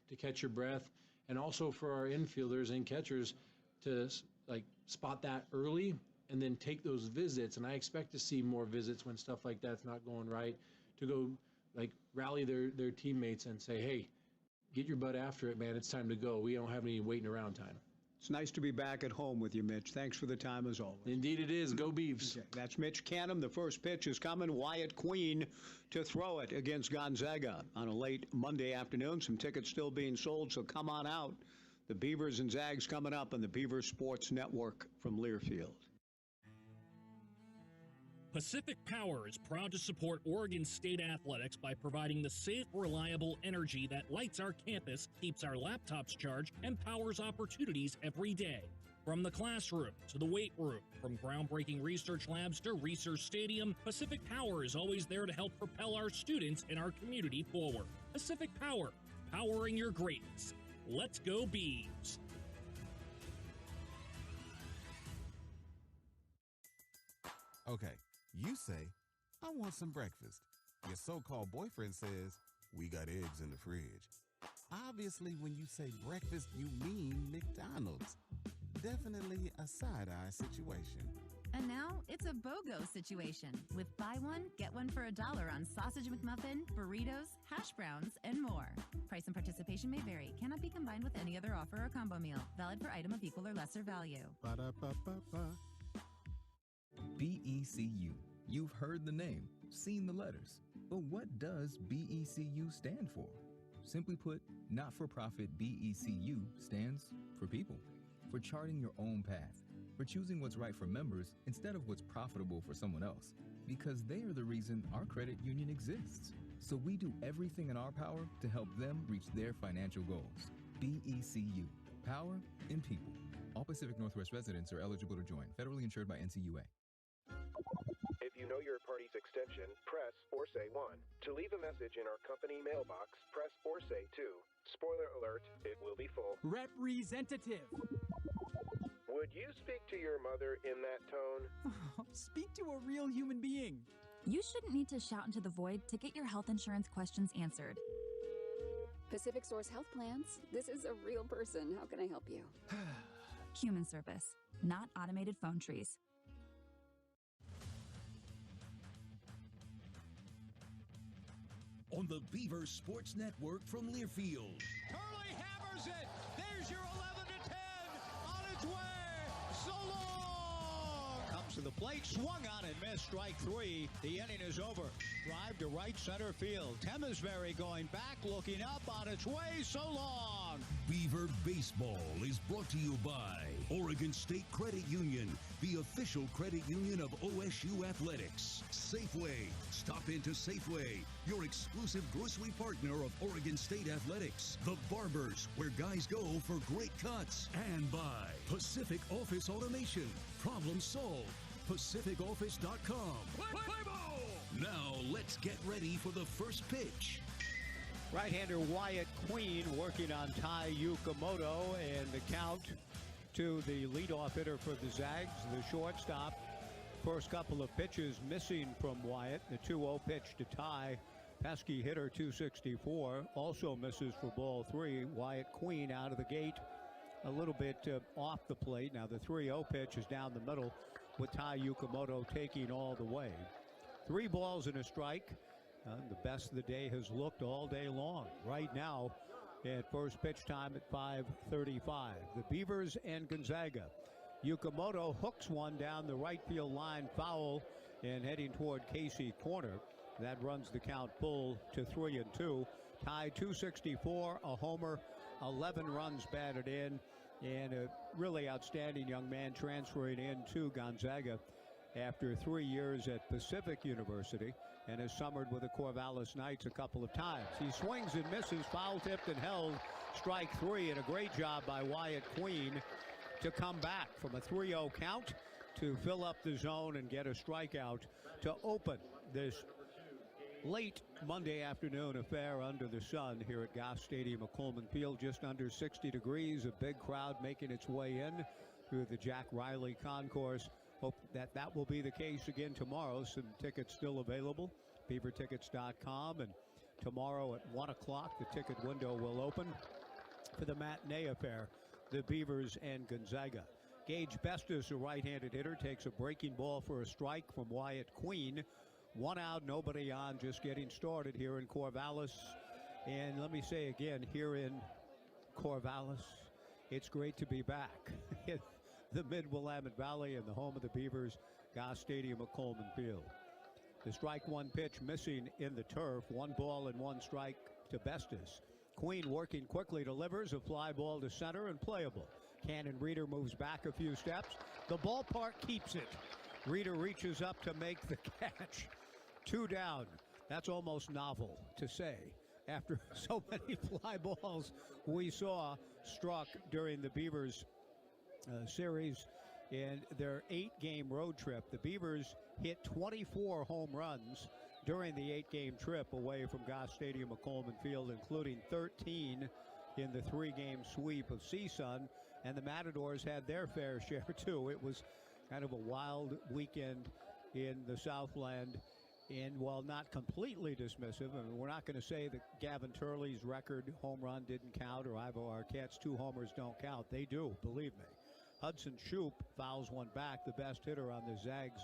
to catch your breath, and also for our infielders and catchers to like spot that early and then take those visits. And I expect to see more visits when stuff like that's not going right, to go like rally their teammates and say, hey, get your butt after it, man. It's time to go. We don't have any waiting around time. It's nice to be back at home with you, Mitch. Thanks for the time as always. Indeed it is. Go Beavs. Okay, that's Mitch Canham. The first pitch is coming. Wyatt Queen to throw it against Gonzaga on a late Monday afternoon. Some tickets still being sold, so come on out. The Beavers and Zags coming up on the Beaver Sports Network from Learfield. Pacific Power is proud to support Oregon State athletics by providing the safe, reliable energy that lights our campus, keeps our laptops charged, and powers opportunities every day. From the classroom to the weight room, from groundbreaking research labs to research stadium, Pacific Power is always there to help propel our students and our community forward. Pacific Power, powering your greatness. Let's go Beavs! Okay. You say, I want some breakfast. Your so-called boyfriend says, we got eggs in the fridge. Obviously, when you say breakfast, you mean McDonald's. Definitely a side-eye situation. And now, it's a BOGO situation with buy one, get one for $1 on sausage McMuffin, burritos, hash browns, and more. Price and participation may vary. Cannot be combined with any other offer or combo meal. Valid for item of equal or lesser value. Ba-da-ba-ba-ba. BECU. You've heard the name, seen the letters. But what does BECU stand for? Simply put, not-for-profit BECU stands for people. For charting your own path. For choosing what's right for members instead of what's profitable for someone else. Because they are the reason our credit union exists. So we do everything in our power to help them reach their financial goals. BECU. Power in people. All Pacific Northwest residents are eligible to join. Federally insured by NCUA. If you know your party's extension, press or say 1. To leave a message in our company mailbox, press or say 2. Spoiler alert, it will be full. Representative. Would you speak to your mother in that tone? Speak to a real human being. You shouldn't need to shout into the void to get your health insurance questions answered. Pacific Source Health Plans. This is a real person. How can I help you? Human service, not automated phone trees. On the Beaver Sports Network from Learfield. Hurley hammers it. There's your 11-10 on its way. So long. Comes to the plate, swung on and missed. Strike three. The inning is over. Drive to right center field. Temesbury going back, looking up, on its way. So long. Beaver Baseball is brought to you by Oregon State Credit Union, the official credit union of OSU Athletics. Safeway. Stop into Safeway, your exclusive grocery partner of Oregon State Athletics. The Barbers, where guys go for great cuts. And by Pacific Office Automation. Problem solved. PacificOffice.com. Play ball! Now let's get ready for the first pitch. Right-hander Wyatt Queen working on Tai Yukamoto, and the count to the leadoff hitter for the Zags, the shortstop. First couple of pitches missing from Wyatt. The 2-0 pitch to Tai. Pesky hitter 264. Also misses for ball three. Wyatt Queen out of the gate a little bit off the plate. Now the 3-0 pitch is down the middle with Tai Yukamoto taking all the way. 3 balls and a strike. The best of the day has looked all day long. Right now at first pitch time at 5:35. The Beavers and Gonzaga. Yukamoto hooks one down the right field line, foul, and heading toward Casey corner. That runs the count full to 3-2. Tied 264, a homer, 11 runs batted in, and a really outstanding young man transferring into Gonzaga after 3 years at Pacific University, and has summered with the Corvallis Knights a couple of times. He swings and misses, foul-tipped and held, strike three, and a great job by Wyatt Queen to come back from a 3-0 count to fill up the zone and get a strikeout to open this late Monday afternoon affair under the sun here at Goff Stadium at Coleman Field. Just under 60 degrees, a big crowd making its way in through the Jack Riley Concourse. Hope that will be the case again tomorrow. Some tickets still available, beavertickets.com, and tomorrow at 1 o'clock the ticket window will open. for the matinee affair, the Beavers and Gonzaga. Gage Bestis, a right-handed hitter, takes a breaking ball for a strike from Wyatt Queen. 1 out, nobody on, just getting started here in Corvallis. And let me say again, here in Corvallis, it's great to be back in the Mid-Willamette Valley and the home of the Beavers, Goss Stadium at Coleman Field. The strike one pitch missing in the turf. 1 ball and 1 strike to Bestis. Queen working quickly, delivers a fly ball to center and playable. Cannon Reeder moves back a few steps. The ballpark keeps it. Reeder reaches up to make the catch. 2 down. That's almost novel to say after so many fly balls we saw struck during the Beavers series in their 8-game road trip. The Beavers hit 24 home runs during the 8-game trip away from Goss Stadium at Coleman Field, including 13 in the 3-game sweep of CSUN, and the Matadors had their fair share too. It was kind of a wild weekend in the Southland, and while not completely dismissive, I mean, we're not going to say that Gavin Turley's record home run didn't count or Ivo Arquette's 2 homers don't count. They do, believe me. Hudson Shoup fouls one back, the best hitter on the Zags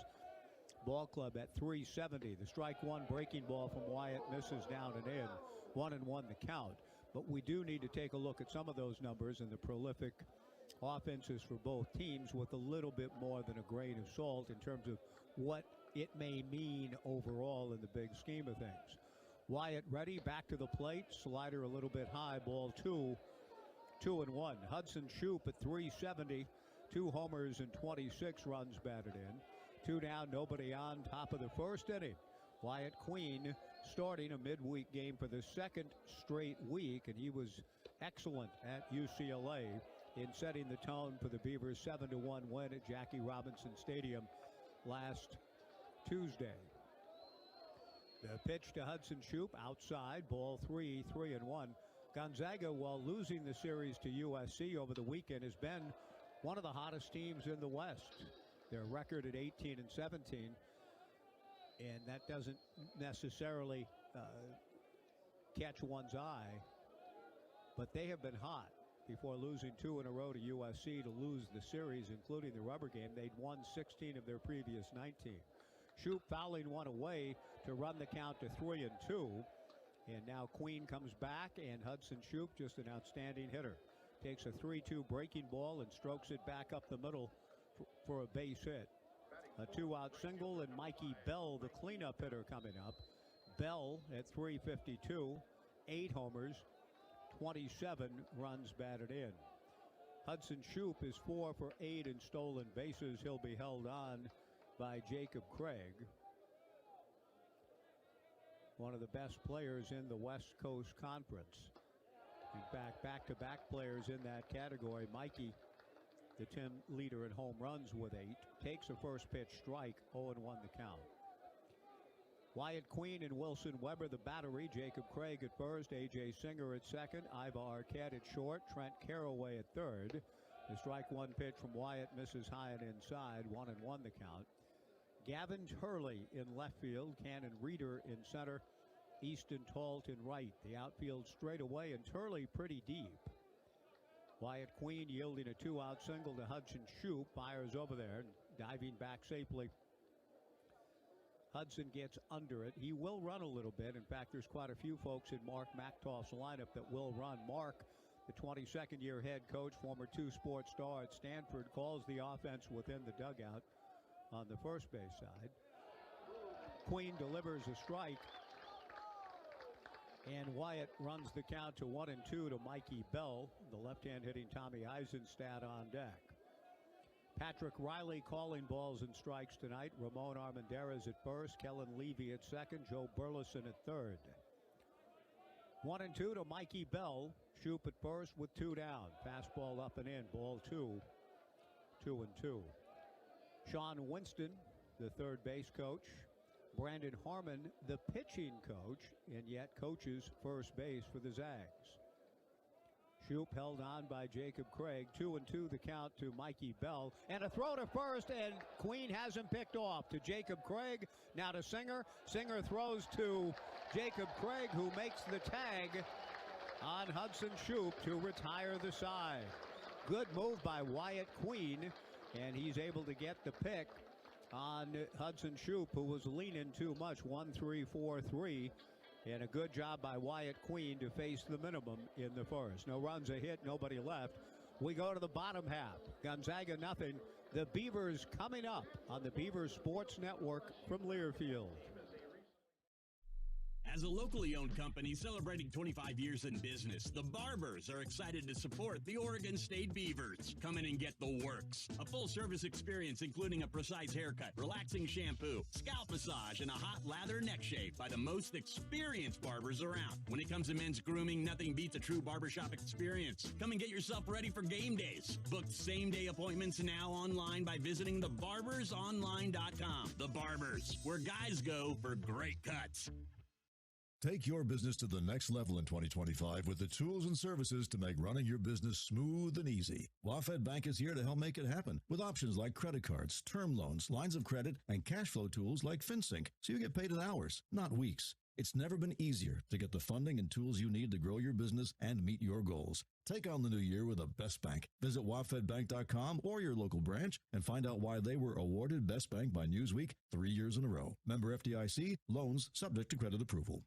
ball club at 370. The strike one breaking ball from Wyatt misses down and in. 1-1 the count. But we do need to take a look at some of those numbers and the prolific offenses for both teams with a little bit more than a grain of salt in terms of what it may mean overall in the big scheme of things. Wyatt ready, back to the plate, slider a little bit high, ball 2, 2-1. Hudson Shoup at 370, 2 homers and 26 runs batted in. 2 down, nobody on, top of the first inning. Wyatt Queen starting a midweek game for the 2nd straight week, and he was excellent at UCLA in setting the tone for the Beavers' 7-1 win at Jackie Robinson Stadium last Tuesday. The pitch to Hudson Shoup outside, ball 3, 3-1. Gonzaga, while losing the series to USC over the weekend, has been one of the hottest teams in the West. Their record at 18-17, and that doesn't necessarily catch one's eye, but they have been hot before losing 2 in a row to USC to lose the series, including the rubber game. They'd won 16 of their previous 19. Shoup fouling one away to run the count to 3-2. And now Queen comes back, and Hudson Shoup, just an outstanding hitter, takes a 3-2 breaking ball and strokes it back up the middle for a base hit. A 2-out single, and Mikey Bell, the cleanup hitter, coming up. Bell at 352, 8 homers, 27 runs batted in. Hudson Shoup is 4 for 8 in stolen bases. He'll be held on by Jacob Craig, one of the best players in the West Coast Conference. In fact, back-to-back players in that category. Mikey, the team leader in home runs with 8, takes a first pitch strike, 0-1 the count. Wyatt Queen and Wilson Weber, the battery. Jacob Craig at first, A.J. Singer at second, Ivo Arquette at short, Trent Carraway at third. The strike one pitch from Wyatt misses high and inside, 1-1 the count. Gavin Turley in left field, Cannon Reeder in center, Easton Talt in right. The outfield straight away, and Turley pretty deep. Wyatt Queen yielding a 2-out single to Hudson Shoup, fires over there, diving back safely. Hudson gets under it. He will run a little bit. In fact, there's quite a few folks in Mark Mactoff's lineup that will run. Mark, the 22nd-year head coach, former 2-sport star at Stanford, calls the offense within the dugout on the first base side. Queen delivers a strike, and Wyatt runs the count to 1-2 to Mikey Bell, the left-hand hitting Tommy Eisenstadt on deck. Patrick Riley calling balls and strikes tonight. Ramon Armendariz at first, Kellen Levy at second, Joe Burleson at third. 1-2 to Mikey Bell. Shoup at first with 2 down. Fastball up and in, ball 2, 2-2. Sean Winston, the third base coach. Brandon Harmon, the pitching coach, and yet coaches first base for the Zags. Shoup held on by Jacob Craig. 2-2 the count to Mikey Bell. And a throw to first, and Queen has him picked off to Jacob Craig. Now to Singer. Singer throws to Jacob Craig, who makes the tag on Hudson Shoup to retire the side. Good move by Wyatt Queen, and he's able to get the pick on Hudson Shoup, who was leaning too much, 1-3-4-3. And a good job by Wyatt Queen to face the minimum in the first. No runs, a hit, nobody left. We go to the bottom half. Gonzaga nothing. The Beavers coming up on the Beavers Sports Network from Learfield. As a locally owned company celebrating 25 years in business, the Barbers are excited to support the Oregon State Beavers. Come in and get the works. A full-service experience including a precise haircut, relaxing shampoo, scalp massage, and a hot lather neck shave by the most experienced barbers around. When it comes to men's grooming, nothing beats a true barbershop experience. Come and get yourself ready for game days. Book same-day appointments now online by visiting thebarbersonline.com. The Barbers, where guys go for great cuts. Take your business to the next level in 2025 with the tools and services to make running your business smooth and easy. WaFd Bank is here to help make it happen with options like credit cards, term loans, lines of credit, and cash flow tools like FinSync, so you get paid in hours, not weeks. It's never been easier to get the funding and tools you need to grow your business and meet your goals. Take on the new year with the best bank. Visit wafdbank.com or your local branch and find out why they were awarded Best Bank by Newsweek 3 years in a row. Member FDIC, loans subject to credit approval.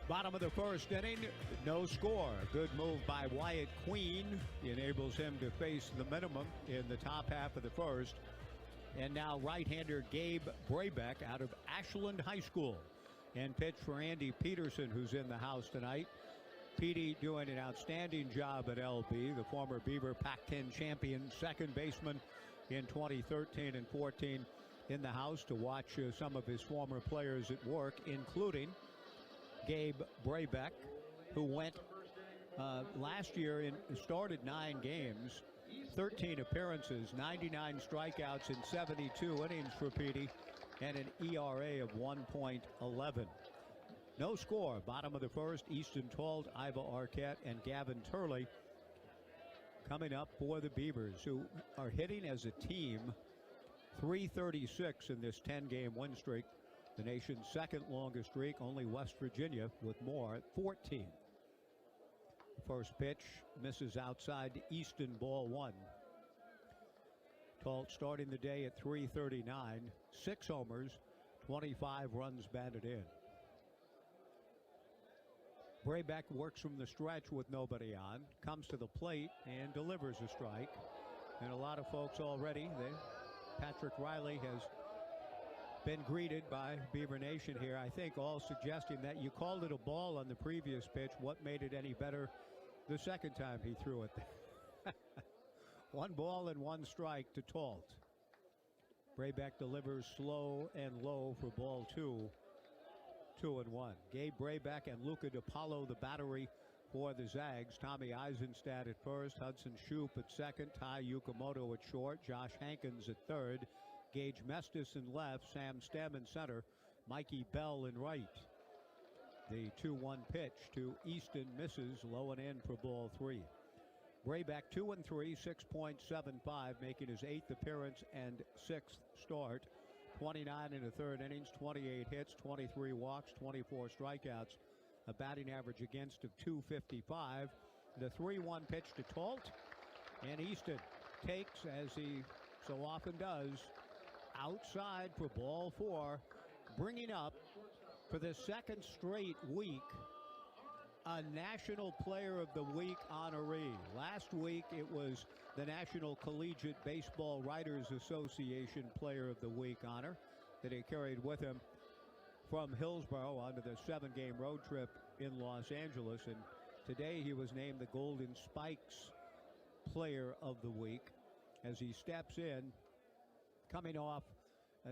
Bottom of the first inning, no score. Good move by Wyatt Queen enables him to face the minimum in the top half of the first. And now right-hander Gabe Braybeck out of Ashland High School. And pitch for Andy Peterson, who's in the house tonight. Petey doing an outstanding job at LB, the former Beaver Pac-10 champion, second baseman in 2013 and 14 in the house to watch some of his former players at work, including Gabe Braybeck, who went last year and started 9 games, 13 appearances, 99 strikeouts in 72 innings for Petey, and an ERA of 1.11. No score. Bottom of the first, Easton Told, Iva Arquette, and Gavin Turley coming up for the Beavers, who are hitting as a team .336 in this 10-game win streak. The nation's second longest streak, only West Virginia with more at 14. The first pitch misses outside to Easton, ball 1. Tolt starting the day at .339, 6 homers, 25 runs batted in. Braybeck works from the stretch with nobody on, comes to the plate and delivers a strike. And a lot of folks already, Patrick Riley has been greeted by Beaver Nation here, I think all suggesting that you called it a ball on the previous pitch. What made it any better the second time he threw it? 1 ball and 1 strike to Tolt. Braybeck delivers slow and low for ball 2. 2-1. Gabe Braybeck and Luca DiPaolo the battery for the Zags. Tommy Eisenstadt at first, Hudson Shoup at second, Ty Yukamoto at short, Josh Hankins at third, Gage Mestis in left, Sam Stem in center, Mikey Bell in right. The 2-1 pitch to Easton misses, low and in for ball 3. Braybeck 2-3, 6.75, making his 8th appearance and 6th start. 29 in the third innings, 28 hits, 23 walks, 24 strikeouts, a batting average against of .255. The 3-1 pitch to Tolt, and Easton takes, as he so often does, outside for ball 4, bringing up for the second straight week a National Player of the Week honoree. Last week it was the National Collegiate Baseball Writers Association Player of the Week honor that he carried with him from Hillsborough onto the 7-game road trip in Los Angeles. And today he was named the Golden Spikes Player of the Week as he steps in, coming off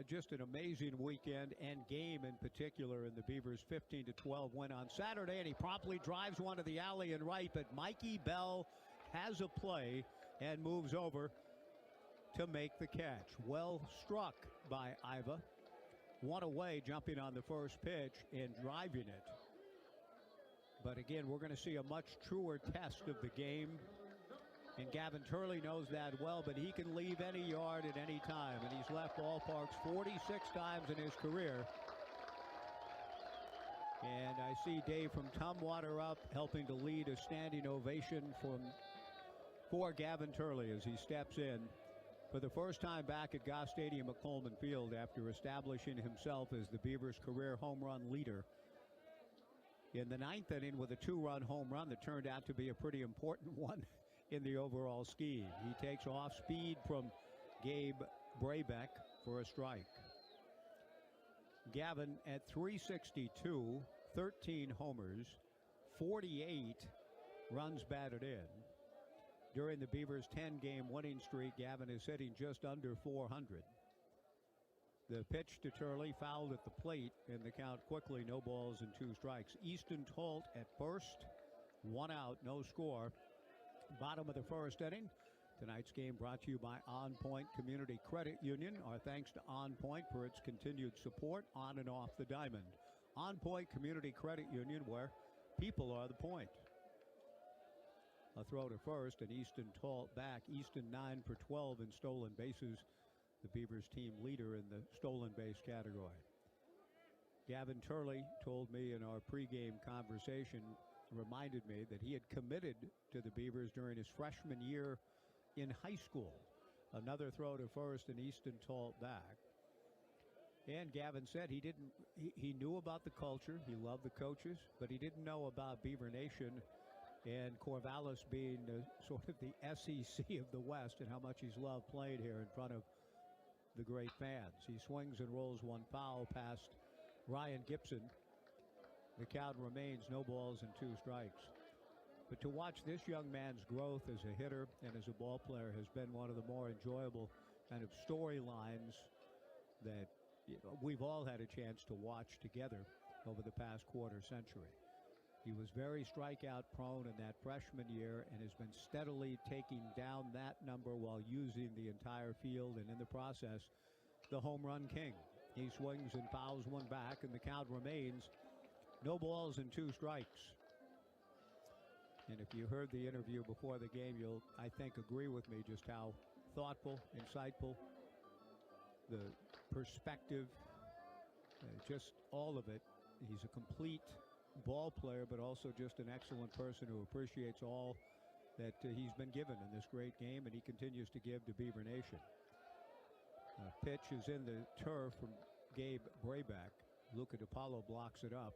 just an amazing weekend and game in particular in the Beavers' 15-12 win on Saturday. And he promptly drives one to the alley and right, but Mikey Bell has a play and moves over to make the catch. Well struck by Iva. One away, jumping on the first pitch and driving it. But again, we're going to see a much truer test of the game And Gavin Turley knows that well, but he can leave any yard at any time. And he's left ballparks 46 times in his career. And I see Dave from Tumwater up, helping to lead a standing ovation for Gavin Turley as he steps in for the first time back at Goss Stadium at Coleman Field after establishing himself as the Beavers' career home run leader in the 9th inning with a 2-run home run that turned out to be a pretty important one in the overall scheme. He takes off speed from Gabe Braybeck for a strike. Gavin at 362, 13 homers, 48 runs batted in. During the Beavers' 10-game winning streak, Gavin is hitting just under 400. The pitch to Turley fouled at the plate, and the count quickly, no balls and 2 strikes. Easton Tolt at first, 1 out, no score. Bottom of the first inning. Tonight's game brought to you by On Point Community Credit Union. Our thanks to On Point for its continued support on and off the diamond. On Point Community Credit Union, where people are the point. A throw to first, and Easton Tolt back. Easton 9 for 12 in stolen bases. The Beavers team leader in the stolen base category. Gavin Turley told me in our pregame conversation, reminded me that he had committed to the Beavers during his freshman year in high school. Another throw to first, and Easton Tolt back. And Gavin said he knew about the culture, he loved the coaches, but he didn't know about Beaver Nation and Corvallis being sort of the SEC of the West, and how much he's loved playing here in front of the great fans. He swings and rolls one foul past Ryan Gibson. The count remains no balls and 2 strikes. But to watch this young man's growth as a hitter and as a ball player has been one of the more enjoyable kind of storylines that we've all had a chance to watch together over the past quarter century. He was very strikeout prone in that freshman year and has been steadily taking down that number while using the entire field, and in the process, the home run king. He swings and fouls one back, and the count remains no balls and 2 strikes. And if you heard the interview before the game, you'll, I think, agree with me just how thoughtful, insightful, the perspective, just all of it. He's a complete ball player, but also just an excellent person who appreciates all that he's been given in this great game, and he continues to give to Beaver Nation. Pitch is in the turf from Gabe Brayback. Luca DiPaolo blocks it up.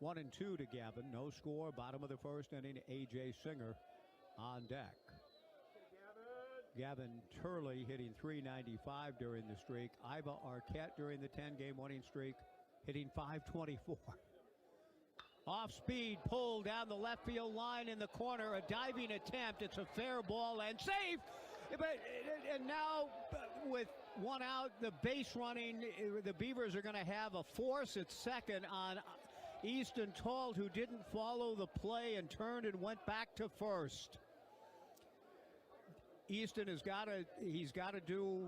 1-2 to Gavin. No score. Bottom of the first inning. A.J. Singer on deck. Gavin Turley hitting .395 during the streak. Iva Arquette during the 10-game winning streak hitting .524. Off speed, pulled down the left field line in the corner. A diving attempt. It's a fair ball and safe. And now with 1 out, the base running, the Beavers are going to have a force at second on Easton Tolt, who didn't follow the play and turned and went back to first. Easton has got to do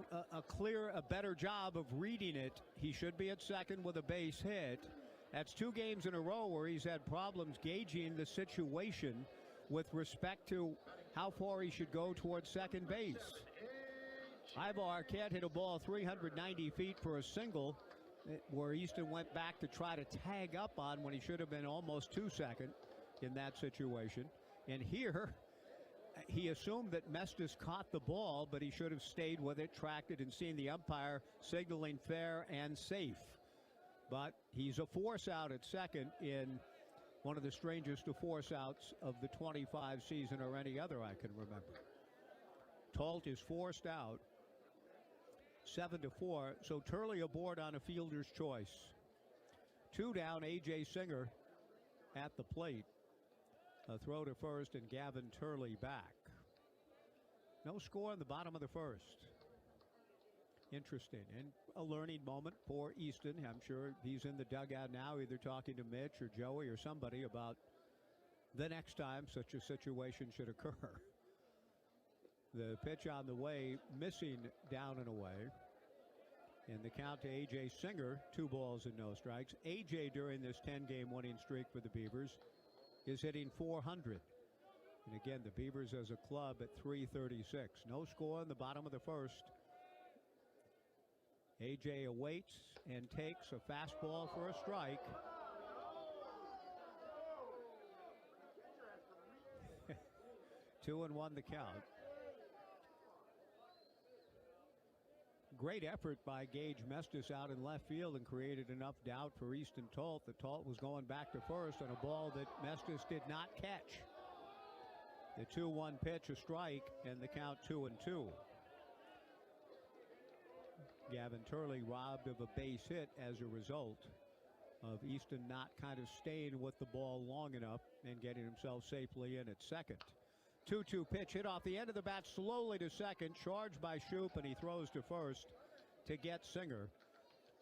a better job of reading it. He should be at second with a base hit. That's 2 games in a row where he's had problems gauging the situation with respect to how far he should go towards second base. Iva Arquette hit a ball 390 feet for a single, where Easton went back to try to tag up on when he should have been almost 2 second in that situation. And here, he assumed that Mestis caught the ball, but he should have stayed with it, tracked it, and seen the umpire signaling fair and safe. But he's a force out at second in one of the strangest of force outs of the 25 season or any other I can remember. Tolt is forced out, 7-4, so Turley aboard on a fielder's choice. 2 down, A.J. Singer at the plate. A throw to first, and Gavin Turley back. No score in the bottom of the first. Interesting, and a learning moment for Easton. I'm sure he's in the dugout now, either talking to Mitch or Joey or somebody about the next time such a situation should occur. The pitch on the way, missing down and away. And the count to A.J. Singer, 2 balls and no strikes. A.J. during this 10-game winning streak for the Beavers is hitting .400. And again, the Beavers as a club at 336. No score in the bottom of the first. A.J. awaits and takes a fastball for a strike. Two and one the count. Great effort by Gage Mestis out in left field and created enough doubt for Easton Tolt that Tolt was going back to first on a ball that Mestis did not catch. The 2-1 pitch, a strike, and the count 2-2. Gavin Turley robbed of a base hit as a result of Easton not kind of staying with the ball long enough and getting himself safely in at second. 2-2 pitch hit off the end of the bat slowly to second, charged by Shoup, and he throws to first to get Singer.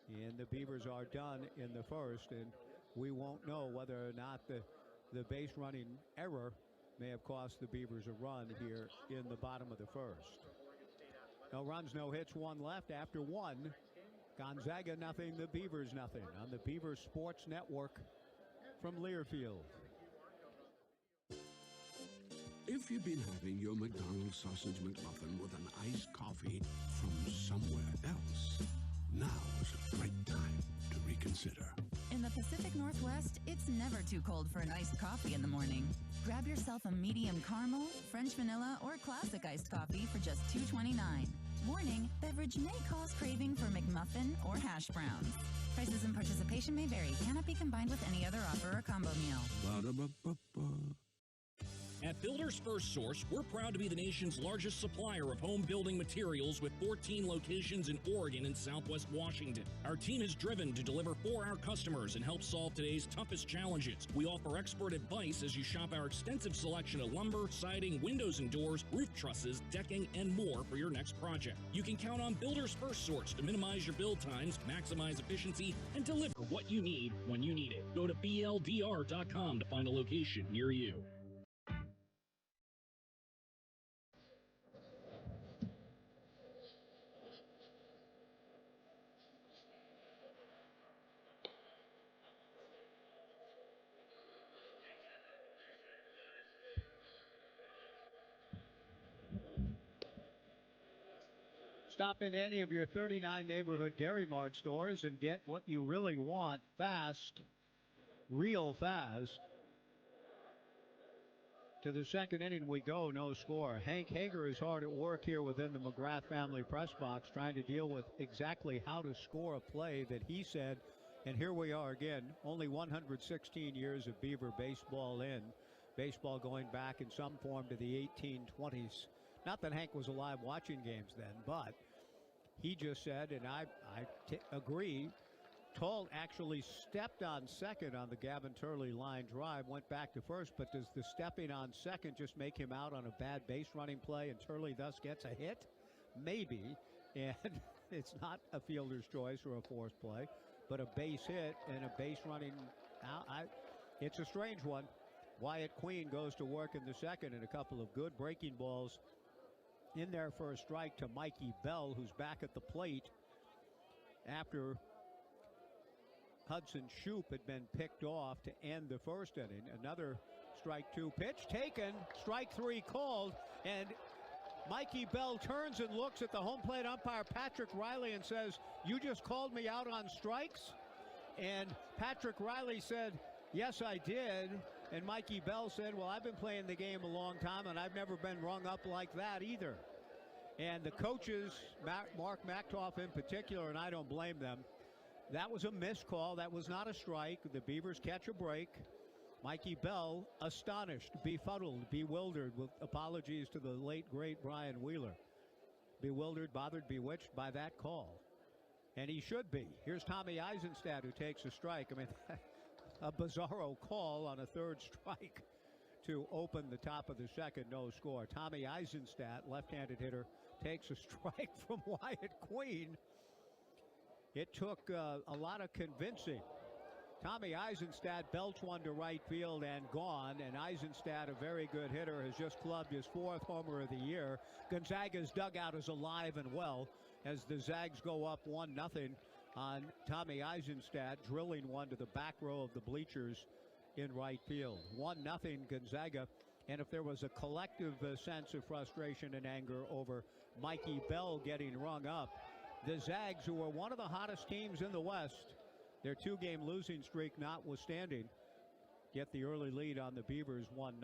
And the Beavers are done in the first, and we won't know whether or not the base running error may have cost the Beavers a run here in the bottom of the first. No runs, no hits, one left after one. Gonzaga nothing, the Beavers nothing on the Beavers Sports Network from Learfield. If you've been having your McDonald's sausage McMuffin with an iced coffee from somewhere else, now is a great time to reconsider. In the Pacific Northwest, it's never too cold for an iced coffee in the morning. Grab yourself a medium caramel, French vanilla, or classic iced coffee for just $2.29. Warning, beverage may cause craving for McMuffin or hash browns. Prices and participation may vary. Cannot be combined with any other offer or combo meal. Ba-da-ba-ba-ba. At Builders First Source, we're proud to be the nation's largest supplier of home building materials with 14 locations in Oregon and Southwest Washington. Our team is driven to deliver for our customers and help solve today's toughest challenges. We offer expert advice as you shop our extensive selection of lumber, siding, windows and doors, roof trusses, decking, and more for your next project. You can count on Builders First Source to minimize your build times, maximize efficiency, and deliver what you need when you need it. Go to BLDR.com to find a location near you. Stop in any of your 39 neighborhood Dairy Mart stores and get what you really want fast, real fast. To the second inning we go, no score. Hank Hager is hard at work here within the McGrath family press box trying to deal with exactly how to score a play that he said, and here we are again, only 116 years of Beaver baseball in. Baseball going back in some form to the 1820s. Not that Hank was alive watching games then, but he just said, and I agree, Tolt actually stepped on second on the Gavin Turley line drive, went back to first, but does the stepping on second just make him out on a bad base running play and Turley thus gets a hit? Maybe, and it's not a fielder's choice or a forced play, but a base hit and a base running out. It's a strange one. Wyatt Queen goes to work in the second, and a couple of good breaking balls in there for a strike to Mikey Bell, who's back at the plate after Hudson Shoup had been picked off to end the first inning. Another strike two pitch taken, strike three called, and Mikey Bell turns and looks at the home plate umpire Patrick Riley and says, "You just called me out on strikes?" And Patrick Riley said, "Yes, I did." And Mikey Bell said, "Well, I've been playing the game a long time, and I've never been rung up like that either." And the coaches, Mark Machtoff in particular, and I don't blame them, that was a missed call. That was not a strike. The Beavers catch a break. Mikey Bell, astonished, befuddled, bewildered, with apologies to the late, great Brian Wheeler. Bewildered, bothered, bewitched by that call. And he should be. Here's Tommy Eisenstadt, who takes a strike. I mean, a bizarro call on a third strike to open the top of the second, no score. Tommy Eisenstadt, left-handed hitter, takes a strike from Wyatt Queen. It took a lot of convincing. Tommy Eisenstadt belts one to right field and gone, and Eisenstadt, a very good hitter, has just clubbed his fourth homer of the year. Gonzaga's dugout is alive and well as the Zags go up 1-0 on Tommy Eisenstadt, drilling one to the back row of the bleachers in right field. 1-0 Gonzaga. And if there was a collective sense of frustration and anger over Mikey Bell getting rung up, the Zags, who are one of the hottest teams in the West, their 2-game losing streak notwithstanding, get the early lead on the Beavers 1-0.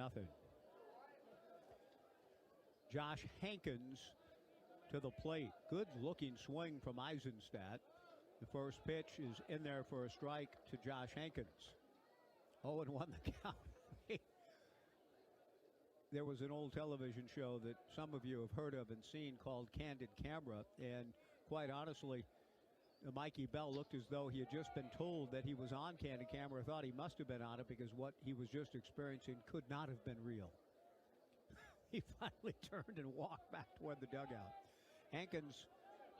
Josh Hankins to the plate. Good looking swing from Eisenstadt. The first pitch is in there for a strike to Josh Hankins. 0-1 the count. There was an old television show that some of you have heard of and seen called Candid Camera, and quite honestly, Mikey Bell looked as though he had just been told that he was on Candid Camera, thought he must have been on it because what he was just experiencing could not have been real. He finally turned and walked back toward the dugout. Hankins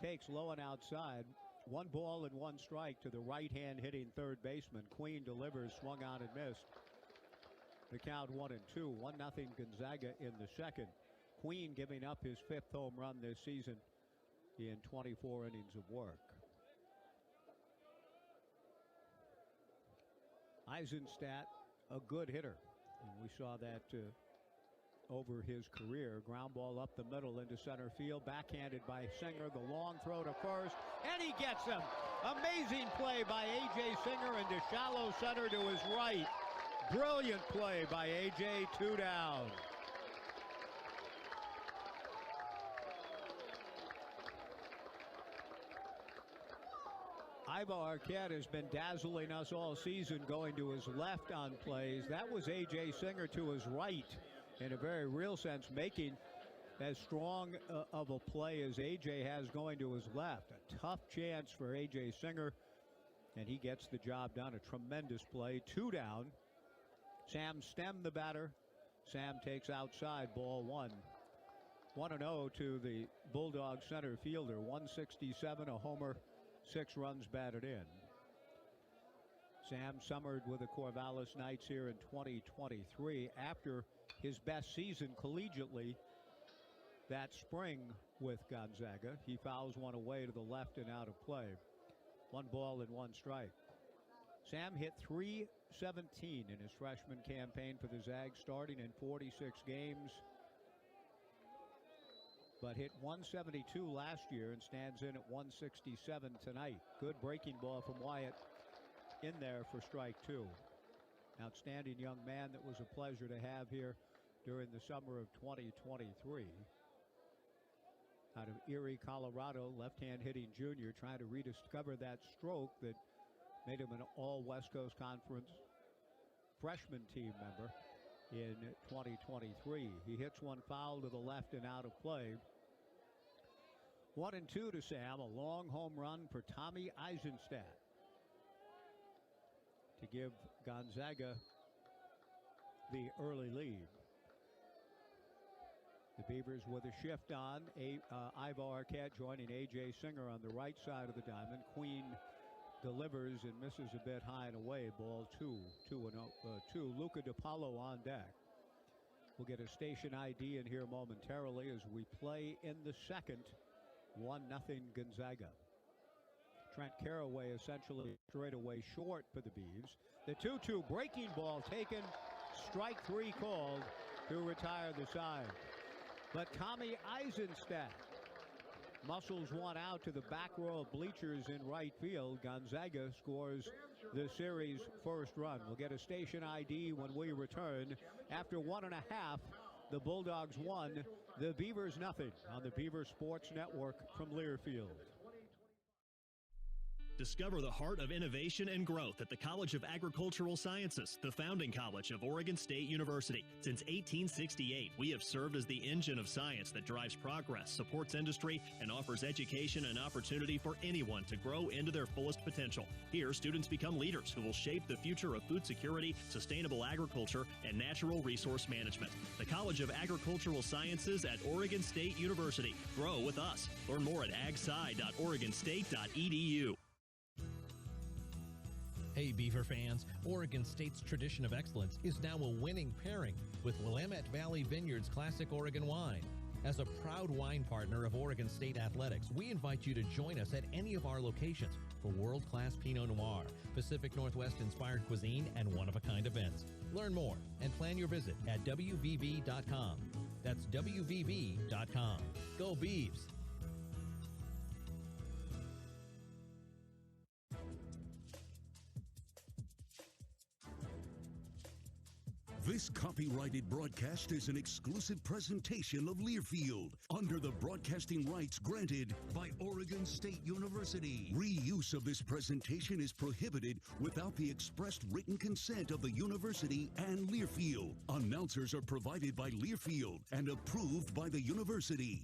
takes low and outside. 1 ball and 1 strike to the right-hand hitting third baseman. Queen delivers, swung on and missed. The count 1-2, 1-0 Gonzaga in the second. Queen giving up his 5th home run this season in 24 innings of work. Eisenstadt, a good hitter. And we saw that over his career. Ground ball up the middle into center field. Backhanded by Singer. The long throw to first. And he gets him. Amazing play by A.J. Singer into shallow center to his right. Brilliant play by A.J. 2 down. Ivar Arquette has been dazzling us all season, going to his left on plays. That was A.J. Singer to his right, in a very real sense, making as strong of a play as A.J. has going to his left. A tough chance for A.J. Singer, and he gets the job done. A tremendous play. 2 down. Sam Stem, the batter. Sam takes outside, ball 1. 1-0 to the Bulldogs center fielder. 167, a homer, 6 runs batted in. Sam summered with the Corvallis Knights here in 2023 after his best season collegiately that spring with Gonzaga. He fouls one away to the left and out of play. 1 ball and 1 strike. Sam hit .317 in his freshman campaign for the Zags, starting in 46 games, but hit .172 last year and stands in at .167 tonight. Good breaking ball from Wyatt in there for strike 2. Outstanding young man that was a pleasure to have here during the summer of 2023. Out of Erie, Colorado, left-hand hitting junior, trying to rediscover that stroke that made him an all-West Coast Conference freshman team member in 2023. He hits 1 foul to the left and out of play. 1-2 to Sam, a long home run for Tommy Eisenstadt to give Gonzaga the early lead. The Beavers with a shift on. Ivar Arquette joining A.J. Singer on the right side of the diamond. Queen delivers and misses a bit high and away. Ball 2. Luca DiPaolo on deck. We'll get a station ID in here momentarily as we play in the second. 1-0 Gonzaga. Trent Carraway essentially straight away short for the Beavs. The 2-2 breaking ball taken. Strike 3 called to retire the side. But Tommy Eisenstadt muscles one out to the back row of bleachers in right field. Gonzaga scores the series' first run. We'll get a station ID when we return. After 1.5, the Bulldogs 1, the Beavers 0 on the Beaver Sports Network from Learfield. Discover the heart of innovation and growth at the College of Agricultural Sciences, the founding college of Oregon State University. Since 1868, we have served as the engine of science that drives progress, supports industry, and offers education and opportunity for anyone to grow into their fullest potential. Here, students become leaders who will shape the future of food security, sustainable agriculture, and natural resource management. The College of Agricultural Sciences at Oregon State University. Grow with us. Learn more at agsci.oregonstate.edu. Hey Beaver fans, Oregon State's tradition of excellence is now a winning pairing with Willamette Valley Vineyards Classic Oregon Wine. As a proud wine partner of Oregon State Athletics, we invite you to join us at any of our locations for world-class Pinot Noir, Pacific Northwest-inspired cuisine, and one-of-a-kind events. Learn more and plan your visit at WVB.com. That's WVB.com. Go Beavs! This copyrighted broadcast is an exclusive presentation of Learfield under the broadcasting rights granted by Oregon State University. Reuse of this presentation is prohibited without the expressed written consent of the university and Learfield. Announcers are provided by Learfield and approved by the university.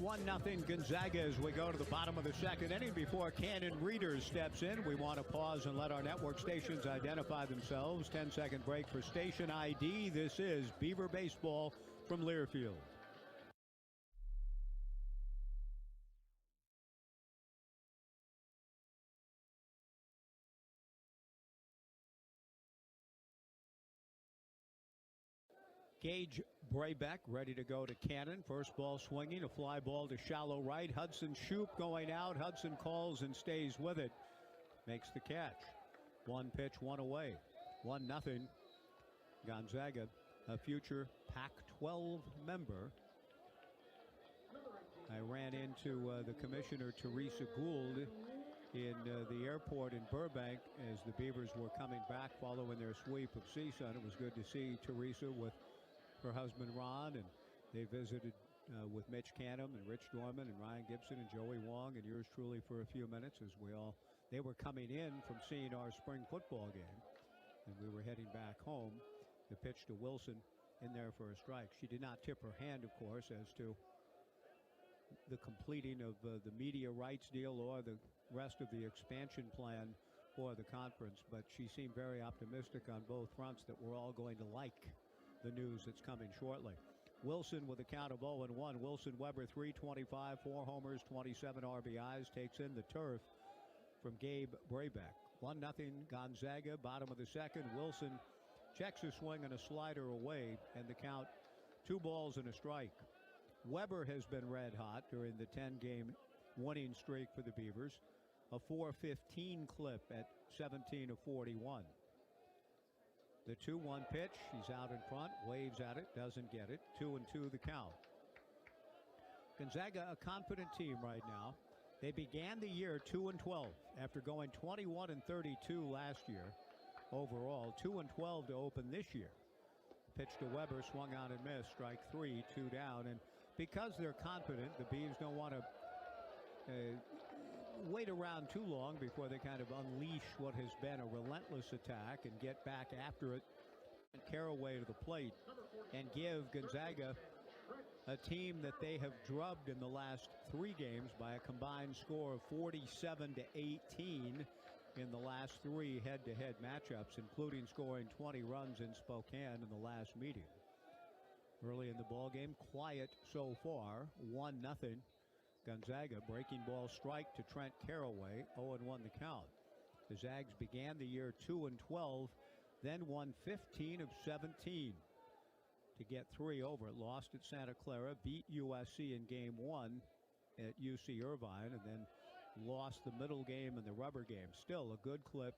1-0 Gonzaga as we go to the bottom of the second inning. Before Cannon Readers steps in, we want to pause and let our network stations identify themselves. 10-second break for station ID. This is Beaver Baseball from Learfield. Gage Braybeck ready to go to Cannon. First ball swinging, a fly ball to shallow right. Hudson Shoup going out. Hudson calls and stays with it. Makes the catch. One pitch, one away. 1-0. Gonzaga, a future Pac-12 member. I ran into the commissioner, Teresa Gould, in the airport in Burbank as the Beavers were coming back following their sweep of CSUN. It was good to see Teresa with her husband Ron, and they visited with Mitch Canham and Rich Dorman and Ryan Gibson and Joey Wong and yours truly for a few minutes as they were coming in from seeing our spring football game, and we were heading back home. The pitch to Wilson in there for a strike. She did not tip her hand, of course, as to the completing of the media rights deal or the rest of the expansion plan for the conference, but she seemed very optimistic on both fronts that we're all going to like the news that's coming shortly. Wilson with a count of 0-1. Wilson Weber 325, 4 homers, 27 RBIs, takes in the turf from Gabe Braybeck. 1-0 Gonzaga, bottom of the second. Wilson checks a swing and a slider away, and the count 2 balls and a strike. Weber has been red hot during the 10-game winning streak for the Beavers. A 4.15 clip at 17 of 41. The 2-1 pitch, he's out in front, waves at it, doesn't get it. 2-2 the count. Gonzaga, a confident team right now. They began the year 2-12 after going 21-32 last year overall. 2-12 to open this year. Pitch to Weber, swung on and missed. Strike 3, 2 down. And because they're confident, the Beavs don't want to wait around too long before they kind of unleash what has been a relentless attack and get back after it and Caraway to the plate and give Gonzaga a team that they have drubbed in the last 3 games by a combined score of 47-18 in the last 3 head-to-head matchups, including scoring 20 runs in Spokane in the last meeting. Early in the ballgame, quiet so far, 1-0. Gonzaga, breaking ball strike to Trent Caraway, 0-1 the count. The Zags began the year 2-12, then won 15 of 17 to get 3 over. Lost at Santa Clara, beat USC in game 1 at UC Irvine, and then lost the middle game and the rubber game. Still a good clip,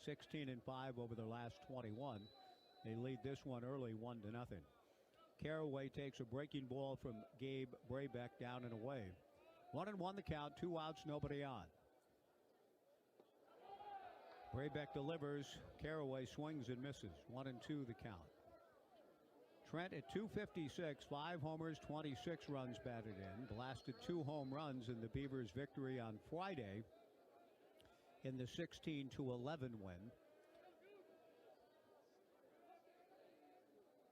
16-5 over their last 21. They lead this one early, 1-0. Caraway takes a breaking ball from Gabe Braybeck down and away. 1-1 the count, 2 outs, nobody on. Braybeck delivers. Caraway swings and misses. 1-2 the count. Trent at 256, 5 homers, 26 runs batted in. Blasted 2 home runs in the Beavers' victory on Friday in the 16-11 win.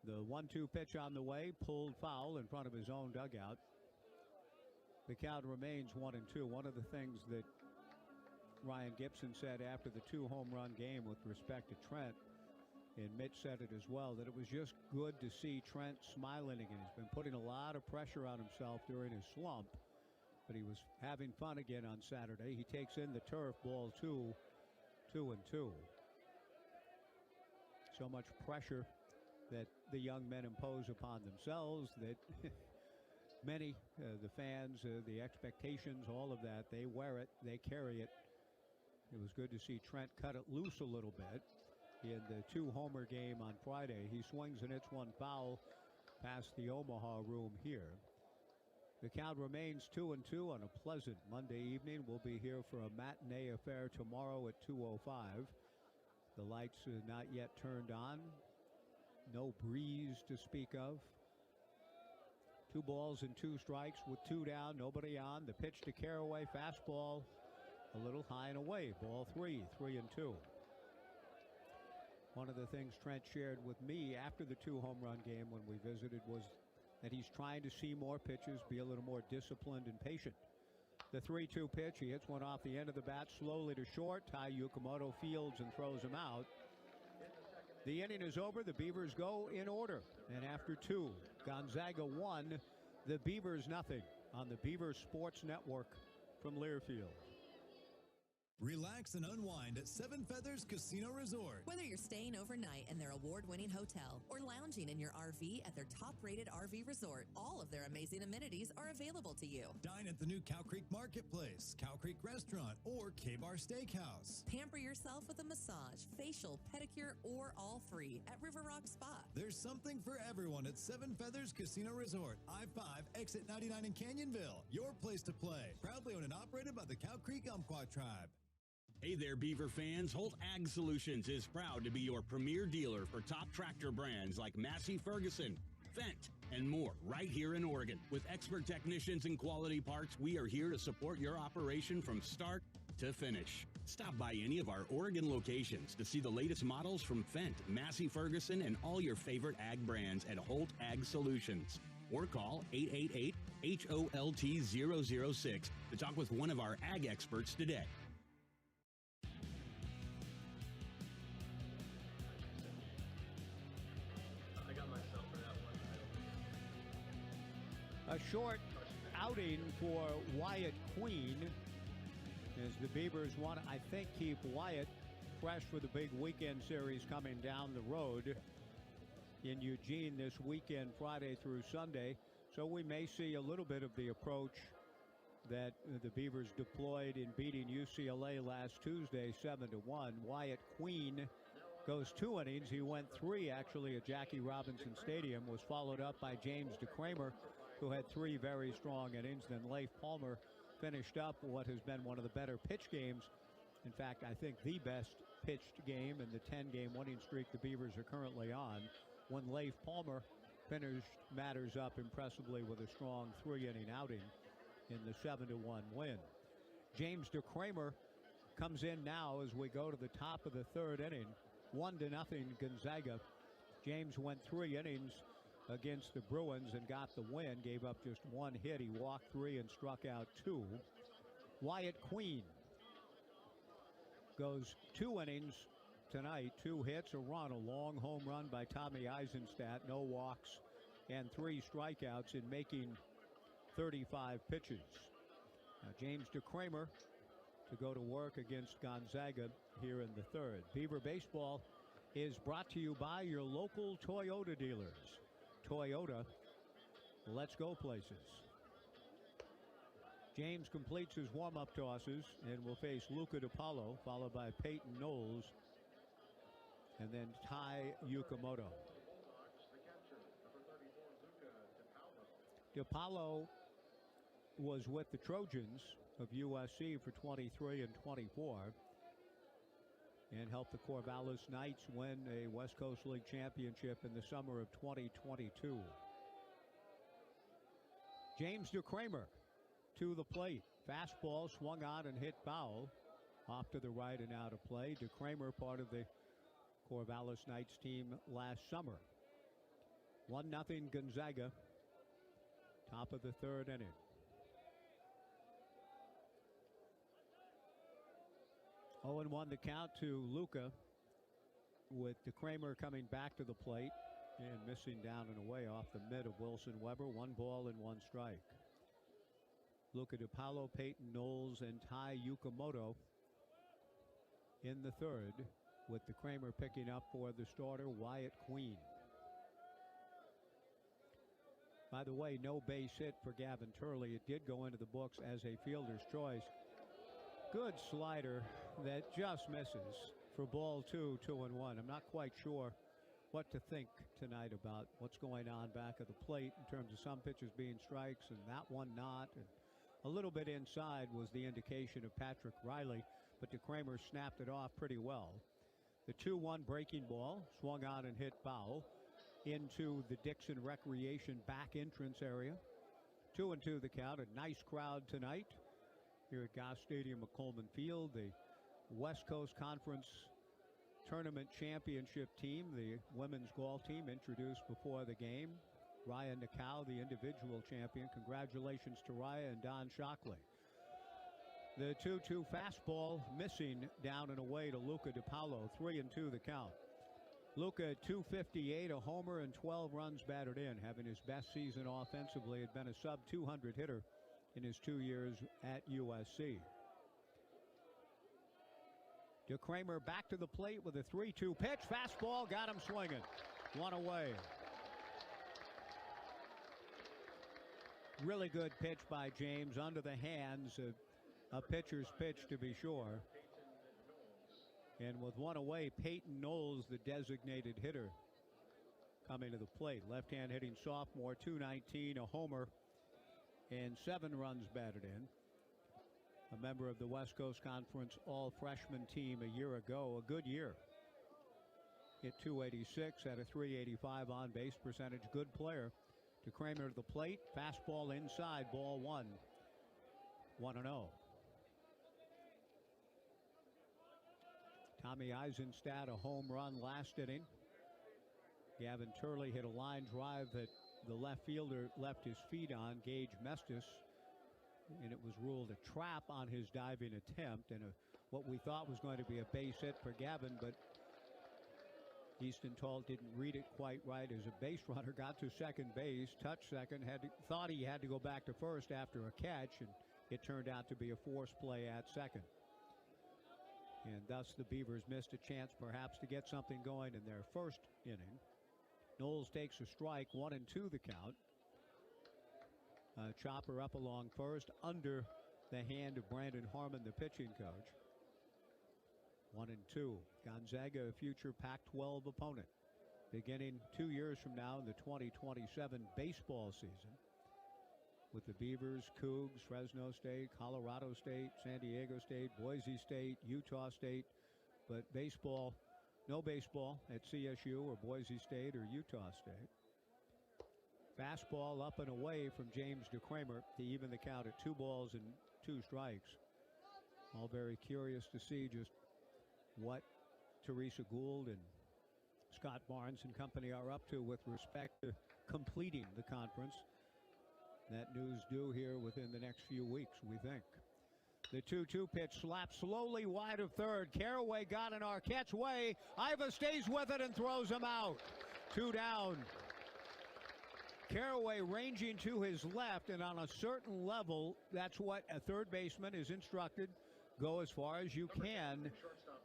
The 1-2 pitch on the way, pulled foul in front of his own dugout. The count remains 1-2. One of the things that Ryan Gibson said after the 2 home run game with respect to Trent, and Mitch said it as well, that it was just good to see Trent smiling again. He's been putting a lot of pressure on himself during his slump, but he was having fun again on Saturday. He takes in the turf, ball 2, 2-2. So much pressure that the young men impose upon themselves that many, the fans, the expectations, all of that, they wear it, they carry it. It was good to see Trent cut it loose a little bit in the 2-homer game on Friday. He swings and hits one foul past the Omaha room here. The count remains 2-2 on a pleasant Monday evening. We'll be here for a matinee affair tomorrow at 2:05. The lights are not yet turned on. No breeze to speak of. 2 balls and 2 strikes with 2 down, nobody on. The pitch to Carraway, fastball a little high and away. Ball 3, 3-2. One of the things Trent shared with me after the 2-home run game when we visited was that he's trying to see more pitches, be a little more disciplined and patient. The 3-2 pitch, he hits one off the end of the bat slowly to short. Tai Yukamoto fields and throws him out. The inning is over. The Beavers go in order. And after 2, Gonzaga 1, the Beavers nothing on the Beaver Sports Network from Learfield. Relax and unwind at Seven Feathers Casino Resort. Whether you're staying overnight in their award-winning hotel or lounging in your RV at their top-rated RV resort, all of their amazing amenities are available to you. Dine at the new Cow Creek Marketplace, Cow Creek Restaurant, or K-Bar Steakhouse. Pamper yourself with a massage, facial, pedicure, or all free at River Rock Spa. There's something for everyone at Seven Feathers Casino Resort, I-5, exit 99 in Canyonville. Your place to play. Proudly owned and operated by the Cow Creek Umpqua Tribe. Hey there, Beaver fans. Holt Ag Solutions is proud to be your premier dealer for top tractor brands like Massey Ferguson, Fendt, and more right here in Oregon. With expert technicians and quality parts, we are here to support your operation from start to finish. Stop by any of our Oregon locations to see the latest models from Fendt, Massey Ferguson, and all your favorite ag brands at Holt Ag Solutions. Or call 888-HOLT-006 to talk with one of our ag experts today. A short outing for Wyatt Queen as the Beavers want to, I think, keep Wyatt fresh for the big weekend series coming down the road in Eugene this weekend, Friday through Sunday. So we may see a little bit of the approach that the Beavers deployed in beating UCLA last Tuesday 7-1. Wyatt Queen goes 2 innings. He went 3 actually at Jackie Robinson Stadium, was followed up by James DeCramer, who had 3 very strong innings. Then Leif Palmer finished up what has been one of the better pitch games. In fact, I think the best pitched game in the 10-game winning streak the Beavers are currently on, when Leif Palmer finished matters up impressively with a strong 3-inning outing in the 7-1 win. James DeCramer comes in now as we go to the top of the 3rd inning. 1-0 Gonzaga. James went 3 innings against the Bruins and got the win, gave up just 1 hit. He walked 3 and struck out 2. Wyatt Queen goes 2 innings tonight, 2 hits, a run, a long home run by Tommy Eisenstadt, no walks, and 3 strikeouts in making 35 pitches. Now James DeCramer to go to work against Gonzaga here in the 3rd. Beaver Baseball is brought to you by your local Toyota dealers. Toyota, let's go places. James completes his warm-up tosses and will face Luca DiPaolo, followed by Peyton Knowles, and then Tai Yukamoto. DiPaolo was with the Trojans of USC for 23 and 24 and helped the Corvallis Knights win a West Coast League championship in the summer of 2022. James DeCramer to the plate. Fastball swung on and hit foul off to the right and out of play. DeCramer, part of the Corvallis Knights team last summer. 1-0 Gonzaga. Top of the 3rd inning. 0-1 the count to Luca, with DeCramer coming back to the plate and missing down and away off the mid of Wilson Weber. 1 ball and 1 strike. Luca DiPaolo, Peyton Knowles, and Tai Yukamoto in the 3rd, with DeCramer picking up for the starter, Wyatt Queen. By the way, no base hit for Gavin Turley. It did go into the books as a fielder's choice. Good slider that just misses for ball 2, 2-1. I'm not quite sure what to think tonight about what's going on back of the plate in terms of some pitches being strikes and that one not. And a little bit inside was the indication of Patrick Riley, but DeCramer snapped it off pretty well. The 2-1 breaking ball swung on and hit foul into the Dixon Recreation back entrance area. 2-2 the count. A nice crowd tonight here at Goss Stadium at Coleman Field. The West Coast Conference Tournament Championship team, the women's golf team, introduced before the game. Raya Nakao, the individual champion. Congratulations to Raya and Don Shockley. The 2-2 fastball missing down and away to Luca DiPaolo. 3-2 the count. Luca 258, a homer and 12 runs batted in, having his best season offensively. Had been a sub-200 hitter in his 2 years at USC. DeCramer back to the plate with a 3-2 pitch. Fastball got him swinging. One away. Really good pitch by James under the hands of a pitcher's pitch, to be sure. And with one away, Peyton Knowles, the designated hitter, coming to the plate. Left-hand hitting sophomore, 219, a homer, and 7 runs batted in. A member of the West Coast Conference all-freshman team a year ago. A good year. Hit 286, had a 385 on-base percentage. Good player. DeCramer to the plate. Fastball inside, ball 1. 1-0. Tommy Eisenstadt, a home run last inning. Gavin Turley hit a line drive that the left fielder left his feet on, Gage Mestis, and it was ruled a trap on his diving attempt, and what we thought was going to be a base hit for Gavin, but Easton Tall didn't read it quite right as a base runner. Got to second base, touched second, thought he had to go back to first after a catch, and it turned out to be a forced play at second. And thus the Beavers missed a chance perhaps to get something going in their first inning. Knowles takes a strike, 1-2 the count. Chopper up along first, under the hand of Brandon Harmon, the pitching coach. 1-2. Gonzaga, a future Pac-12 opponent, beginning 2 years from now in the 2027 baseball season, with the Beavers, Cougs, Fresno State, Colorado State, San Diego State, Boise State, Utah State, but baseball, no baseball at CSU or Boise State or Utah State. Fastball up and away from James DeCramer to even the count at 2 balls and 2 strikes. All very curious to see just what Teresa Gould and Scott Barnes and company are up to with respect to completing the conference. That news due here within the next few weeks, we think. The 2-2 pitch slapped slowly wide of third. Caraway got in Arquette's way. Iva stays with it and throws him out. 2 down. Caraway ranging to his left, and on a certain level, that's what a third baseman is instructed. Go as far as you can.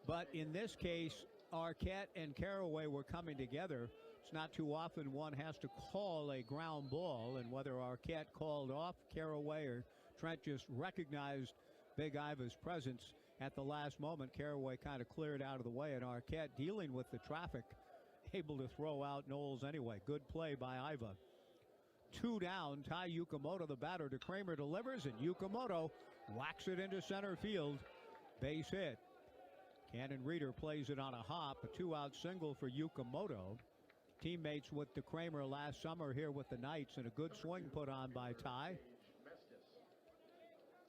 But in this case, Arquette and Caraway were coming together. It's not too often one has to call a ground ball, and whether Arquette called off Caraway or Trent just recognized Big Iva's presence at the last moment. Caraway kind of cleared out of the way, and Arquette, dealing with the traffic, able to throw out Knowles anyway. Good play by Iva. 2 down. Ty Yukamoto, the batter, to Kramer, delivers, and Yukamoto whacks it into center field. Base hit. Cannon Reeder plays it on a hop. A 2-out single for Yukamoto. Teammates with DeCramer last summer here with the Knights, and a good swing put on by Ty.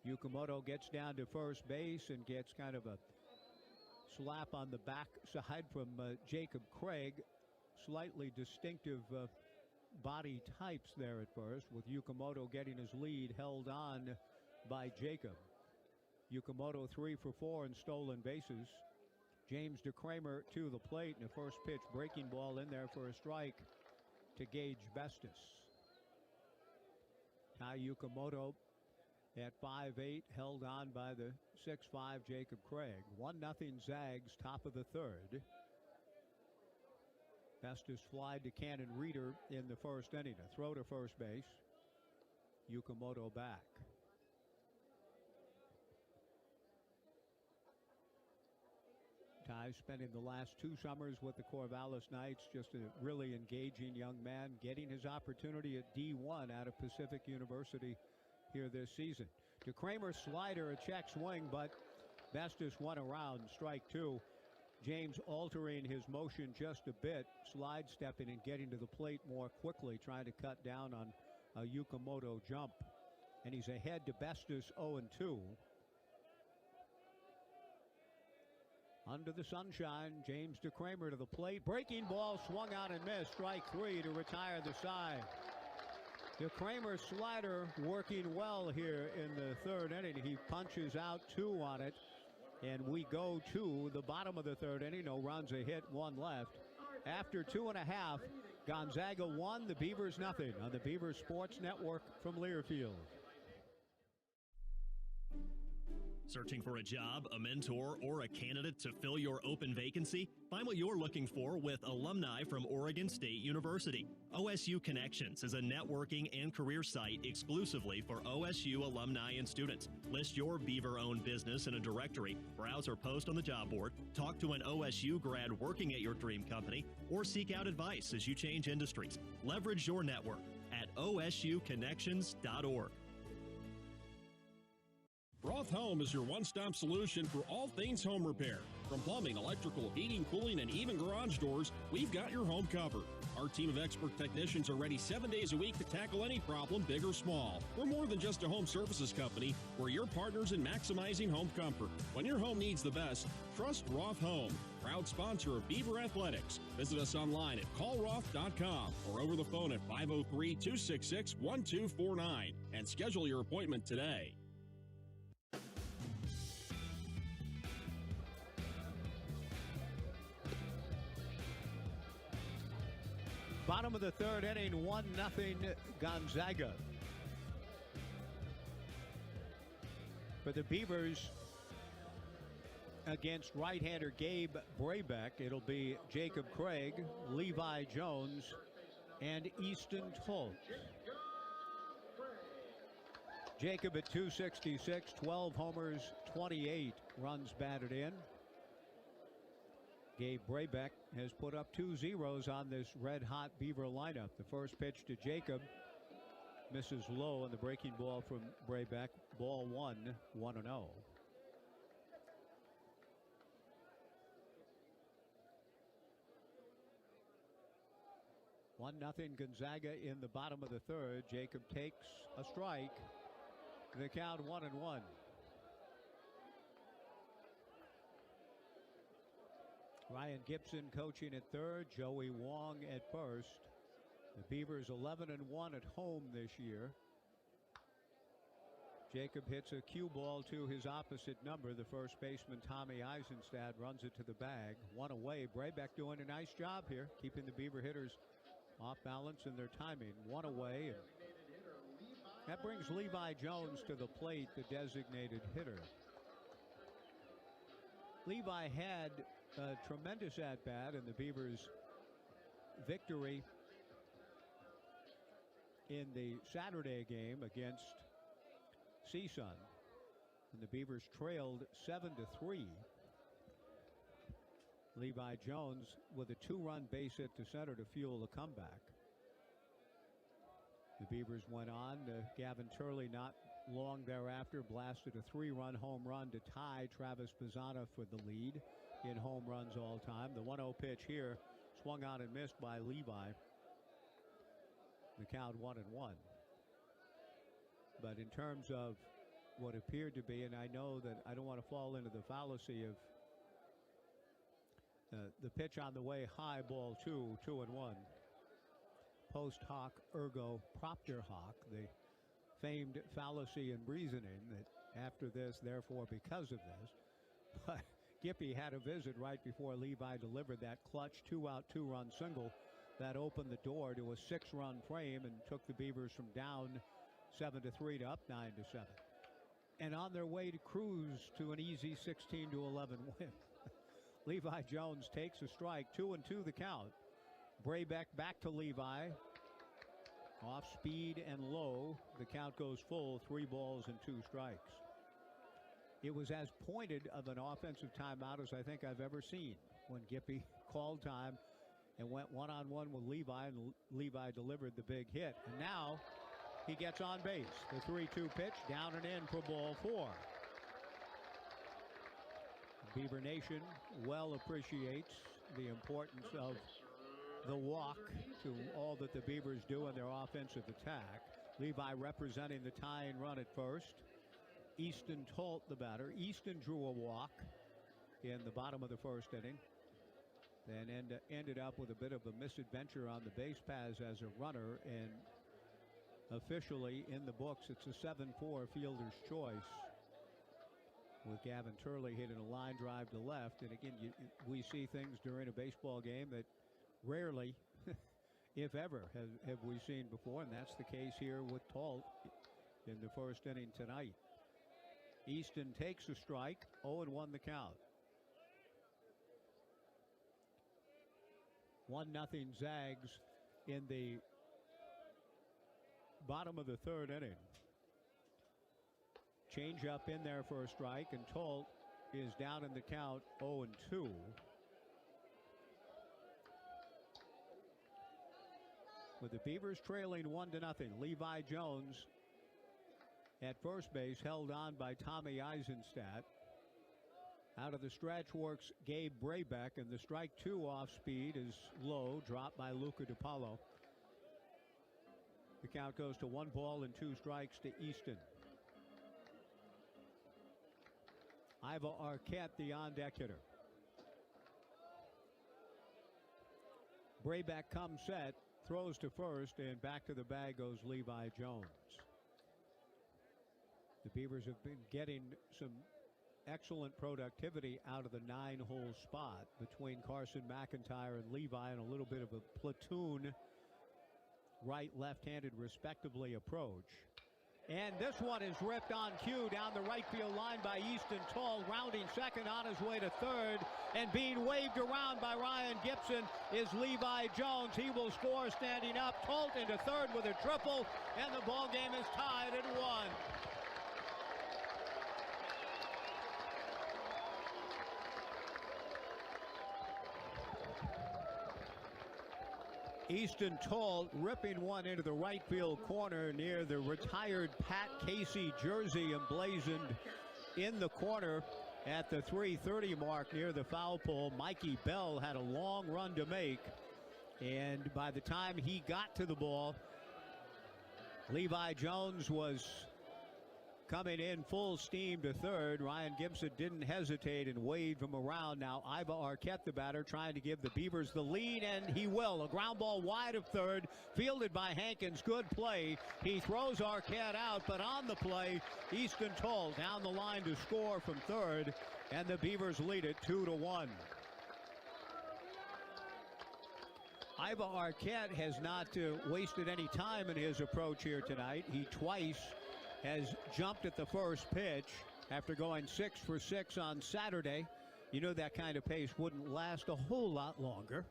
Yukamoto gets down to first base and gets kind of a slap on the back side from Jacob Craig. Slightly distinctive body types there at first, with Yukamoto getting his lead held on by Jacob. Yukamoto 3 for 4 in stolen bases. James DeCramer to the plate, and a first pitch breaking ball in there for a strike to Gage Bestis. Ty Yukamoto at 5'8", held on by the 6'5" Jacob Craig. 1-0 Zags, top of the third. Festus fly to Cannon Reeder in the first inning. A throw to first base. Yukamoto back. Ty spending the last 2 summers with the Corvallis Knights, just a really engaging young man, getting his opportunity at D1 out of Pacific University here this season. To Kramer, slider, a check swing, but Festus one around, strike 2. James altering his motion just a bit, slide stepping and getting to the plate more quickly, trying to cut down on a Yukamoto jump. And he's ahead to Festus 0-2. Under the sunshine, James DeCramer to the plate. Breaking ball swung out and missed. Strike 3 to retire the side. DeCramer slider working well here in the third inning. He punches out 2 on it. And we go to the bottom of the third inning. No runs, a hit, 1 left. After 2.5, Gonzaga 1, the Beavers nothing on the Beavers Sports Network from Learfield. Searching for a job, a mentor, or a candidate to fill your open vacancy? Find what you're looking for with alumni from Oregon State University. OSU Connections is a networking and career site exclusively for OSU alumni and students. List your Beaver-owned business in a directory, browse or post on the job board, talk to an OSU grad working at your dream company, or seek out advice as you change industries. Leverage your network at osukconnections.org. Roth Home is your one-stop solution for all things home repair. From plumbing, electrical, heating, cooling, and even garage doors, we've got your home covered. Our team of expert technicians are ready 7 days a week to tackle any problem, big or small. We're more than just a home services company. We're your partners in maximizing home comfort. When your home needs the best, trust Roth Home. Proud sponsor of Beaver Athletics. Visit us online at callroth.com or over the phone at 503-266-1249 and schedule your appointment today. Bottom of the third inning, 1-0 Gonzaga. For the Beavers, against right-hander Gabe Braybeck, it'll be Jacob Craig, Levi Jones, and Easton Tolt. Jacob at 266, 12 homers, 28 runs batted in. Gabe Braybeck has put up 2 zeros on this red-hot Beaver lineup. The first pitch to Jacob misses low on the breaking ball from Braybeck. Ball 1, 1-0. One nothing Gonzaga in the bottom of the third. Jacob takes a strike. The count 1-1. Ryan Gibson coaching at third, Joey Wong at first. The Beavers 11-1 at home this year. Jacob hits a cue ball to his opposite number. The first baseman, Tommy Eisenstadt, runs it to the bag. 1 away. Braybeck doing a nice job here, keeping the Beaver hitters off balance in their timing. 1 away. And that brings Levi Jones to the plate, the designated hitter. Levi had a tremendous at-bat in the Beavers' victory in the Saturday game against CSUN. And the Beavers trailed 7-3. Levi Jones with a 2-run base hit to center to fuel the comeback. The Beavers went on. Gavin Turley not long thereafter blasted a 3-run home run to tie Travis Pizzana for the lead in home runs all time. The 1-0 pitch here swung out and missed by Levi. The count 1-1. But in terms of what appeared to be, and I know that I don't want to fall into the fallacy of the pitch on the way high, ball 2, 2-1. Post hoc ergo propter hoc, the famed fallacy and reasoning that after this, therefore because of this. But Gippy had a visit right before Levi delivered that clutch 2-out, 2-run single that opened the door to a 6-run frame and took the Beavers from down 7-3 to up 9-7. And on their way to cruise to an easy 16-11 win. Levi Jones takes a strike, 2-2 the count. Braybeck back to Levi. Off speed and low. The count goes full. 3 balls and 2 strikes. It was as pointed of an offensive timeout as I think I've ever seen when Gippy called time and went one-on-one with Levi, and Levi delivered the big hit. And now he gets on base. The 3-2 pitch down and in for ball 4. Beaver Nation well appreciates the importance of the walk to all that the Beavers do in their offensive attack. Levi representing the tying run at first. Easton Tolt, the batter. Easton drew a walk in the bottom of the first inning. Then ended up with a bit of a misadventure on the base paths as a runner, and officially in the books it's a 7-4 fielder's choice, with Gavin Turley hitting a line drive to left. And again, we see things during a baseball game that rarely, if ever, have we seen before, and that's the case here with Tolt in the first inning tonight. Easton takes a strike, 0-1 the count. 1-0 Zags in the bottom of the third inning. Change up in there for a strike, and Tolt is down in the count, 0-2. With the Beavers trailing 1-0, Levi Jones at first base, held on by Tommy Eisenstadt. Out of the stretch works Gabe Braybeck, and the strike 2 off speed is low, dropped by Luca DiPaolo. The count goes to 1 ball and 2 strikes to Easton. Iva Arquette, the on-deck hitter. Braybeck comes set, throws to first, and back to the bag goes Levi Jones. The Beavers have been getting some excellent productivity out of the 9-hole spot between Carson McIntyre and Levi, and a little bit of a platoon right left-handed respectively approach. And this one is ripped on cue down the right field line by Easton Toll, rounding second on his way to third, and being waved around by Ryan Gibson is Levi Jones. He will score standing up. Tolt into third with a triple, and the ball game is tied at 1. Easton Toll ripping one into the right field corner near the retired Pat Casey jersey, emblazoned in the corner at the 3:30 mark near the foul pole. Mikey Bell had a long run to make, and by the time he got to the ball, Levi Jones was coming in full steam to third. Ryan Gibson didn't hesitate and waved him around. Now Iva Arquette, the batter, trying to give the Beavers the lead, and he will. A ground ball wide of third, fielded by Hankins. Good play. He throws Arquette out, but on the play, Easton Toll down the line to score from third, and the Beavers lead it 2-1. Iva Arquette has not wasted any time in his approach here tonight. He twice has jumped at the first pitch after going 6 for 6 on Saturday. You know that kind of pace wouldn't last a whole lot longer.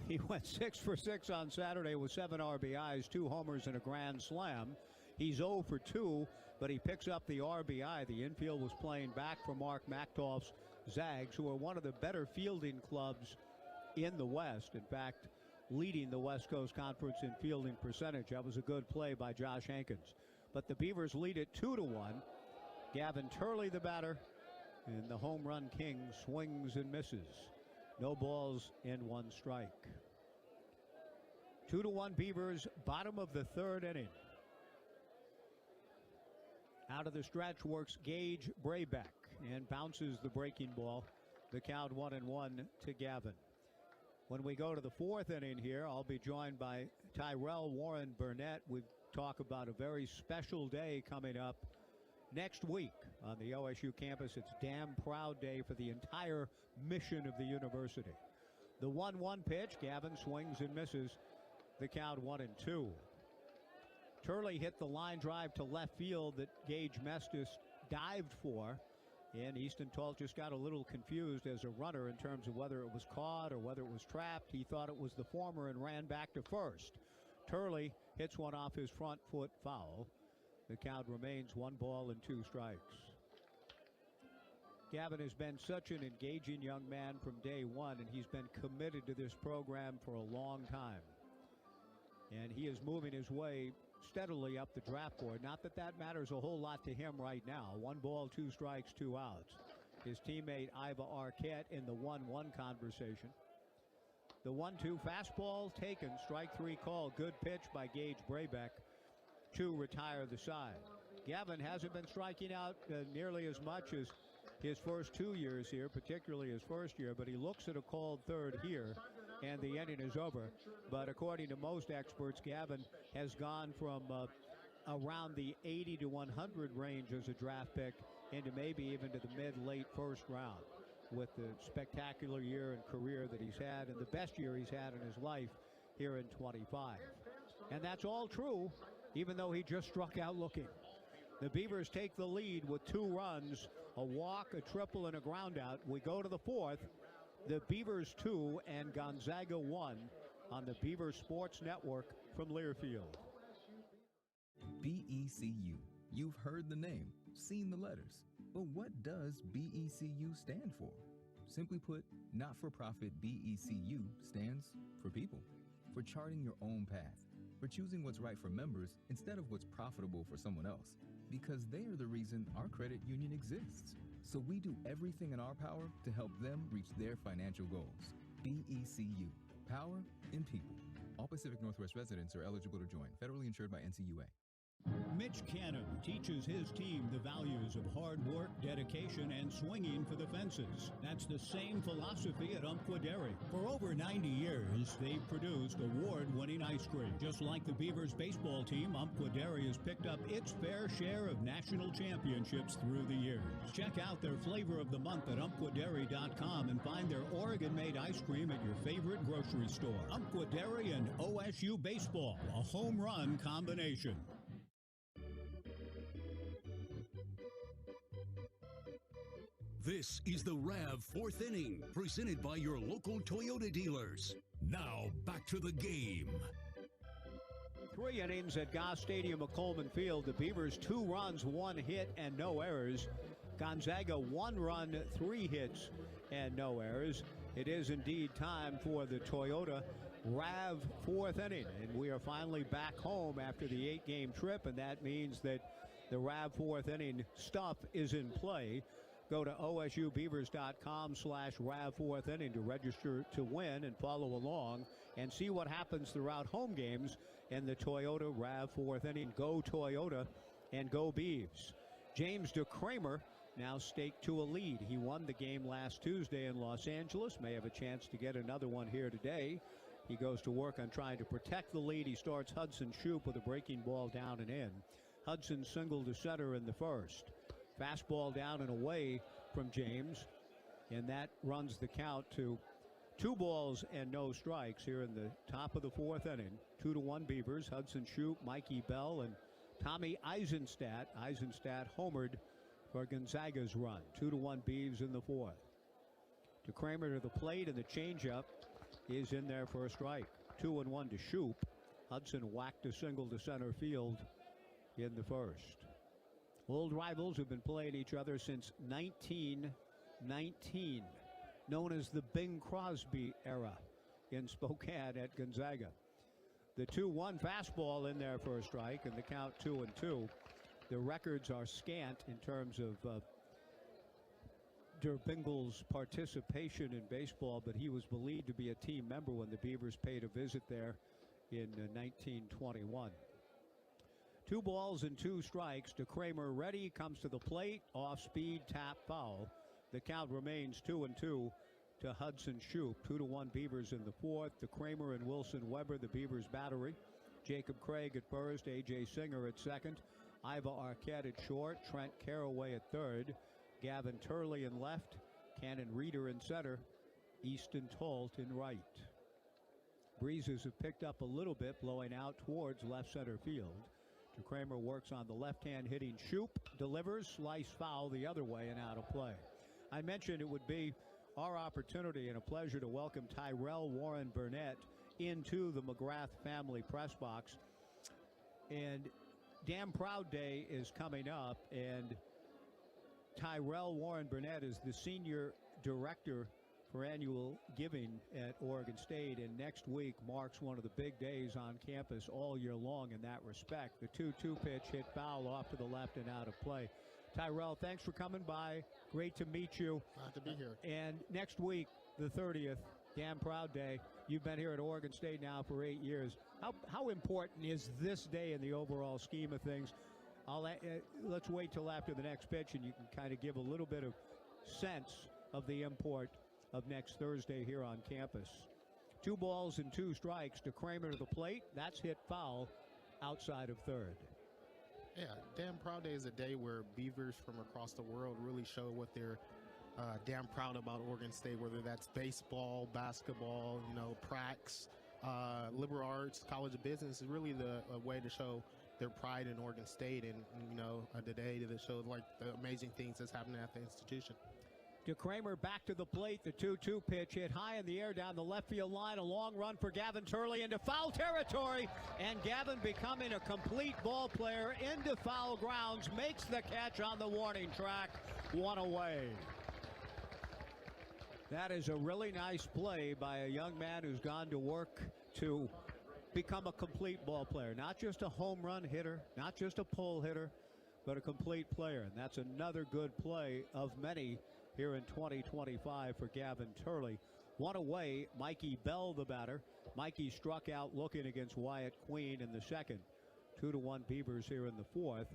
He went 6 for 6 on Saturday with 7 RBIs, 2 homers, and a grand slam. He's 0 for 2, but he picks up the RBI. The infield was playing back for Mark Machtoff's Zags, who are one of the better fielding clubs in the West. In fact, leading the West Coast Conference in fielding percentage. That was a good play by Josh Hankins. But the Beavers lead it 2-1. Gavin Turley, the batter, and the home run king swings and misses. No balls and 1 strike. 2-1 Beavers, bottom of the third inning. Out of the stretch works Gage Braybeck and bounces the breaking ball. The count 1-1 to Gavin. When we go to the fourth inning here, I'll be joined by Tyrell Warren Burnett. We talk about a very special day coming up next week on the OSU campus. It's Damn Proud Day for the entire mission of the university. The 1-1 pitch, Gavin swings and misses. The count 1-2. Turley hit the line drive to left field that Gage Mestis dived for, And Easton Talt just got a little confused as a runner in terms of whether it was caught or whether it was trapped. He thought it was the former and ran back to first. Turley hits one off his front foot foul. The count remains 1 ball and 2 strikes. Gavin has been such an engaging young man from day one, and he's been committed to this program for a long time. And he is moving his way steadily up the draft board. Not that that matters a whole lot to him right now. 1 ball, 2 strikes, 2 outs. His teammate Iva Arquette in the 1-1 conversation. The 1-2 fastball taken. Strike 3 call. Good pitch by Gage Brabeck to retire the side. Gavin hasn't been striking out nearly as much as his first 2 years here, particularly his first year, but he looks at a called third here, and the inning is over. But according to most experts, Gavin has gone from around the 80 to 100 range as a draft pick into maybe even to the mid-late first round with the spectacular year and career that he's had and the best year he's had in his life here in 25. And that's all true, even though he just struck out looking. The Beavers take the lead with 2 runs, a walk, a triple, and a groundout. We go to the 4th. The Beavers 2 and Gonzaga 1 on the Beaver Sports Network from Learfield. BECU. You've heard the name, seen the letters. But what does BECU stand for? Simply put, not-for-profit BECU stands for people, for charting your own path, for choosing what's right for members instead of what's profitable for someone else, because they are the reason our credit union exists. So we do everything in our power to help them reach their financial goals. BECU, power in people. All Pacific Northwest residents are eligible to join, federally insured by NCUA. Mitch Cannon teaches his team the values of hard work, dedication, and swinging for the fences. That's the same philosophy at Umpqua Dairy. For over 90 years, they've produced award-winning ice cream. Just like the Beavers baseball team, Umpqua Dairy has picked up its fair share of national championships through the years. Check out their flavor of the month at umpquadairy.com and find their Oregon-made ice cream at your favorite grocery store. Umpqua Dairy and OSU baseball, a home run combination. This is the RAV 4th inning, presented by your local Toyota dealers. Now, back to the game. 3 innings at Goss Stadium at Coleman Field. The Beavers 2 runs, 1 hit, and no errors. Gonzaga 1 run, 3 hits, and no errors. It is indeed time for the Toyota RAV 4th inning, and we are finally back home after the 8-game trip, and that means that the RAV 4th inning stuff is in play. Go to osubeavers.com/RAV4th inning to register to win and follow along and see what happens throughout home games in the Toyota RAV 4th inning. Go Toyota and go Beavs. James DeCramer now staked to a lead. He won the game last Tuesday in Los Angeles. May have a chance to get another one here today. He goes to work on trying to protect the lead. He starts Hudson Shoup with a breaking ball down and in. Hudson singled to center in the first. Fastball down and away from James, and that runs the count to 2 balls and no strikes here in the top of the 4th inning. 2-1 Beavers. Hudson Shoup, Mikey Bell, and Tommy Eisenstadt. Eisenstadt homered for Gonzaga's run. 2-1 Beavs in the 4th. DeCramer to the plate, and the changeup is in there for a strike. 2-1 to Shoup. Hudson whacked a single to center field in the first. Old rivals have been playing each other since 1919, known as the Bing Crosby era in Spokane at Gonzaga. The 2-1 fastball in there for a strike, and the count 2-2. The records are scant in terms of Der Bingle's participation in baseball, but he was believed to be a team member when the Beavers paid a visit there in 1921. 2 balls and 2 strikes. DeCramer ready, comes to the plate, off speed, tap, foul. The count remains 2-2 to Hudson Shoup. 2-1 Beavers in the 4th. DeCramer and Wilson Weber, the Beavers battery. Jacob Craig at first, A.J. Singer at second. Iva Arquette at short. Trent Caraway at third. Gavin Turley in left. Cannon Reeder in center. Easton Talt in right. Breezes have picked up a little bit, blowing out towards left center field. DeKramer works on the left-hand hitting Shoop, delivers, slice foul the other way and out of play. I mentioned it would be our opportunity and a pleasure to welcome Tyrell Warren Burnett into the McGrath family press box. And Damn Proud Day is coming up, and Tyrell Warren Burnett is the senior director for annual giving at Oregon State, and next week marks one of the big days on campus all year long in that respect. The 2-2 pitch hit foul off to the left and out of play. Tyrell, thanks for coming by. Great to meet you. Glad to be here. And next week, the 30th, Damn Proud Day. You've been here at Oregon State now for 8 years. How important is this day in the overall scheme of things? Let's wait till after the next pitch, and you can kind of give a little bit of sense of the import of next Thursday here on campus. 2 balls and 2 strikes to Kramer to the plate. That's hit foul outside of third. Yeah, Damn Proud Day is a day where Beavers from across the world really show what they're damn proud about Oregon State, whether that's baseball, basketball, pracs, liberal arts, college of business. Is really a way to show their pride in Oregon State, and the day that shows like the amazing things that's happening at the institution. DeKramer back to the plate. The 2-2 pitch hit high in the air down the left field line. A long run for Gavin Turley into foul territory. And Gavin, becoming a complete ball player into foul grounds, makes the catch on the warning track. 1 away. That is a really nice play by a young man who's gone to work to become a complete ball player. Not just a home run hitter, not just a pull hitter, but a complete player. And that's another good play of many here in 2025 for Gavin Turley. 1 away, Mikey Bell the batter. Mikey struck out looking against Wyatt Queen in the second. 2-1 Beavers here in the fourth.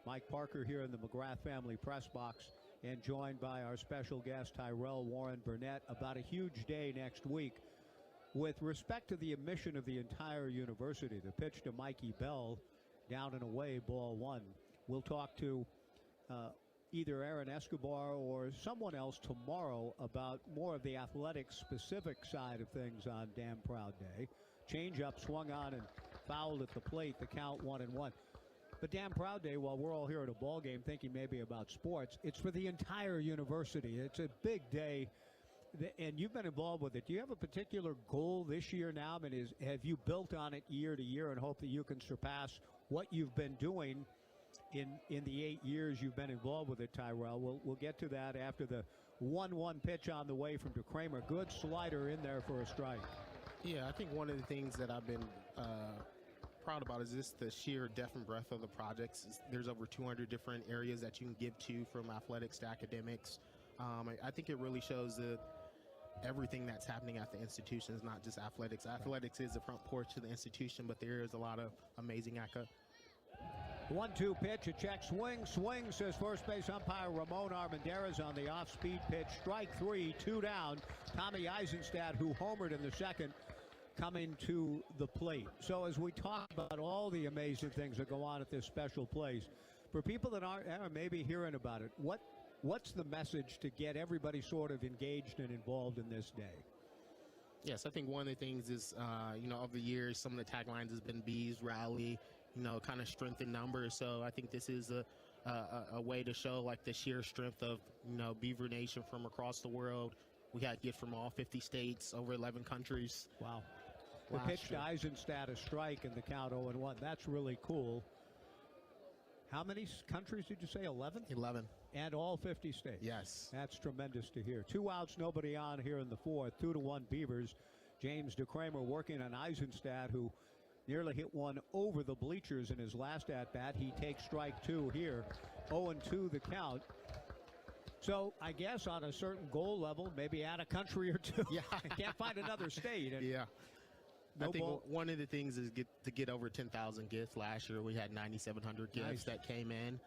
Mike Parker here in the McGrath family press box, and joined by our special guest Tyrell Warren Burnett about a huge day next week. With respect to the admission of the entire university, the pitch to Mikey Bell, down and away, ball 1. We'll talk to either Aaron Escobar or someone else tomorrow about more of the athletic specific side of things on Damn Proud Day. Changeup swung on and fouled at the plate, the count 1-1. But Damn Proud Day, while we're all here at a ball game thinking maybe about sports, it's for the entire university. It's a big day, and you've been involved with it. Do you have a particular goal this year now? I mean, have you built on it year to year and hope that you can surpass what you've been doing in the 8 years you've been involved with it, Tyrell? We'll get to that after the 1-1 pitch on the way from DeKramer. Good slider in there for a strike. Yeah, I think one of the things that I've been proud about is just the sheer depth and breadth of the projects. There's over 200 different areas that you can give to, from athletics to academics. I think it really shows everything that's happening at the institution is not just athletics. Athletics is the front porch to the institution, but there is a lot of amazing 1-2 pitch, a check swing, says first base umpire Ramon Armendariz on the off-speed pitch. Strike 3, 2 down. Tommy Eisenstadt, who homered in the second, coming to the plate. So as we talk about all the amazing things that go on at this special place, for people that aren't maybe hearing about it, what's the message to get everybody sort of engaged and involved in this day? Yes, I think one of the things is, over the years, some of the taglines has been Bees Rally, kind of strength in numbers. So I think this is a way to show like the sheer strength of, Beaver Nation from across the world. We got gifts from all 50 states, over 11 countries. Wow. The pitch to Eisenstadt, a strike, and the count 0-1. That's really cool. How many countries did you say? 11? 11. And all 50 states. Yes. That's tremendous to hear. 2 outs, nobody on here in the fourth. 2-1 Beavers. James DeKramer working on Eisenstadt, who nearly hit one over the bleachers in his last at-bat. He takes strike 2 here. 0-2 the count. So I guess on a certain goal level, maybe add a country or two. Yeah. Can't find another state. Yeah. I think one of the things is to get over 10,000 gifts. Last year we had 9,700 gifts that came in,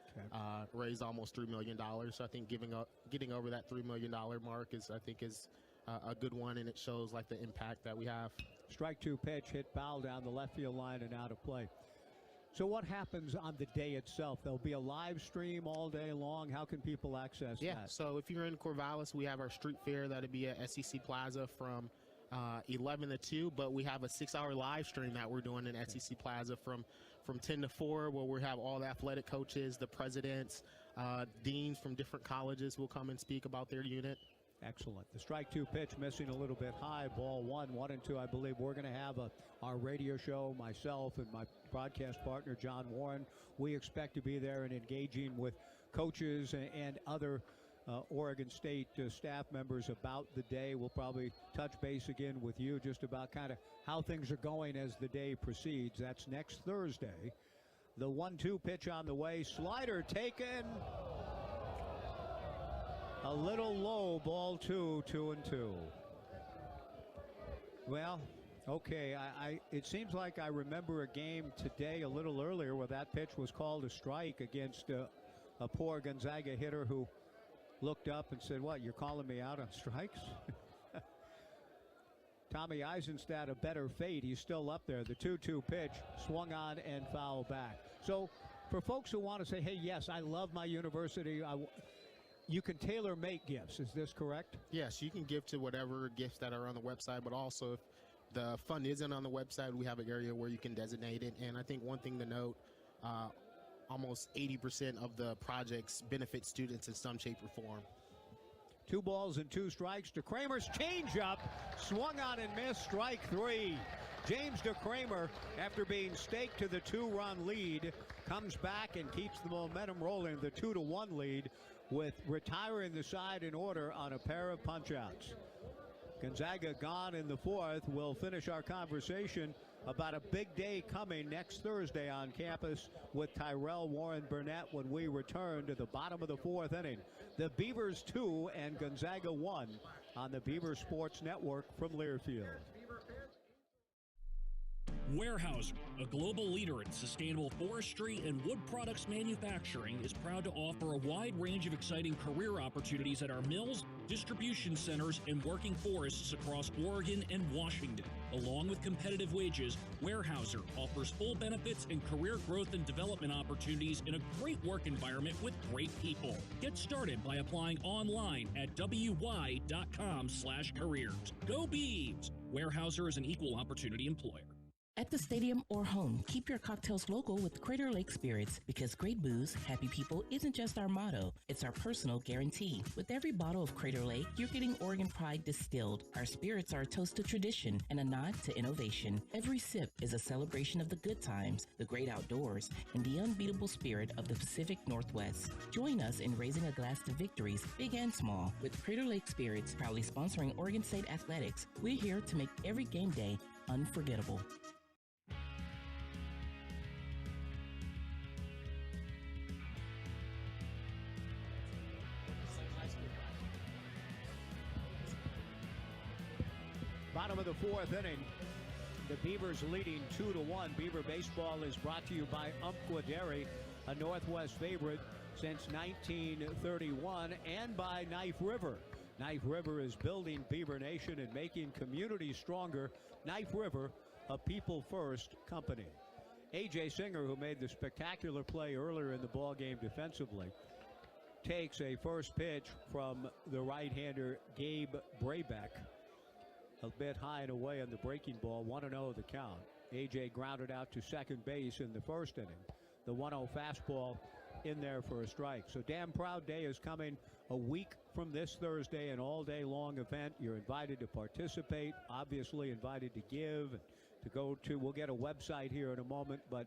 raised almost $3 million. So I think getting over that $3 million mark is a good one, and it shows like the impact that we have. Strike 2 pitch hit foul down the left field line and out of play. So what happens on the day itself? There'll be a live stream all day long. How can people access that? So if you're in Corvallis, we have our street fair. That'll be at SEC Plaza from 11 to 2, but we have a 6-hour live stream that we're doing in SEC Plaza from 10 to 4, where we have all the athletic coaches, the presidents, deans from different colleges will come and speak about their unit. Excellent. The strike two pitch missing a little bit high. Ball 1 and 2. I believe we're going to have our radio show, myself and my broadcast partner, John Warren. We expect to be there and engaging with coaches and other Oregon State staff members about the day. We'll probably touch base again with you just about kind of how things are going as the day proceeds. That's next Thursday. The 1-2 pitch on the way. Slider taken. A little low. Ball 2, 2 and 2. Well, okay. It seems like I remember a game today a little earlier where that pitch was called a strike against a poor Gonzaga hitter who looked up and said, "What, you're calling me out on strikes?" Tommy Eisenstadt, a better fate. He's still up there. The 2-2 pitch swung on and fouled back. So for folks who want to say, hey, yes, I love my university, you can tailor make gifts. Is this correct? Yes, you can give to whatever gifts that are on the website, but also if the fund isn't on the website, we have an area where you can designate it. And I think one thing to note, almost 80% of the projects benefit students in some shape or form. 2 balls and 2 strikes to Kramer's changeup. Swung on and missed. Strike 3. James DeCramer, after being staked to the 2-run lead, comes back and keeps the momentum rolling. The 2-1 lead with retiring the side in order on a pair of punch-outs. Gonzaga gone in the 4th. We'll finish our conversation about a big day coming next Thursday on campus with Tyrell Warren Burnett when we return to the bottom of the 4th inning. The Beavers 2 and Gonzaga 1 on the Beaver Sports Network from Learfield. Weyerhaeuser, a global leader in sustainable forestry and wood products manufacturing, is proud to offer a wide range of exciting career opportunities at our mills, distribution centers, and working forests across Oregon and Washington. Along with competitive wages, Weyerhaeuser offers full benefits and career growth and development opportunities in a great work environment with great people. Get started by applying online at wy.com/careers. Go Beavs! Weyerhaeuser is an equal opportunity employer. At the stadium or home, keep your cocktails local with Crater Lake Spirits, because great booze, happy people isn't just our motto, it's our personal guarantee. With every bottle of Crater Lake, you're getting Oregon pride distilled. Our spirits are a toast to tradition and a nod to innovation. Every sip is a celebration of the good times, the great outdoors, and the unbeatable spirit of the Pacific Northwest. Join us in raising a glass to victories, big and small, with Crater Lake Spirits, proudly sponsoring Oregon State Athletics. We're here to make every game day unforgettable. Bottom of the 4th inning. The Beavers leading 2-1. Beaver baseball is brought to you by Umpqua Dairy, a Northwest favorite since 1931, and by Knife River. Knife River is building Beaver Nation and making communities stronger. Knife River, a people-first company. A.J. Singer, who made the spectacular play earlier in the ball game defensively, takes a first pitch from the right-hander Gabe Brabeck. A bit high and away on the breaking ball. 1-0 the count. A.J. grounded out to second base in the first inning. The 1-0 fastball in there for a strike. So Damn Proud Day is coming a week from this Thursday, an all-day-long event. You're invited to participate, obviously invited to give, to go to. We'll get a website here in a moment, but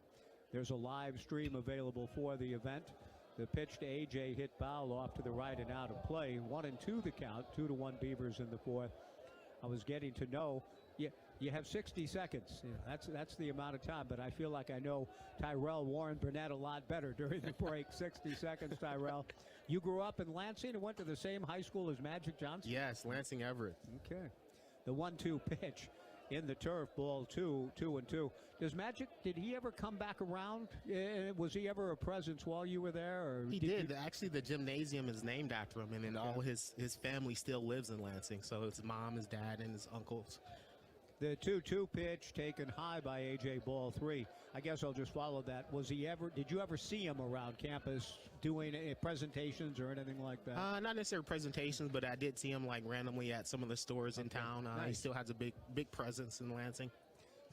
there's a live stream available for the event. The pitch to A.J. hit foul off to the right and out of play. 1-2 the count. 2-1 Beavers in the 4th. I was getting to know, you have 60 seconds. That's the amount of time, but I feel like I know Tyrell Warren Burnett a lot better during the break. 60 seconds, Tyrell. You grew up in Lansing and went to the same high school as Magic Johnson? Yes, Lansing Everett. Okay. The 1-2 pitch in the turf, ball 2-2. Does Magic, did he ever come back around? Was he ever a presence while you were there? Or he did. Actually, the gymnasium is named after him, and then all his family still lives in Lansing. So his mom, his dad, and his uncles. The 2-2 pitch taken high by A.J. Ball 3. I guess I'll just follow that. Did you ever see him around campus doing presentations or anything like that? Not necessarily presentations, but I did see him like randomly at some of the stores in town. Nice. He still has a big presence in Lansing.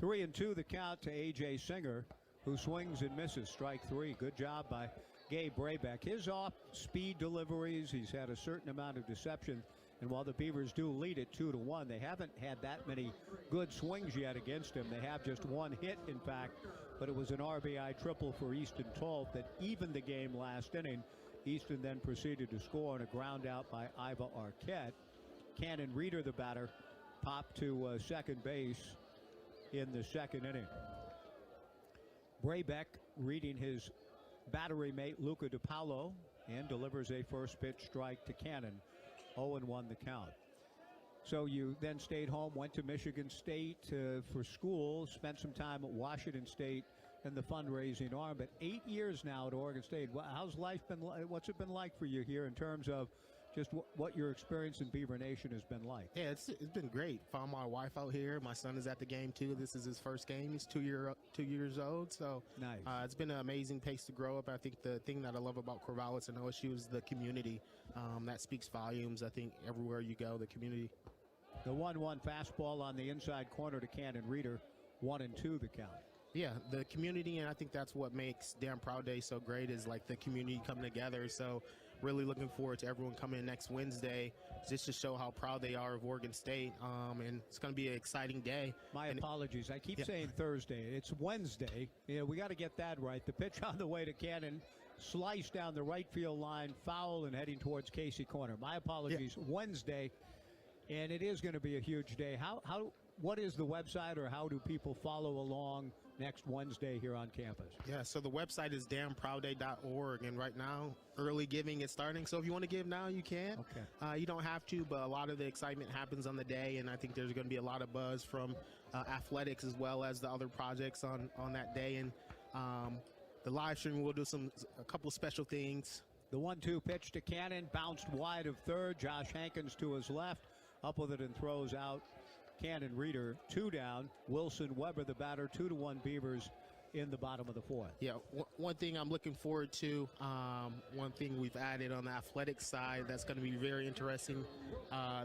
3-2 the count to A.J. Singer, who swings and misses. Strike 3. Good job by Gabe Braybeck. His off-speed deliveries, he's had a certain amount of deception. And while the Beavers do lead it 2-1, they haven't had that many good swings yet against him. They have just one hit, in fact, but it was an RBI triple for Easton Tolt that evened the game last inning. Easton then proceeded to score on a ground out by Iva Arquette. Cannon Reeder, the batter, popped to second base in the second inning. Braybeck reading his battery mate Luca DiPaolo and delivers a first pitch strike to Cannon. 0-1 the count. So you then stayed home, went to Michigan State for school, spent some time at Washington State and the fundraising arm. But 8 years now at Oregon State. How's life been? What's it been like for you here in terms of just what your experience in Beaver Nation has been like? Yeah, it's been great. Found my wife out here. My son is at the game too. This is his first game. He's 2 years old. So nice. It's been an amazing pace to grow up. I think the thing that I love about Corvallis and OSU is the community. That speaks volumes. I think everywhere you go, the community. The 1-1 fastball on the inside corner to Cannon Reeder. 1-2 the count. Yeah, the community, and I think that's what makes Damn Proud Day so great is like the community coming together. So really looking forward to everyone coming in next Wednesday just to show how proud they are of Oregon State. And it's going to be an exciting day. My apologies. I keep saying Thursday. It's Wednesday. We got to get that right. The pitch on the way to Cannon, sliced down the right field line, foul, and heading towards Casey Corner. My apologies. Yeah. Wednesday, and it is going to be a huge day. What is the website, or how do people follow along next Wednesday here on campus? Yeah, so the website is damnproudday.org, and right now, early giving is starting. So if you want to give now, you can. Okay. You don't have to, but a lot of the excitement happens on the day, and I think there's going to be a lot of buzz from athletics as well as the other projects on that day. And the live stream, we'll do a couple special things. The 1-2 pitch to Cannon, bounced wide of third. Josh Hankins to his left, up with it and throws out Cannon Reeder. 2 down. Wilson Weber, the batter. 2-1 Beavers in the bottom of the fourth. Yeah, one thing I'm looking forward to, one thing we've added on the athletics side that's going to be very interesting,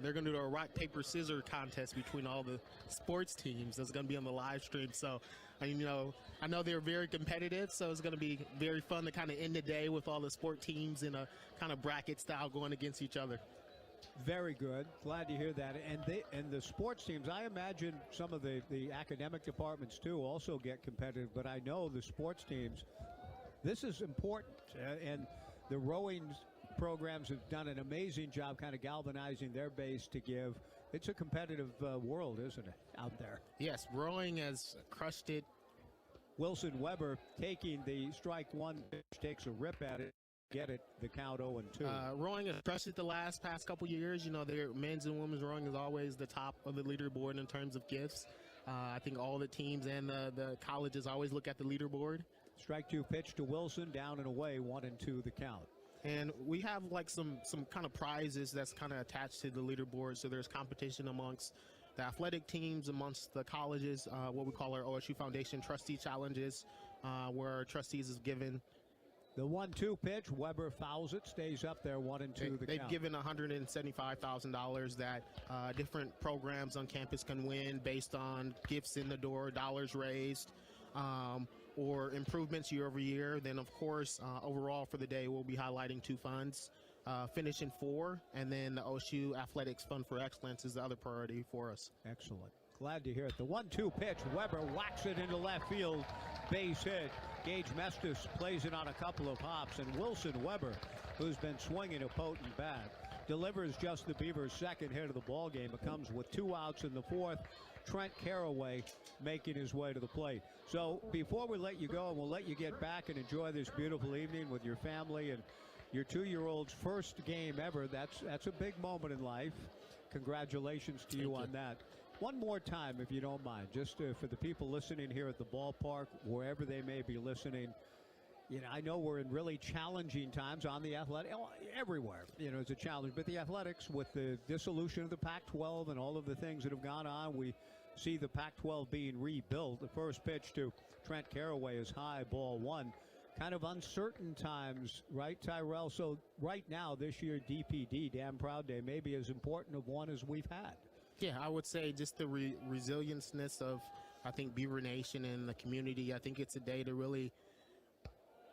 they're going to do a rock, paper, scissors contest between all the sports teams that's going to be on the live stream. So, I know they're very competitive, so it's going to be very fun to kind of end the day with all the sport teams in a kind of bracket style going against each other. Very good. Glad to hear that. And the sports teams, I imagine some of the academic departments too also get competitive, but I know the sports teams, this is important. And the rowing programs have done an amazing job kind of galvanizing their base to give. It's a competitive world, isn't it, out there? Yes, rowing has crushed it. Wilson Weber taking the strike one pitch, takes a rip at it. Get it, the count 0-2. Rowing has crushed it the past couple years. Their men's and women's rowing is always the top of the leaderboard in terms of gifts. I think all the teams and the colleges always look at the leaderboard. Strike 2 pitch to Wilson, down and away, 1-2 the count. And we have like some kind of prizes that's kind of attached to the leaderboard. So there's competition amongst the athletic teams, amongst the colleges, what we call our OSU Foundation Trustee Challenges, where our trustees is given. The 1-2 pitch, Weber fouls it, stays up there, 1-2 the They've count. given $175,000 that different programs on campus can win based on gifts in the door, dollars raised, or improvements year over year. Then, of course, overall for the day, we'll be highlighting 2 funds, Finish in 4, and then the OSU Athletics Fund for Excellence is the other priority for us. Excellent. Glad to hear it. The 1-2 pitch, Weber whacks it into left field, base hit. Gage Mestis plays it on a couple of hops, and Wilson Weber, who's been swinging a potent bat, delivers just the Beavers' second hit of the ball game. It comes with 2 outs in the fourth. Trent Caraway making his way to the plate. So before we let you go, and we'll let you get back and enjoy this beautiful evening with your family and your 2-year-old's first game ever, that's a big moment in life. Congratulations to you on that. One more time, if you don't mind, just for the people listening here at the ballpark, wherever they may be listening. I know we're in really challenging times on the athletic, everywhere, it's a challenge. But the athletics, with the dissolution of the Pac-12 and all of the things that have gone on, we see the Pac-12 being rebuilt. The first pitch to Trent Caraway is high, ball one. Kind of uncertain times, right, Tyrell? So right now, this year, DPD, Damn Proud Day, may be as important of one as we've had. Yeah, I would say just the resilienceness of, I think, Beaver Nation and the community. I think it's a day to really...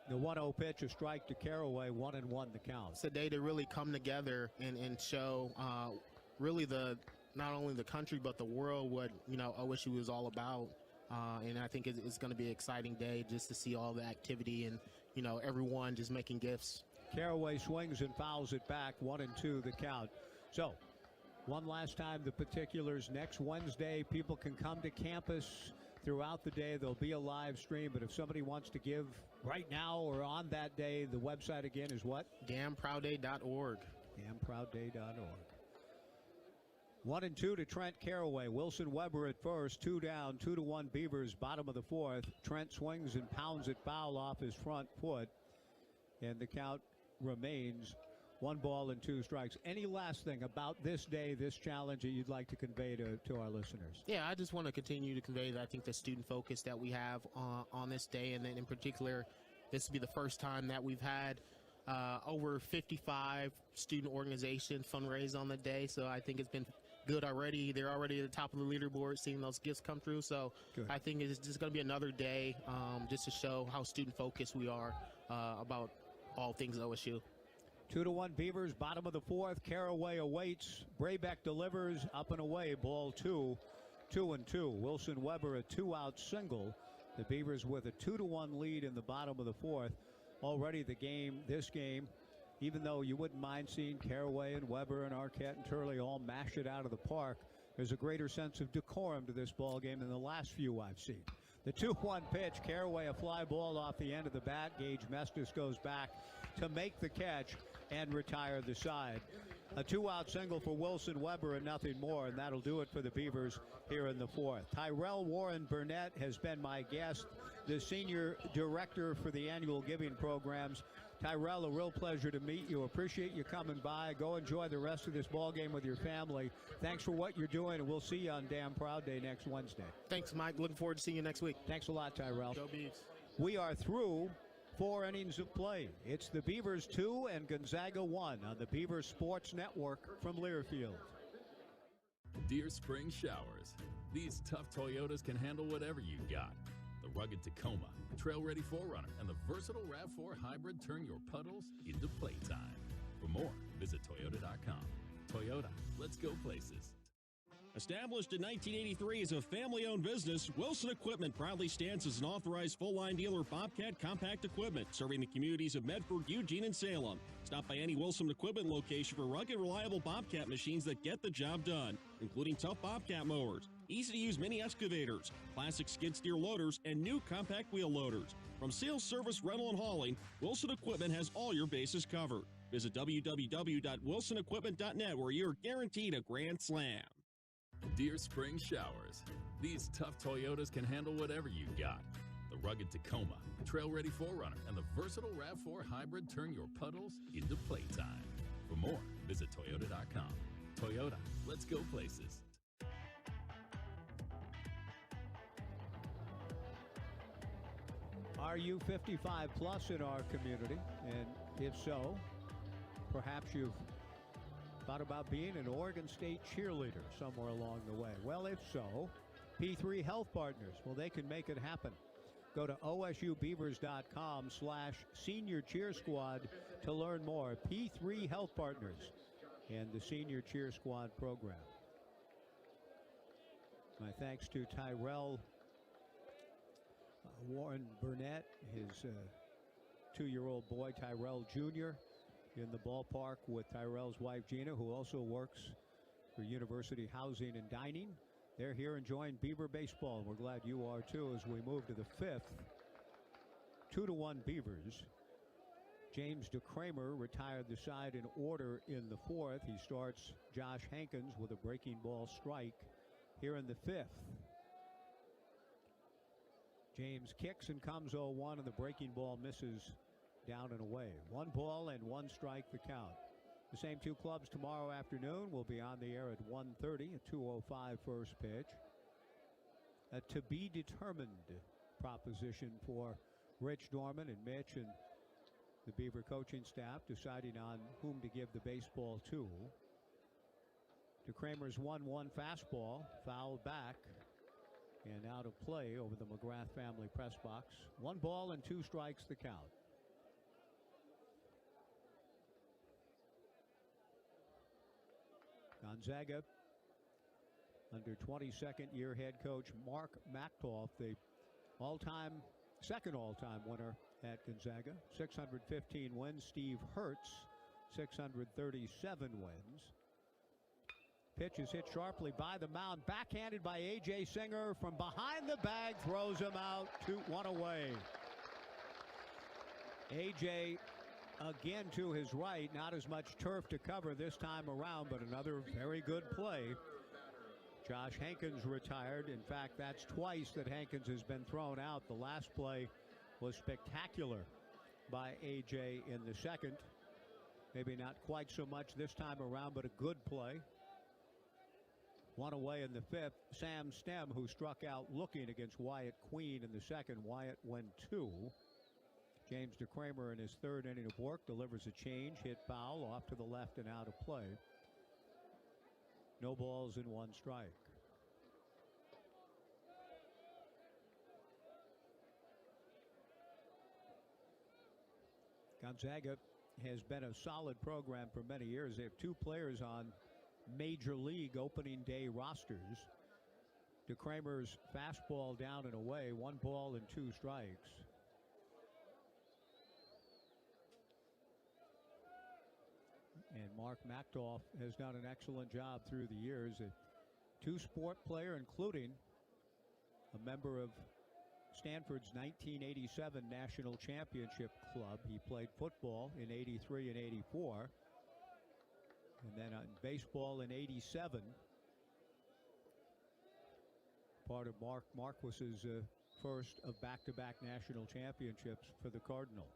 The 1-0 pitch, a strike to Caraway, 1-1 the count. It's a day to really come together and show really not only the country but the world what, OSU is all about. And I think it's going to be an exciting day just to see all the activity and, everyone just making gifts. Caraway swings and fouls it back, 1-2 the count. So, one last time, the particulars. Next Wednesday, people can come to campus throughout the day. There'll be a live stream, but if somebody wants to give right now or on that day, the website again is what? DamnProudDay.org. DamnProudDay.org. 1-2 to Trent Caraway. Wilson Weber at first, 2 down, 2-1 Beavers, bottom of the fourth. Trent swings and pounds it foul off his front foot, and the count remains 1-2 Any last thing about this day, this challenge that you'd like to convey to our listeners? Yeah, I just want to continue to convey that I think the student focus that we have on this day, and then in particular, this will be the first time that we've had over 55 student organizations fundraise on the day, so I think it's been good already. They're already at the top of the leaderboard, seeing those gifts come through. So good. I think it's just going to be another day just to show how student-focused we are about all things OSU. 2-1 Beavers, bottom of the fourth. Caraway awaits. Braybeck delivers up and away. Ball 2, 2-2. Wilson Weber a 2-out single. The Beavers with a 2-1 lead in the bottom of the fourth. Already this game, even though you wouldn't mind seeing Caraway and Weber and Arquette and Turley all mash it out of the park, there's a greater sense of decorum to this ball game than the last few I've seen. The 2-1 pitch, Caraway a fly ball off the end of the bat. Gage Mestis goes back to make the catch and retire the side. A 2-out single for Wilson Weber and nothing more, and that'll do it for the Beavers here in the fourth. Tyrell Warren Burnett has been my guest, the Senior Director for the annual giving programs. Tyrell, a real pleasure to meet you. Appreciate you coming by. Go enjoy the rest of this ball game with your family. Thanks for what you're doing, and we'll see you on Damn Proud Day next Wednesday. Thanks, Mike. Looking forward to seeing you next week. Thanks a lot, Tyrell. Go Beavs. We are through 4 innings of play. It's the Beavers 2 and Gonzaga 1 on the Beavers Sports Network from Learfield. Dear Spring Showers, these tough Toyotas can handle whatever you got. The rugged Tacoma, trail-ready 4Runner, and the versatile RAV4 Hybrid turn your puddles into playtime. For more, visit Toyota.com. Toyota, let's go places. Established in 1983 as a family-owned business, Wilson Equipment proudly stands as an authorized full-line dealer of Bobcat compact equipment, serving the communities of Medford, Eugene, and Salem. Stop by any Wilson Equipment location for rugged, reliable Bobcat machines that get the job done, including tough Bobcat mowers, easy-to-use mini excavators, classic skid steer loaders, and new compact wheel loaders. From sales, service, rental, and hauling, Wilson Equipment has all your bases covered. Visit www.wilsonequipment.net, where you're guaranteed a grand slam. Dear Spring Showers, these tough Toyotas can handle whatever you got. The rugged Tacoma, trail-ready 4Runner, and the versatile RAV4 Hybrid turn your puddles into playtime. For more, visit Toyota.com. Toyota, let's go places. Are you 55 plus in our community? And if so, perhaps you've thought about being an Oregon State cheerleader somewhere along the way. Well, if so, P3 Health Partners, well, they can make it happen. Go to osubeavers.com/senior cheer squad to learn more. P3 Health Partners and the Senior Cheer Squad program. My thanks to Tyrell Warren Burnett, his 2-year-old boy, Tyrell Jr., in the ballpark with Tyrell's wife, Gina, who also works for University Housing and Dining. They're here enjoying Beaver baseball. We're glad you are, too, as we move to the fifth. 2-1 Beavers. James DeCramer retired the side in order in the fourth. He starts Josh Hankins with a breaking ball strike here in the fifth. James kicks and comes 0-1, and the breaking ball misses down and away. 1 ball and 1 strike the count. The same two clubs tomorrow afternoon will be on the air at 1:30, a 2:05 first pitch. a to-be-determined proposition for Rich Dorman and Mitch and the Beaver coaching staff deciding on whom to give the baseball to. To Kramer's 1-1 fastball, fouled back and out of play over the McGrath family press box. 1 ball and 2 strikes the count. Gonzaga, under 22nd year head coach Mark Machtoff, the second all-time winner at Gonzaga, 615 wins. Steve Hertz, 637 wins. Pitch is hit sharply by the mound, backhanded by A.J. Singer from behind the bag, throws him out, 2-1 away. A.J. again to his right, not as much turf to cover this time around, but another very good play. Josh Hankins retired. In fact, that's twice that Hankins has been thrown out. The last play was spectacular by A.J. in the second. Maybe not quite so much this time around, but a good play. 1 away in the fifth. Sam Stem, who struck out looking against Wyatt Queen in the second. Wyatt went 2. James DeCramer in his third inning of work delivers a change, hit foul, off to the left and out of play. No balls and 1 strike. Gonzaga has been a solid program for many years. They have 2 players on Major League opening day rosters. DeCramer's fastball down and away, 1 ball and 2 strikes. And Mark Machtoff has done an excellent job through the years. A 2-sport player, including a member of Stanford's 1987 National Championship Club. He played football in '83 and '84. And then on baseball in '87. Part of Mark Marquis's first of back-to-back national championships for the Cardinal.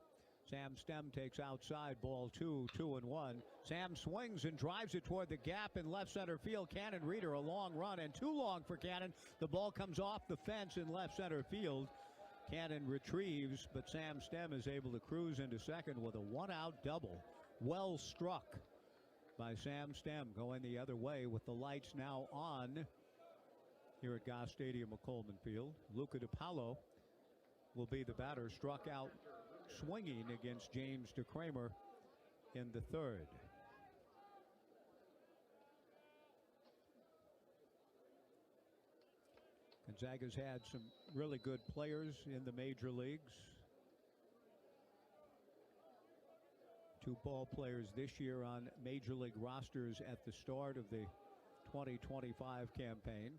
Sam Stem takes outside, ball 2, 2-1. Sam swings and drives it toward the gap in left center field. Cannon Reeder, a long run, and too long for Cannon. The ball comes off the fence in left center field. Cannon retrieves, but Sam Stem is able to cruise into second with a 1-out double. Well struck by Sam Stem, going the other way with the lights now on here at Goss Stadium at Coleman Field. Luca DiPaolo will be the batter, struck out swinging against James DeCramer in the third. Gonzaga's had some really good players in the major leagues. 2 ball players this year on major league rosters at the start of the 2025 campaign.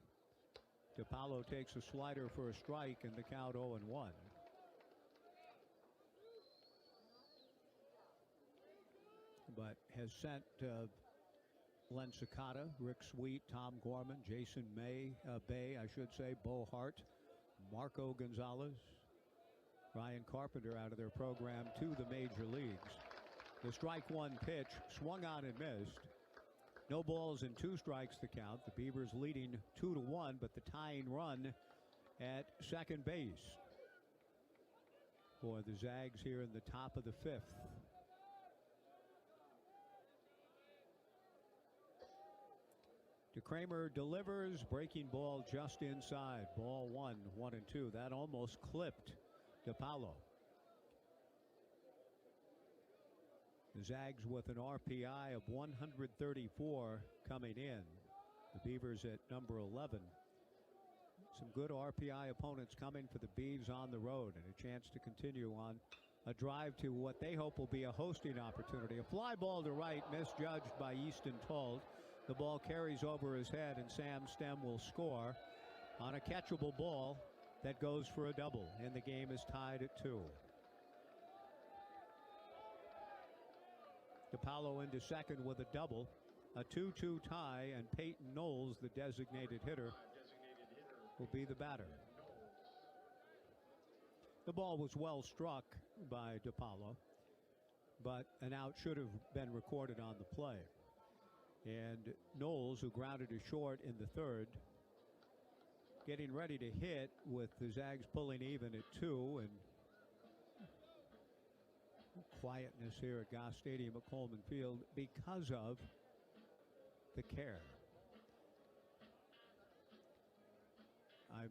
DiPaolo takes a slider for a strike and the count 0-1. But has sent Len Sakata, Rick Sweet, Tom Gorman, Jason Bay, Bo Hart, Marco Gonzalez, Ryan Carpenter out of their program to the major leagues. The strike 1 pitch swung on and missed. No balls and 2 strikes to count. The Beavers leading 2-1, but the tying run at second base for the Zags here in the top of the 5th. DeCramer delivers, breaking ball just inside. Ball 1, 1-2. That almost clipped DiPaolo. The Zags with an RPI of 134 coming in. The Beavers at number 11. Some good RPI opponents coming for the Beavs on the road, and a chance to continue on a drive to what they hope will be a hosting opportunity. A fly ball to right, misjudged by Easton Told. The ball carries over his head, and Sam Stem will score on a catchable ball that goes for a double, and the game is tied at 2. DiPaolo into second with a double, a 2-2 tie, and Peyton Knowles, the designated hitter, will be the batter. The ball was well struck by DiPaolo, but an out should have been recorded on the play. And Knowles, who grounded to short in the third, getting ready to hit with the Zags pulling even at 2, and quietness here at Goss Stadium at Coleman Field because of the care. I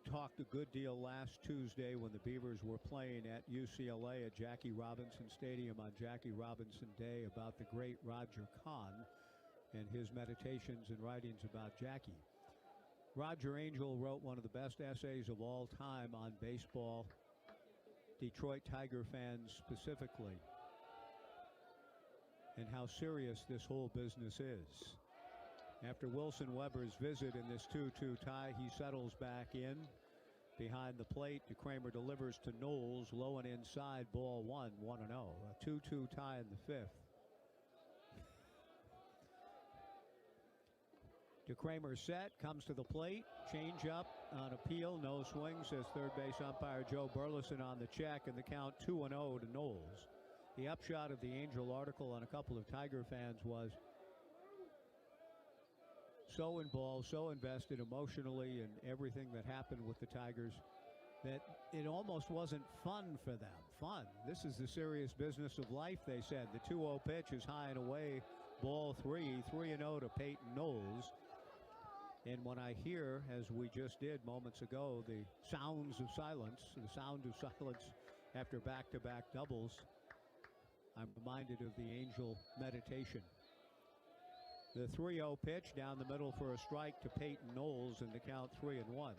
talked a good deal last Tuesday when the Beavers were playing at UCLA at Jackie Robinson Stadium on Jackie Robinson Day about the great Roger Kahn and his meditations and writings about Jackie. Roger Angell wrote one of the best essays of all time on baseball, Detroit Tiger fans specifically, and how serious this whole business is. After Wilson Weber's visit in this 2-2 tie, he settles back in behind the plate. DeCramer delivers to Knowles, low and inside, ball 1, 1-0. A 2-2 tie in the 5th. DeCramer set, comes to the plate, change up on appeal, no swing, says third base umpire Joe Burleson on the check, and the count 2-0 to Knowles. The upshot of the Angel article on a couple of Tiger fans was so involved, so invested emotionally in everything that happened with the Tigers that it almost wasn't fun for them. Fun. This is the serious business of life, they said. The 2-0 pitch is high and away, ball 3, 3-0 to Peyton Knowles. And when I hear, as we just did moments ago, the sounds of silence, the sound of silence after back-to-back doubles, I'm reminded of the Angel meditation. The 3-0 pitch down the middle for a strike to Peyton Knowles, and the count 3-1.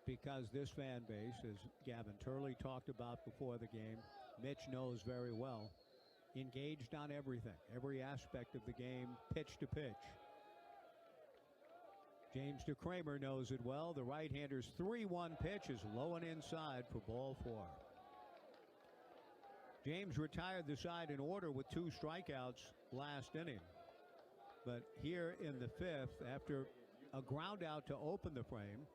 Because this fan base, as Gavin Turley talked about before the game, Mitch knows very well, engaged on everything, every aspect of the game, pitch to pitch. James DeCramer knows it well. The right-hander's 3-1 pitch is low and inside for ball 4. James retired the side in order with 2 strikeouts last inning. But here in the 5th, after a ground out to open the frame,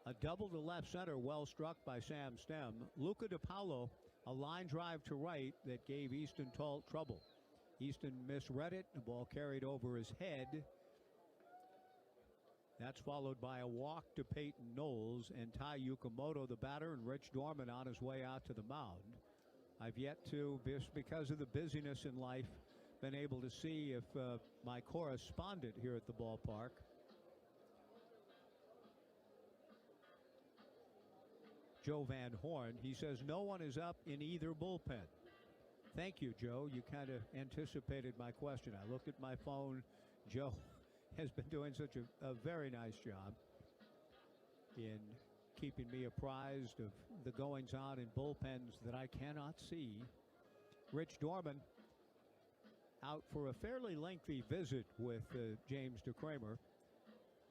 a double to left center well struck by Sam Stem, Luca DiPaolo, a line drive to right that gave Easton Talt trouble. Easton misread it, the ball carried over his head. That's followed by a walk to Peyton Knowles and Tai Yukamoto, the batter, and Rich Dorman on his way out to the mound. I've yet to, just because of the busyness in life, been able to see if my correspondent here at the ballpark, Joe Van Horn, he says no one is up in either bullpen. Thank you, Joe. You kind of anticipated my question. I looked at my phone. Joe has been doing such a very nice job in keeping me apprised of the goings-on in bullpens that I cannot see. Rich Dorman out for a fairly lengthy visit with James DeCramer.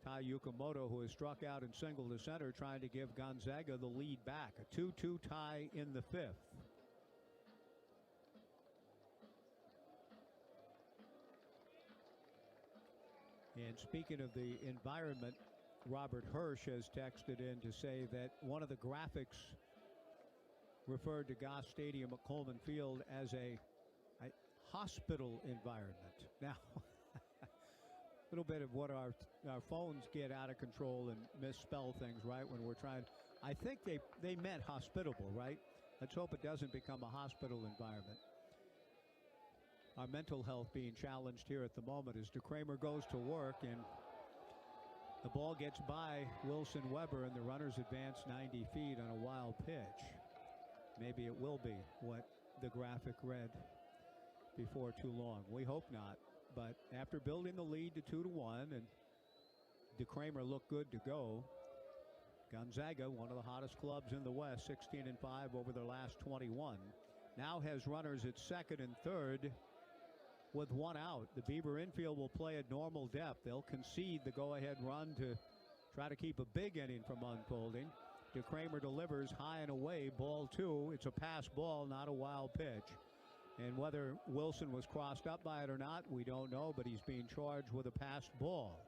Tai Yukamoto, who has struck out and singled to center, trying to give Gonzaga the lead back. A 2-2 tie in the 5th. And speaking of the environment, Robert Hirsch has texted in to say that one of the graphics referred to Goss Stadium at Coleman Field as a hospital environment. Now, a little bit of what our phones get out of control and misspell things, right, when we're trying. I think they meant hospitable, right? Let's hope it doesn't become a hospital environment. Our mental health being challenged here at the moment as DeCramer goes to work, and the ball gets by Wilson Weber, and the runners advance 90 feet on a wild pitch. Maybe it will be what the graphic read before too long. We hope not. But after building the lead to 2-1, and DeCramer looked good to go, Gonzaga, one of the hottest clubs in the West, 16-5 over their last 21, now has runners at second and third with 1 out. The Beaver infield will play at normal depth. They'll concede the go-ahead run to try to keep a big inning from unfolding. DeCramer delivers high and away, ball 2. It's a pass ball, not a wild pitch. And whether Wilson was crossed up by it or not, we don't know, but he's being charged with a passed ball.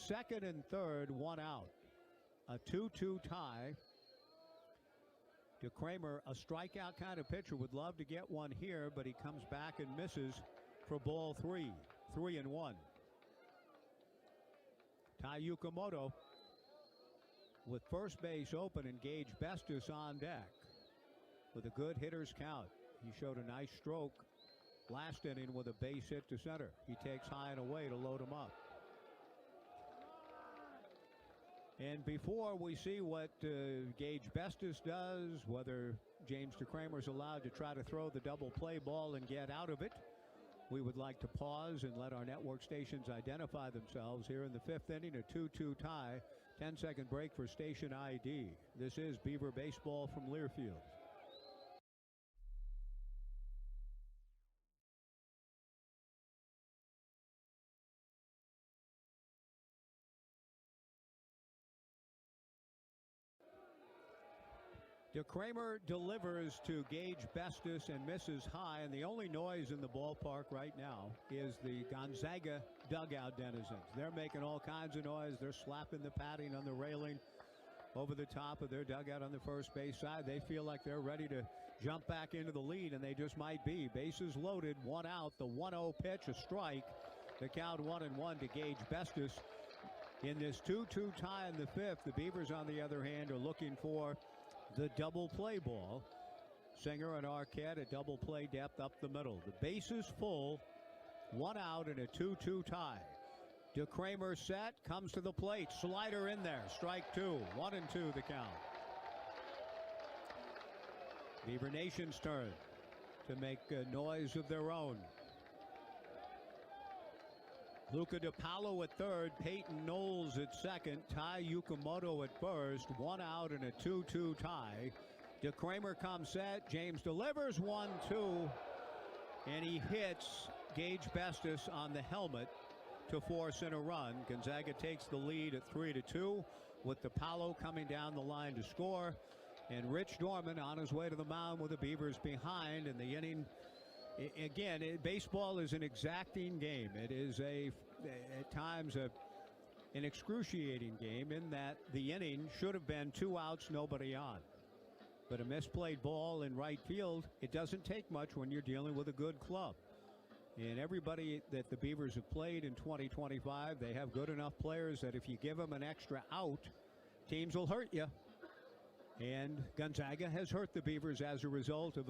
Second and third, 1 out. A 2-2 tie. DeCramer, a strikeout kind of pitcher, would love to get one here, but he comes back and misses for ball 3. 3-1. Ty Yukamoto with first base open and Gage Bestis on deck with a good hitter's count. He showed a nice stroke last inning with a base hit to center. He takes high and away to load him up. And before we see what Gage Bestis does, whether James DeCramer's allowed to try to throw the double play ball and get out of it, we would like to pause and let our network stations identify themselves. Here in the fifth inning, a 2-2 tie. 10-second break for station ID. This is Beaver Baseball from Learfield. DeCramer delivers to Gage Bestis and misses high, and the only noise in the ballpark right now is the Gonzaga dugout denizens. They're making all kinds of noise. They're slapping the padding on the railing over the top of their dugout on the first base side. They feel like they're ready to jump back into the lead, and they just might be. Bases loaded, one out, the 1-0 pitch, a strike. The count 1-1 to Gage Bestis. In this 2-2 tie in the fifth, the Beavers, on the other hand, are looking for the double play ball. Singer and Arquette, a double play depth up the middle. The base is full, one out in a 2-2 tie. DeCramer set, comes to the plate, slider in there, strike two, 1-2 the count. Beaver Nation's turn to make noise of their own. Luca DiPaolo at third, Peyton Knowles at second, Ty Yukamoto at first, one out in a 2-2 tie. DeCramer comes set, James delivers 1-2, and he hits Gage Bestis on the helmet to force in a run. Gonzaga takes the lead at 3-2 with DiPaolo coming down the line to score, and Rich Dorman on his way to the mound with the Beavers behind, and the inning. Again, baseball is an exacting game. It is at times an excruciating game in that the inning should have been 2 outs, nobody on. But a misplayed ball in right field, it doesn't take much when you're dealing with a good club. And everybody that the Beavers have played in 2025, they have good enough players that if you give them an extra out, teams will hurt you. And Gonzaga has hurt the Beavers as a result of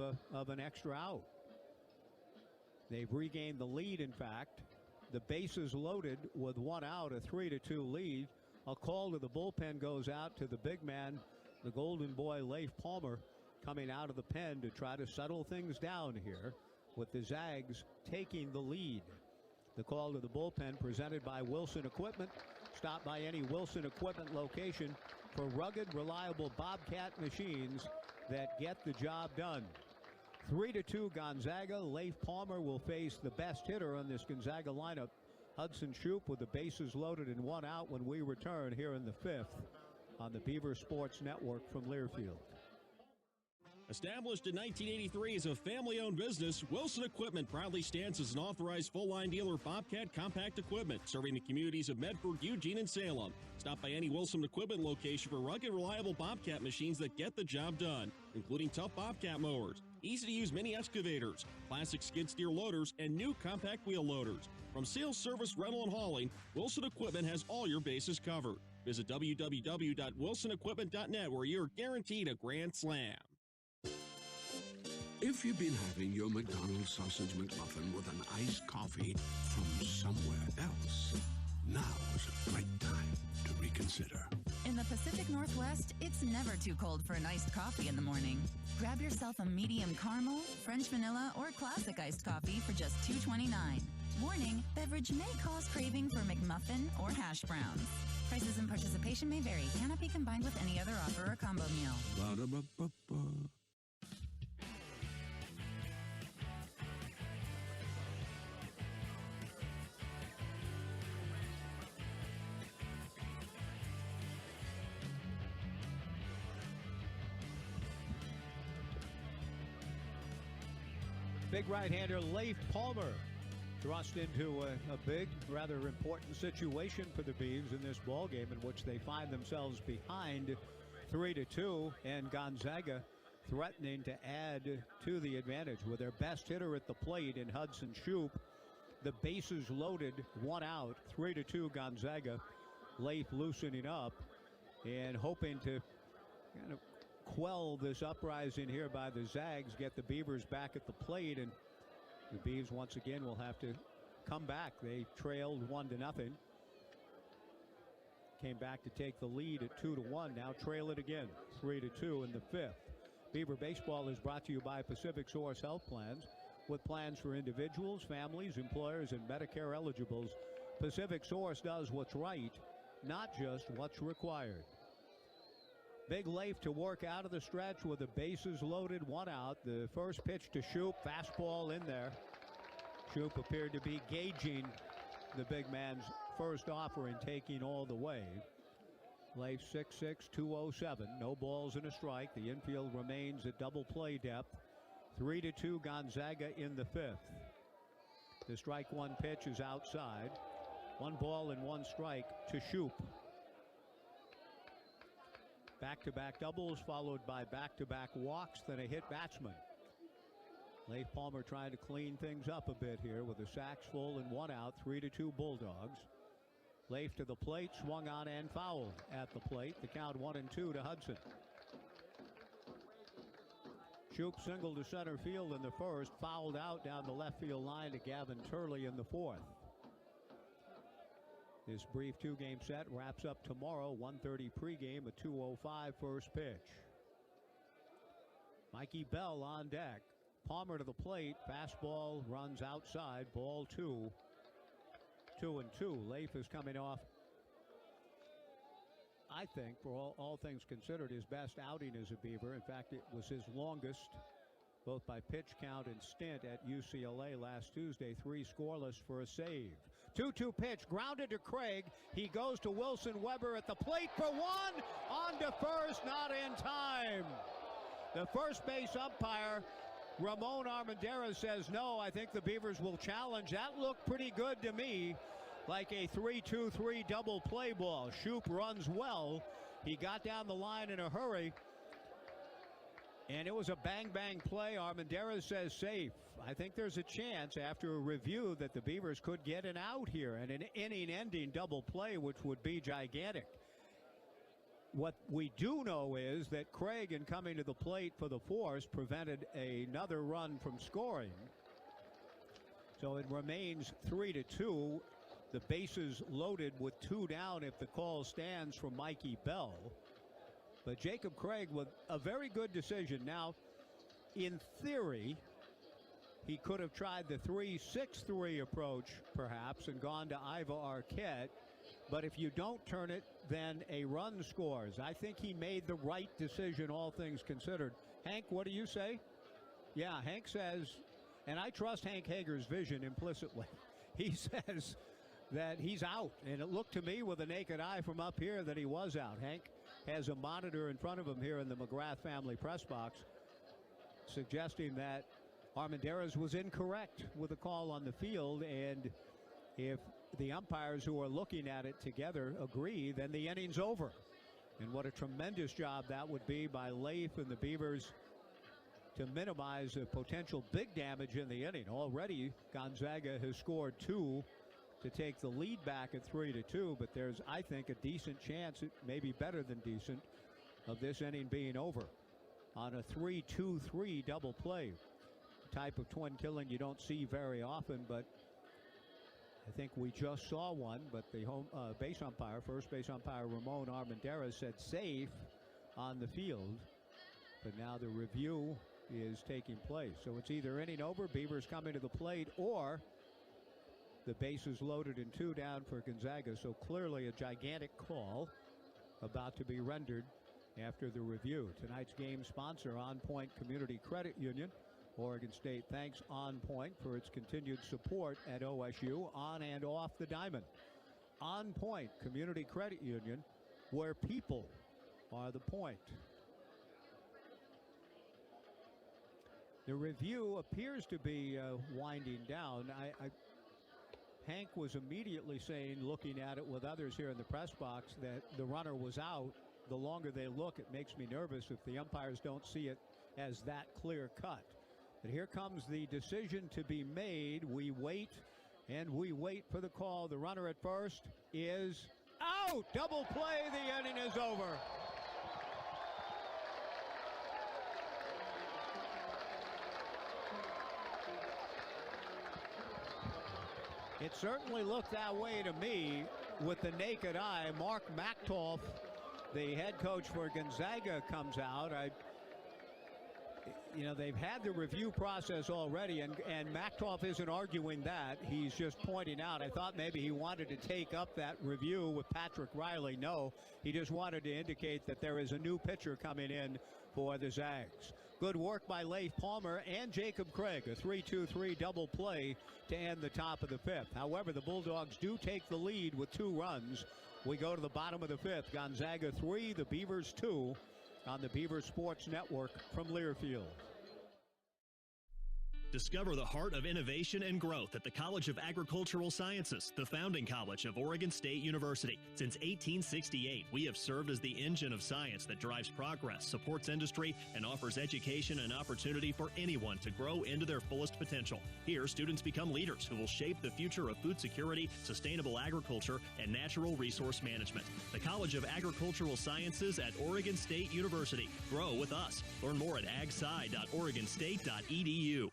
an extra out. They've regained the lead, in fact. The bases loaded with one out, a 3-2 lead. A call to the bullpen goes out to the big man, the golden boy, Leif Palmer, coming out of the pen to try to settle things down here with the Zags taking the lead. The call to the bullpen presented by Wilson Equipment. Stop by any Wilson Equipment location for rugged, reliable Bobcat machines that get the job done. 3-2 Gonzaga. Leif Palmer will face the best hitter on this Gonzaga lineup, Hudson Shoup, with the bases loaded and one out when we return here in the fifth on the Beaver Sports Network from Learfield. Established in 1983 as a family-owned business, Wilson Equipment proudly stands as an authorized full-line dealer of Bobcat compact equipment, serving the communities of Medford, Eugene, and Salem. Stop by any Wilson Equipment location for rugged, reliable Bobcat machines that get the job done, including tough Bobcat mowers, easy-to-use mini excavators, classic skid steer loaders, and new compact wheel loaders. From sales, service, rental, and hauling, Wilson Equipment has all your bases covered. Visit www.wilsonequipment.net, where you're guaranteed a grand slam. If you've been having your McDonald's sausage McMuffin with an iced coffee from somewhere else, now's a great time to reconsider. In the Pacific Northwest, it's never too cold for an iced coffee in the morning. Grab yourself a medium caramel, French vanilla, or classic iced coffee for just $2.29. Warning, beverage may cause craving for McMuffin or hash browns. Prices and participation may vary. Cannot be combined with any other offer or combo meal. Ba-da-ba-ba-ba. Big right-hander Leif Palmer thrust into a big, rather important situation for the Beavs in this ball game, in which they find themselves behind 3-2, and Gonzaga threatening to add to the advantage with their best hitter at the plate in Hudson Shoup. The bases loaded, one out, 3-2 Gonzaga. Leif loosening up and hoping to kind of quell this uprising here by the Zags, get the Beavers back at the plate, and the Beavs once again will have to come back. They trailed 1-0. Came back to take the lead at 2-1. Now trail it again, 3-2 in the fifth. Beaver Baseball is brought to you by Pacific Source Health Plans. With plans for individuals, families, employers, and Medicare eligibles, Pacific Source does what's right, not just what's required. Big Leif to work out of the stretch with the bases loaded, 1 out. The first pitch to Shoop, fastball in there. Shoop appeared to be gauging the big man's first offer and taking all the way. Leif 6'6", 207, no balls and a strike. The infield remains at double play depth. 3-2 Gonzaga in the fifth. The strike one pitch is outside. 1 ball and 1 strike to Shoop. Back-to-back doubles followed by back-to-back walks, then a hit batsman. Leif Palmer trying to clean things up a bit here with the sacks full and 1 out, 3-2 Bulldogs. Leif to the plate, swung on and fouled at the plate. The count 1-2 to Hudson. Shoop singled to center field in the first, fouled out down the left field line to Gavin Turley in the fourth. This brief 2-game set wraps up tomorrow, 1:30 pregame, a 2:05 first pitch. Mikey Bell on deck. Palmer to the plate, fastball runs outside, ball 2. 2-2. Leif is coming off, I think, for all things considered, his best outing as a Beaver. In fact, it was his longest, both by pitch count and stint at UCLA last Tuesday. 3 scoreless for a save. 2-2 pitch, grounded to Craig. He goes to Wilson Weber at the plate for 1. On to first, not in time. The first base umpire, Ramon Armendariz, says, no, I think the Beavers will challenge. That looked pretty good to me, like a 3-2-3 double play ball. Shoop runs well. He got down the line in a hurry, and it was a bang-bang play. Armendariz says safe. I think there's a chance after a review that the Beavers could get an out here and an inning-ending double play, which would be gigantic. What we do know is that Craig, in coming to the plate for the force, prevented another run from scoring. So it remains 3-2. The bases loaded with 2 down if the call stands from Mikey Bell. But Jacob Craig with a very good decision. Now, in theory, he could have tried the 3-6-3 approach, perhaps, and gone to Iva Arquette. But if you don't turn it, then a run scores. I think he made the right decision, all things considered. Hank, what do you say? Yeah, Hank says, and I trust Hank Hager's vision implicitly. He says that he's out, and it looked to me with a naked eye from up here that he was out. Hank has a monitor in front of him here in the McGrath family press box, suggesting that Armendariz was incorrect with the call on the field, and if the umpires who are looking at it together agree, then the inning's over. And what a tremendous job that would be by Leif and the Beavers to minimize the potential big damage in the inning. Already, Gonzaga has scored 2 to take the lead back at 3-2, but there's, I think, a decent chance, it may be better than decent, of this inning being over on a 3-2-3 double play. Type of twin killing you don't see very often, but I think we just saw one. But the home base umpire, first base umpire Ramon Armendariz, said safe on the field. But now the review is taking place. So it's either inning over, Beavers coming to the plate, or the bases loaded and 2 down for Gonzaga. So clearly a gigantic call about to be rendered after the review. Tonight's game sponsor, On Point Community Credit Union. Oregon State thanks On Point for its continued support at OSU on and off the diamond. On Point Community Credit Union, where people are the point. The review appears to be winding down. Hank was immediately saying, looking at it with others here in the press box, that the runner was out. The longer they look, it makes me nervous if the umpires don't see it as that clear cut. But here comes the decision to be made. We wait, and we wait for the call. The runner at first is out. out. Double play. The inning is over. It certainly looked that way to me with the naked eye. Mark Machtolf, the head coach for Gonzaga, comes out. They've had the review process already, and Machtolf isn't arguing that. He's just pointing out, I thought maybe he wanted to take up that review with Patrick Riley. No, he just wanted to indicate that there is a new pitcher coming in for the Zags. Good work by Leif Palmer and Jacob Craig, a 3-2-3 double play to end the top of the fifth. However, the Bulldogs do take the lead with 2 runs. We go to the bottom of the fifth. Gonzaga 3, the Beavers 2 on the Beaver Sports Network from Learfield. Discover the heart of innovation and growth at the College of Agricultural Sciences, the founding college of Oregon State University. Since 1868, we have served as the engine of science that drives progress, supports industry, and offers education and opportunity for anyone to grow into their fullest potential. Here, students become leaders who will shape the future of food security, sustainable agriculture, and natural resource management. The College of Agricultural Sciences at Oregon State University. Grow with us. Learn more at agsci.oregonstate.edu.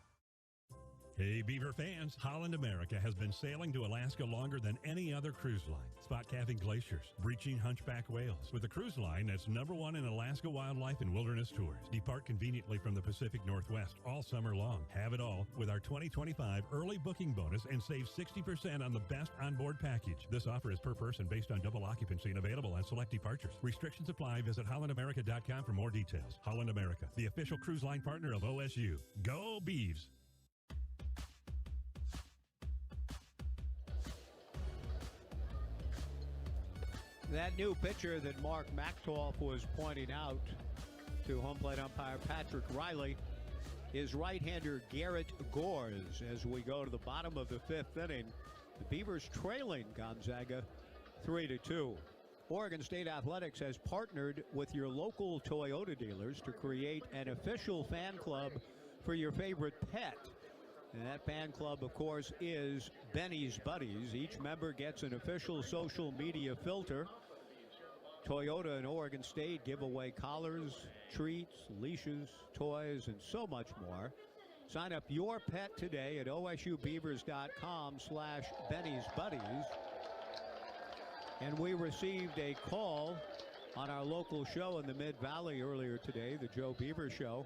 Hey, Beaver fans, Holland America has been sailing to Alaska longer than any other cruise line. Spot calving glaciers, breaching hunchback whales. With a cruise line that's #1 in Alaska wildlife and wilderness tours. Depart conveniently from the Pacific Northwest all summer long. Have it all with our 2025 early booking bonus and save 60% on the best onboard package. This offer is per person based on double occupancy and available on select departures. Restrictions apply. Visit hollandamerica.com for more details. Holland America, the official cruise line partner of OSU. Go Beavs! That new pitcher that Mark Machtolf was pointing out to home plate umpire Patrick Riley is right-hander Garrett Gores. As we go to the bottom of the fifth inning, the Beavers trailing Gonzaga 3-2. Oregon State Athletics has partnered with your local Toyota dealers to create an official fan club for your favorite pet. And that fan club, of course, is Benny's Buddies. Each member gets an official social media filter. Toyota and Oregon State give away collars, treats, leashes, toys, and so much more. Sign up your pet today at osubeavers.com/Benny's Buddies. And we received a call on our local show in the Mid-Valley earlier today, the Joe Beaver Show.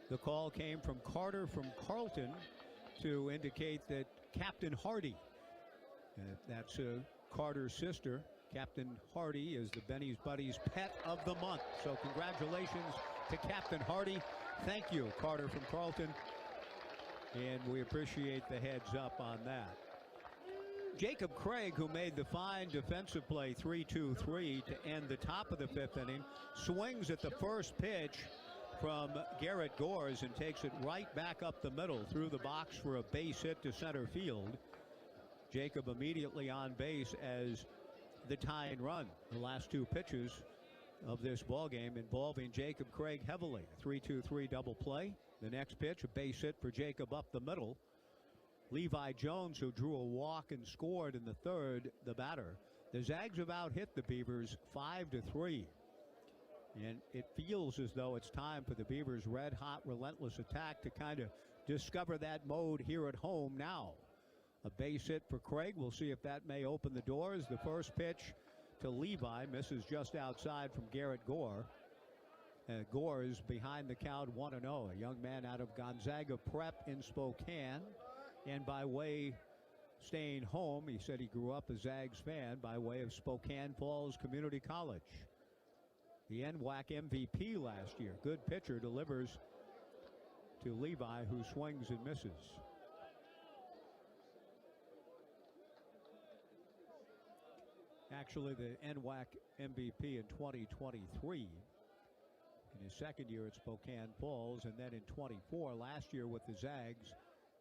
The call came from Carter from Carlton to indicate that Captain Hardy, that's Carter's sister, Captain Hardy is the Benny's Buddies Pet of the Month. So congratulations to Captain Hardy. Thank you, Carter from Carlton. And we appreciate the heads up on that. Jacob Craig, who made the fine defensive play 3-2-3 to end the top of the fifth inning, swings at the first pitch from Garrett Gores and takes it right back up the middle through the box for a base hit to center field. Jacob immediately on base as the tying run. The last 2 pitches of this ball game involving Jacob Craig heavily. 3-2-3 double play. The next pitch, a base hit for Jacob up the middle. Levi Jones, who drew a walk and scored in the third, the batter. The Zags have out-hit the Beavers 5-3. And it feels as though it's time for the Beavers' red-hot, relentless attack to kind of discover that mode here at home now. A base hit for Craig. We'll see if that may open the doors. The first pitch to Levi misses just outside from Garrett Gore. Gore is behind the count 1-0. A young man out of Gonzaga Prep in Spokane. And by way staying home, he said he grew up a Zags fan by way of Spokane Falls Community College. The NWAC MVP last year. Good pitcher, delivers to Levi, who swings and misses. Actually, the NWAC MVP in 2023. In his second year at Spokane Falls, and then in 24 last year with the Zags,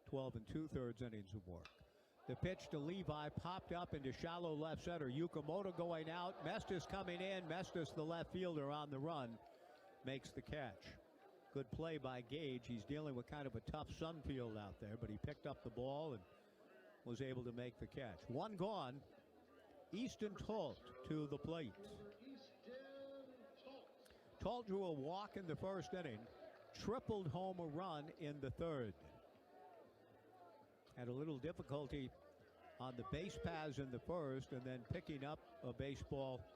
12 2/3 innings of work. The pitch to Levi popped up into shallow left center. Yukamoto going out. Mestis coming in. Mestis, the left fielder on the run, makes the catch. Good play by Gage. He's dealing with kind of a tough sun field out there, but he picked up the ball and was able to make the catch. One gone. Easton Talt to the plate. Talt drew a walk in the first inning, tripled home a run in the third. Had a little difficulty on the base paths in the first, and then picking up a baseball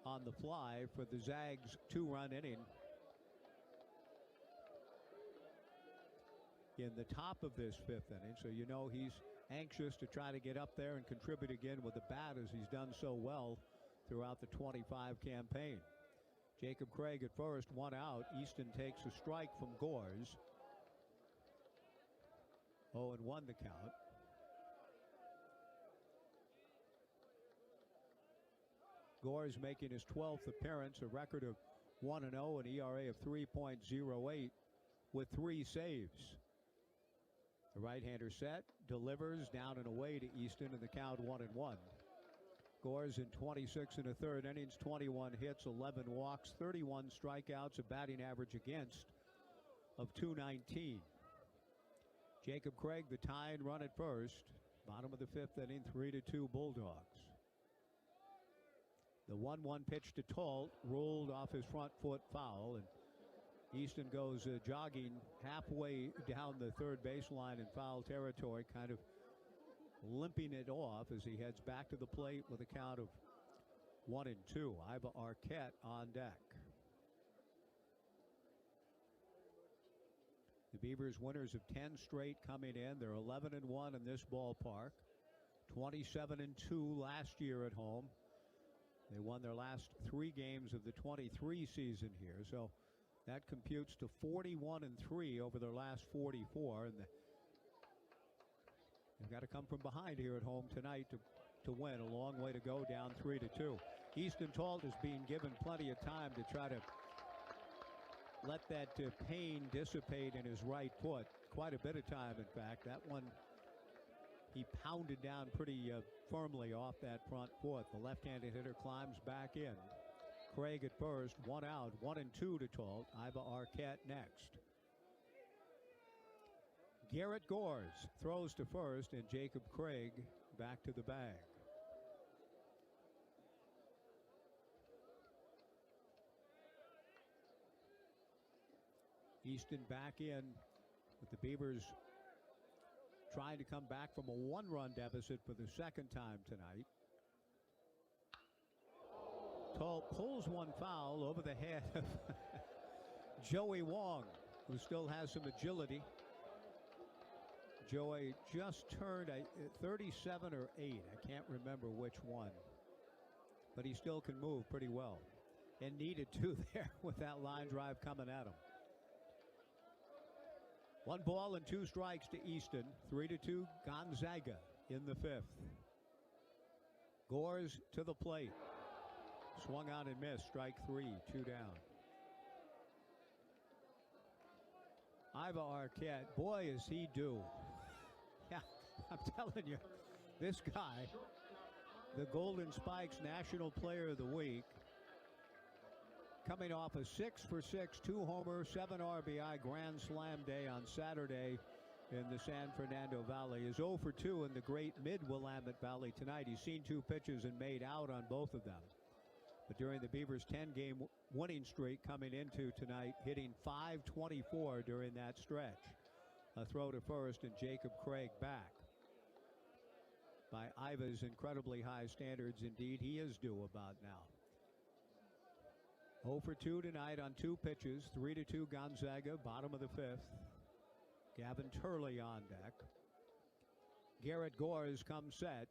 on the fly for the Zags' 2-run inning. In the top of this 5th inning, so you know he's anxious to try to get up there and contribute again with the bat, as he's done so well throughout the 25 campaign. Jacob Craig at first, 1 out. Easton takes a strike from Gores. 0-1 the count. Gores making his 12th appearance, a record of 1-0, an ERA of 3.08 with 3 saves. The right-hander set, delivers down and away to Easton, and the count 1-1. Gores in 26 1/3 innings, 21 hits, 11 walks, 31 strikeouts, a batting average against of .219. Jacob Craig, the tying run at first. Bottom of the 5th inning, 3-2 Bulldogs. The 1-1 pitch to Talt rolled off his front foot foul, and Easton goes jogging halfway down the third baseline in foul territory, kind of limping it off as he heads back to the plate with a count of 1-2. Iva Arquette on deck. The Beavers winners of 10 straight coming in. They're 11-1 in this ballpark. 27-2 last year at home. They won their last 3 games of the 23 season here. So that computes to 41-3 over their last 44. And they've got to come from behind here at home tonight to win. A long way to go, down 3-2. Easton Talt is being given plenty of time to try to let that pain dissipate in his right foot. Quite a bit of time, in fact. That one he pounded down pretty firmly off that front foot. The left-handed hitter climbs back in. Craig at first, 1 out, 1-2 to Talt. Iva Arquette next. Garrett Gores throws to first, and Jacob Craig back to the bag. Easton back in with the Beavers trying to come back from a 1-run deficit for the second time tonight. Talt pulls one foul over the head of Joey Wong, who still has some agility. Joey just turned 37 or 8. I can't remember which one. But he still can move pretty well. And needed to there with that line drive coming at him. 1 ball and 2 strikes to Easton. 3-2 Gonzaga in the 5th. Gores to the plate. Swung on and missed. Strike 3, 2 down. Iva Arquette, boy, is he due. Yeah, I'm telling you, this guy, the Golden Spikes National Player of the Week, coming off a 6-for-6, 2-homer, 7 RBI grand slam day on Saturday in the San Fernando Valley, is 0-for-2 in the great mid-Willamette Valley tonight. He's seen 2 pitches and made out on both of them. But during the Beavers' 10-game winning streak coming into tonight, hitting .524 during that stretch. A throw to first, and Jacob Craig back. By Iva's incredibly high standards, indeed, he is due about now. 0-for-2 tonight on 2 pitches. 3-2 Gonzaga, bottom of the 5th. Gavin Turley on deck. Garrett Gores comes set.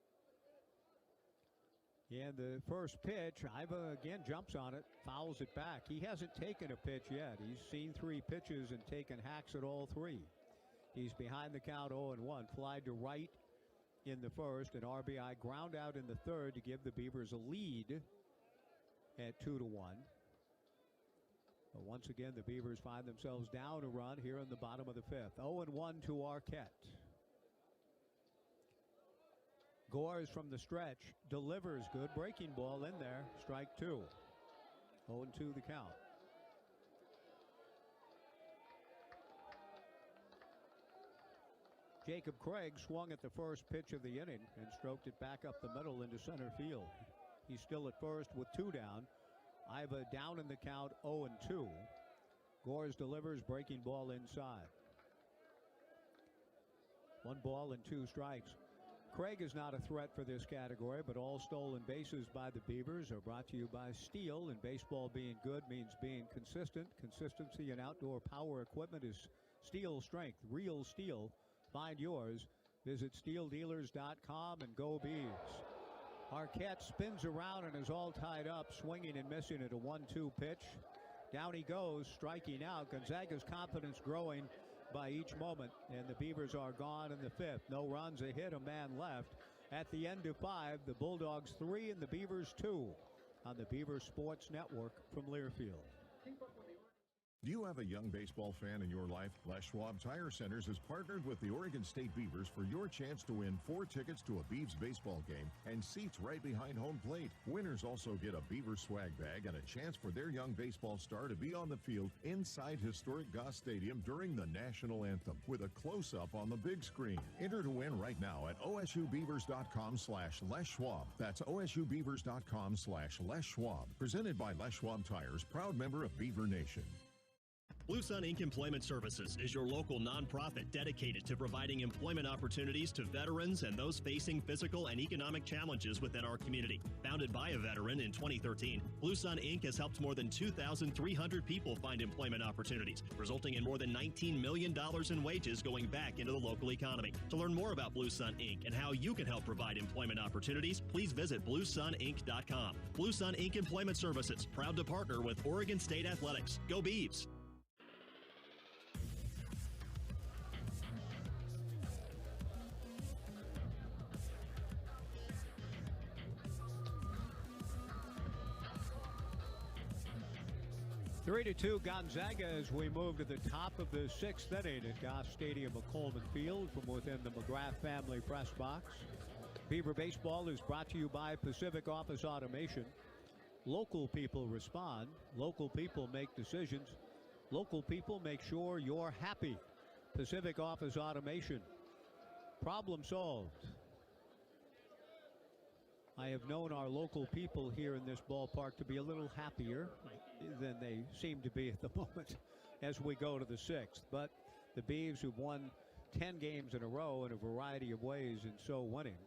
And the first pitch, Iva again jumps on it, fouls it back. He hasn't taken a pitch yet. He's seen 3 pitches and taken hacks at all 3. He's behind the count 0-1. Fly to right in the first, an RBI ground out in the third to give the Beavers a lead at 2-1. But once again, the Beavers find themselves down a run here in the bottom of the 5th. 0-1 to Arquette. Gores from the stretch delivers. Good breaking ball in there. Strike 2. 0-2 the count. Jacob Craig swung at the first pitch of the inning and stroked it back up the middle into center field. He's still at first with 2 down. Iva down in the count, 0-2. Gores delivers, breaking ball inside. 1 ball and 2 strikes. Craig is not a threat for this category, but all stolen bases by the Beavers are brought to you by Steel. And baseball, being good means being consistent. Consistency in outdoor power equipment is Steel strength, real steel. Find yours. Visit steeldealers.com and go Beavs. Arquette spins around and is all tied up, swinging and missing at a 1-2 pitch. Down he goes, striking out. Gonzaga's confidence growing by each moment, and the Beavers are gone in the 5th. No runs, a hit, a man left. At the end of 5, the Bulldogs 3 and the Beavers 2 on the Beaver Sports Network from Learfield. Do you have a young baseball fan in your life? Les Schwab Tire Centers has partnered with the Oregon State Beavers for your chance to win 4 tickets to a Beavs baseball game and seats right behind home plate. Winners also get a Beaver swag bag and a chance for their young baseball star to be on the field inside historic Goss Stadium during the national anthem with a close-up on the big screen. Enter to win right now at osubeavers.com/Les Schwab. That's osubeavers.com/Les Schwab. Presented by Les Schwab Tires, proud member of Beaver Nation. Blue Sun Inc. Employment Services is your local nonprofit dedicated to providing employment opportunities to veterans and those facing physical and economic challenges within our community. Founded by a veteran in 2013, Blue Sun Inc. has helped more than 2,300 people find employment opportunities, resulting in more than $19 million in wages going back into the local economy. To learn more about Blue Sun Inc. and how you can help provide employment opportunities, please visit BlueSunInc.com. Blue Sun Inc. Employment Services, proud to partner with Oregon State Athletics. Go Beavs! Three to 2 Gonzaga as we move to the top of the 6th inning at Goss Stadium of Coleman Field from within the McGrath family press box. Beaver Baseball is brought to you by Pacific Office Automation. Local people respond. Local people make decisions. Local people make sure you're happy. Pacific Office Automation. Problem solved. I have known our local people here in this ballpark to be a little happier than they seem to be at the moment as we go to the 6th. But the Beavs, who've won 10 games in a row in a variety of ways and so winning,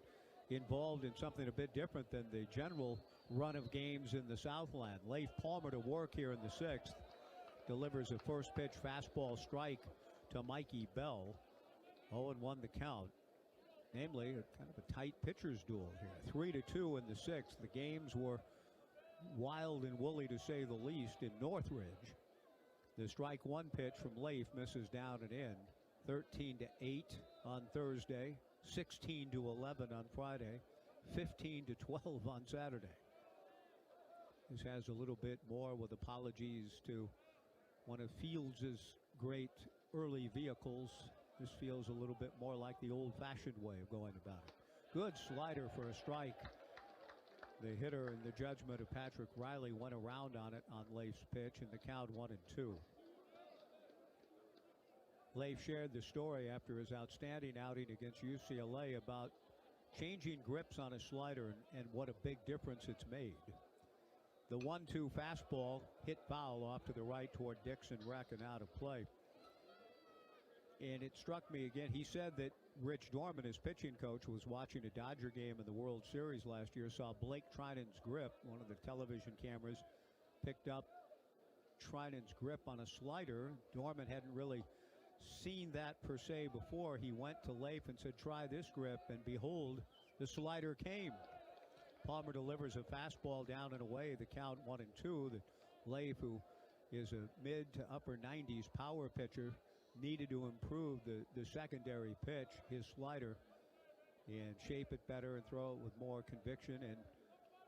involved in something a bit different than the general run of games in the Southland. Leif Palmer to work here in the 6th. Delivers a first pitch fastball strike to Mikey Bell. 0-1 the count. Namely, a kind of a tight pitcher's duel here. 3 to 2 in the 6th. The games were wild and woolly to say the least in Northridge. The strike 1 pitch from Leif misses down and in. 13 to 8 on Thursday. 16 to 11 on Friday. 15 to 12 on Saturday. This has a little bit more, with apologies to one of Fields' great early vehicles. This feels a little bit more like the old-fashioned way of going about it. Good slider for a strike. The hitter, in the judgment of Patrick Riley, went around on it on Leif's pitch, and the count 1-2. Leif shared the story after his outstanding outing against UCLA about changing grips on a slider and what a big difference it's made. The 1-2 fastball hit foul off to the right toward Dixon Reck and out of play. And it struck me again. He said that Rich Dorman, his pitching coach, was watching a Dodger game in the World Series last year, saw Blake Trinan's grip. One of the television cameras picked up Trinan's grip on a slider. Dorman hadn't really seen that per se before. He went to Leif and said, try this grip, and behold, the slider came. Palmer delivers a fastball down and away, the count 1-2. The Leif, who is a mid to upper 90s power pitcher, needed to improve the secondary pitch, his slider, and shape it better and throw it with more conviction. And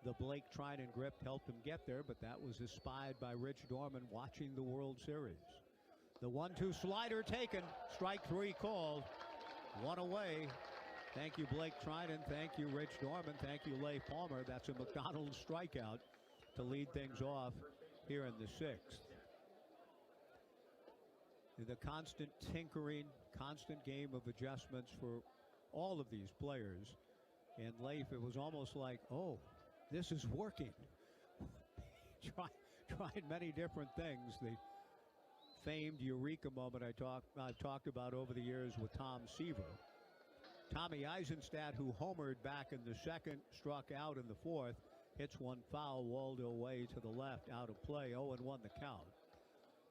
the Blake Trinan grip helped him get there, but that was espied by Rich Dorman watching the World Series. The 1-2 slider taken, strike 3 called, 1 away. Thank you, Blake Trinan. Thank you, Rich Dorman. Thank you, Leif Palmer. That's a McDonald's strikeout to lead things off here in the 6th. The constant tinkering, constant game of adjustments for all of these players. And Leif, it was almost like, oh, this is working. Tried many different things. The famed eureka moment I've talked about over the years with Tom Seaver. Tommy Eisenstadt, who homered back in the second, struck out in the fourth, hits one foul, walled away to the left, out of play, 0-1 the count.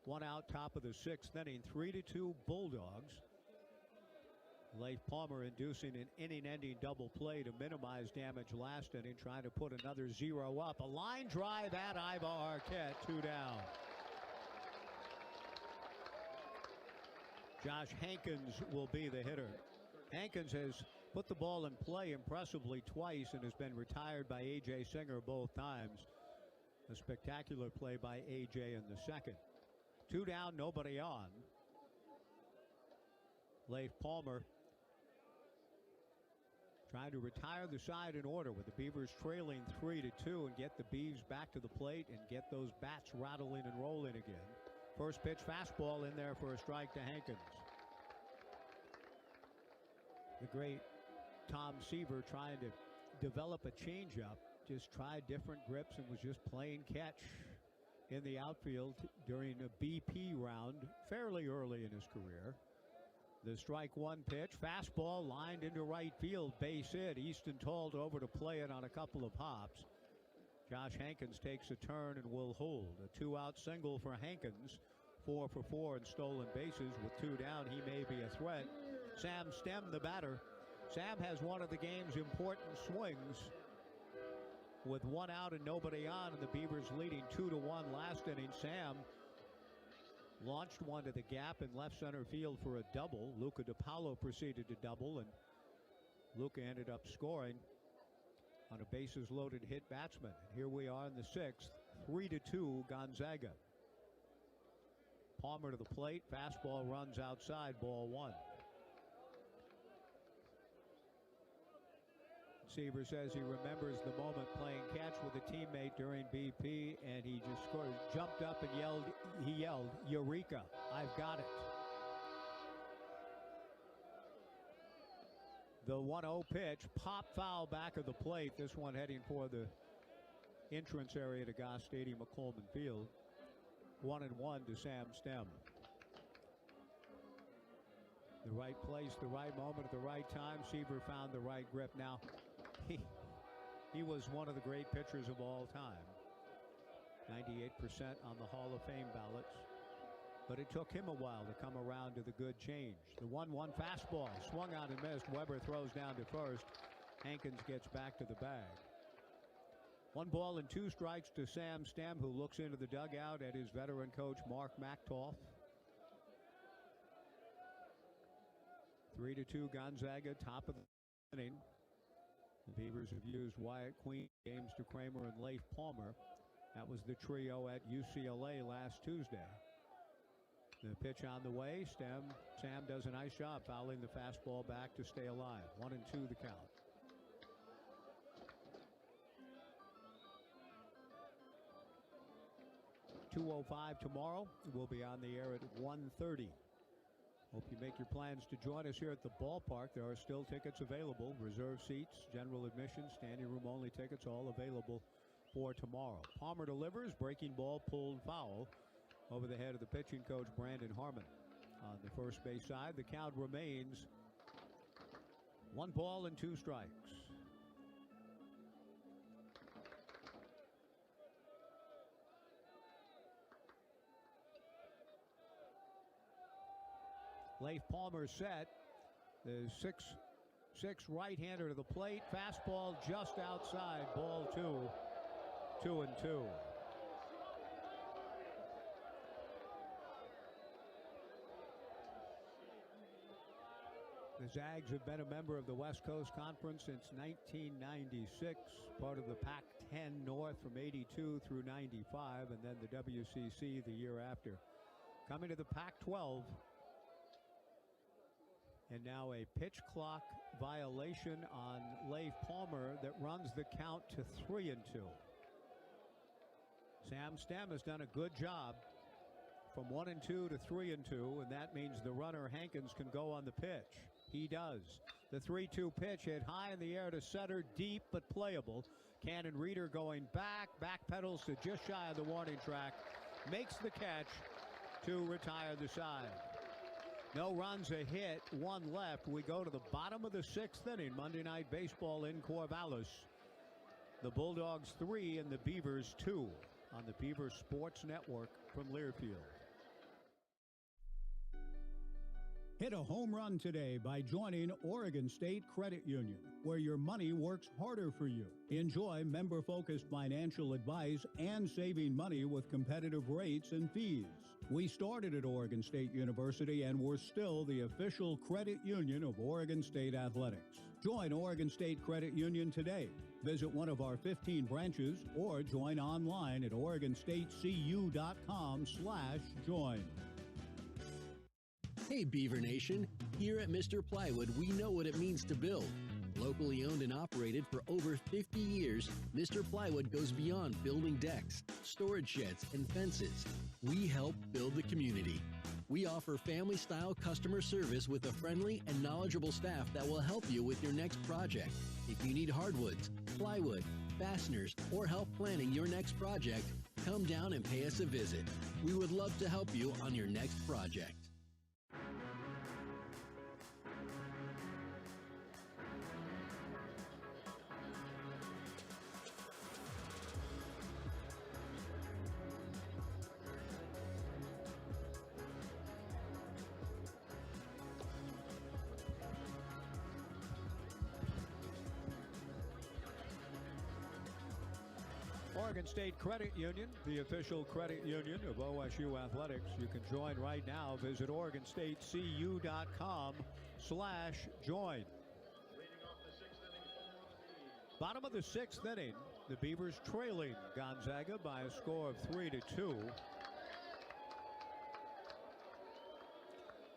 One out, top of the sixth inning, 3-2 Bulldogs. Leif Palmer inducing an inning-ending double play to minimize damage last inning, trying to put another 0 up. A line drive at Ivar Arquette, 2 down. Josh Hankins will be the hitter. Hankins has put the ball in play impressively twice and has been retired by A.J. Singer both times. A spectacular play by A.J. in the second. 2 down, nobody on. Leif Palmer trying to retire the side in order with the Beavers trailing 3-2 and get the Beavs back to the plate and get those bats rattling and rolling again. First pitch fastball in there for a strike to Hankins. The great Tom Seaver trying to develop a changeup, just tried different grips and was just playing catch in the outfield during a BP round fairly early in his career. The strike one pitch, fastball lined into right field, base hit. Easton Told over to play it on a couple of hops. Josh Hankins takes a turn and will hold. A 2-out single for Hankins, 4 for 4 in stolen bases. With 2 down, he may be a threat. Sam Stem, the batter. Sam has one of the game's important swings with 1 out and nobody on, and the Beavers leading 2-1 last inning. Sam launched one to the gap in left center field for a double. Luca DiPaolo proceeded to double, and Luca ended up scoring on a bases-loaded hit batsman. Here we are in the sixth, 3-2 Gonzaga. Palmer to the plate, fastball runs outside, ball 1. Seaver says he remembers the moment playing catch with a teammate during BP, and he just scored, jumped up and yelled, Eureka, I've got it. The 1-0 pitch, pop foul back of the plate. This one heading for the entrance area to Goss Stadium at Coleman Field. 1-1 to Sam Stem. The right place, the right moment at the right time. Seaver found the right grip. Now, he was one of the great pitchers of all time. 98% on the Hall of Fame ballots. But it took him a while to come around to the good change. The 1-1 fastball swung on and missed. Weber throws down to first. Hankins gets back to the bag. 1 ball and 2 strikes to Sam Stem, who looks into the dugout at his veteran coach Mark Machtoff. 3-2 Gonzaga, top of the inning. The Beavers have used Wyatt Queen, James DeCramer, and Leif Palmer. That was the trio at UCLA last Tuesday. The pitch on the way. Sam does a nice job fouling the fastball back to stay alive. 1-2 the count. .205 tomorrow. We'll be on the air at 1:30. Hope you make your plans to join us here at the ballpark. There are still tickets available. Reserve seats, general admission, standing room only tickets, all available for tomorrow. Palmer delivers. Breaking ball pulled foul over the head of the pitching coach, Brandon Harmon. On the first base side, the count remains 1 ball and 2 strikes. Leif Palmer set. The 6'6" right-hander to the plate. Fastball just outside. Ball 2. 2-2. The Zags have been a member of the West Coast Conference since 1996, part of the Pac-10 North from 82 through 95, and then the WCC the year after. Coming to the Pac-12. And now a pitch clock violation on Leif Palmer that runs the count to 3-2. Sam Stem has done a good job from 1-2 to 3-2, and that means the runner Hankins can go on the pitch. He does. The 3-2 pitch hit high in the air to center, deep but playable. Cannon Reeder going backpedals to just shy of the warning track, makes the catch to retire the side. No runs, a hit, one left. We go to the bottom of the 6th inning. Monday Night Baseball in Corvallis. The Bulldogs 3 and the Beavers 2 on the Beaver Sports Network from Learfield. Hit a home run today by joining Oregon State Credit Union, where your money works harder for you. Enjoy member-focused financial advice and saving money with competitive rates and fees. We started at Oregon State University and we're still the official credit union of Oregon State Athletics. Join Oregon State Credit Union today. Visit one of our 15 branches or join online at OregonStateCU.com/join. Hey Beaver Nation, here at Mr. Plywood we know what it means to build. Locally owned and operated for over 50 years, Mr. Plywood goes beyond building decks, storage sheds, and fences. We help build the community. We offer family-style customer service with a friendly and knowledgeable staff that will help you with your next project. If you need hardwoods, plywood, fasteners, or help planning your next project, come down and pay us a visit. We would love to help you on your next project. Oregon State Credit Union, the official credit union of OSU Athletics. You can join right now. Visit OregonStateCU.com/join. Bottom of the 6th inning, the Beavers trailing Gonzaga by a score of 3-2.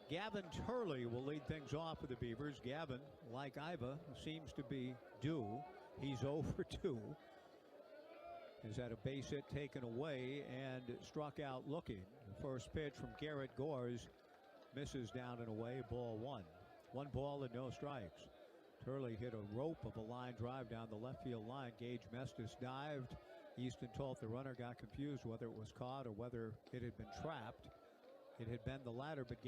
Gavin Turley will lead things off for the Beavers. Gavin, like Iva, seems to be due. He's 0 for 2. Has had a base hit taken away and struck out looking. The first pitch from Garrett Gores misses down and away, ball 1. 1 ball and no strikes. Turley hit a rope of a line drive down the left field line. Gage Mestis dived. Easton Tolt, the runner, got confused whether it was caught or whether it had been trapped. It had been the latter, but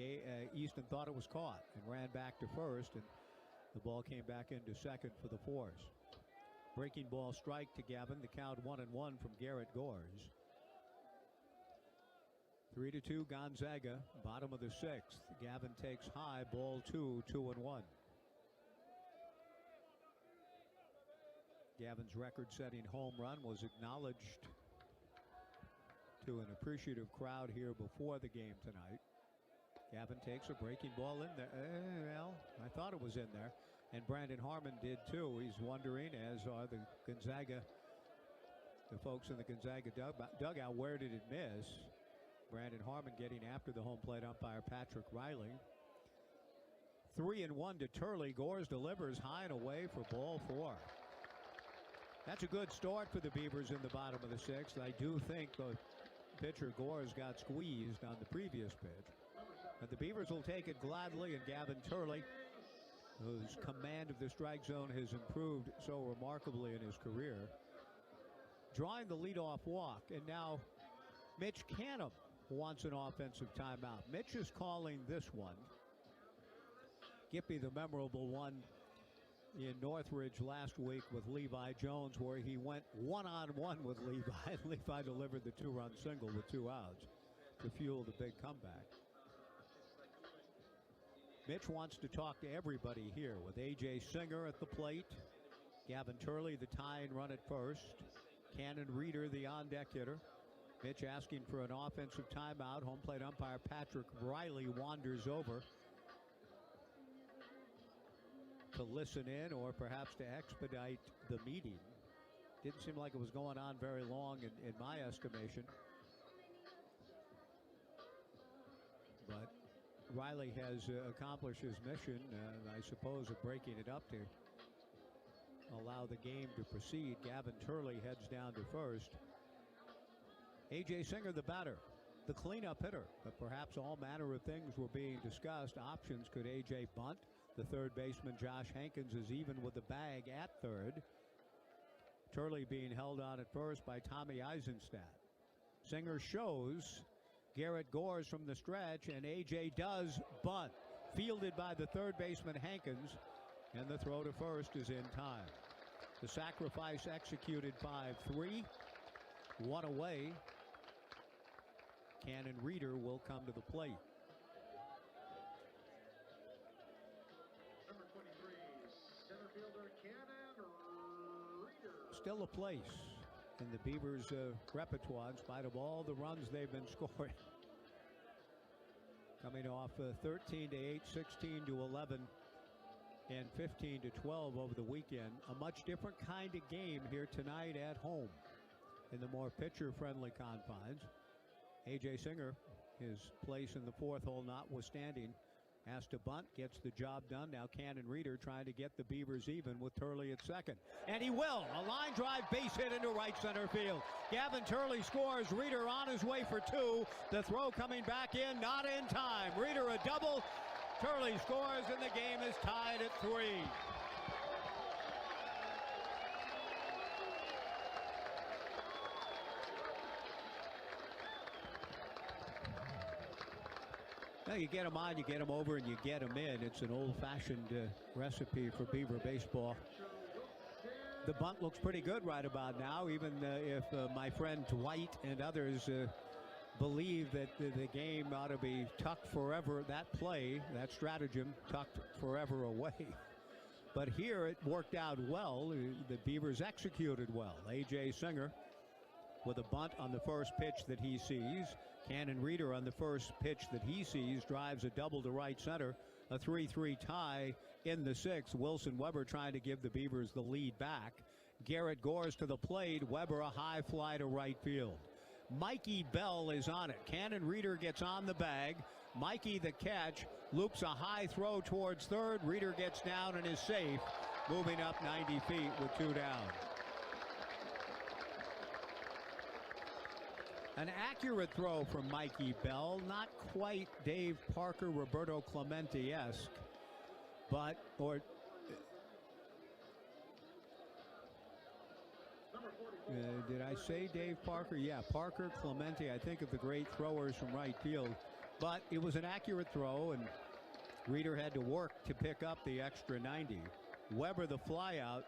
Easton thought it was caught and ran back to first, and the ball came back into second for the Force. Breaking ball strike to Gavin. The count 1-1 from Garrett Gores. 3-2 Gonzaga, bottom of the 6th. Gavin takes high, ball 2, 2-1. Gavin's record-setting home run was acknowledged to an appreciative crowd here before the game tonight. Gavin takes a breaking ball in there. Well, I thought it was in there. And Brandon Harmon did too. He's wondering, as are the folks in the Gonzaga dugout, where did it miss? Brandon Harmon getting after the home plate umpire Patrick Riley. 3-1 to Turley. Gores delivers high and away for ball 4. That's a good start for the Beavers in the bottom of the 6th. I do think the pitcher Gores got squeezed on the previous pitch. But the Beavers will take it gladly, and Gavin Turley, whose command of the strike zone has improved so remarkably in his career, drawing the leadoff walk. And now Mitch Canham wants an offensive timeout. Mitch is calling this one. Gippy, the memorable one in Northridge last week with Levi Jones, where he went one-on-one with Levi. Levi delivered the 2-run single with 2 outs to fuel the big comeback. Mitch wants to talk to everybody here, with A.J. Singer at the plate, Gavin Turley, the tying run at first, Cannon Reeder, the on-deck hitter. Mitch asking for an offensive timeout. Home plate umpire Patrick Riley wanders over to listen in, or perhaps to expedite the meeting. Didn't seem like it was going on very long in my estimation. But Riley has accomplished his mission, I suppose, of breaking it up to allow the game to proceed. Gavin Turley heads down to first. A.J. Singer, the batter. the cleanup hitter. But perhaps all manner of things were being discussed. Options: could A.J. bunt? The third baseman, Josh Hankins, is even with the bag at third. Turley being held on at first by Tommy Eisenstadt. Singer shows Garrett Gores from the stretch, and A.J. does bunt. Fielded by the third baseman, Hankins, and the throw to first is in time. The sacrifice executed 5-3. One away. Cannon Reeder will come to the plate. Number 23, center fielder Cannon Reeder. Still a place in the Beavers' repertoire in spite of all the runs they've been scoring. Coming off 13-8, 16-11, and 15-12 over the weekend. A much different kind of game here tonight at home in the more pitcher-friendly confines. A.J. Singer, his place in the fourth hole notwithstanding, has to bunt, gets the job done. Now Cannon Reeder trying to get the Beavers even with Turley at second. And he will. A line drive base hit into right center field. Gavin Turley scores. Reeder on his way for two. The throw coming back in, not in time. Reeder a double. Turley scores, and the game is tied at 3. Now you get them on, you get them over, and you get them in. It's an old-fashioned recipe for Beaver baseball. The bunt looks pretty good right about now, even if my friend Dwight and others believe that the game ought to be tucked forever. That play, that stratagem, tucked forever away. But here it worked out well. The Beavers executed well. A.J. Singer with a bunt on the first pitch that he sees. Cannon Reeder on the first pitch that he sees drives a double to right center. A 3-3 tie in the sixth. Wilson Weber trying to give the Beavers the lead back. Garrett Gores to the plate. Weber a high fly to right field. Mikey Bell is on it. Cannon Reeder gets on the bag. Mikey the catch. Loops a high throw towards third. Reeder gets down and is safe. Moving up 90 feet with 2 down. An accurate throw from Mikey Bell, not quite Dave Parker, Roberto Clemente-esque, but, did I say Dave Parker? Yeah, Parker, Clemente, I think of the great throwers from right field, but it was an accurate throw, and Reeder had to work to pick up the extra 90. Weber the flyout.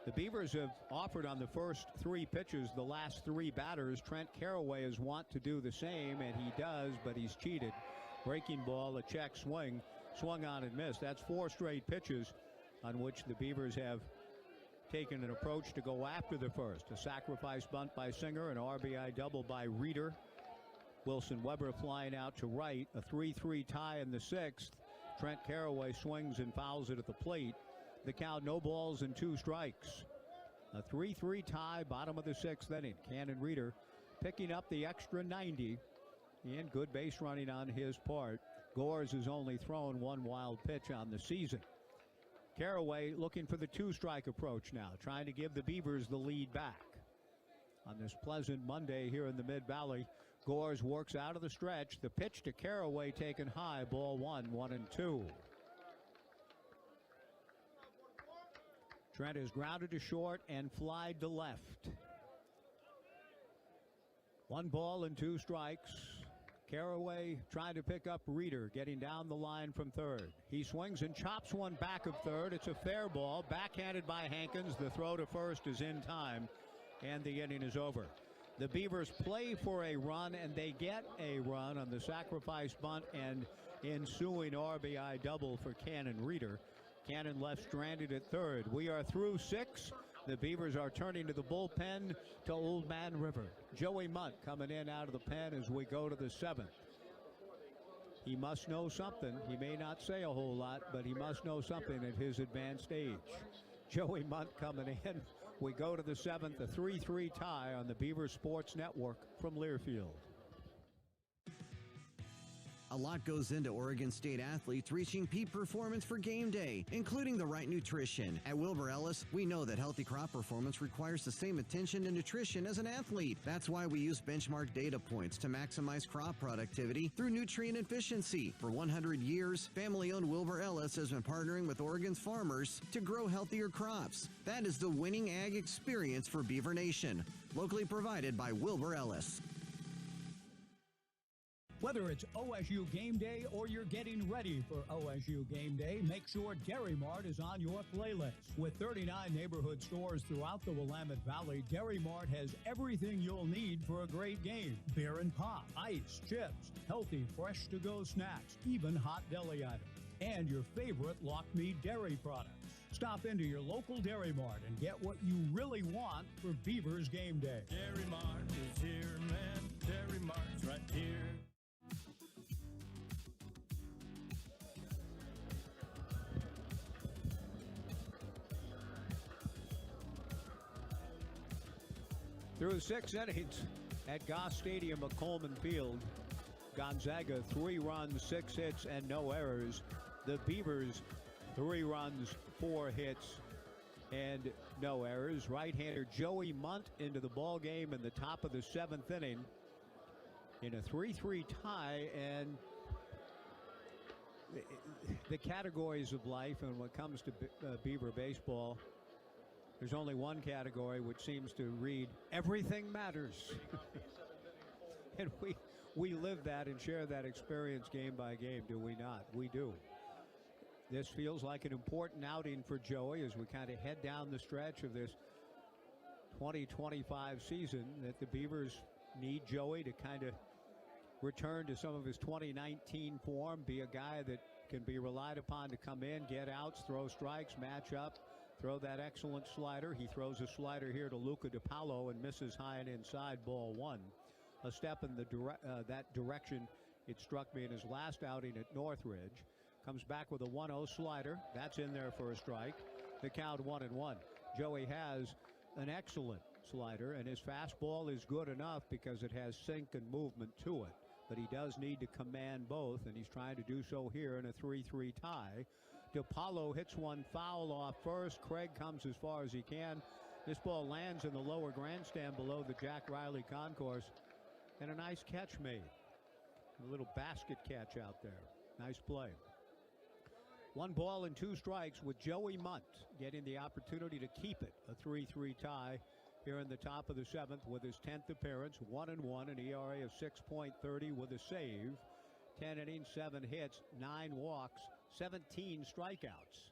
The Beavers have offered on the first 3 pitches the last 3 batters. Trent Carraway is wont to do the same, and he does, but he's cheated. Breaking ball, a check swing, swung on and missed. That's 4 straight pitches on which the Beavers have taken an approach to go after the first. A sacrifice bunt by Singer, an RBI double by Reeder. Wilson Weber flying out to right. A 3-3 tie in the sixth. Trent Carraway swings and fouls it at the plate. The count, no balls and 2 strikes. A 3-3 tie, bottom of the sixth inning. Cannon Reeder picking up the extra 90, and good base running on his part. Gores has only thrown 1 wild pitch on the season. Carraway looking for the 2-strike approach now, trying to give the Beavers the lead back. On this pleasant Monday here in the Mid-Valley, Gores works out of the stretch. The pitch to Carraway taken high, ball 1, 1-2. Trent is grounded to short and flied to left. 1 ball and 2 strikes. Carraway trying to pick up Reeder, getting down the line from third. He swings and chops one back of third. It's a fair ball, backhanded by Hankins. The throw to first is in time, and the inning is over. The Beavers play for a run, and they get a run on the sacrifice bunt and ensuing RBI double for Cannon Reeder. Cannon left stranded at third. We are through 6. The Beavers are turning to the bullpen to Old Man River. Joey Munt coming in out of the pen as we go to the 7th. He must know something. He may not say a whole lot, but he must know something at his advanced age. Joey Munt coming in. We go to the 7th, a 3-3 tie on the Beaver Sports Network from Learfield. A lot goes into Oregon State athletes reaching peak performance for game day, including the right nutrition. At Wilbur Ellis, we know that healthy crop performance requires the same attention to nutrition as an athlete. That's why we use benchmark data points to maximize crop productivity through nutrient efficiency. For 100 years, family-owned Wilbur Ellis has been partnering with Oregon's farmers to grow healthier crops. That is the winning ag experience for Beaver Nation. Locally provided by Wilbur Ellis. Whether it's OSU Game Day or you're getting ready for OSU Game Day, make sure Dairy Mart is on your playlist. With 39 neighborhood stores throughout the Willamette Valley, Dairy Mart has everything you'll need for a great game. Beer and pop, ice, chips, healthy, fresh-to-go snacks, even hot deli items, and your favorite Lock Me dairy products. Stop into your local Dairy Mart and get what you really want for Beavers Game Day. Dairy Mart is here, man. Dairy Mart's right here. Through 6 innings at Goss Stadium at Coleman Field, Gonzaga 3 runs, 6 hits, and no errors. The Beavers 3 runs, 4 hits, and no errors. Right-hander Joey Munt into the ball game in the top of the 7th inning in a 3-3 tie. And the categories of life, and when it comes to Beaver baseball, there's only one category which seems to read, everything matters. And we live that and share that experience game by game, do we not? We do. This feels like an important outing for Joey as we kind of head down the stretch of this 2025 season, that the Beavers need Joey to kind of return to some of his 2019 form, be a guy that can be relied upon to come in, get outs, throw strikes, match up, throw that excellent slider. He throws a slider here to Luca DiPaolo and misses high and inside, ball 1. A step in that direction it struck me in his last outing at Northridge. Comes back with a 1-0 slider. That's in there for a strike. The count 1-1. Joey has an excellent slider, and his fastball is good enough because it has sink and movement to it. But he does need to command both, and he's trying to do so here in a 3-3 tie. DiPaolo hits one foul off first. Craig comes as far as he can. This ball lands in the lower grandstand below the Jack Riley concourse, and a nice catch made. A little basket catch out there. Nice play. 1 ball and 2 strikes with Joey Munt getting the opportunity to keep it. A 3-3 tie here in the top of the 7th with his 10th appearance. 1-1, an ERA of 6.30 with a save. 10 innings, 7 hits, 9 walks, 17 strikeouts.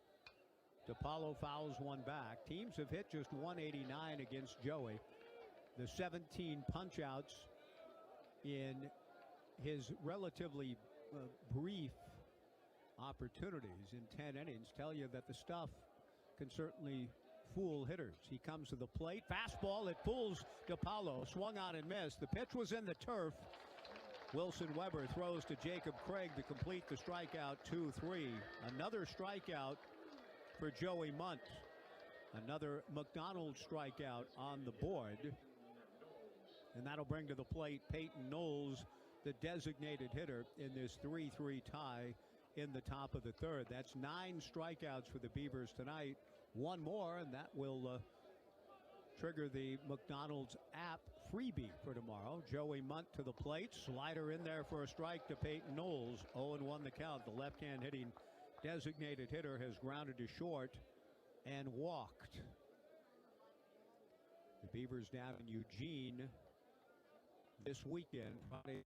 DiPaolo fouls one back. Teams have hit just 189 against Joey. The 17 punch-outs in his relatively brief opportunities in 10 innings tell you that the stuff can certainly fool hitters. He comes to the plate. Fastball, it fools DiPaolo. Swung on and missed. The pitch was in the turf. Wilson Weber throws to Jacob Craig to complete the strikeout. 2-3. Another strikeout for Joey Munt. Another McDonald strikeout on the board. And that'll bring to the plate Peyton Knowles, the designated hitter in this 3-3 tie in the top of the 3rd. That's 9 strikeouts for the Beavers tonight. 1 more, and that will trigger the McDonald's app freebie for tomorrow. Joey Munt to the plate. Slider in there for a strike to Peyton Knowles. 0-1 the count. The left-hand hitting designated hitter has grounded to short and walked. The Beavers down in Eugene this weekend. Friday,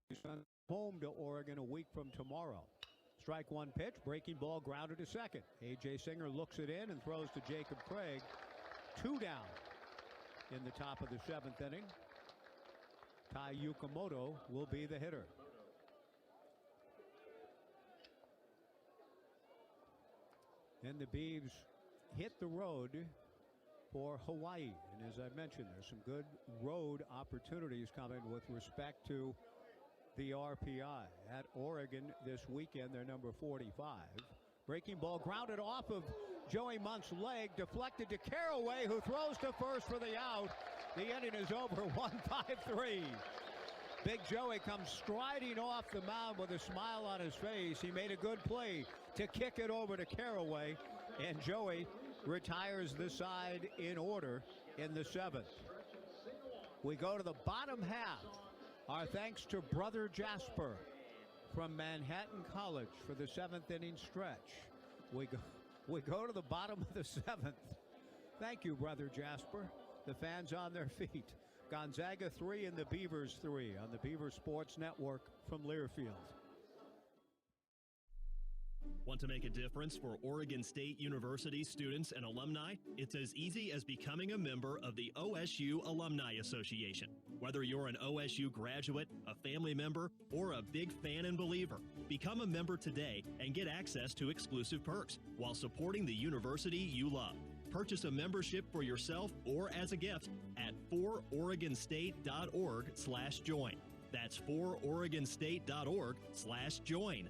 home to Oregon a week from tomorrow. Strike 1 pitch, breaking ball grounded to second. A.J. Singer looks it in and throws to Jacob Craig. 2 down in the top of the 7th inning. Tai Yukamoto will be the hitter. Then the Beavs hit the road for Hawaii. And as I mentioned, there's some good road opportunities coming with respect to the RPI. At Oregon this weekend, they're number 45. Breaking ball grounded off of Joey Munt's leg, deflected to Carraway, who throws to first for the out. The inning is over, 1-5-3. Big Joey comes striding off the mound with a smile on his face. He made a good play to kick it over to Caraway, and Joey retires the side in order in the 7th. We go to the bottom half. Our thanks to Brother Jasper from Manhattan College for the 7th inning stretch. We go to the bottom of the 7th. Thank you, Brother Jasper. The fans on their feet. Gonzaga 3 and the Beavers 3 on the Beaver Sports Network from Learfield. Want to make a difference for Oregon State University students and alumni? It's as easy as becoming a member of the OSU Alumni Association. Whether you're an OSU graduate, a family member, or a big fan and believer, become a member today and get access to exclusive perks while supporting the university you love. Purchase a membership for yourself or as a gift at fororegonstate.org/join. That's fororegonstate.org/join.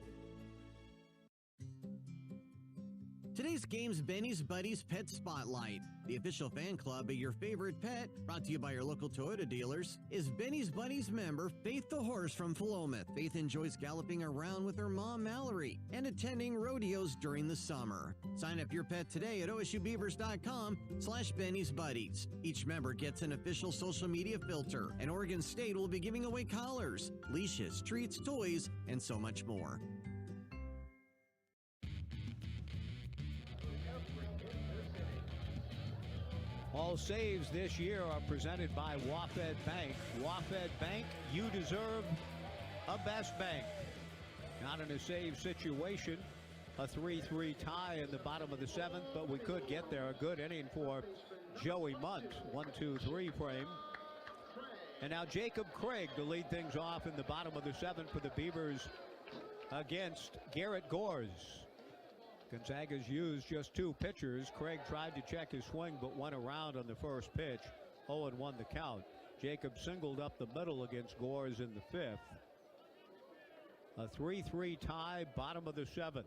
Today's game's Benny's Buddies Pet Spotlight. The official fan club of your favorite pet, brought to you by your local Toyota dealers, is Benny's Buddies member Faith the horse from Philomath. Faith enjoys galloping around with her mom Mallory and attending rodeos during the summer. Sign up your pet today at osubeavers.com/Benny's Buddies. Each member gets an official social media filter, and Oregon State will be giving away collars, leashes, treats, toys, and so much more. All saves this year are presented by WaFd Bank. WaFd Bank, you deserve a best bank. Not in a save situation. A 3-3 tie in the bottom of the 7th, but we could get there. A good inning for Joey Munt. 1-2-3 frame. And now Jacob Craig to lead things off in the bottom of the 7th for the Beavers against Garrett Gores. Gonzaga's used just 2 pitchers. Craig tried to check his swing but went around on the first pitch. 0-1 the count. Jacob singled up the middle against Gores in the 5th. A 3-3 tie, bottom of the 7th.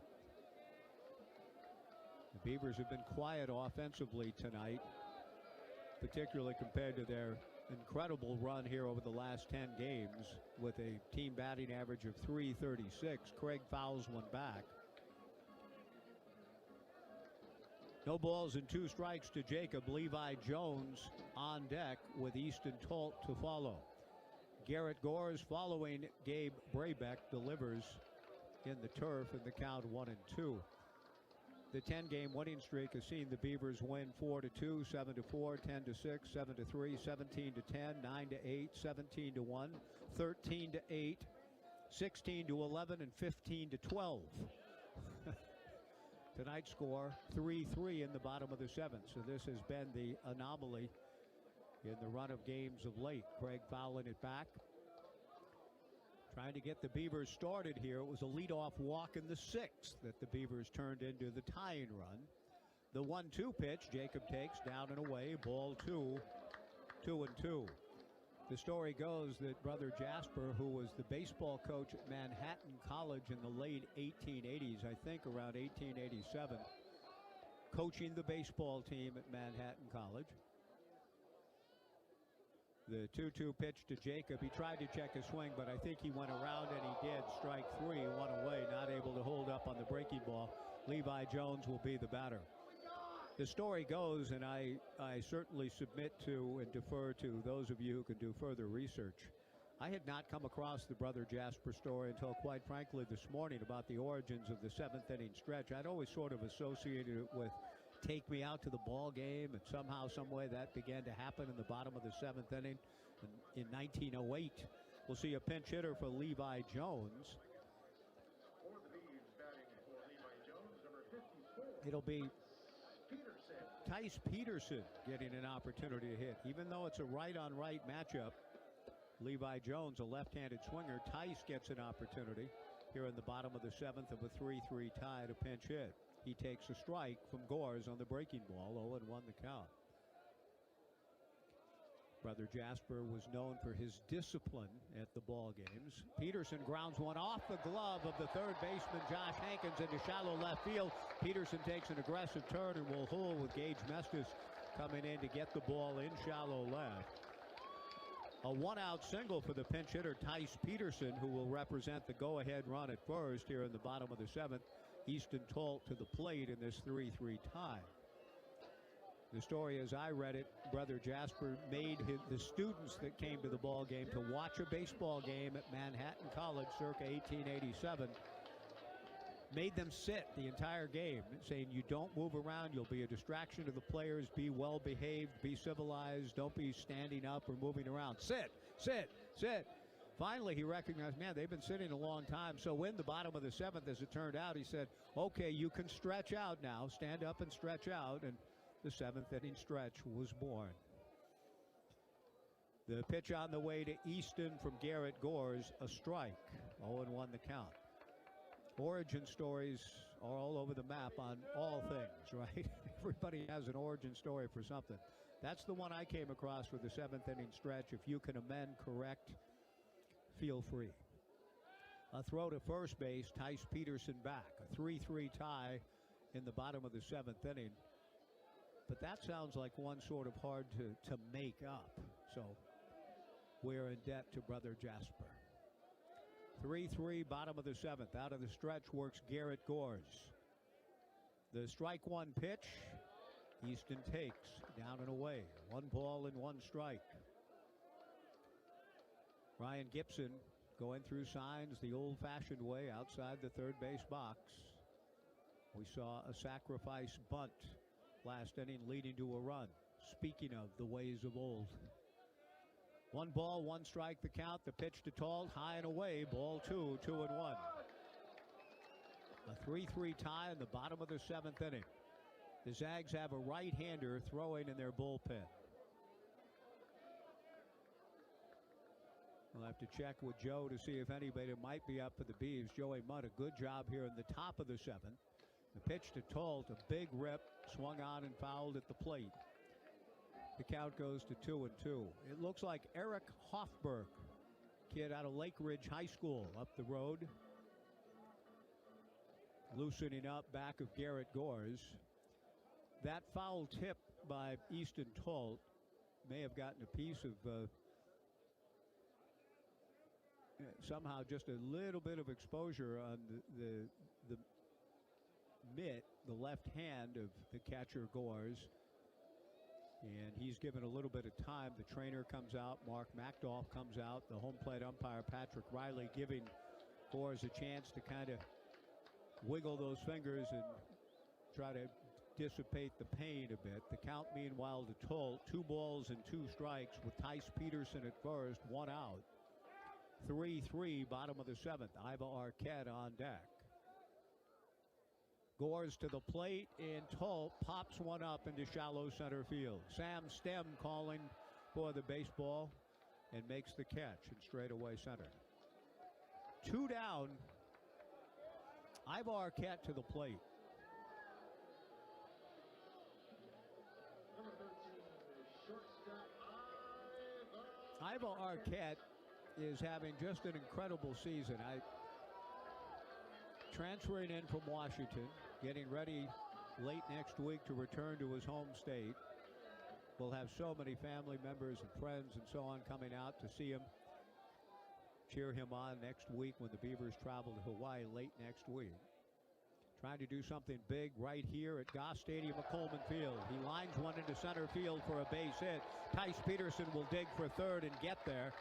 The Beavers have been quiet offensively tonight, particularly compared to their incredible run here over the last 10 games with a team batting average of .336. Craig fouls one back. No balls and 2 strikes to Jacob. Levi Jones on deck with Easton Talt to follow. Garrett Gores following Gabe Brabeck delivers in the turf in the count 1-2. The 10-game winning streak has seen the Beavers win 4-2, 7-4, 10-6, 7-3, 17-10, 9-8, 17-1, 13-8, 16-11, and 15-12. Tonight's score 3-3 in the bottom of the 7th. So this has been the anomaly in the run of games of late. Craig fouling it back. Trying to get the Beavers started here. It was a leadoff walk in the 6th that the Beavers turned into the tying run. The 1-2 pitch, Jacob takes down and away. Ball 2, 2-2. The story goes that Brother Jasper, who was the baseball coach at Manhattan College in the late 1880s, I think around 1887, coaching the baseball team at Manhattan College. The 2-2 pitch to Jacob. He tried to check his swing, but I think he went around and he did. Strike 3, 1 away, not able to hold up on the breaking ball. Levi Jones will be the batter. The story goes, and I certainly submit to and defer to those of you who can do further research. I had not come across the Brother Jasper story until, quite frankly, this morning about the origins of the 7th inning stretch. I'd always sort of associated it with take me out to the ball game, and somehow, some way that began to happen in the bottom of the 7th inning in 1908. We'll see a pinch hitter for Levi Jones. It'll be Tice Peterson getting an opportunity to hit. Even though it's a right-on-right matchup, Levi Jones, a left-handed swinger, Tice gets an opportunity here in the bottom of the 7th of a 3-3 tie to pinch hit. He takes a strike from Gores on the breaking ball, 0-1 the count. Brother Jasper was known for his discipline at the ball games. Peterson grounds one off the glove of the third baseman, Josh Hankins, into shallow left field. Peterson takes an aggressive turn and will hold with Gage Mestis coming in to get the ball in shallow left. A one-out single for the pinch hitter, Tice Peterson, who will represent the go-ahead run at first here in the bottom of the seventh. Easton Tolt to the plate in this 3-3 tie. The story, as I read it, Brother Jasper made the students that came to the ball game to watch a baseball game at Manhattan College circa 1887. Made them sit the entire game, saying you don't move around, you'll be a distraction to the players, be well behaved, be civilized, don't be standing up or moving around. Sit, sit, sit. Finally, he recognized, man, they've been sitting a long time. So in the bottom of the seventh, as it turned out, he said, okay, you can stretch out now, stand up and stretch out, and the seventh inning stretch was born. The pitch on the way to Easton from Garrett Gores, a strike, 0-1 the count. Origin stories are all over the map on all things, right? Everybody has an origin story for something. That's the one I came across for the seventh inning stretch. If you can amend, correct, feel free. A throw to first base, Tice Peterson back. A 3-3 tie in the bottom of the seventh inning. But that sounds like one sort of hard to make up. So we're in debt to Brother Jasper. 3-3, bottom of the seventh. Out of the stretch works Garrett Gores. The strike one pitch, Easton takes, down and away. 1 ball and 1 strike. Ryan Gibson going through signs the old-fashioned way outside the third base box. We saw a sacrifice bunt last inning leading to a run. Speaking of the ways of old. 1 ball, 1 strike the count. The pitch to Tolt, high and away. Ball 2, 2-1. A 3-3 tie in the bottom of the seventh inning. The Zags have a right-hander throwing in their bullpen. We'll have to check with Joe to see if anybody might be up for the Beavs. Joey Mudd, a good job here in the top of the seventh. The pitch to Tolt, a big rip, swung on and fouled at the plate. The count goes to 2-2. It looks like Eric Hoffberg, kid out of Lake Ridge High School, up the road. Loosening up back of Garrett Gores. That foul tip by Easton Tolt may have gotten a piece of somehow just a little bit of exposure on the mitt, the left hand of the catcher Gores. And he's given a little bit of time. The trainer comes out. Mark Macdoff comes out. The home plate umpire, Patrick Riley, giving Gores a chance to kind of wiggle those fingers and try to dissipate the pain a bit. The count, meanwhile, to Tolt, 2 balls and 2 strikes with Tice Peterson at first, 1 out. 3-3, bottom of the seventh. Iva Arquette on deck. Gores to the plate, and Tolt pops one up into shallow center field. Sam Stem calling for the baseball and makes the catch in straightaway center. 2 down. Iva Arquette to the plate. Iva Arquette is having just an incredible season. Transferring in from Washington, getting ready late next week to return to his home state. We'll have so many family members and friends and so on coming out to see him, cheer him on next week when the Beavers travel to Hawaii late next week. Trying to do something big right here at Goss Stadium at Coleman Field. He lines one into center field for a base hit. Tice Peterson will dig for third and get there.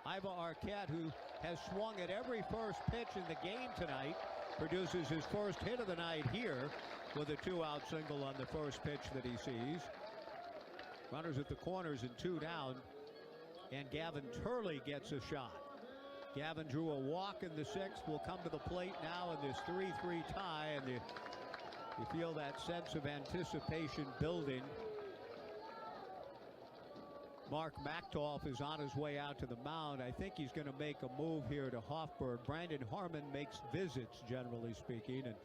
Iva Arquette, who has swung at every first pitch in the game tonight, produces his first hit of the night here with a 2-out single on the first pitch that he sees. Runners at the corners and 2 down, and Gavin Turley gets a shot. Gavin drew a walk in the 6th, will come to the plate now in this 3-3 tie, and you feel that sense of anticipation building. Mark Macdoff is on his way out to the mound. I think he's going to make a move here to Hoffberg. Brandon Harmon makes visits, generally speaking, and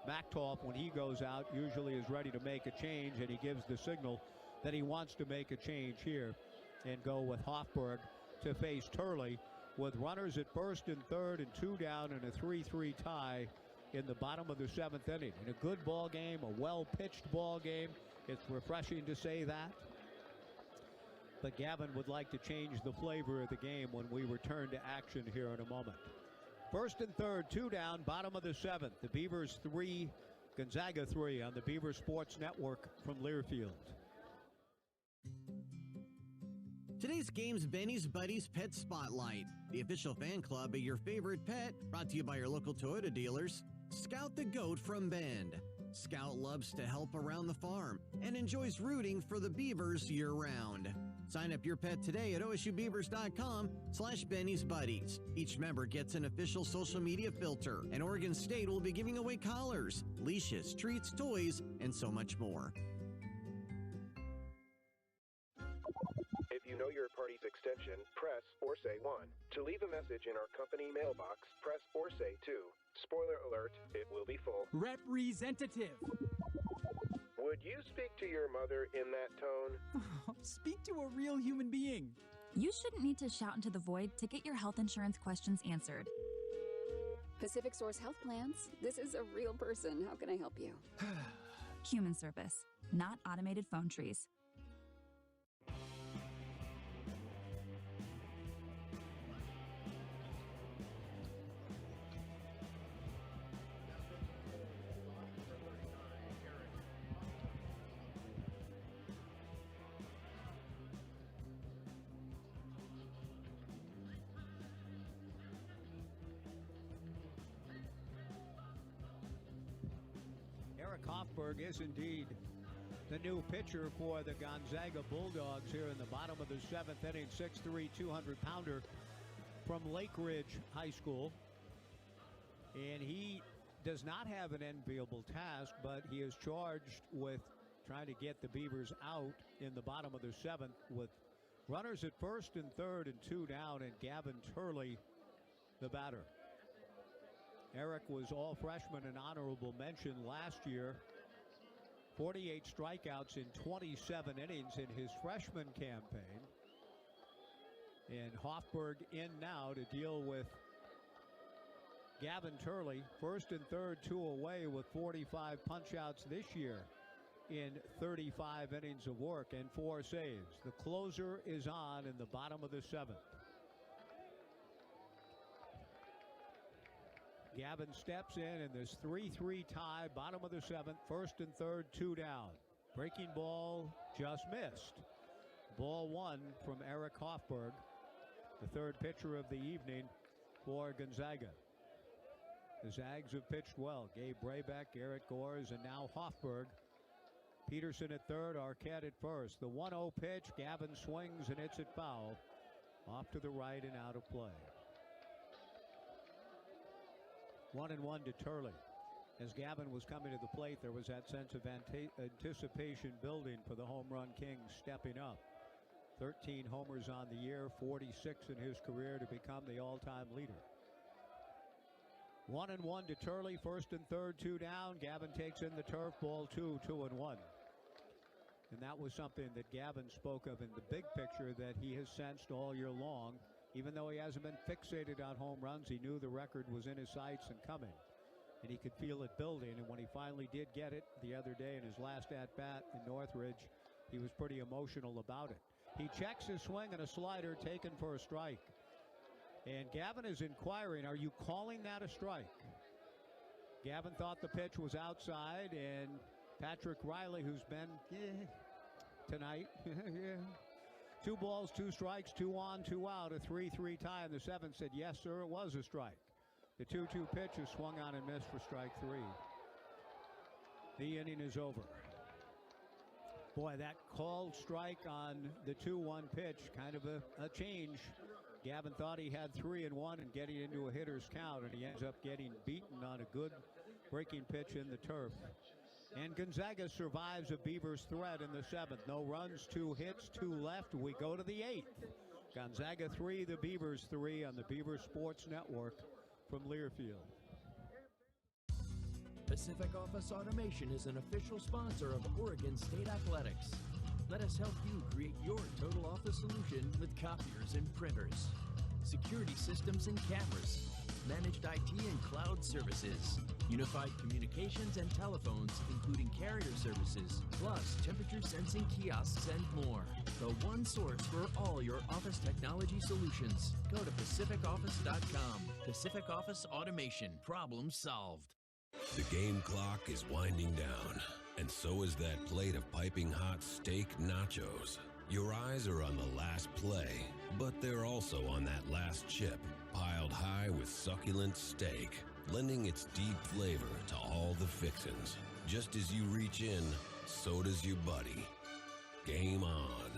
Macdoff, when he goes out, usually is ready to make a change, and he gives the signal that he wants to make a change here and go with Hoffberg to face Turley, with runners at first and third and 2 down and a 3-3 tie in the bottom of the 7th inning. In a good ball game, a well-pitched ball game. It's refreshing to say that. But Gavin would like to change the flavor of the game when we return to action here in a moment. First and third, 2 down, bottom of the 7th. The Beavers 3, Gonzaga 3 on the Beaver Sports Network from Learfield. Today's game's Benny's Buddies Pet Spotlight, the official fan club of your favorite pet, brought to you by your local Toyota dealers. Scout the goat from Bend. Scout loves to help around the farm and enjoys rooting for the Beavers year-round. Sign up your pet today at osubeavers.com/Benny's Buddies. Each member gets an official social media filter, and Oregon State will be giving away collars, leashes, treats, toys, and so much more. If you know your party's extension, press or say 1. To leave a message in our company mailbox, press or say 2. Spoiler alert, it will be full. Representative. Would you speak to your mother in that tone? Speak to a real human being. You shouldn't need to shout into the void to get your health insurance questions answered. Pacific Source Health Plans. This is a real person. How can I help you? Human service, not automated phone trees. Hoffberg is indeed the new pitcher for the Gonzaga Bulldogs here in the bottom of the 7th inning. 6'3", 200-pounder from Lake Ridge High School. And he does not have an enviable task, but he is charged with trying to get the Beavers out in the bottom of the 7th with runners at first and third and 2 down, and Gavin Turley, the batter. Eric was all freshman and honorable mention last year. 48 strikeouts in 27 innings in his freshman campaign. And Hoffberg in now to deal with Gavin Turley. First and third, 2 away with 45 punchouts this year in 35 innings of work and 4 saves. The closer is on in the bottom of the 7th. Gavin steps in this 3-3 tie, bottom of the 7th, first and third, 2 down. Breaking ball just missed. Ball 1 from Eric Hoffberg, the third pitcher of the evening for Gonzaga. The Zags have pitched well. Gabe Braybeck, Eric Gores, and now Hoffberg. Peterson at third, Arquette at first. The 1-0 pitch, Gavin swings and hits it foul. Off to the right and out of play. 1-1 to Turley. As Gavin was coming to the plate, there was that sense of anticipation building for the home run king stepping up. 13 homers on the year, 46 in his career to become the all-time leader. 1-1 to Turley, first and third, 2 down. Gavin takes in the turf, ball 2, 2-1. And that was something that Gavin spoke of in the big picture that he has sensed all year long. Even though he hasn't been fixated on home runs, he knew the record was in his sights and coming. And he could feel it building, and when he finally did get it the other day in his last at-bat in Northridge, he was pretty emotional about it. He checks his swing and a slider taken for a strike. And Gavin is inquiring, are you calling that a strike? Gavin thought the pitch was outside, and Patrick Riley, who's been tonight, 2 balls, 2 strikes, 2 on, 2 out, a 3-3 tie in the 7th, said, yes, sir, it was a strike. The 2-2 pitch is swung on and missed for strike 3. The inning is over. Boy, that called strike on the 2-1 pitch, kind of a change. Gavin thought he had 3-1 and getting into a hitter's count, and he ends up getting beaten on a good breaking pitch in the turf. And Gonzaga survives a Beavers threat in the 7th. No runs, 2 hits, 2 left. We go to the 8th. Gonzaga 3, the Beavers 3 on the Beaver Sports Network from Learfield. Pacific Office Automation is an official sponsor of Oregon State Athletics. Let us help you create your total office solution with copiers and printers, security systems and cameras, managed IT and cloud services, unified communications and telephones, including carrier services, plus temperature sensing kiosks and more. The one source for all your office technology solutions. Go to PacificOffice.com. Pacific Office Automation. Problem solved. The game clock is winding down, and so is that plate of piping hot steak nachos. Your eyes are on the last play, but they're also on that last chip, piled high with succulent steak, lending its deep flavor to all the fixins. Just as you reach in, so does your buddy. Game on.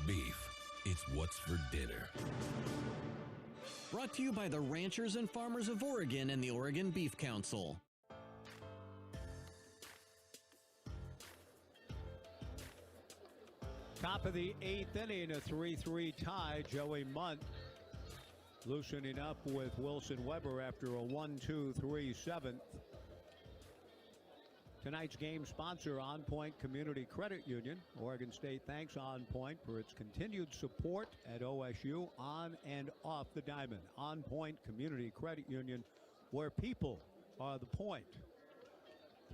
Beef, it's what's for dinner. Brought to you by the Ranchers and Farmers of Oregon and the Oregon Beef Council. Top of the 8th inning, a 3-3 tie. Joey Munt loosening up with Wilson Weber after a 1-2-3 7th. Tonight's game sponsor, On Point Community Credit Union. Oregon State thanks On Point for its continued support at OSU on and off the diamond. On Point Community Credit Union, where people are the point.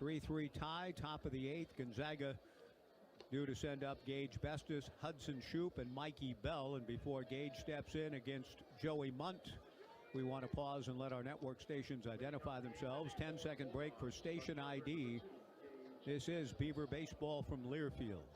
3-3 tie, top of the 8th. Gonzaga due to send up Gage Bestis, Hudson Shoup, and Mikey Bell. And before Gage steps in against Joey Munt, we want to pause and let our network stations identify themselves. 10-second break for station ID. This is Beaver Baseball from Learfield.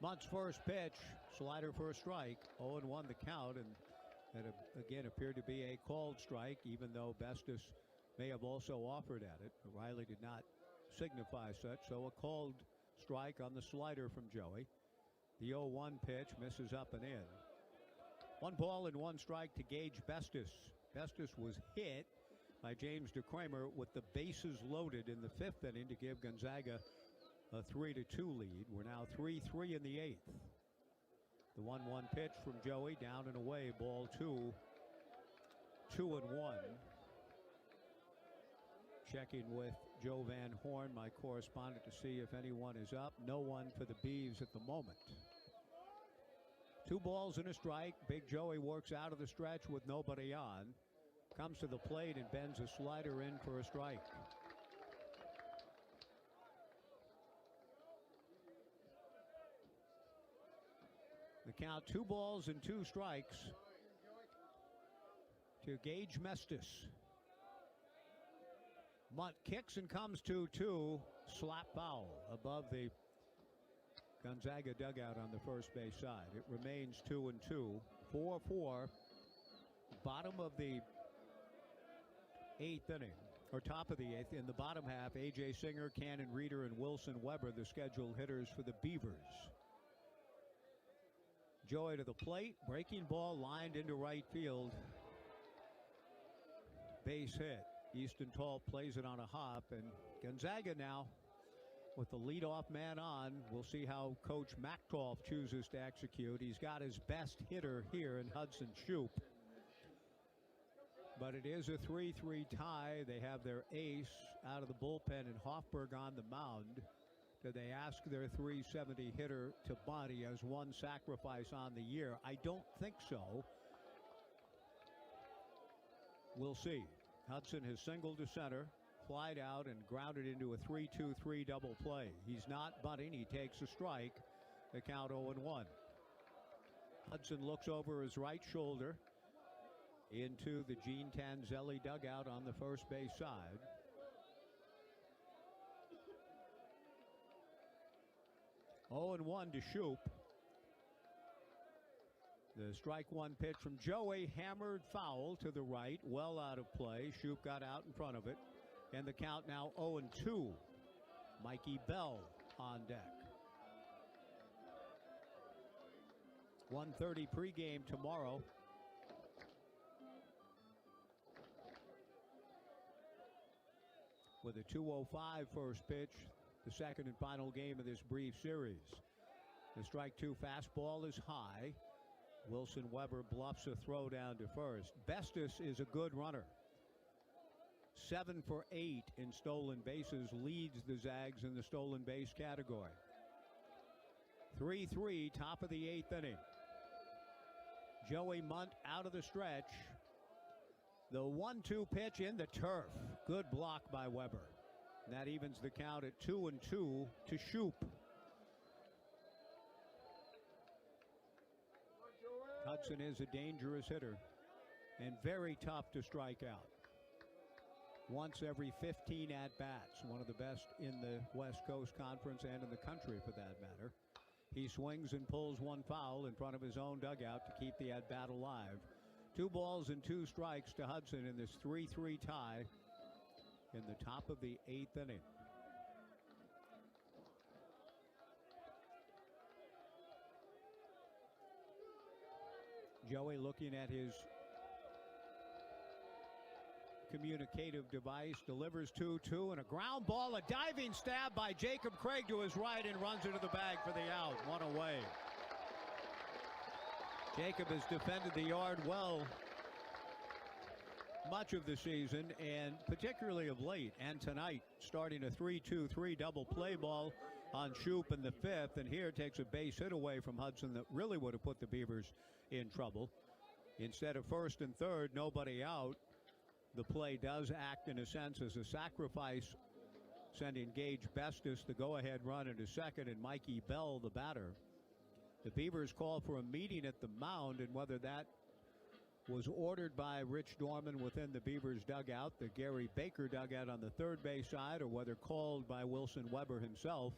Munt's first pitch, slider for a strike, 0-1 the count, and that again appeared to be a called strike, even though Bestis may have also offered at it. Riley did not signify such, so a called strike on the slider from Joey. The 0-1 pitch misses up and in. 1 ball and 1 strike to Gage Bestis. Bestis was hit by James DeCramer with the bases loaded in the 5th inning to give Gonzaga a 3-2 lead. We're now 3-3 in the 8th. The 1-1 pitch from Joey, down and away, ball 2, 2-1. Checking with Joe Van Horn, my correspondent, to see if anyone is up. No one for the Beavs at the moment. 2 balls and a strike. Big Joey works out of the stretch with nobody on. Comes to the plate and bends a slider in for a strike. The count, 2 balls and 2 strikes to Gage Mestis. Munt kicks and comes 2-2. Slap foul above the Gonzaga dugout on the first base side. It remains 2-2. 4-4. Bottom of the 8th inning, or top of the 8th. In the bottom half, A.J. Singer, Cannon Reeder, and Wilson Weber, the scheduled hitters for the Beavers. Joey to the plate. Breaking ball lined into right field. Base hit. Easton Tall plays it on a hop, and Gonzaga now with the leadoff man on. We'll see how Coach Machtolf chooses to execute. He's got his best hitter here in Hudson Shoup. But it is a 3-3 tie. They have their ace out of the bullpen and Hoffberg on the mound. Do they ask their .370 hitter to bunt? He has 1 sacrifice on the year. I don't think so. We'll see. Hudson has singled to center, flied out, and grounded into a 3-2-3 double play. He's not bunting. He takes a strike. The count 0-1. Hudson looks over his right shoulder into the Gene Tanzelli dugout on the first base side. Oh, and 1 to Shoup. The strike 1 pitch from Joey, hammered foul to the right, well out of play. Shoup got out in front of it. And the count now 0-2. Mikey Bell on deck. 1:30 pregame tomorrow. With a 2:05 first pitch, the second and final game of this brief series. The strike 2 fastball is high. Wilson Weber bluffs a throw down to first. Bestis is a good runner. 7 for 8 in stolen bases, leads the Zags in the stolen base category. 3-3, top of the 8th inning. Joey Munt out of the stretch. The 1-2 pitch in the turf. Good block by Weber. And that evens the count at 2-2 to Shoop. Hudson is a dangerous hitter and very tough to strike out. Once every 15 at-bats, one of the best in the West Coast Conference and in the country for that matter. He swings and pulls one foul in front of his own dugout to keep the at-bat alive. 2 balls and 2 strikes to Hudson in this 3-3 tie in the top of the 8th inning. Joey looking at his communicative device, delivers 2-2, and a ground ball, a diving stab by Jacob Craig to his right, and runs into the bag for the out. 1 away. Jacob has defended the yard well much of the season, and particularly of late, and tonight, starting a 3-2-3 double play ball on Shoop in the 5th, and here takes a base hit away from Hudson that really would have put the Beavers in trouble. Instead of first and third, nobody out. The play does act in a sense as a sacrifice, sending Gage Bestis the go-ahead run into second, and Mikey Bell the batter. The Beavers call for a meeting at the mound, and whether that was ordered by Rich Dorman within the Beavers dugout, the Gary Baker dugout on the third base side, or whether called by Wilson Weber himself,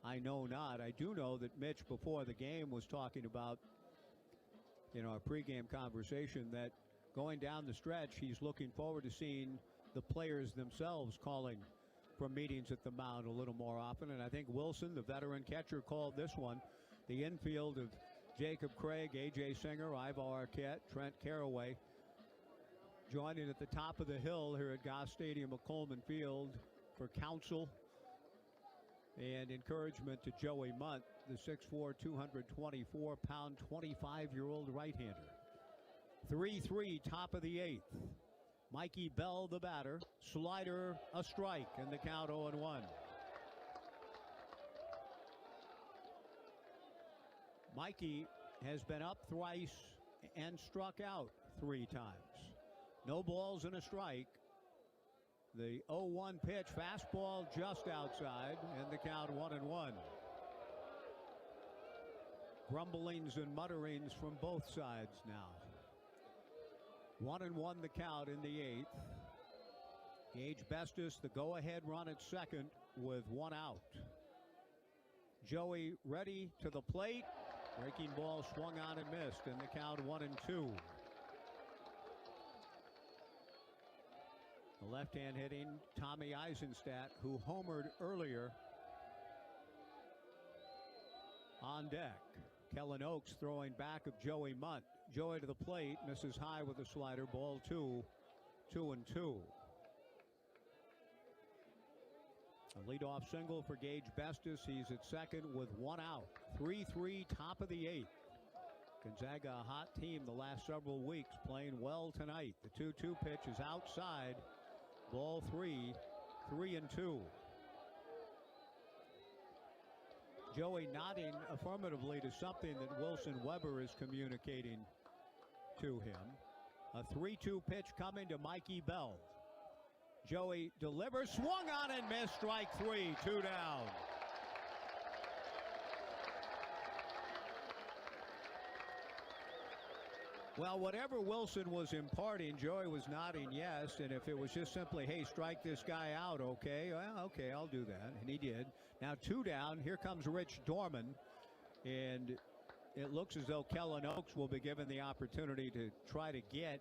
I know not. I do know that Mitch, before the game, was talking about, in our pregame conversation, that going down the stretch, he's looking forward to seeing the players themselves calling for meetings at the mound a little more often. And I think Wilson, the veteran catcher, called this one. The infield of Jacob Craig, A.J. Singer, Ivar Arquette, Trent Carraway joining at the top of the hill here at Goss Stadium at Coleman Field for counsel and encouragement to Joey Munt, the 6'4", 224-pound, 25-year-old right-hander. 3-3, top of the 8th. Mikey Bell, the batter. Slider, a strike, and the count 0-1. Mikey has been up thrice and struck out 3 times. No balls and a strike. The 0-1 pitch, fastball just outside, and the count 1-1. Grumblings and mutterings from both sides now. 1-1 the count in the 8th. Gage Bestis, the go-ahead run at second with 1 out. Joey ready to the plate. Breaking ball swung on and missed, and the count 1-2. The left-hand hitting Tommy Eisenstadt, who homered earlier, on deck. Kellen Oakes throwing back of Joey Munt. Joey to the plate, misses high with a slider, ball 2, 2-2. A leadoff single for Gage Bestis. He's at second with 1 out. 3-3, top of the 8th. Gonzaga, a hot team the last several weeks, playing well tonight. The 2-2 pitch is outside. Ball 3, 3-2. Joey nodding affirmatively to something that Wilson Weber is communicating to him. A 3-2 pitch coming to Mikey Bell. Joey delivers, swung on and missed, strike 3, 2 down. Well, whatever Wilson was imparting, Joey was nodding yes, and if it was just simply, hey, strike this guy out, okay, well, okay, I'll do that, and he did. Now 2 down, here comes Rich Dorman, and it looks as though Kellen Oakes will be given the opportunity to try to get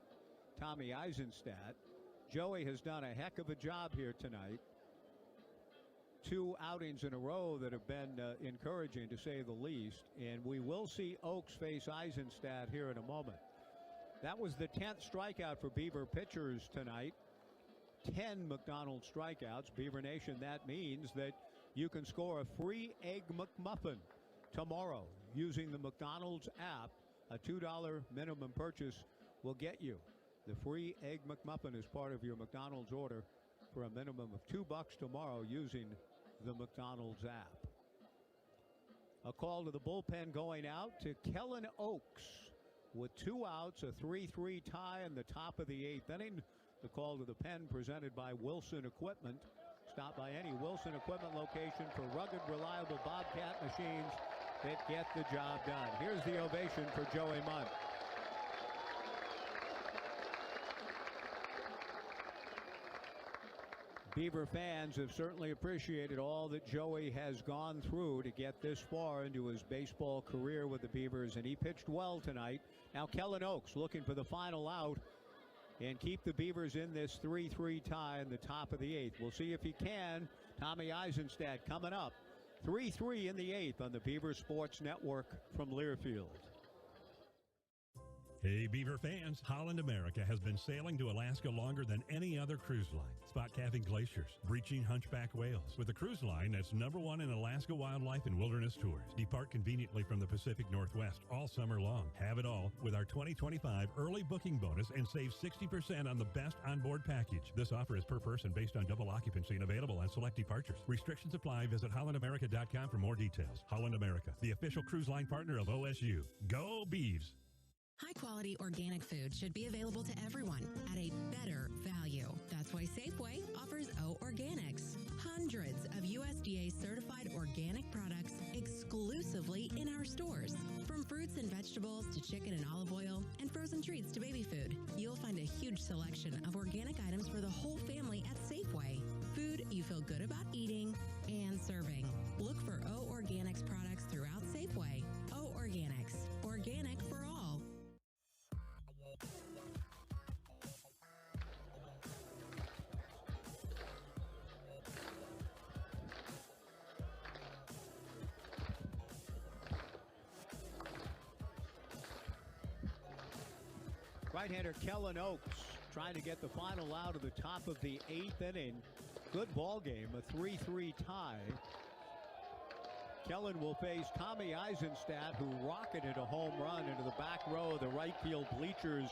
Tommy Eisenstadt. Joey has done a heck of a job here tonight. 2 outings in a row that have been encouraging, to say the least, and we will see Oakes face Eisenstadt here in a moment. That was the 10th strikeout for Beaver pitchers tonight. 10 McDonald's strikeouts. Beaver Nation, that means that you can score a free Egg McMuffin tomorrow using the McDonald's app. A $2 minimum purchase will get you the free Egg McMuffin as part of your McDonald's order for a minimum of $2 tomorrow using the McDonald's app. A call to the bullpen going out to Kellen Oaks with 2 outs, a 3-3 tie in the top of the 8th inning. The call to the pen presented by Wilson Equipment. Stop by any Wilson Equipment location for rugged, reliable Bobcat machines that get the job done. Here's the ovation for Joey Munt. Beaver fans have certainly appreciated all that Joey has gone through to get this far into his baseball career with the Beavers, and he pitched well tonight. Now Kellen Oaks looking for the final out and keep the Beavers in this 3-3 tie in the top of the 8th. We'll see if he can. Tommy Eisenstadt coming up. 3-3 in the 8th on the Beaver Sports Network from Learfield. Hey, Beaver fans, Holland America has been sailing to Alaska longer than any other cruise line. Spot calving glaciers, breaching hunchback whales. With a cruise line that's #1 in Alaska wildlife and wilderness tours. Depart conveniently from the Pacific Northwest all summer long. Have it all with our 2025 early booking bonus and save 60% on the best onboard package. This offer is per person based on double occupancy and available on select departures. Restrictions apply. Visit hollandamerica.com for more details. Holland America, the official cruise line partner of OSU. Go Beavs! High-quality organic food should be available to everyone at a better value. That's why Safeway offers O Organics. Hundreds of USDA-certified organic products exclusively in our stores. From fruits and vegetables to chicken and olive oil and frozen treats to baby food, you'll find a huge selection of organic items for the whole family at Safeway. Food you feel good about eating and serving. Look for O Organics products throughout Safeway. O Organics. Organic for all. Right-hander Kellen Oaks trying to get the final out of the top of the 8th inning. Good ball game, a 3-3 tie. Kellen will face Tommy Eisenstadt, who rocketed a home run into the back row of the right field bleachers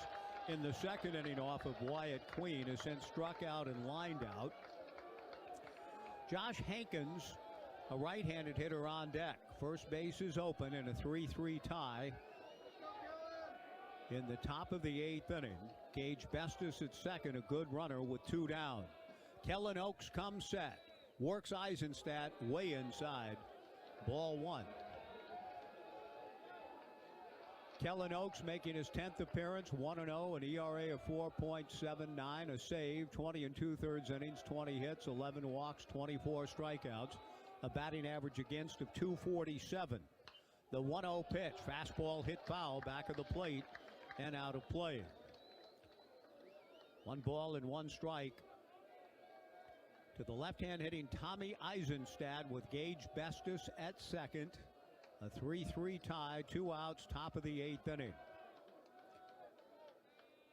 in the 2nd inning off of Wyatt Queen, has since struck out and lined out. Josh Hankins, a right-handed hitter on deck. First base is open in a 3-3 tie. In the top of the 8th inning, Gage Bestis at second, a good runner with 2 down. Kellen Oaks comes set, works Eisenstadt way inside. Ball 1. Kellen Oaks making his 10th appearance, 1-0, an ERA of 4.79, a save, 20 2/3 innings, 20 hits, 11 walks, 24 strikeouts, a batting average against of 247. The 1-0 pitch, fastball hit foul, back of the plate and out of play. 1 ball and 1 strike to the left-hand hitting Tommy Eisenstadt with Gage Bestis at second. A 3-3 tie, 2 outs, top of the 8th inning.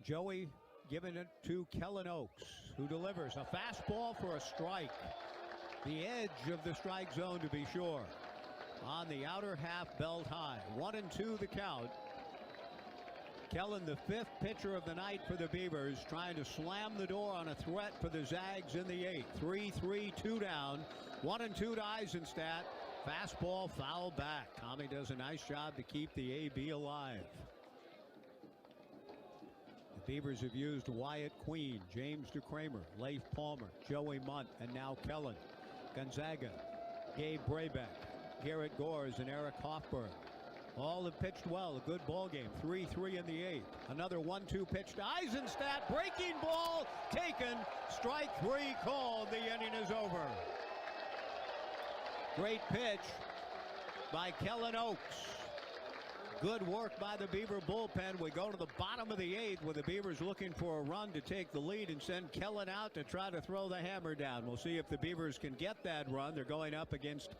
Joey giving it to Kellen Oaks, who delivers a fastball for a strike. The edge of the strike zone, to be sure. On the outer half, belt high. 1-2 the count. Kellen, the 5th pitcher of the night for the Beavers, trying to slam the door on a threat for the Zags in the 8th. 3-3, 2 down. 1-2 to Eisenstadt. Fastball foul back. Tommy does a nice job to keep the AB alive. The Beavers have used Wyatt Queen, James DeCramer, Leif Palmer, Joey Munt, and now Kellen. Gonzaga, Gabe Brabeck, Garrett Gores, and Eric Hoffberg. All have pitched well. A good ball game. 3-3 in the 8th. Another 1-2 pitch to Eisenstadt. Breaking ball taken. Strike 3 called. The inning is over. Great pitch by Kellen Oaks. Good work by the Beaver bullpen. We go to the bottom of the 8th with the Beavers looking for a run to take the lead and send Kellen out to try to throw the hammer down. We'll see if the Beavers can get that run. They're going up against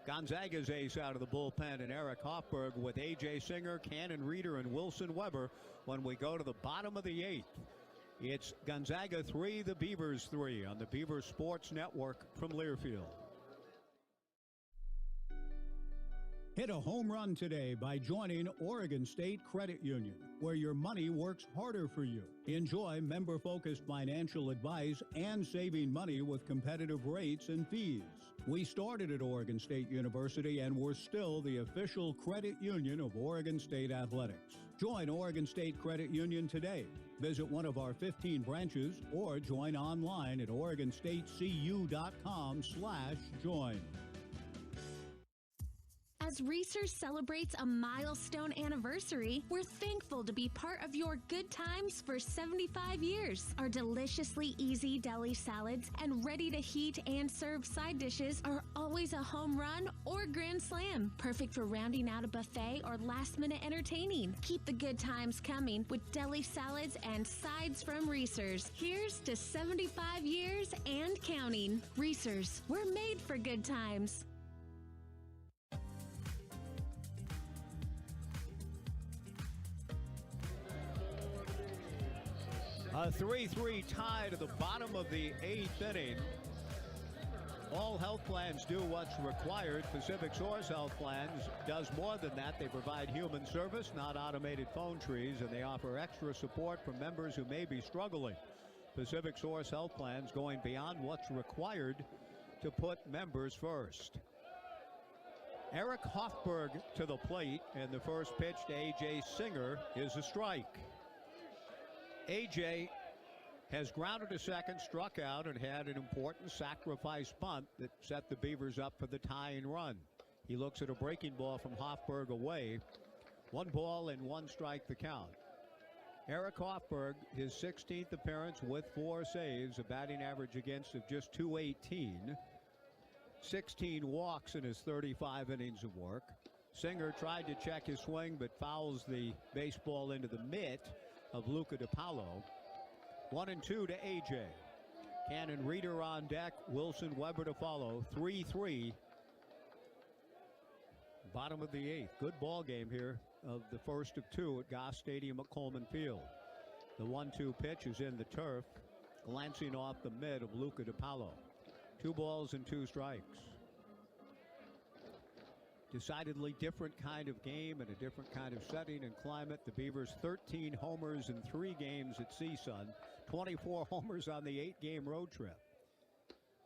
Gonzaga's ace out of the bullpen, and Eric Hoffberg with A.J. Singer, Cannon Reeder, and Wilson Weber when we go to the bottom of the 8th. It's Gonzaga 3, the Beavers 3 on the Beaver Sports Network from Learfield. Hit a home run today by joining Oregon State Credit Union, where your money works harder for you. Enjoy member-focused financial advice and saving money with competitive rates and fees. We started at Oregon State University and we're still the official credit union of Oregon State Athletics. Join Oregon State Credit Union today. Visit one of our 15 branches or join online at OregonStateCU.com/join. As Research celebrates a milestone anniversary, we're thankful to be part of your good times for 75 years. Our deliciously easy deli salads and ready-to-heat and serve side dishes are always a home run or grand slam, perfect for rounding out a buffet or last-minute entertaining. Keep the good times coming with deli salads and sides from Reese's. Here's to 75 years and counting. Reese's, we're made for good times. A 3-3 tie to the bottom of the 8th inning. All health plans do what's required. Pacific Source Health Plans does more than that. They provide human service, not automated phone trees, and they offer extra support for members who may be struggling. Pacific Source Health Plans going beyond what's required to put members first. Eric Hoffberg to the plate, and the first pitch to A.J. Singer is a strike. A.J. has grounded to second, struck out, and had an important sacrifice bunt that set the Beavers up for the tying run. He looks at a breaking ball from Hoffberg away. 1 ball and 1 strike the count. Eric Hoffberg, his 16th appearance with 4 saves, a batting average against of just .218. 16 walks in his 35 innings of work. Singer tried to check his swing but fouls the baseball into the mitt of Luca DiPaolo. 1-2 to A.J. Cannon Reeder on deck, Wilson Weber to follow. 3-3. Bottom of the 8th. Good ball game here of the first of 2 at Goss Stadium at Coleman Field. The 1-2 pitch is in the turf, glancing off the mid of Luca DiPaolo. 2 balls and 2 strikes. Decidedly different kind of game and a different kind of setting and climate. The Beavers 13 homers in 3 games at CSUN, 24 homers on the 8-game road trip.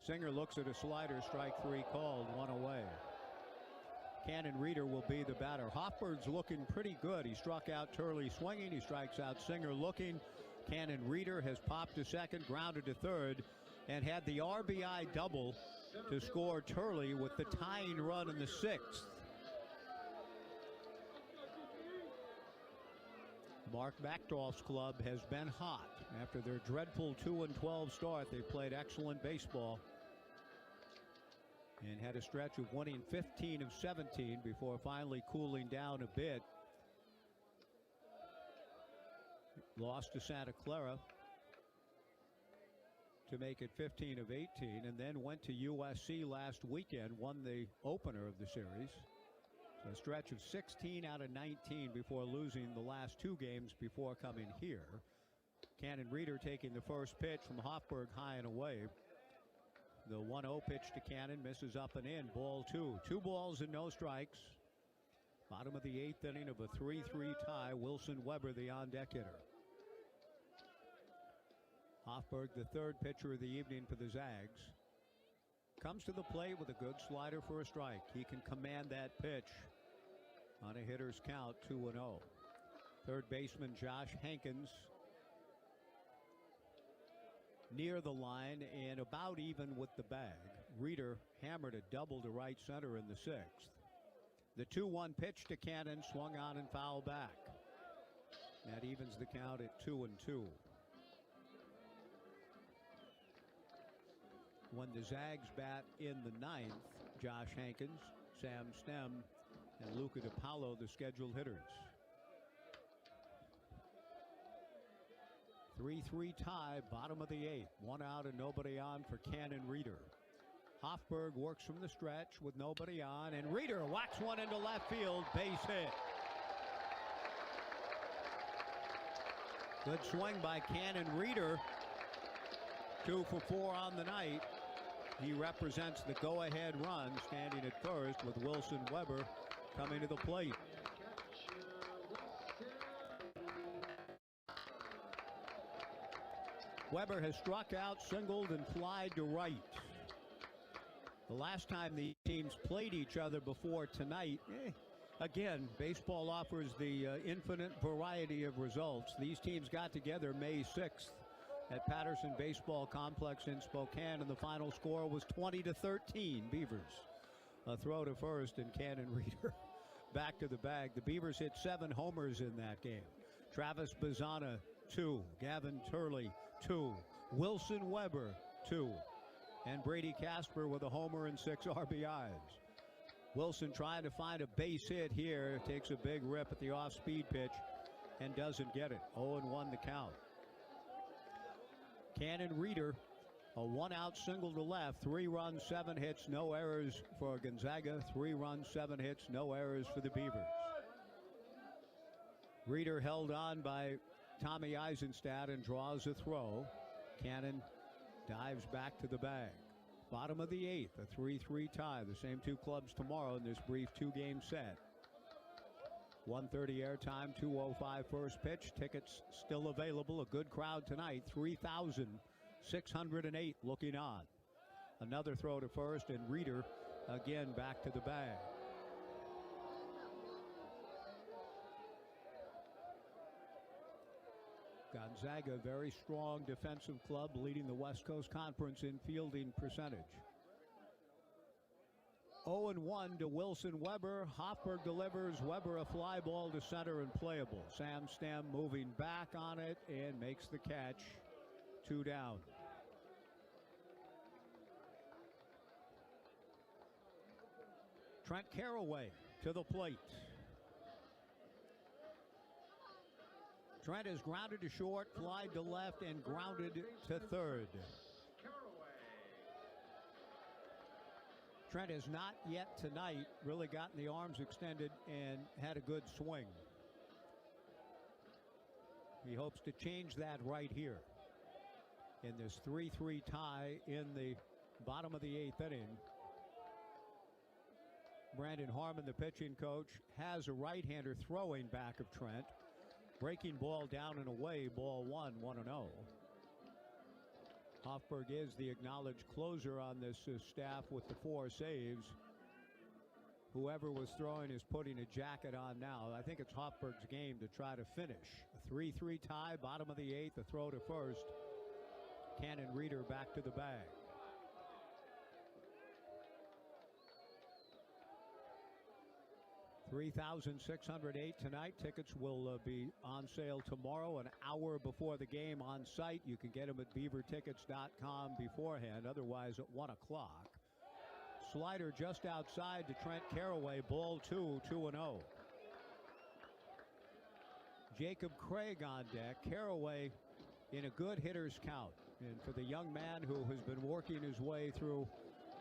Singer looks at a slider, strike 3 called, 1 away. Cannon Reeder will be the batter. Hoffberg's looking pretty good. He struck out Turley swinging. He strikes out Singer looking. Cannon Reeder has popped to second, grounded to third, and had the RBI double to score Turley with the tying run in the 6th. Mark Backdorf's club has been hot. After their dreadful 2-12 start, they played excellent baseball and had a stretch of winning 15 of 17 before finally cooling down a bit. Lost to Santa Clara to make it 15 of 18, and then went to USC last weekend, won the opener of the series. So a stretch of 16 out of 19 before losing the last 2 games before coming here. Cannon Reeder taking the first pitch from Hoffberg high and away. The 1-0 pitch to Cannon misses up and in. Ball 2. 2 balls and no strikes. Bottom of the 8th inning of a 3-3 tie. Wilson Weber, the on-deck hitter. Hoffberg, the 3rd pitcher of the evening for the Zags, comes to the plate with a good slider for a strike. He can command that pitch on a hitter's count, 2-0. 3rd baseman Josh Hankins near the line and about even with the bag. Reeder hammered a double to right center in the 6th. The 2-1 pitch to Cannon, swung on and fouled back. That evens the count at 2-2. When the Zags bat in the 9th, Josh Hankins, Sam Stem, and Luca DiPaolo, the scheduled hitters. 3-3 tie, bottom of the 8th. 1 out and nobody on for Cannon Reeder. Hoffberg works from the stretch with nobody on, and Reeder whacks one into left field, base hit. Good swing by Cannon Reeder. 2 for 4 on the night. He represents the go-ahead run, standing at first with Wilson Weber coming to the plate. Weber has struck out, singled, and flied to right. The last time the teams played each other before tonight, again, baseball offers the infinite variety of results. These teams got together May 6th at Patterson Baseball Complex in Spokane, and the final score was 20-13 Beavers. A throw to first, and Cannon Reeder back to the bag. The Beavers hit 7 homers in that game. Travis Bazzana, 2. Gavin Turley, 2. Wilson Weber, 2. And Brady Casper with a homer and 6 RBIs. Wilson trying to find a base hit here. Takes a big rip at the off-speed pitch and doesn't get it. 0-1 the count. Cannon Reeder, a 1-out single to left. 3 runs, 7 hits, no errors for Gonzaga. 3 runs, 7 hits, no errors for the Beavers. Reeder held on by Tommy Eisenstadt and draws a throw. Cannon dives back to the bag. Bottom of the 8th, a 3-3 tie. The same 2 clubs tomorrow in this brief 2-game set. 1:30 airtime, 2:05 first pitch. Tickets still available. A good crowd tonight. 3,608 looking on. Another throw to first, and Reeder again back to the bag. Gonzaga, very strong defensive club, leading the West Coast Conference in fielding percentage. 0-1 to Wilson Weber. Hoffberg delivers. Weber a fly ball to center and playable. Sam Stem moving back on it and makes the catch. 2 down. Trent Caraway to the plate. Trent is grounded to short, flied to left, and grounded to third. Trent has not yet tonight really gotten the arms extended and had a good swing. He hopes to change that right here in this 3-3 tie in the bottom of the 8th inning. Brandon Harmon, the pitching coach, has a right-hander throwing back of Trent. Breaking ball down and away, ball 1, 1-0. Hoffberg is the acknowledged closer on this staff with the 4 saves. Whoever was throwing is putting a jacket on now. I think it's Hoffberg's game to try to finish. A 3-3 tie, bottom of the 8th, a throw to first. Cannon Reeder back to the bag. $3,608 tonight. Tickets will be on sale tomorrow, an hour before the game on site. You can get them at beavertickets.com beforehand, otherwise at 1 o'clock. Slider just outside to Trent Caraway, ball 2, 2-0. Jacob Craig on deck. Caraway in a good hitter's count. And for the young man who has been working his way through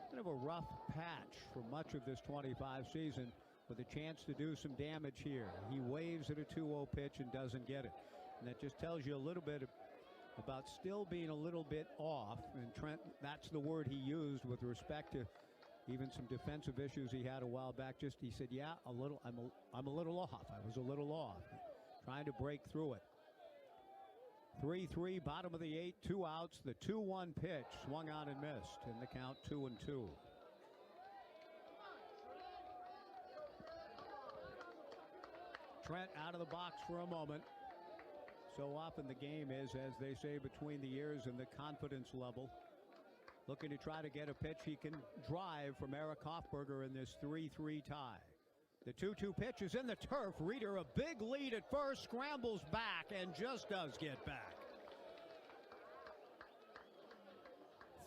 kind of a rough patch for much of this 25 season, with a chance to do some damage here. He waves at a 2-0 pitch and doesn't get it. And that just tells you a little bit about still being a little bit off. And Trent, that's the word he used with respect to even some defensive issues he had a while back. Just he said, yeah, I'm a little off. I was a little off. Trying to break through it. 3-3, bottom of the 8th, 2 outs. The 2-1 pitch swung on and missed. In the count, 2-2. Trent out of the box for a moment. So often the game is, as they say, between the ears and the confidence level. Looking to try to get a pitch he can drive from Eric Hoffberger in this 3-3 tie. The 2-2 pitch is in the turf. Reeder a big lead at first, scrambles back and just does get back.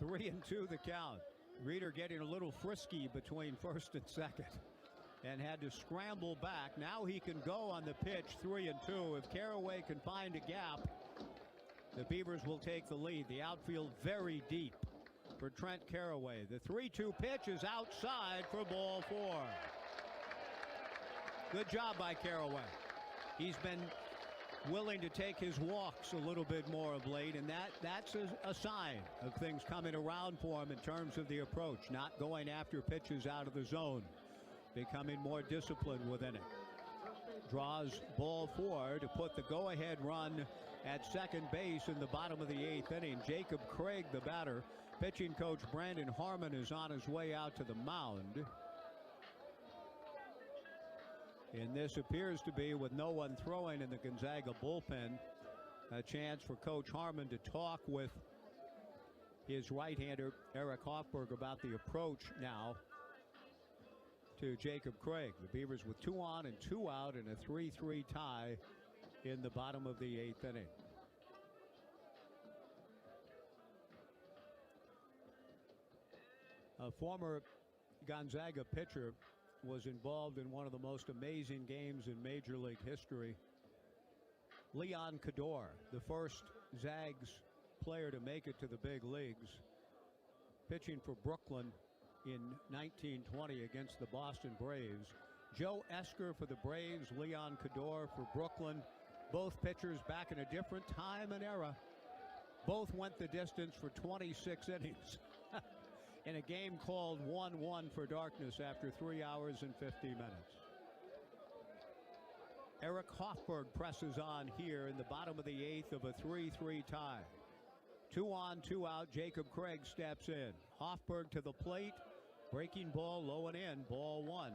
3-2 the count. Reeder getting a little frisky between first and second and had to scramble back. Now he can go on the pitch, 3-2. If Caraway can find a gap, the Beavers will take the lead. The outfield very deep for Trent Caraway. The 3-2 pitch is outside for ball 4. Good job by Caraway. He's been willing to take his walks a little bit more of late, and that's a sign of things coming around for him in terms of the approach, not going after pitches out of the zone. becoming more disciplined within it. Draws ball 4 to put the go-ahead run at second base in the bottom of the 8th inning. Jacob Craig, the batter. Pitching coach Brandon Harmon is on his way out to the mound. And this appears to be, with no one throwing in the Gonzaga bullpen, a chance for Coach Harmon to talk with his right-hander Eric Hoffberg about the approach now to Jacob Craig. The Beavers with 2 on and 2 out and a 3-3 tie in the bottom of the 8th inning. A former Gonzaga pitcher was involved in one of the most amazing games in Major League history. Leon Cador, the first Zags player to make it to the big leagues, pitching for Brooklyn in 1920 against the Boston Braves. Joe Esker for the Braves, Leon Cador for Brooklyn. Both pitchers back in a different time and era. Both went the distance for 26 innings in a game called 1-1 for darkness after 3 hours and 50 minutes. Eric Hoffberg presses on here in the bottom of the 8th of a 3-3 tie. 2 on, 2 out. Jacob Craig steps in. Hoffberg to the plate. Breaking ball low and in. Ball 1.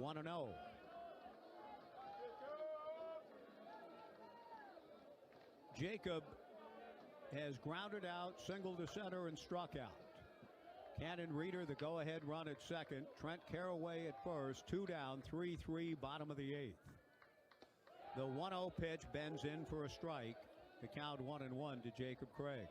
1-0. Jacob has grounded out, single to center, and struck out. Cannon Reeder, the go-ahead run at second. Trent Caraway at first. 2 down, 3-3, bottom of the 8th. The 1-0 pitch bends in for a strike. The count 1-1 to Jacob Craig.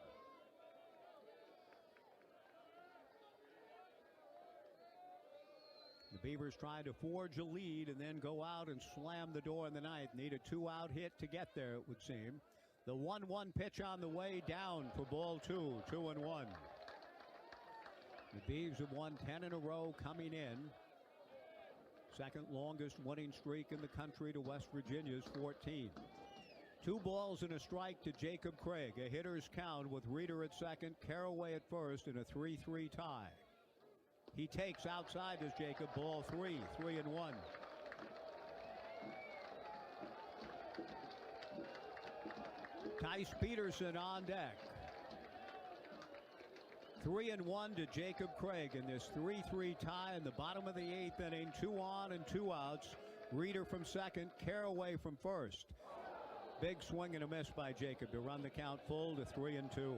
The Beavers trying to forge a lead and then go out and slam the door in the ninth. Need a 2-out hit to get there, it would seem. The 1-1 pitch on the way down for ball 2, 2-1. The Beavs have won 10 in a row coming in. Second longest winning streak in the country to West Virginia's 14. 2 balls and a strike to Jacob Craig. A hitter's count with Reeder at second, Caraway at first, and a 3-3 tie. He takes outside as Jacob. Ball 3, 3-1. Tice Peterson on deck. 3-1 to Jacob Craig in this 3-3 tie in the bottom of the 8th inning. 2 on and 2 outs. Reeder from second, Caraway from first. Big swing and a miss by Jacob to run the count full to 3-2.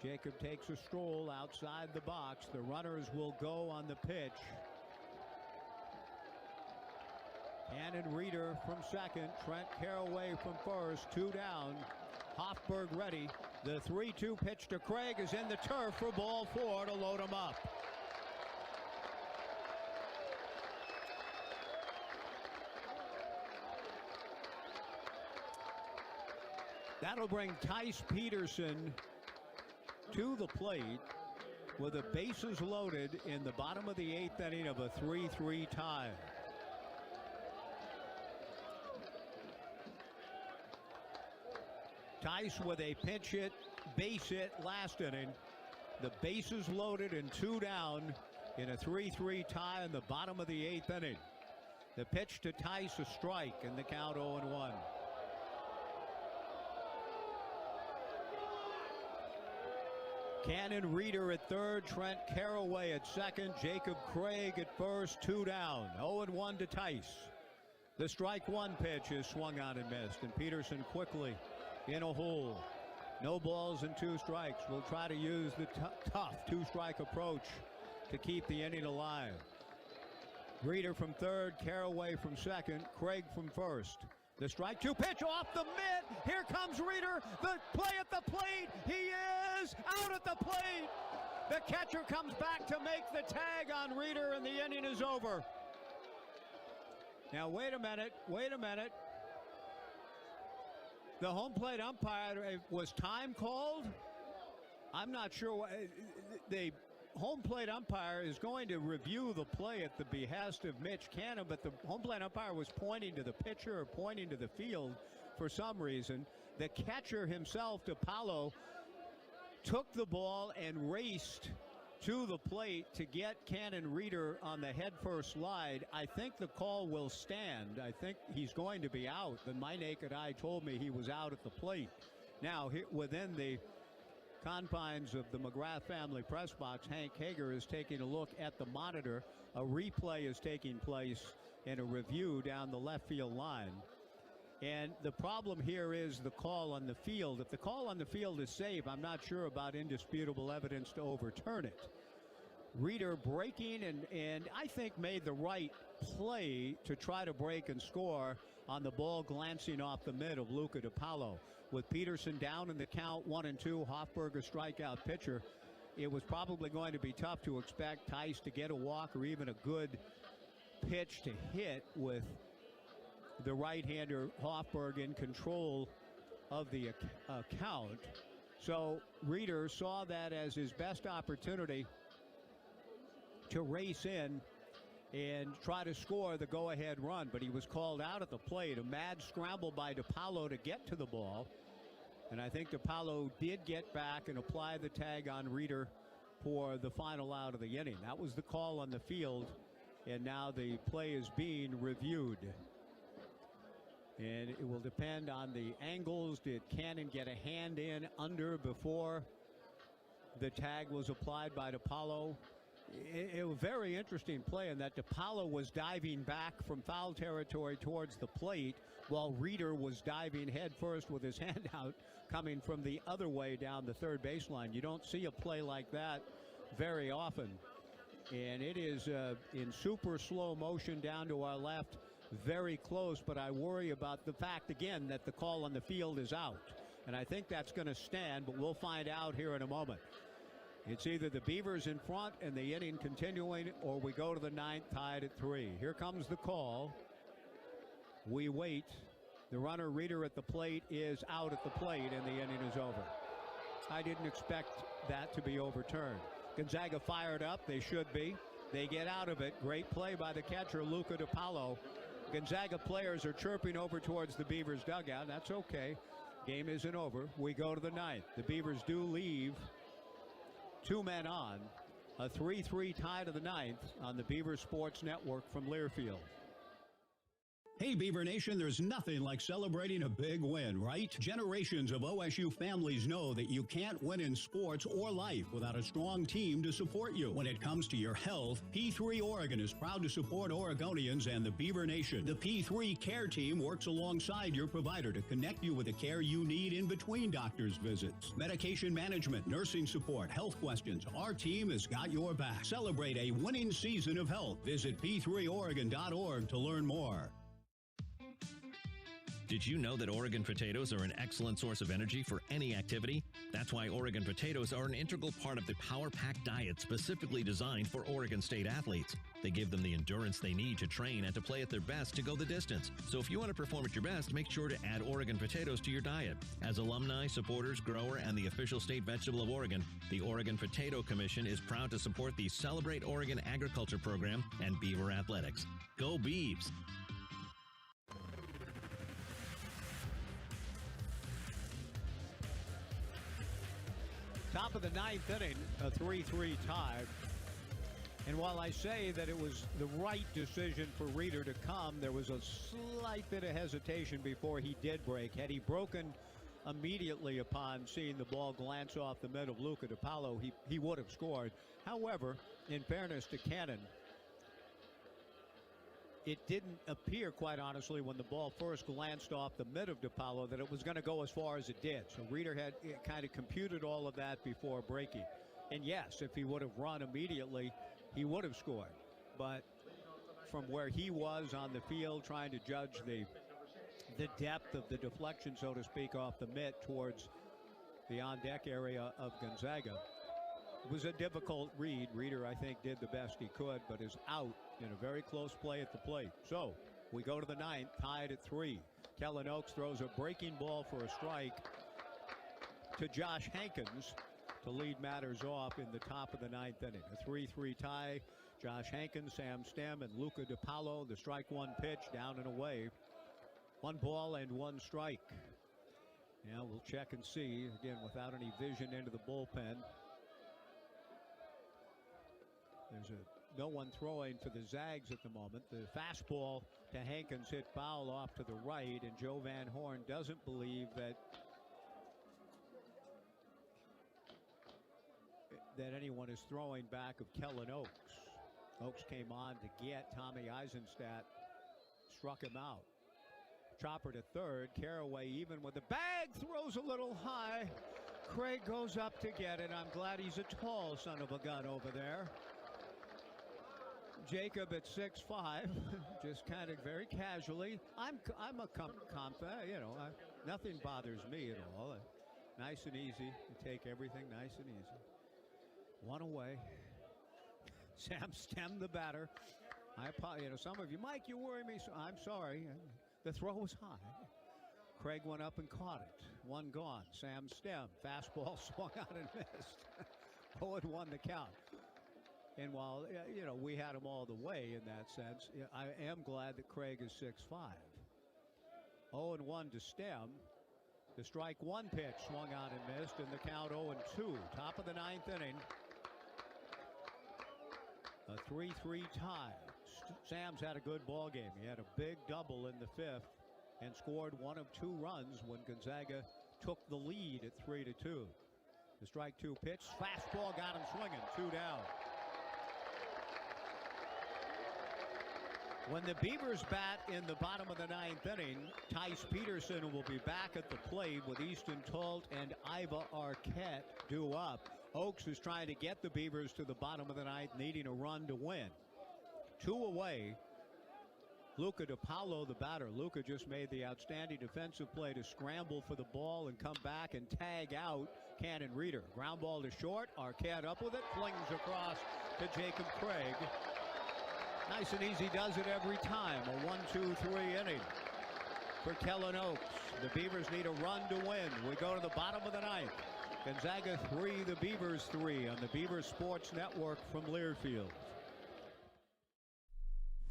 Jacob takes a stroll outside the box. The runners will go on the pitch. Cannon Reeder from second, Trent Caraway from first, 2 down. Hoffberg ready. The 3-2 pitch to Craig is in the turf for ball 4 to load him up. That'll bring Tice Peterson to the plate with the bases loaded in the bottom of the 8th inning of a 3-3 tie. Tice with a pinch hit, base hit last inning. The bases loaded and 2 down in a 3-3 tie in the bottom of the 8th inning. The pitch to Tice, a strike, and the count 0-1. Cannon Reeder at third, Trent Caraway at second, Jacob Craig at first, 2 down. 0-1 to Tice. The strike 1 pitch is swung on and missed, and Peterson quickly in a hole. No balls and 2 strikes. We'll try to use the tough 2-strike approach to keep the inning alive. Reeder from third, Caraway from second, Craig from first. The strike 2 pitch off the mitt. Here comes Reeder. The play at the plate. He is out at the plate. The catcher comes back to make the tag on Reeder, and the inning is over. Now, wait a minute. The home plate umpire, was time called? I'm not sure. The home plate umpire is going to review the play at the behest of Mitch Cannon, but the home plate umpire was pointing to the pitcher or pointing to the field for some reason. The catcher himself, DiPaolo, took the ball and raced to the plate to get Cannon Reeder on the head-first slide. I think the call will stand. I think he's going to be out. My naked eye told me he was out at the plate. Now, within the confines of the McGrath family press box, Hank Hager is taking a look at the monitor. A replay is taking place in a review down the left field line. And the problem here is the call on the field. If the call on the field is safe, I'm not sure about indisputable evidence to overturn it. Reeder breaking and I think made the right play to try to break and score on the ball glancing off the mid of Luca DiPaolo. With Peterson down in the count 1-2, Hoffberg a strikeout pitcher, it was probably going to be tough to expect Tice to get a walk or even a good pitch to hit with the right-hander Hoffberg in control of the account. So Reeder saw that as his best opportunity to race in and try to score the go-ahead run, but he was called out at the plate. A mad scramble by DiPaolo to get to the ball, and I think DiPaolo did get back and apply the tag on Reeder for the final out of the inning. That was the call on the field, and now the play is being reviewed. And it will depend on the angles. Did Cannon get a hand in under before the tag was applied by DiPaolo? It was a very interesting play in that DiPaolo was diving back from foul territory towards the plate while Reeder was diving head first with his hand out coming from the other way down the third baseline. You don't see a play like that very often. And it is in super slow motion down to our left. Very close, but I worry about the fact, again, that the call on the field is out. And I think that's going to stand, but we'll find out here in a moment. It's either the Beavers in front and the inning continuing, or we go to the ninth tied at 3. Here comes the call. We wait. The runner Reeder at the plate is out at the plate, and the inning is over. I didn't expect that to be overturned. Gonzaga fired up. They should be. They get out of it. Great play by the catcher, Luca DiPaolo. Gonzaga players are chirping over towards the Beavers dugout. That's okay. Game isn't over. We go to the ninth. The Beavers do leave 2 men on. A 3-3 tie to the ninth on the Beaver Sports Network from Learfield. Hey, Beaver Nation, there's nothing like celebrating a big win, right? Generations of OSU families know that you can't win in sports or life without a strong team to support you. When it comes to your health, P3 Oregon is proud to support Oregonians and the Beaver Nation. The P3 Care Team works alongside your provider to connect you with the care you need in between doctor's visits. Medication management, nursing support, health questions. Our team has got your back. Celebrate a winning season of health. Visit p3oregon.org to learn more. Did you know that Oregon potatoes are an excellent source of energy for any activity? That's why Oregon potatoes are an integral part of the Power Pack diet specifically designed for Oregon State athletes. They give them the endurance they need to train and to play at their best to go the distance. So if you want to perform at your best, make sure to add Oregon potatoes to your diet. As alumni, supporters, grower, and the official state vegetable of Oregon, the Oregon Potato Commission is proud to support the Celebrate Oregon Agriculture Program and Beaver Athletics. Go Beavs! Top of the ninth inning, a 3-3 tie. And while I say that it was the right decision for Reeder to come, there was a slight bit of hesitation before he did break. Had he broken immediately upon seeing the ball glance off the mid of Luca DiPaolo, he would have scored. However, in fairness to Cannon, it didn't appear, quite honestly, when the ball first glanced off the mid of DiPaolo that it was going to go as far as it did. So Reeder had kind of computed all of that before breaking. And yes, if he would have run immediately, he would have scored. But from where he was on the field trying to judge the depth of the deflection, so to speak, off the mitt towards the on-deck area of Gonzaga, it was a difficult read. Reeder, I think, did the best he could, but is out in a very close play at the plate. So we go to the ninth, tied at 3. Kellen Oakes throws a breaking ball for a strike to Josh Hankins to lead matters off in the top of the ninth inning. A 3-3 tie. Josh Hankins, Sam Stem, and Luca DiPaolo. The strike one pitch down and away. 1 ball and 1 strike. Yeah, we'll check and see. Again, without any vision into the bullpen. There's no one throwing for the Zags at the moment. The fastball to Hankins hit foul off to the right, and Joe Van Horn doesn't believe that anyone is throwing back of Kellen Oaks. Oaks came on to get Tommy Eisenstadt, struck him out. Chopper to third, Carraway even with the bag, throws a little high. Craig goes up to get it. I'm glad he's a tall son of a gun over there. Jacob at 6'5", just kind of very casually. I'm a confident, nothing bothers me at all. Nice and easy. You take everything nice and easy. One away. Sam Stem, the batter. Some of you, Mike, you worry me. So I'm sorry. The throw was high. Craig went up and caught it. One gone. Sam Stem. Fastball swung out and missed. 0-1 the count. And while, we had him all the way in that sense, I am glad that Craig is 6'5". 0-1 to Stem. The strike one pitch swung out and missed, and the count 0-2. Top of the ninth inning. A 3-3 tie. Sam's had a good ball game. He had a big double in the fifth and scored one of two runs when Gonzaga took the lead at 3-2. The strike two pitch, fastball got him swinging, 2 down. When the Beavers bat in the bottom of the ninth inning, Tice Peterson will be back at the plate with Easton Talt and Iva Arquette due up. Oaks is trying to get the Beavers to the bottom of the ninth, needing a run to win. 2 away. Luca DiPaolo, the batter. Luca just made the outstanding defensive play to scramble for the ball and come back and tag out Cannon Reeder. Ground ball to short. Arquette up with it. Flings across to Jacob Craig. Nice and easy, does it every time. A 1-2-3 inning for Kellen Oaks. The Beavers need a run to win. We go to the bottom of the ninth. Gonzaga 3, the Beavers 3 on the Beavers Sports Network from Learfield.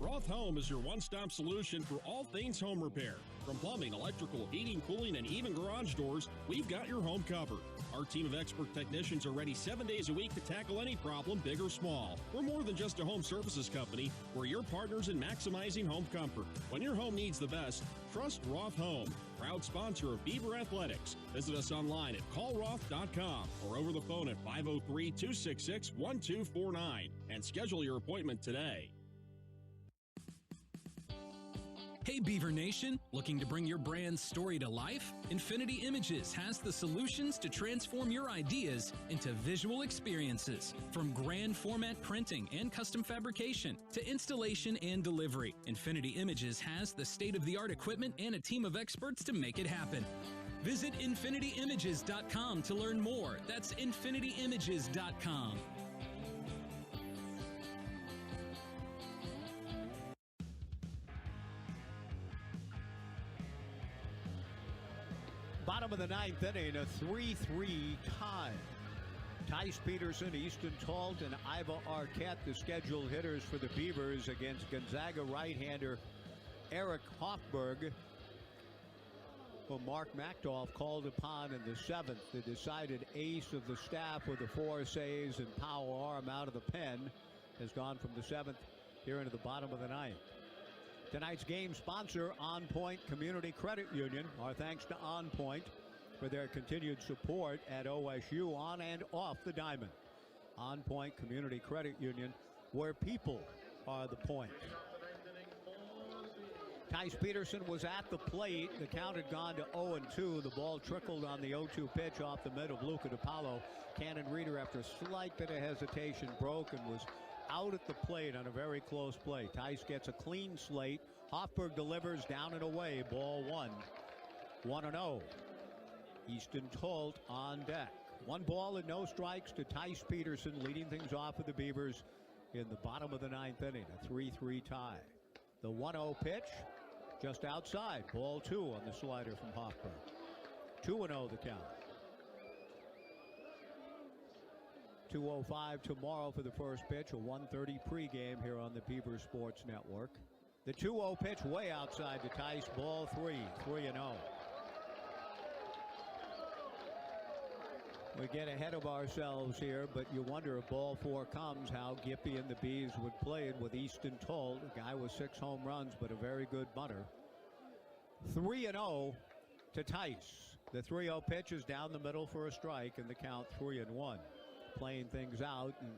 Roth Home is your one-stop solution for all things home repair. From plumbing, electrical, heating, cooling, and even garage doors, we've got your home covered. Our team of expert technicians are ready 7 days a week to tackle any problem, big or small. We're more than just a home services company. We're your partners in maximizing home comfort. When your home needs the best, trust Roth Home, proud sponsor of Beaver Athletics. Visit us online at callroth.com or over the phone at 503-266-1249 and schedule your appointment today. Hey Beaver Nation, looking to bring your brand's story to life? Infinity Images has the solutions to transform your ideas into visual experiences. From grand format printing and custom fabrication to installation and delivery, Infinity Images has the state-of-the-art equipment and a team of experts to make it happen. Visit infinityimages.com to learn more. That's infinityimages.com. Bottom of the ninth inning, a 3-3 tie. Tice Peterson, Easton Talt, and Iva Arquette, the scheduled hitters for the Beavers against Gonzaga right-hander Eric Hoffberg, who Mark Macdoff called upon in the seventh, the decided ace of the staff with the 4 saves and power arm out of the pen, has gone from the seventh here into the bottom of the ninth. Tonight's game sponsor, On Point Community Credit Union. Our thanks to On Point for their continued support at OSU on and off the diamond. On Point Community Credit Union, where people are the point. Tice Peterson was at the plate. The count had gone to 0-2. The ball trickled on the 0-2 pitch off the mid of Luca DiPaolo. Cannon Reeder, after a slight bit of hesitation, broke and was out at the plate on a very close play. Tice gets a clean slate. Hoffberg delivers down and away. Ball 1. 1-0. Easton Talt on deck. 1 ball and no strikes to Tice Peterson, leading things off for the Beavers in the bottom of the ninth inning. A 3-3 tie. The 1-0 pitch just outside. Ball 2 on the slider from Hoffberg. 2-0 the count. 2:05 tomorrow for the first pitch. A 1:30 pregame here on the Beaver Sports Network. The 2-0 pitch way outside to Tice. Ball 3. 3-0. We get ahead of ourselves here, but you wonder if ball 4 comes, how Gippy and the Bees would play it with Easton Tolt, a guy with 6 home runs, but a very good bunter. 3-0 to Tice. The 3-0 pitch is down the middle for a strike, and the count 3-1. Playing things out, and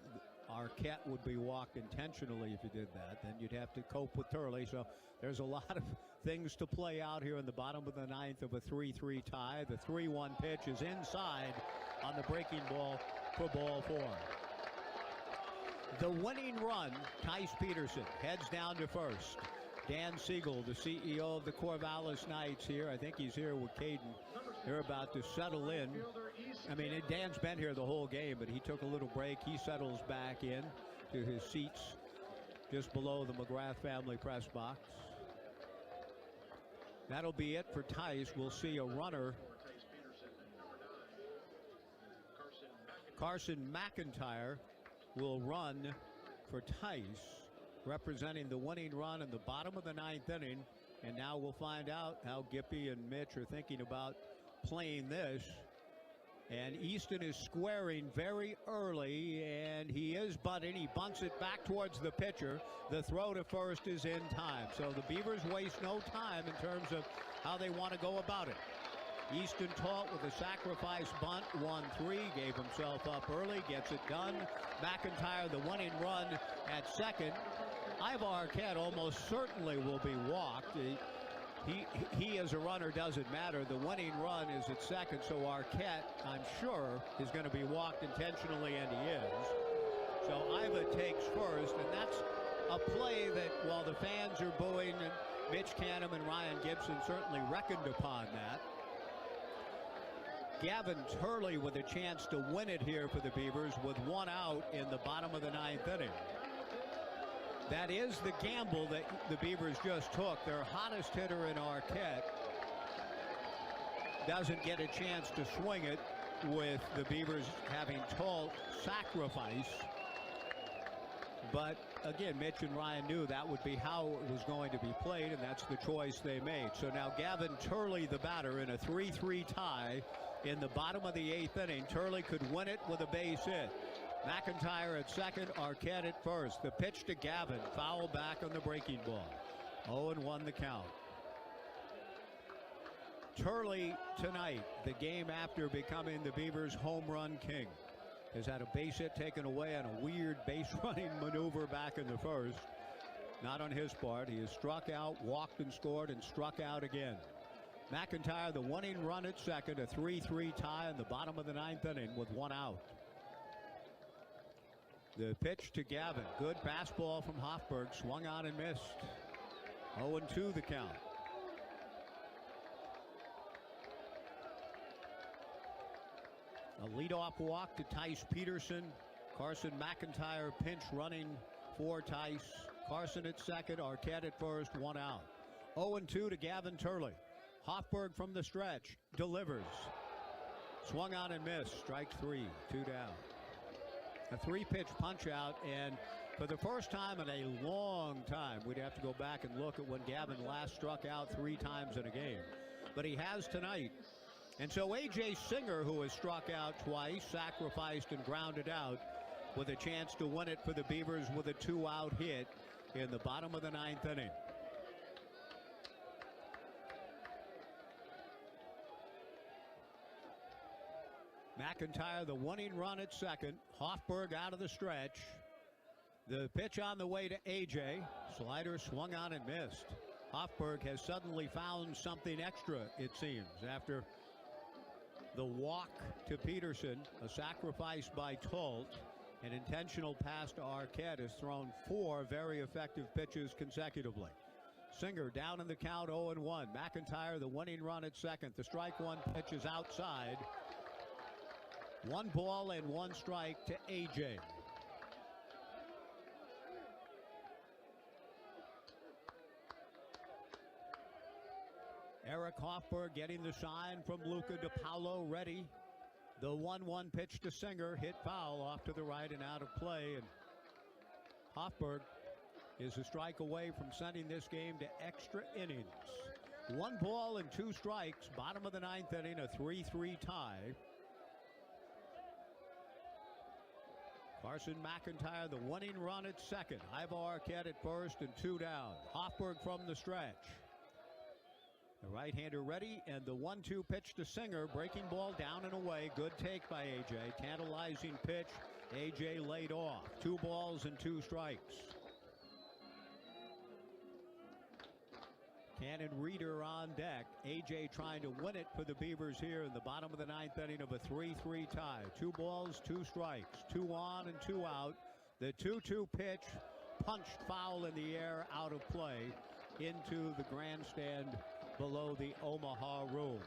Arquette would be walked intentionally if you did that. Then you'd have to cope with Turley. So there's a lot of things to play out here in the bottom of the 9th of a 3-3 tie. The 3-1 pitch is inside on the breaking ball for ball 4. The winning run, Tice Peterson heads down to first. Dan Siegel, the CEO of the Corvallis Knights here. I think he's here with Caden. They're about to settle in. I mean, Dan's been here the whole game, but he took a little break. He settles back in to his seats just below the McGrath family press box. That'll be it for Tice. We'll see a runner. Carson McIntyre will run for Tice, representing the winning run in the bottom of the 9th inning. And now we'll find out how Gippy and Mitch are thinking about playing this. And Easton is squaring very early, and he is bunting. He bunts it back towards the pitcher. The throw to first is in time. So the Beavers waste no time in terms of how they want to go about it. Easton Tolt with a sacrifice bunt, 1-3, gave himself up early, gets it done. McIntyre, the winning run at second. Ivar Arquette almost certainly will be walked. He as a runner doesn't matter. The winning run is at second, so Arquette, I'm sure, is going to be walked intentionally, and he is. So Iva takes first, and that's a play that, while the fans are booing, and Mitch Canham and Ryan Gibson certainly reckoned upon that. Gavin Turley with a chance to win it here for the Beavers with 1 out in the bottom of the 9th inning. That is the gamble that the Beavers just took. Their hottest hitter in Arquette doesn't get a chance to swing it, with the Beavers having Tolt sacrifice. But again, Mitch and Ryan knew that would be how it was going to be played, and that's the choice they made. So now Gavin Turley, the batter, in a 3-3 tie in the bottom of the 8th inning. Turley could win it with a base hit. McIntyre at second, Arquette at first. The pitch to Gavin, foul back on the breaking ball. 0-1 the count. Turley tonight, the game after becoming the Beavers' home run king, has had a base hit taken away on a weird base running maneuver back in the first. Not on his part. He has struck out, walked and scored, and struck out again. McIntyre, the winning run at second, a 3-3 tie in the bottom of the 9th inning with 1 out. The pitch to Gavin. Good fastball from Hofberg. Swung on and missed. 0-2 the count. A leadoff walk to Tice Peterson. Carson McIntyre pinch running for Tice. Carson at second. Arquette at first. 1 out. 0-2 to Gavin Turley. Hofberg from the stretch. Delivers. Swung on and missed. Strike 3. 2 down. A 3-pitch punch out, and for the first time in a long time, we'd have to go back and look at when Gavin last struck out 3 times in a game. But he has tonight. And so A.J. Singer, who has struck out twice, sacrificed and grounded out, with a chance to win it for the Beavers with a 2-out hit in the bottom of the 9th inning. McIntyre, the winning run at second. Hofberg out of the stretch. The pitch on the way to A.J. Slider swung on and missed. Hofberg has suddenly found something extra, it seems, after the walk to Peterson, a sacrifice by Tolt, an intentional pass to Arquette, has thrown 4 very effective pitches consecutively. Singer down in the count, 0-1. McIntyre, the winning run at second. The strike 1 pitch is outside. 1 ball and 1 strike to A.J. Eric Hofberg getting the sign from Luca DiPaolo, ready. The 1-1 pitch to Singer, hit foul off to the right and out of play. And Hofberg is a strike away from sending this game to extra innings. 1 ball and 2 strikes, bottom of the 9th inning, a 3-3 tie. Carson McIntyre, the winning run at second. Ivo Arquette at first and 2 down. Hoffberg from the stretch. The right-hander ready, and the 1-2 pitch to Singer. Breaking ball down and away. Good take by A.J. Tantalizing pitch. A.J. laid off. 2 balls and 2 strikes. Cannon Reeder on deck. A.J. trying to win it for the Beavers here in the bottom of the 9th inning of a 3-3 tie. 2 balls, 2 strikes. 2 on and 2 out. The 2-2 pitch punched foul in the air, out of play, into the grandstand below the Omaha Room.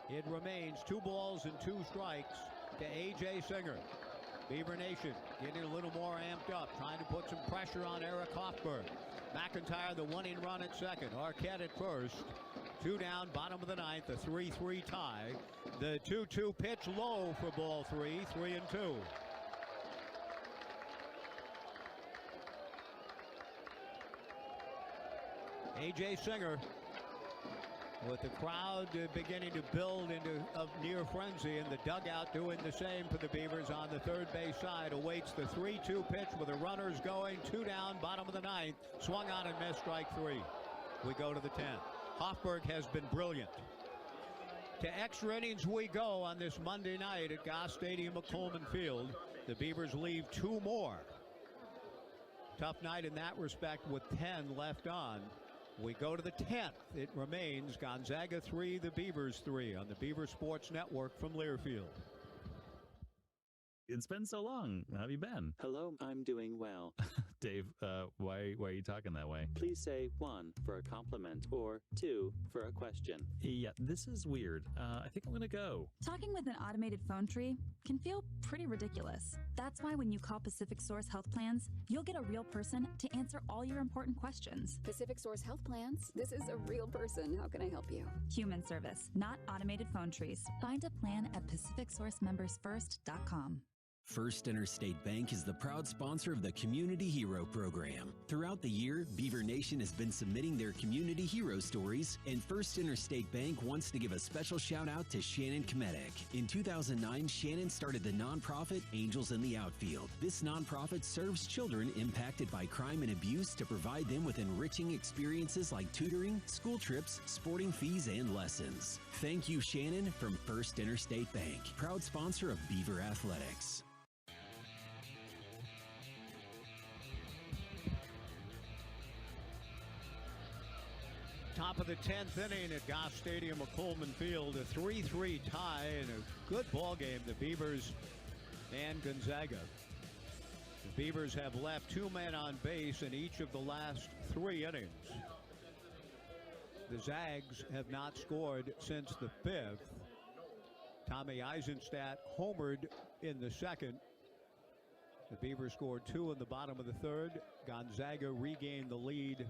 It remains 2 balls and 2 strikes to A.J. Singer. Beaver Nation getting a little more amped up, trying to put some pressure on Eric Hoffberg. McIntyre, the winning run at second. Arquette at first. 2 down, bottom of the 9th, a 3-3 tie. The 2-2 pitch low for ball 3, 3-2. A.J. Singer, with the crowd beginning to build into a near frenzy, and the dugout doing the same for the Beavers on the third base side, awaits the 3-2 pitch with the runners going. 2 down, bottom of the 9th. Swung on and missed, strike 3. We go to the 10th. Hoffberg has been brilliant. To extra innings we go on this Monday night at Goss Stadium at Coleman Field. The Beavers leave 2 more. Tough night in that respect with 10 left on. We go to the 10th. It remains Gonzaga 3, the Beavers 3 on the Beaver Sports Network from Learfield. It's been so long. How have you been? Hello, I'm doing well. Dave, why are you talking that way? Please say 1 for a compliment or 2 for a question. Yeah, this is weird. I think I'm going to go. Talking with an automated phone tree can feel pretty ridiculous. That's why when you call Pacific Source Health Plans, you'll get a real person to answer all your important questions. Pacific Source Health Plans? This is a real person. How can I help you? Human service, not automated phone trees. Find a plan at PacificSourceMembersFirst.com. First Interstate Bank is the proud sponsor of the Community Hero Program. Throughout the year, Beaver Nation has been submitting their community hero stories, and First Interstate Bank wants to give a special shout out to Shannon Kmetic. In 2009, Shannon started the nonprofit Angels in the Outfield. This nonprofit serves children impacted by crime and abuse to provide them with enriching experiences like tutoring, school trips, sporting fees, and lessons. Thank you, Shannon, from First Interstate Bank, proud sponsor of Beaver Athletics. Top of the 10th inning at Goss Stadium at Coleman Field, a 3-3 tie and a good ball game. The Beavers and Gonzaga. The Beavers have left 2 men on base in each of the last 3 innings. The Zags have not scored since the 5th. Tommy Eisenstadt homered in the 2nd. The Beavers scored 2 in the bottom of the 3rd. Gonzaga regained the lead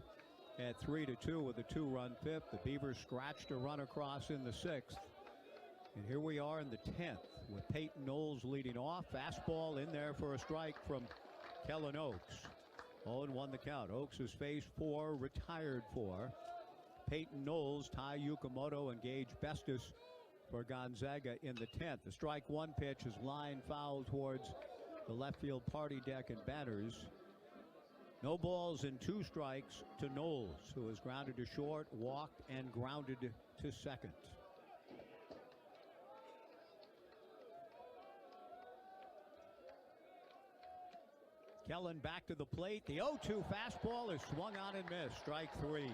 at 3-2 with a 2-run 5th. The Beavers scratched a run across in the 6th. And here we are in the 10th with Peyton Knowles leading off. Fastball in there for a strike from Kellen Oakes. 0-1 the count. Oakes has faced 4, retired 4. Peyton Knowles, Ty Yukamoto, and Gage Bestis for Gonzaga in the 10th. The strike 1 pitch is line foul towards the left field party deck and batters. No balls and 2 strikes to Knowles, who was grounded to short, walked, and grounded to second. Kellen back to the plate. The 0-2 fastball is swung on and missed. Strike 3.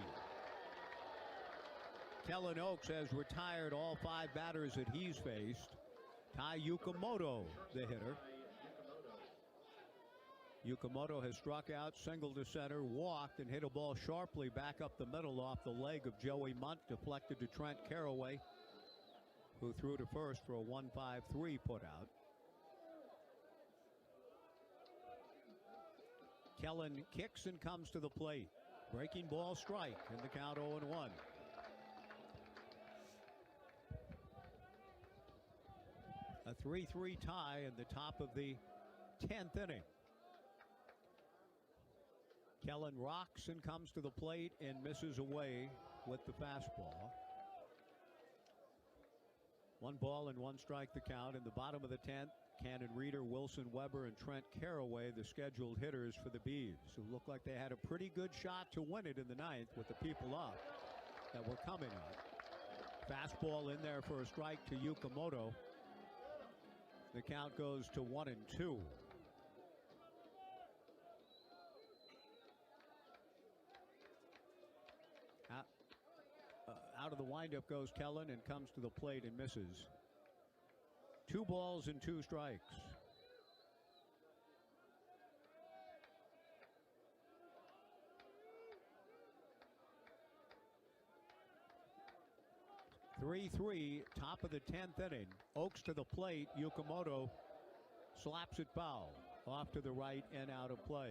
Kellen Oakes has retired all 5 batters that he's faced. Ty Yukamoto, the hitter. Yukamoto has struck out, single to center, walked, and hit a ball sharply back up the middle off the leg of Joey Munt, deflected to Trent Caraway, who threw to first for a 1-5-3 putout. Kellen kicks and comes to the plate. Breaking ball strike in the count 0-1. A 3-3 tie in the top of the 10th inning. Kellen rocks and comes to the plate and misses away with the fastball. 1 ball and 1 strike the count. In the bottom of the 10th, Cannon Reeder, Wilson Weber, and Trent Caraway, the scheduled hitters for the Beavs, who looked like they had a pretty good shot to win it in the 9th with the people up that were coming up. Fastball in there for a strike to Yukamoto. The count goes to 1-2. Out of the windup goes Kellen and comes to the plate and misses. 2 balls and 2 strikes. Three, top of the 10th inning. Oaks to the plate. Yukamoto slaps it foul. Off to the right and out of play.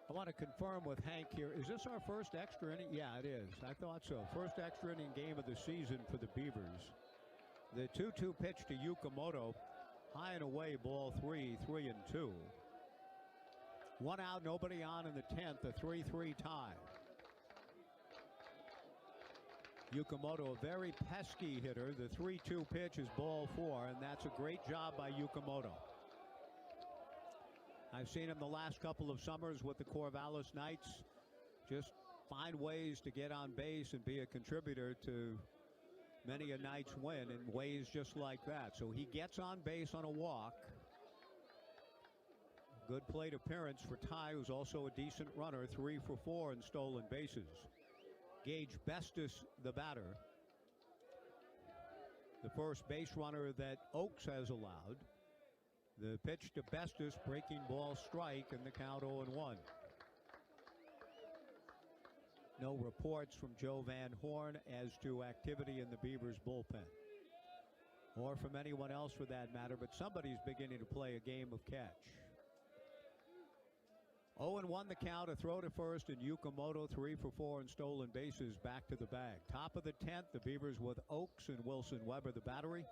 I want to confirm with Hank here. Is this our first extra inning? Yeah, it is. I thought so. First extra inning game of the season for the Beavers. The 2-2 pitch to Yukamoto. High and away, ball 3, 3-2. 1 out, nobody on in the 10th, a 3-3 tie. Yukamoto, a very pesky hitter. The 3-2 pitch is ball 4, and that's a great job by Yukamoto. I've seen him the last couple of summers with the Corvallis Knights just find ways to get on base and be a contributor to many a Knights win in ways just like that. So he gets on base on a walk. Good plate appearance for Ty, who's also a decent runner, 3 for 4 in stolen bases. Gage Bestis, the batter. The first base runner that Oaks has allowed. The pitch to Bestis, breaking ball strike, and the count 0-1. No reports from Joe Van Horn as to activity in the Beavers bullpen, or from anyone else for that matter, but somebody's beginning to play a game of catch. 0-1 the count, a throw to first, and Yukamoto 3 for 4 in stolen bases, back to the bag. Top of the 10th, the Beavers with Oaks and Wilson Weber the battery.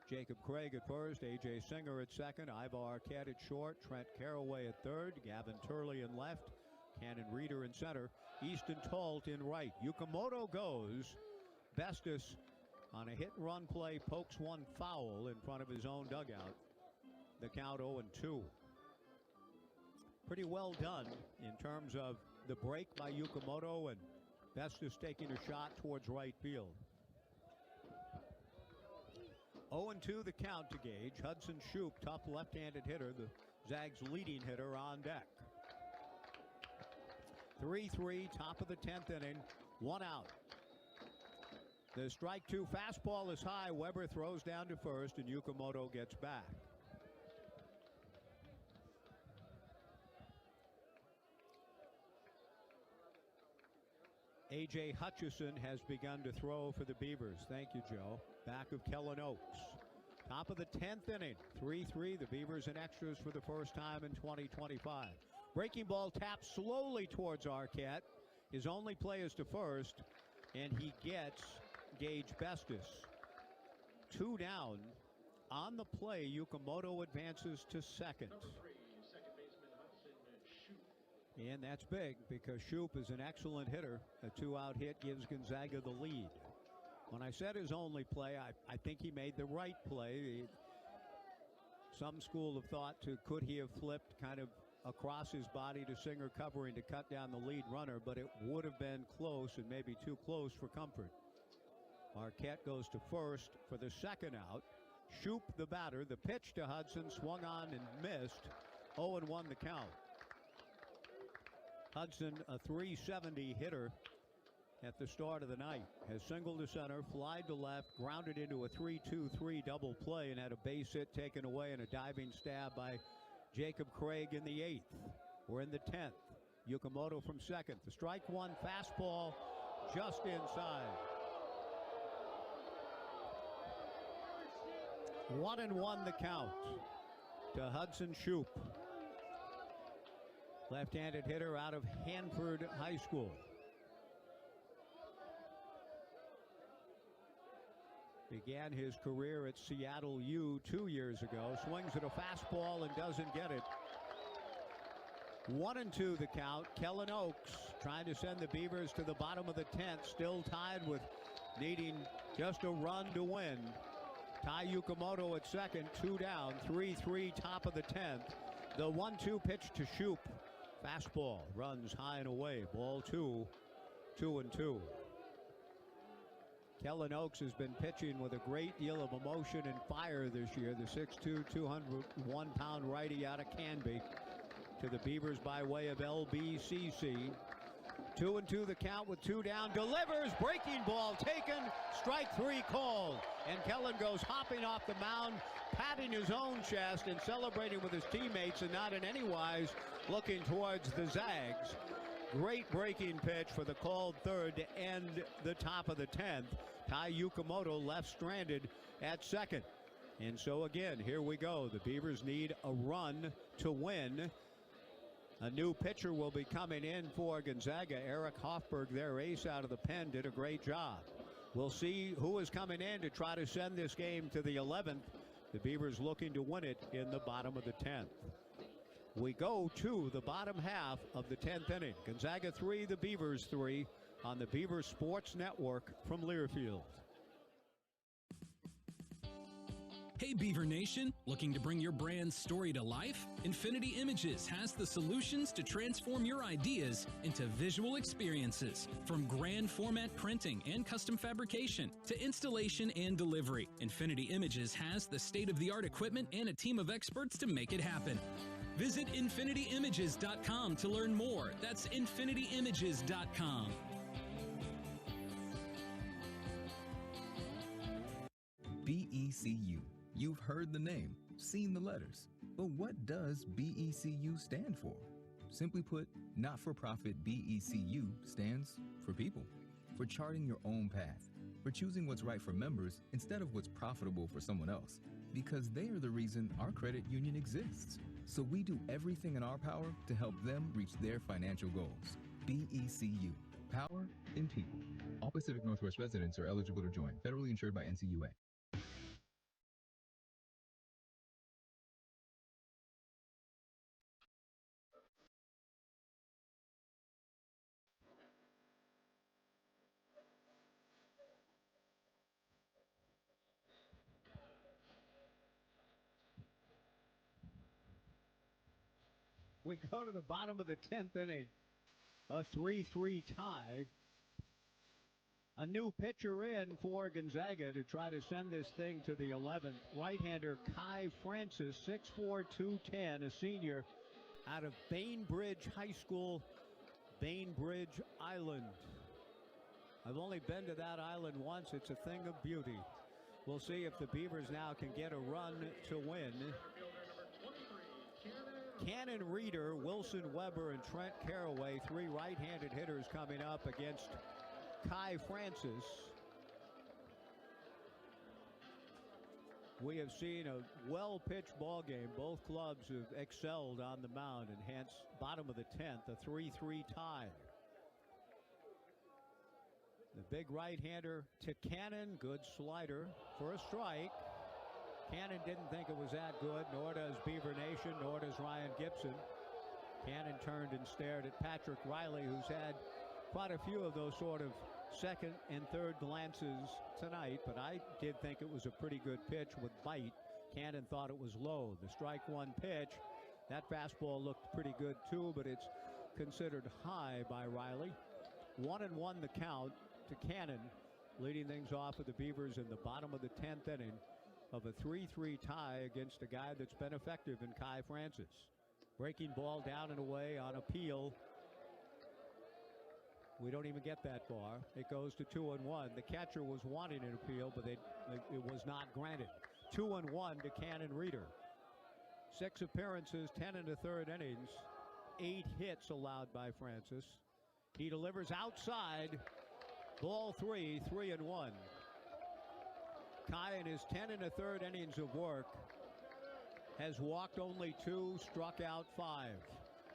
Jacob Craig at first, A.J. Singer at second, Ivar Arquette at short, Trent Caraway at third, Gavin Turley in left, Cannon Reeder in center, Easton Talt in right. Yukamoto goes. Bestis on a hit-and-run play pokes one foul in front of his own dugout. The count 0-2. Pretty well done in terms of the break by Yukamoto and Bestis taking a shot towards right field. 0-2 the count to Gage. Hudson Shoup, tough left-handed hitter, the Zags' leading hitter, on deck. 3-3, top of the 10th inning, 1 out. The strike 2 fastball is high. Weber throws down to first, and Yukamoto gets back. A.J. Hutchison has begun to throw for the Beavers. Thank you, Joe. Back of Kellen Oaks. Top of the 10th inning, 3-3. The Beavers in extras for the first time in 2025. Breaking ball tapped slowly towards Arquette. His only play is to first, and he gets Gage Bestis. 2 down. On the play, Yukamoto advances to second. And that's big because Shoup is an excellent hitter. A 2-out hit gives Gonzaga the lead. When I said his only play, I think he made the right play. Some school of thought could he have flipped kind of across his body to Singer covering to cut down the lead runner, but it would have been close and maybe too close for comfort. Arquette goes to first for the second out. Shoup, the batter, the pitch to Hudson, swung on and missed. 0-1 the count. Hudson, a .370 hitter at the start of the night, has singled to center, flied to left, grounded into a 3-2-3 double play, and had a base hit taken away and a diving stab by Jacob Craig in the 8th. We're in the 10th. Yukamoto from second. The strike 1 fastball just inside. 1-1 the count to Hudson Shoup. Left-handed hitter out of Hanford High School. Began his career at Seattle U 2 years ago. Swings at a fastball and doesn't get it. 1-2 the count. Kellen Oaks trying to send the Beavers to the bottom of the 10th, still tied with needing just a run to win. Tai Yukamoto at second, 2 down, 3-3 top of the 10th. The 1-2 pitch to Shoop. Fastball runs high and away. Ball 2, 2-2. Kellen Oaks has been pitching with a great deal of emotion and fire this year. The 6'2", 201-pound righty out of Canby to the Beavers by way of LBCC. 2-2 the count with 2 down. Delivers, breaking ball taken, strike 3 called. And Kellen goes hopping off the mound, patting his own chest and celebrating with his teammates and not in any wise looking towards the Zags. Great breaking pitch for the called third to end the top of the 10th. Tai Yukamoto left stranded at second. And so again, here we go. The Beavers need a run to win. A new pitcher will be coming in for Gonzaga. Eric Hoffberg, their ace out of the pen, did a great job. We'll see who is coming in to try to send this game to the 11th. The Beavers looking to win it in the bottom of the 10th. We go to the bottom half of the 10th inning. Gonzaga 3, the Beavers 3 on the Beavers Sports Network from Learfield. Hey Beaver Nation, looking to bring your brand's story to life? Infinity Images has the solutions to transform your ideas into visual experiences. From grand format printing and custom fabrication to installation and delivery, Infinity Images has the state-of-the-art equipment and a team of experts to make it happen. Visit infinityimages.com to learn more. That's infinityimages.com. BECU. You've heard the name, seen the letters. But what does BECU stand for? Simply put, not-for-profit BECU stands for people. For charting your own path. For choosing what's right for members instead of what's profitable for someone else. Because they are the reason our credit union exists. So we do everything in our power to help them reach their financial goals. BECU. Power in people. All Pacific Northwest residents are eligible to join. Federally insured by NCUA. We go to the bottom of the 10th inning. A 3-3 tie. A new pitcher in for Gonzaga to try to send this thing to the 11th. Right-hander Kai Francis, 6'4", 210, a senior out of Bainbridge High School, Bainbridge Island. I've only been to that island once. It's a thing of beauty. We'll see if the Beavers now can get a run to win. Cannon Reeder, Wilson Weber, and Trent Caraway, 3 right-handed hitters coming up against Kai Francis. We have seen a well-pitched ball game. Both clubs have excelled on the mound, and hence bottom of the 10th, a 3-3 tie. The big right-hander to Cannon, good slider for a strike. Cannon didn't think it was that good, nor does Beaver Nation, nor does Ryan Gibson. Cannon turned and stared at Patrick Riley, who's had quite a few of those sort of second and third glances tonight, but I did think it was a pretty good pitch with bite. Cannon thought it was low. The strike one pitch, that fastball looked pretty good too, but it's considered high by Riley. 1-1 the count to Cannon, leading things off with the Beavers in the bottom of the 10th inning of a 3-3 tie against a guy that's been effective in Kai Francis. Breaking ball down and away on appeal. We don't even get that far. It goes to 2-1. The catcher was wanting an appeal, but it was not granted. 2-1 to Cannon Reeder. 6 appearances, 10 in the third innings. 8 hits allowed by Francis. He delivers outside. Ball 3, 3-1. Kai in his 10 in the third innings of work has walked only 2, struck out 5.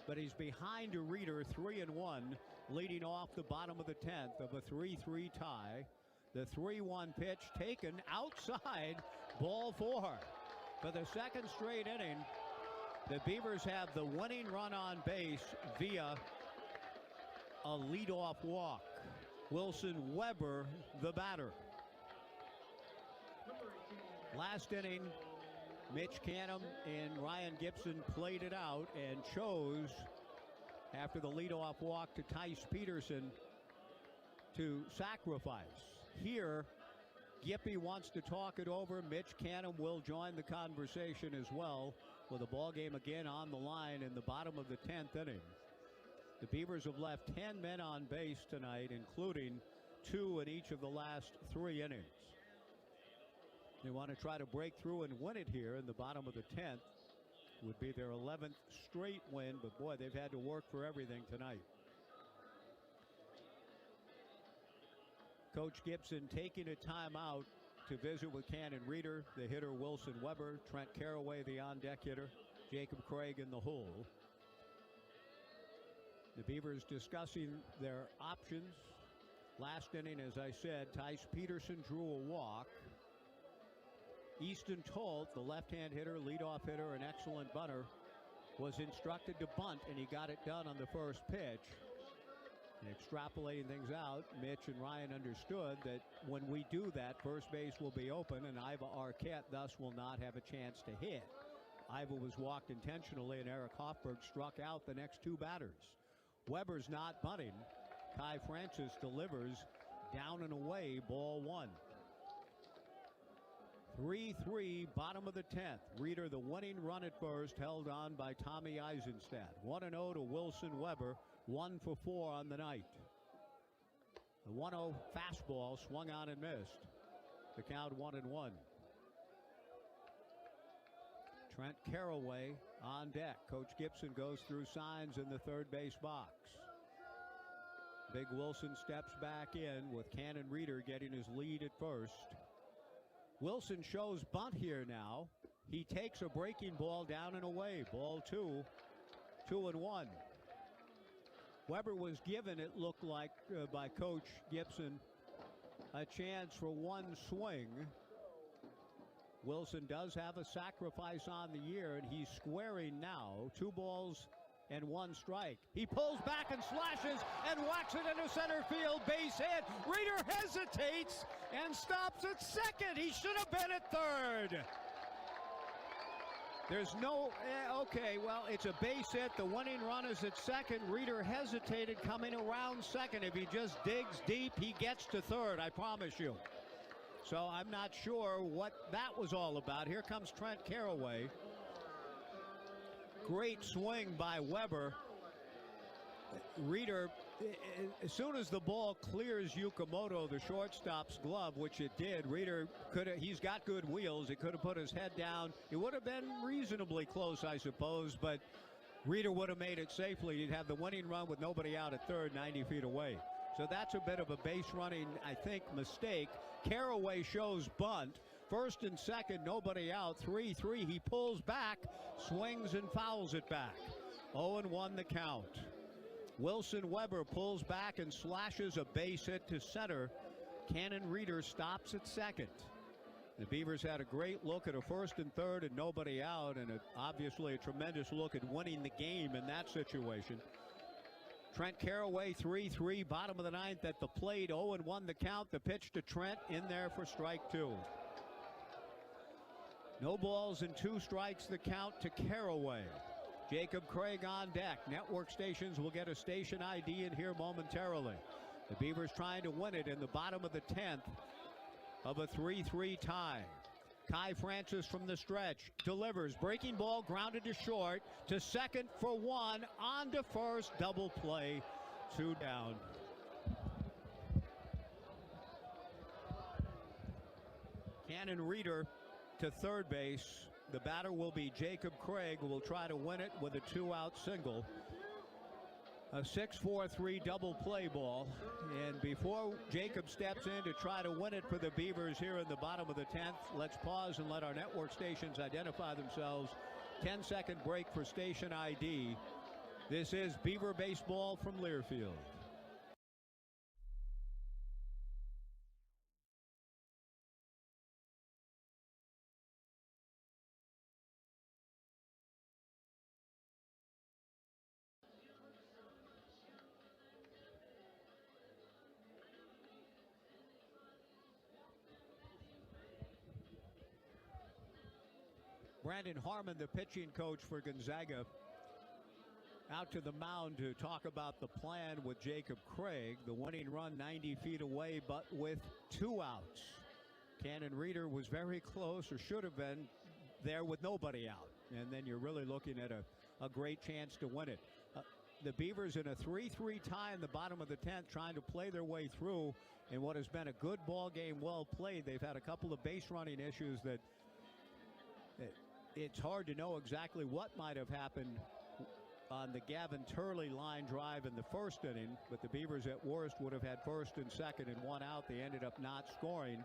But he's behind a Reeder, 3-1, leading off the bottom of the 10th of a 3-3 tie. The 3-1 pitch taken outside, ball 4. For the second straight inning, The Beavers have the winning run on base via a leadoff walk. Wilson Weber, the batter. Last inning, Mitch Canham and Ryan Gibson played it out and chose, after the leadoff walk to Tice Peterson, to sacrifice. Here, Gippy wants to talk it over. Mitch Canham will join the conversation as well, with a ball game again on the line in the bottom of the 10th inning. The Beavers have left 10 men on base tonight, including 2 in each of the last 3 innings. They want to try to break through and win it here in the bottom of the 10th. Would be their 11th straight win, but boy, they've had to work for everything tonight. Coach Gibson taking a timeout to visit with Cannon Reeder, the hitter Wilson Weber, Trent Caraway, the on-deck hitter, Jacob Craig in the hole. The Beavers discussing their options. Last inning, as I said, Tice Peterson drew a walk. Easton Tolt, the left-hand hitter, leadoff hitter, an excellent bunter, was instructed to bunt, and he got it done on the first pitch. And extrapolating things out, Mitch and Ryan understood that when we do that, first base will be open, and Iva Arquette thus will not have a chance to hit. Iva was walked intentionally, and Eric Hoffberg struck out the next 2 batters. Weber's not bunting. Kai Francis delivers down and away, ball 1. 3-3, bottom of the 10th. Reeder, the winning run at first, held on by Tommy Eisenstadt. 1-0 to Wilson Weber, 1 for 4 on the night. The 1-0 fastball swung on and missed. The count 1-1. Trent Caraway on deck. Coach Gibson goes through signs in the third base box. Big Wilson steps back in with Cannon Reeder getting his lead at first. Wilson shows bunt here now. He takes a breaking ball down and away. Ball 2, 2-1. Weber was given, it looked like, by Coach Gibson, a chance for one swing. Wilson does have a sacrifice on the year, and he's squaring now. 2 balls and 1 strike. He pulls back and slashes and whacks it into center field. Base hit. Reeder hesitates and stops at second. He should have been at third. There's no, okay, well, it's a base hit. The winning run is at second. Reeder hesitated coming around second. If he just digs deep, he gets to third, I promise you. So I'm not sure what that was all about. Here comes Trent Caraway. Great swing by Weber. Reeder, as soon as the ball clears Yukimoto, the shortstop's glove, which it did, Reeder he's got good wheels. He could have put his head down. It would have been reasonably close, I suppose, but Reeder would have made it safely. He'd have the winning run with nobody out at third, 90 feet away. So that's a bit of a base running, I think, mistake. Caraway shows bunt. First and second, nobody out. 3-3. He pulls back, swings and fouls it back. 0-1 the count. Wilson Weber pulls back and slashes a base hit to center. Cannon Reeder stops at second. The Beavers had a great look at a first and third and nobody out, and obviously a tremendous look at winning the game in that situation. Trent Caraway, 3-3, bottom of the 9th at the plate, 0-1 the count. The pitch to Trent, in there for strike 2. No balls and 2 strikes the count to Caraway. Jacob Craig on deck. Network stations will get a station ID in here momentarily. The Beavers trying to win it in the bottom of the 10th of a 3-3 tie. Kai Francis from the stretch delivers. Breaking ball grounded to short, to second for 1, on to first, double play, 2 down. Cannon Reeder to third base. The batter will be Jacob Craig, who will try to win it with a 2-out single. A 6-4-3 double play ball. And before Jacob steps in to try to win it for the Beavers here in the bottom of the 10th, let's pause and let our network stations identify themselves. 10-second break for station ID. This is Beaver Baseball from Learfield. Brandon Harmon, the pitching coach for Gonzaga, out to the mound to talk about the plan with Jacob Craig. The winning run 90 feet away, but with 2 outs. Cannon Reeder was very close, or should have been, there with nobody out. And then you're really looking at a great chance to win it. The Beavers in a 3-3 tie in the bottom of the 10th, trying to play their way through in what has been a good ball game, well played. They've had a couple of base running issues that it's hard to know exactly what might have happened on the Gavin Turley line drive in the first inning, but the Beavers at worst would have had first and second and 1 out. They ended up not scoring.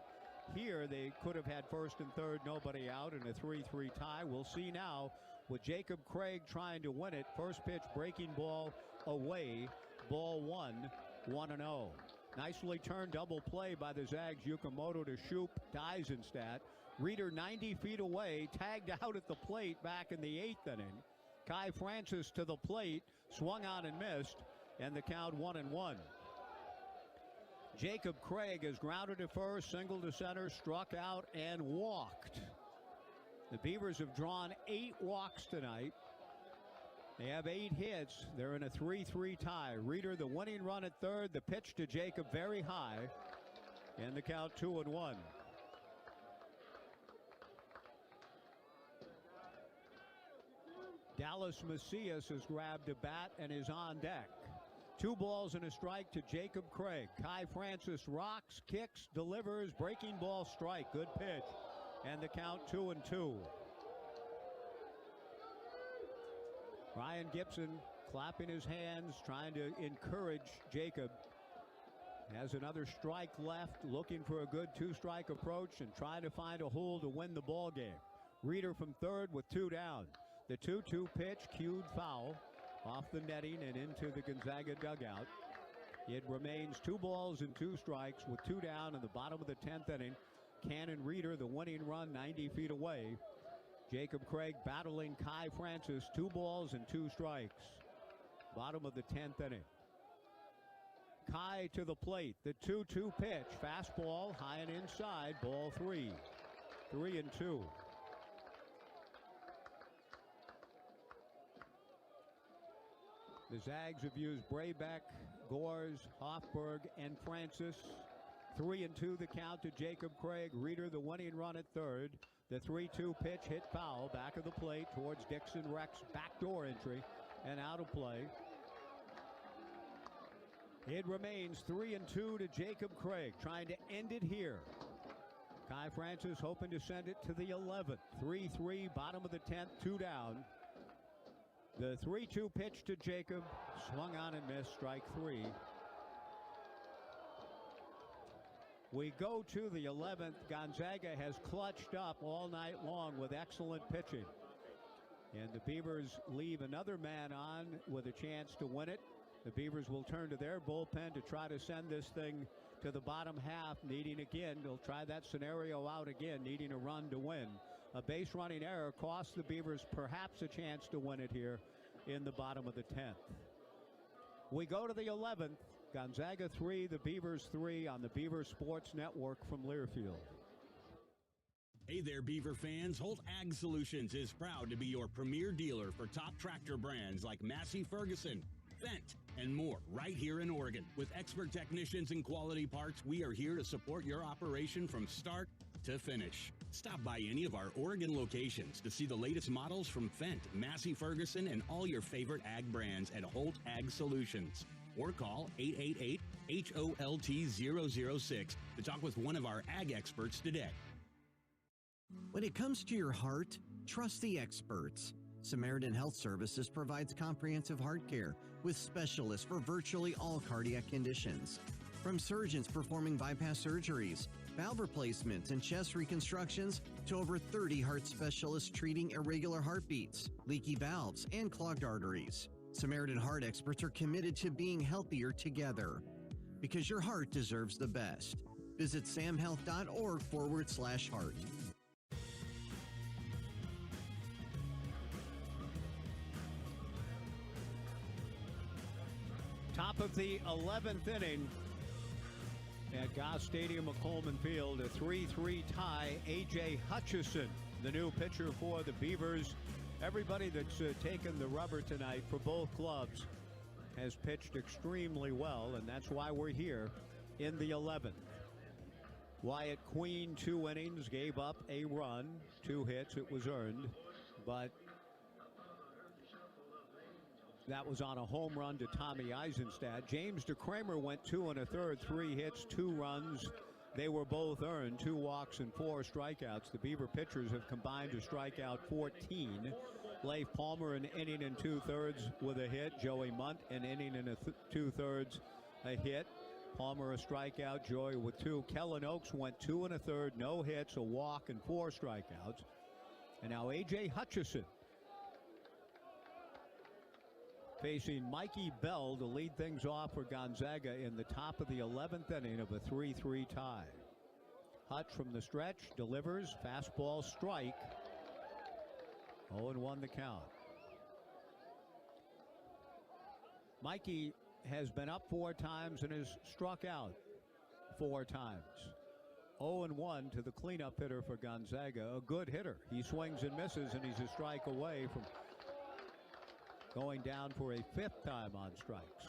Here they could have had first and third, nobody out, in a 3-3 tie. We'll see now with Jacob Craig trying to win it. First pitch, breaking ball away, ball 1, 1-0. Nicely turned double play by the Zags. Yukimoto to Shoop, Dysenstat. Reeder 90 feet away, tagged out at the plate back in the 8th inning. Kai Francis to the plate, swung on and missed, and the count 1-1. Jacob Craig is grounded to first, single to center, struck out, and walked. The Beavers have drawn 8 walks tonight. They have 8 hits. They're in a 3-3 tie. Reeder the winning run at third. The pitch to Jacob very high, and the count 2-1. Dallas Macias has grabbed a bat and is on deck. 2 balls and a strike to Jacob Craig. Kai Francis rocks, kicks, delivers, breaking ball, strike. Good pitch. And the count 2-2. Ryan Gibson clapping his hands, trying to encourage Jacob. Has another strike left, looking for a good 2-strike approach and trying to find a hole to win the ball game. Reeder from third with 2 down. The 2-2 pitch, cued foul, off the netting and into the Gonzaga dugout. It remains 2 balls and 2 strikes with 2 down in the bottom of the 10th inning. Cannon Reeder, the winning run 90 feet away. Jacob Craig battling Kai Francis, 2 balls and 2 strikes. Bottom of the 10th inning. Kai to the plate, the 2-2 pitch, fastball, high and inside, ball 3. 3-2. The Zags have used Braybeck, Gores, Hoffberg, and Francis. 3-2 the count to Jacob Craig. Reeder the winning run at third. The 3-2 pitch hit foul, back of the plate towards Dixon Rex, backdoor entry, and out of play. It remains 3-2 to Jacob Craig, trying to end it here. Kai Francis hoping to send it to the 11th. 3-3, bottom of the 10th, 2 down. The 3-2 pitch to Jacob, swung on and missed, strike 3. We go to the 11th. Gonzaga has clutched up all night long with excellent pitching. And the Beavers leave another man on with a chance to win it. The Beavers will turn to their bullpen to try to send this thing to the bottom half, needing again, they'll try that scenario out again, needing a run to win. A base running error costs the Beavers perhaps a chance to win it here in the bottom of the 10th. We go to the 11th. Gonzaga 3, the Beavers 3 on the Beaver Sports Network from Learfield. Hey there, Beaver fans. Holt Ag Solutions is proud to be your premier dealer for top tractor brands like Massey Ferguson, Fendt, and more right here in Oregon. With expert technicians and quality parts, we are here to support your operation from start to finish. Stop by any of our Oregon locations to see the latest models from Fendt, Massey Ferguson, and all your favorite ag brands at Holt Ag Solutions. Or call 888-HOLT-006 to talk with one of our ag experts today. When it comes to your heart, trust the experts. Samaritan Health Services provides comprehensive heart care with specialists for virtually all cardiac conditions. From surgeons performing bypass surgeries, valve replacements, and chest reconstructions, to over 30 heart specialists treating irregular heartbeats, leaky valves, and clogged arteries. Samaritan Heart experts are committed to being healthier together, because your heart deserves the best. Visit samhealth.org/heart. Top of the 11th inning at Goss Stadium of Coleman Field, a 3-3 tie. A.J. Hutchison the new pitcher for the Beavers. Everybody that's taken the rubber tonight for both clubs has pitched extremely well, and that's why we're here in the 11th. Wyatt Queen, 2 innings, gave up a run, 2 hits. It was earned, but that was on a home run to Tommy Eisenstadt. James DeCramer went 2 1/3, 3 hits, 2 runs. They were both earned, 2 walks and 4 strikeouts. The Beaver pitchers have combined to strike out 14. Leif Palmer an inning and 2/3 with a hit. Joey Munt an inning and 2/3 a hit. Palmer a strikeout, Joey with 2. Kellen Oakes went 2 1/3, no hits, a walk, and 4 strikeouts. And now A.J. Hutchison facing Mikey Bell to lead things off for Gonzaga in the top of the 11th inning of a 3-3 tie. Hutch from the stretch delivers, fastball strike. 0-1 the count. Mikey has been up 4 times and has struck out 4 times. 0-1 to the cleanup hitter for Gonzaga, a good hitter. He swings and misses, and he's a strike away from going down for a 5th time on strikes.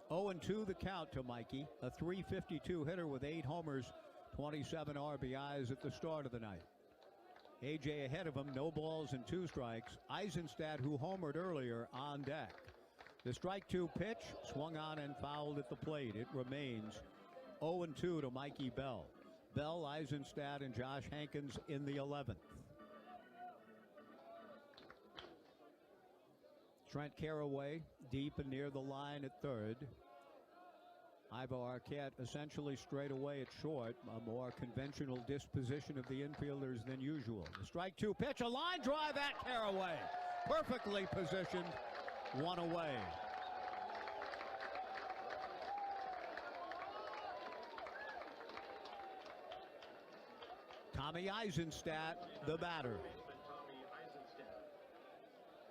0-2 the count to Mikey, a .352 hitter with 8 homers, 27 RBIs at the start of the night. AJ ahead of him, no balls and 2 strikes. Eisenstadt, who homered earlier, on deck. The strike 2 pitch swung on and fouled at the plate. It remains 0-2 to Mikey Bell. Bell, Eisenstadt, and Josh Hankins in the 11th. Trent Carraway deep and near the line at third. Ivo Arquette essentially straight away at short, a more conventional disposition of the infielders than usual. The strike 2 pitch, a line drive at Carraway. Perfectly positioned, 1 away. Tommy Eisenstadt, the batter.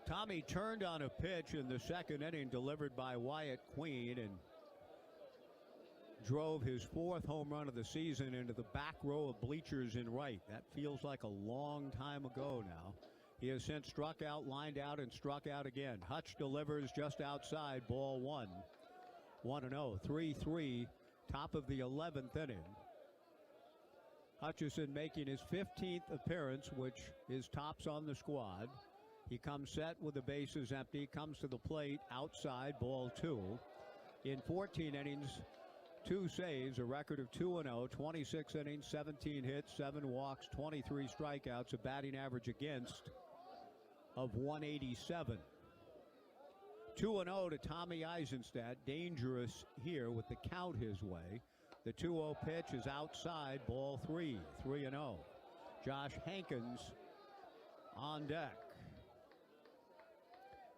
Tommy turned on a pitch in the 2nd inning delivered by Wyatt Queen and drove his 4th home run of the season into the back row of bleachers in right. That feels like a long time ago now. He has since struck out, lined out, and struck out again. Hutch delivers just outside, ball 1. 1-0, 3-3, top of the 11th inning. Hutchison making his 15th appearance, which is tops on the squad. He comes set with the bases empty, comes to the plate, outside, ball 2. In 14 innings, 2 saves, a record of 2-0, 26 innings, 17 hits, 7 walks, 23 strikeouts, a batting average against of 187. 2-0 to Tommy Eisenstadt, dangerous here with the count his way. The 2-0 pitch is outside, ball 3, 3-0. Josh Hankins on deck.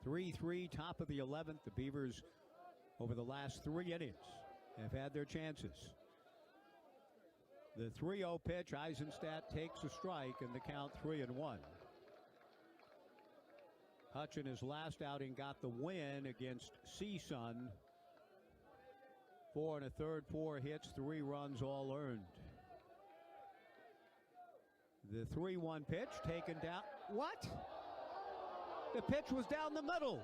3-3, top of the 11th. The Beavers, over the last 3 innings, have had their chances. The 3-0 pitch, Eisenstadt takes a strike, and the count 3-1. Hutch in his last outing got the win against CSUN. 4 1/3, 4 hits, 3 runs, all earned. The 3-1 pitch taken down. What? The pitch was down the middle.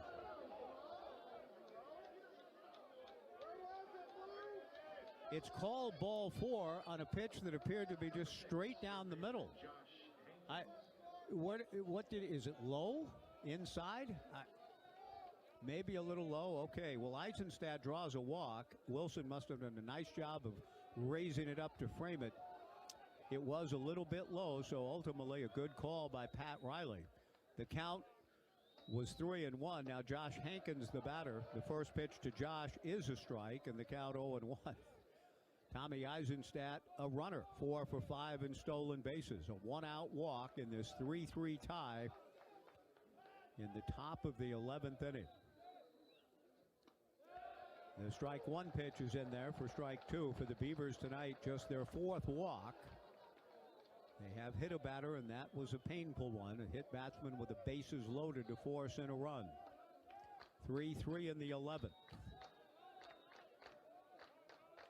It's called ball 4 on a pitch that appeared to be just straight down the middle. Is it low? Inside? Maybe a little low. Okay, well, Eisenstadt draws a walk. Wilson must have done a nice job of raising it up to frame it. It was a little bit low, so ultimately a good call by Pat Riley. The count was 3-1. Now Josh Hankins, the batter. The first pitch to Josh is a strike, and the count 0-1. Tommy Eisenstadt, a runner, 4 for 5 in stolen bases. A 1-out walk in this 3-3 tie in the top of the 11th inning. The strike 1 pitch is in there for strike 2 for the Beavers tonight, just their 4th walk. They have hit a batter, and that was a painful one. A hit batsman with the bases loaded to force in a run. 3-3 in the 11th.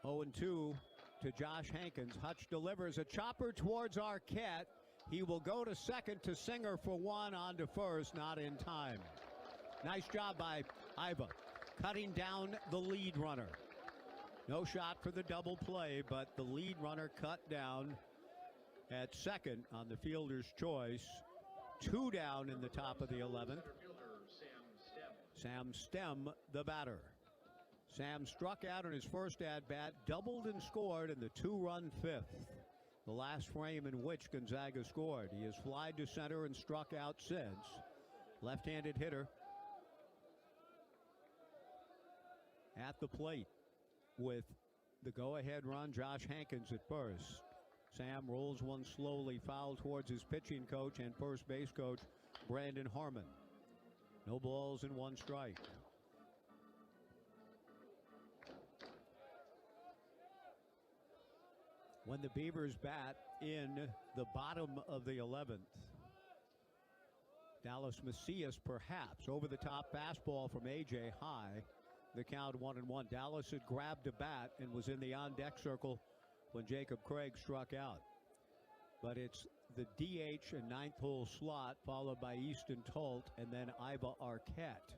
0-2 to Josh Hankins. Hutch delivers a chopper towards Arquette. He will go to second to Singer for one, on to first, not in time. Nice job by Iva, cutting down the lead runner. No shot for the double play, but the lead runner cut down at second on the fielder's choice. 2 down in the top of the 11th. Sam Stem, the batter. Sam struck out in his first at-bat, doubled and scored in the 2-run fifth, the last frame in which Gonzaga scored. He has flied to center and struck out since. Left-handed hitter at the plate with the go-ahead run. Josh Hankins at first. Sam rolls one slowly foul towards his pitching coach and first base coach, Brandon Harmon. No balls and 1 strike. When the Beavers bat in the bottom of the 11th, Dallas Macias perhaps over the top fastball from A.J. High. The count 1-1. Dallas had grabbed a bat and was in the on-deck circle when Jacob Craig struck out. But it's the DH and 9th hole slot, followed by Easton Tolt and then Iva Arquette.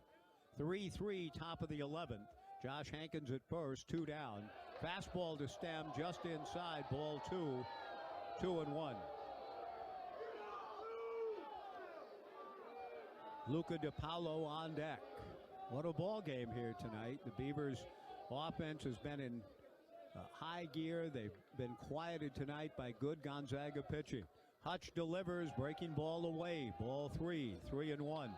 3-3, top of the 11th. Josh Hankins at first, 2 down. Fastball to Stem just inside, ball 2, 2-1. Luca DiPaolo on deck. What a ball game here tonight. The Beavers offense has been in high gear. They've been quieted tonight by good Gonzaga pitching. Hutch delivers, breaking ball away. Ball 3, 3-1.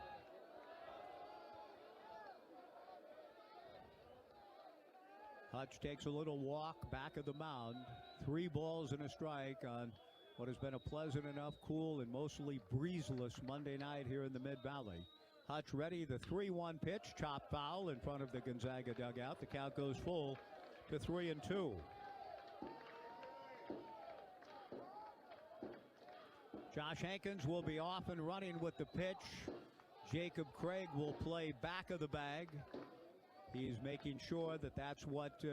Hutch takes a little walk back of the mound. 3 balls and a strike on what has been a pleasant enough, cool, and mostly breezeless Monday night here in the Mid-Valley. Hutch ready, the 3-1 pitch, chop foul in front of the Gonzaga dugout. The count goes full to 3-2. Josh Hankins will be off and running with the pitch. Jacob Craig will play back of the bag. He's making sure that that's what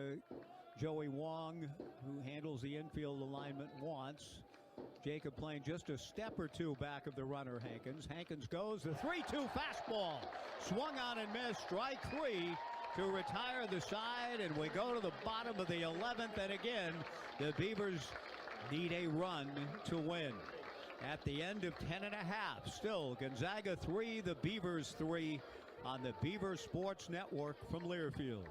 Joey Wong, who handles the infield alignment, wants. Jacob playing just a step or 2 back of the runner, Hankins. Hankins goes, the 3-2 fastball. Swung on and missed, strike 3 to retire the side, and we go to the bottom of the 11th, and again, the Beavers need a run to win. At the end of 10.5, still Gonzaga 3, the Beavers 3 on the Beaver Sports Network from Learfield.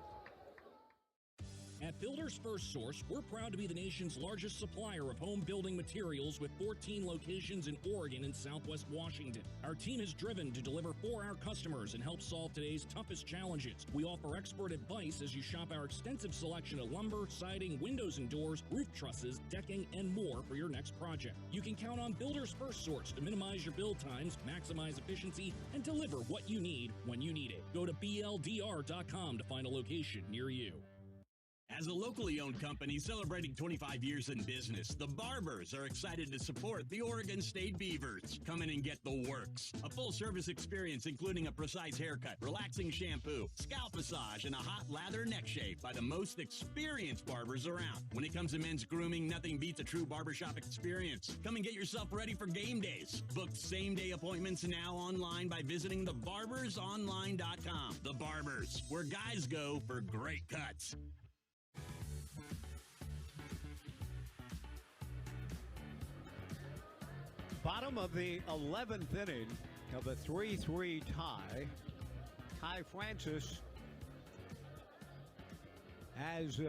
At Builders First Source, we're proud to be the nation's largest supplier of home building materials with 14 locations in Oregon and Southwest Washington. Our team is driven to deliver for our customers and help solve today's toughest challenges. We offer expert advice as you shop our extensive selection of lumber, siding, windows and doors, roof trusses, decking, and more for your next project. You can count on Builders First Source to minimize your build times, maximize efficiency, and deliver what you need when you need it. Go to BLDR.com to find a location near you. As a locally owned company celebrating 25 years in business, the Barbers are excited to support the Oregon State Beavers. Come in and get the works. A full-service experience including a precise haircut, relaxing shampoo, scalp massage, and a hot lather neck shave by the most experienced barbers around. When it comes to men's grooming, nothing beats a true barbershop experience. Come and get yourself ready for game days. Book same-day appointments now online by visiting thebarbersonline.com. The Barbers, where guys go for great cuts. Bottom of the 11th inning of a 3-3 tie. Ty Francis has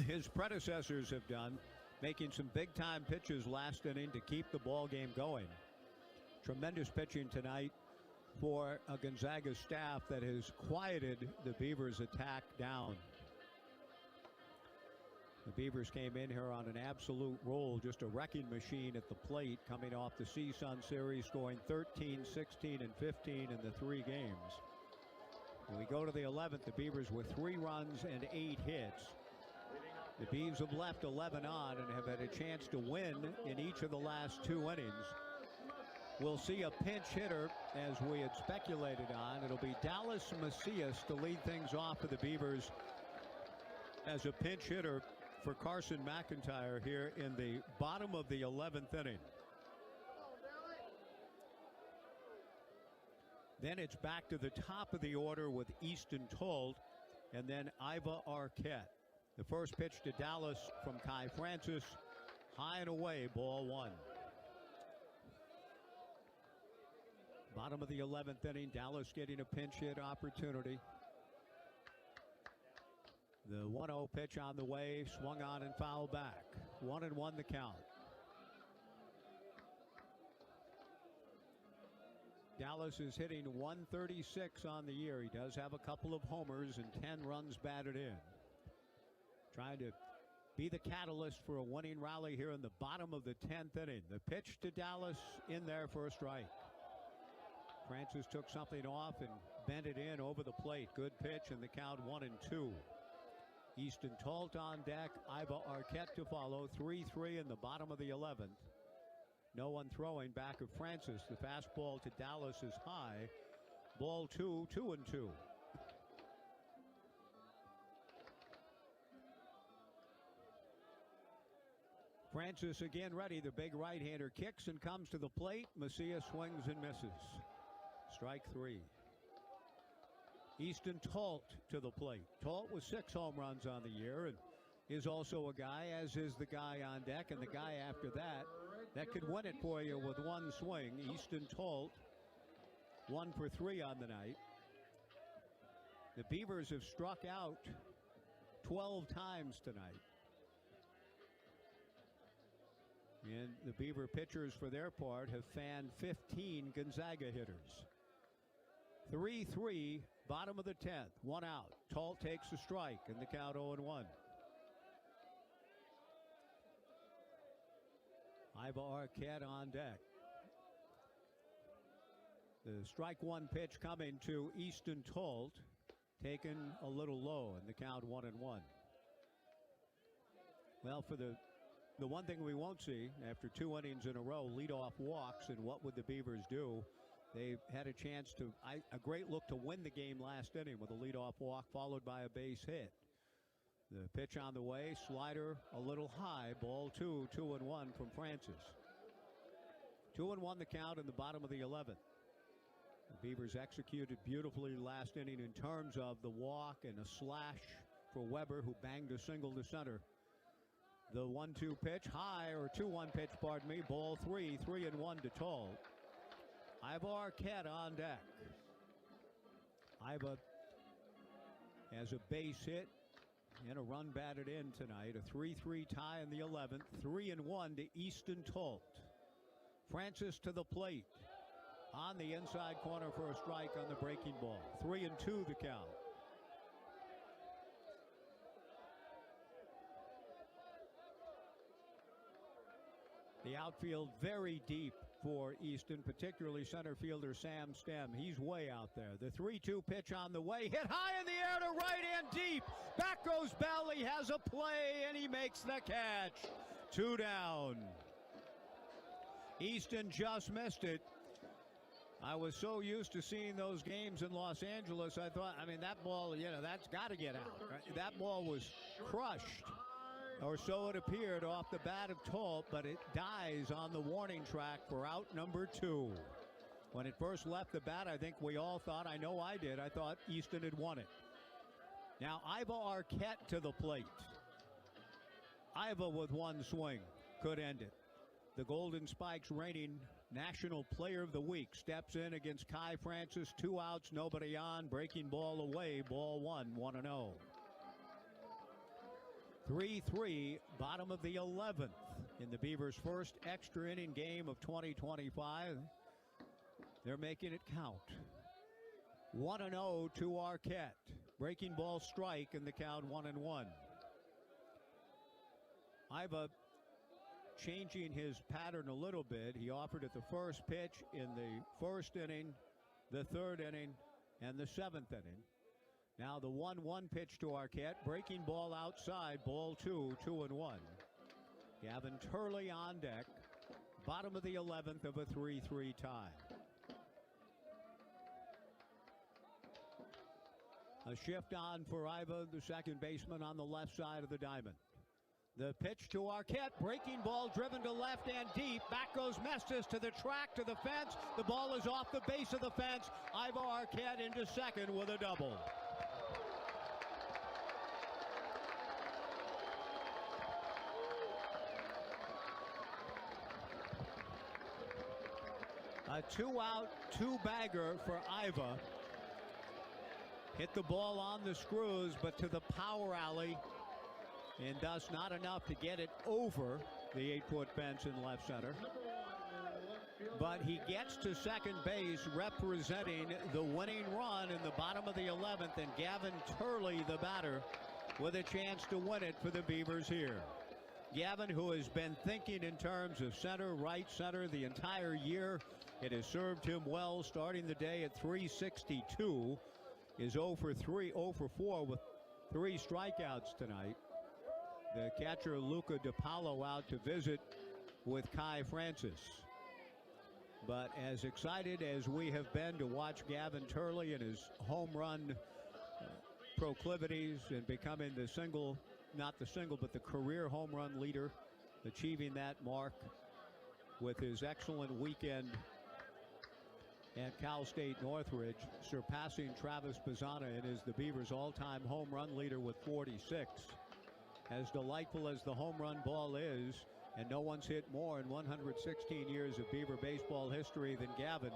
his predecessors have done, making some big-time pitches last inning to keep the ball game going. Tremendous pitching tonight for a Gonzaga staff that has quieted the Beavers' attack down. The Beavers came in here on an absolute roll, just a wrecking machine at the plate, coming off the CSUN series, scoring 13, 16, and 15 in the 3 games. When we go to the 11th, the Beavers with 3 runs and 8 hits. The Beavs have left 11 on and have had a chance to win in each of the last 2 innings. We'll see a pinch hitter, as we had speculated on. It'll be Dallas Macias to lead things off for the Beavers as a pinch hitter for Carson McIntyre here in the bottom of the 11th inning. Then it's back to the top of the order with Easton Tolt and then Iva Arquette. The first pitch to Dallas from Kai Francis. High and away, ball one. Bottom of the 11th inning, Dallas getting a pinch hit opportunity. The 1-0 pitch on the way, swung on and fouled back. 1-1 the count. Dallas is hitting .136 on the year. He does have a couple of homers and 10 runs batted in. Trying to be the catalyst for a winning rally here in the bottom of the 10th inning. The pitch to Dallas in there for a strike. Francis took something off and bent it in over the plate. Good pitch, and the count 1-2. Easton Tolt on deck. Iva Arquette to follow. 3-3 in the bottom of the 11th. No one throwing. Back of Francis. The fastball to Dallas is high. Ball 2, 2-2. Francis again ready. The big right-hander kicks and comes to the plate. Macias swings and misses. Strike three. Easton Tolt to the plate. Tolt with 6 home runs on the year and is also a guy, as is the guy on deck and the guy after that could win it for you with one swing. Easton Tolt, 1 for 3 on the night. The Beavers have struck out 12 times tonight. And the Beaver pitchers, for their part, have fanned 15 Gonzaga hitters. 3-3, bottom of the 10th, 1 out. Tolt takes a strike, and the count 0-1. Iva Arquette on deck. The strike one pitch coming to Easton Tolt, taken a little low, and the count 1-1. Well, for the one thing we won't see after 2 innings in a row, leadoff walks, and what would the Beavers do? They had a chance to, a great look to win the game last inning with a leadoff walk followed by a base hit. The pitch on the way, slider a little high, ball 2, 2-1 from Francis. 2-1 the count in the bottom of the 11th. The Beavers executed beautifully last inning in terms of the walk and a slash for Weber, who banged a single to center. The 1-2 pitch, high, or 2-1 pitch, pardon me, ball 3, 3-1 to Tolt. Iva Arquette on deck. Iva has a base hit and a run batted in tonight. A 3-3 tie in the 11th. 3-1 to Easton Tolt. Francis to the plate. On the inside corner for a strike on the breaking ball. 3-2 the count. The outfield very deep for Easton, particularly center fielder Sam Stem. He's way out there. The 3-2 pitch on the way, hit high in the air to right and deep. Back goes Bell. He has a play, and he makes the catch. 2 down. Easton just missed it. I was so used to seeing those games in Los Angeles, I thought, that ball, that's got to get out. Right? That ball was crushed, or so it appeared, off the bat of Tolt, but it dies on the warning track for out number 2. When it first left the bat, I think we all thought, I know I did, I thought Easton had won it. Now Iva Arquette to the plate. Iva with one swing could end it. The Golden Spikes reigning National Player of the Week steps in against Kai Francis. 2 outs, nobody on. Breaking ball away, ball 1, 1-0. 3-3, bottom of the 11th in the Beavers' first extra inning game of 2025. They're making it count. 1-0 to Arquette. Breaking ball strike in the count, 1-1. Iva changing his pattern a little bit. He offered at the first pitch in the first inning, the third inning, and the 7th inning. Now the 1-1 pitch to Arquette. Breaking ball outside, ball 2, 2-1. Gavin Turley on deck. Bottom of the 11th of a 3-3 tie. A shift on for Iva, the second baseman on the left side of the diamond. The pitch to Arquette, breaking ball driven to left and deep. Back goes Mestis to the track, to the fence. The ball is off the base of the fence. Ivo Arquette into second with a double. A two-out, two-bagger for Iva. Hit the ball on the screws, but to the power alley, and thus not enough to get it over the 8-foot fence in left center. But he gets to second base representing the winning run in the bottom of the 11th, and Gavin Turley, the batter, with a chance to win it for the Beavers here. Gavin, who has been thinking in terms of center, right center the entire year, it has served him well, starting the day at 362, is 0 for 4 with 3 strikeouts tonight. The catcher Luca DiPaolo out to visit with Kei Francis. But as excited as we have been to watch Gavin Turley and his home run proclivities and becoming the single, not the single, but the career home run leader, achieving that mark with his excellent weekend at Cal State Northridge, surpassing Travis Bazzana and is the Beavers' all-time home run leader with 46. As delightful as the home run ball is, and no one's hit more in 116 years of Beaver baseball history than Gavin.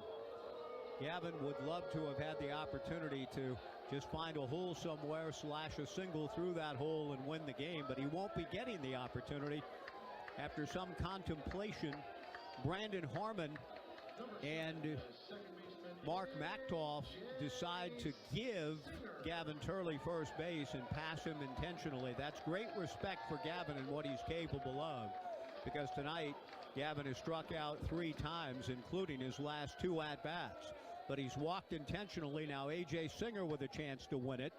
Gavin would love to have had the opportunity to just find a hole somewhere, slash a single through that hole and win the game, but he won't be getting the opportunity. After some contemplation, Brandon Harmon and Mark Machtoff decide to give Gavin Turley first base and pass him intentionally. That's great respect for Gavin and what he's capable of, because tonight Gavin has struck out 3 times, including his last 2 at-bats. But he's walked intentionally. Now A.J. Singer with a chance to win it.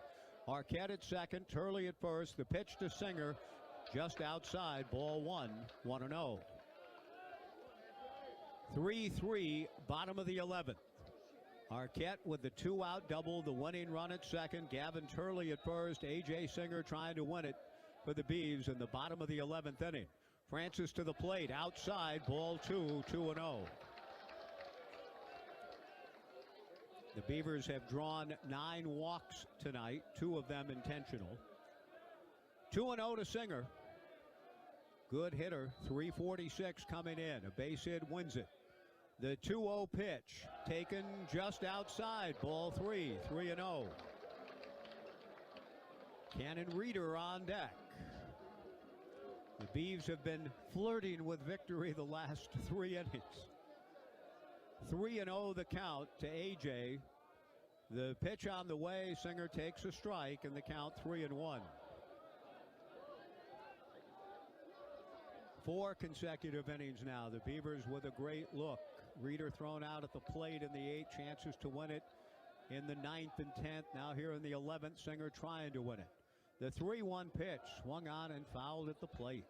Arquette at second, Turley at first. The pitch to Singer just outside, ball 1, 1-0. 3-3, bottom of the 11th. Arquette with the 2-out double, the winning run at second. Gavin Turley at first. A.J. Singer trying to win it for the Beavs in the bottom of the 11th inning. Francis to the plate, outside, ball 2, 2-0. The Beavers have drawn 9 walks tonight, 2 of them intentional. 2-0 to Singer. Good hitter, 346 coming in. A base hit wins it. The 2-0 pitch taken just outside, ball 3, 3-0. Cannon Reeder on deck. The Beavs have been flirting with victory the last 3 innings. 3-0 the count to A.J. The pitch on the way, Singer takes a strike, and the count 3-1. 4 consecutive innings now. The Beavers with a great look. Reeder thrown out at the plate in the 8th, chances to win it in the 9th and 10th. Now here in the 11th, Singer trying to win it. The 3-1 pitch swung on and fouled at the plate.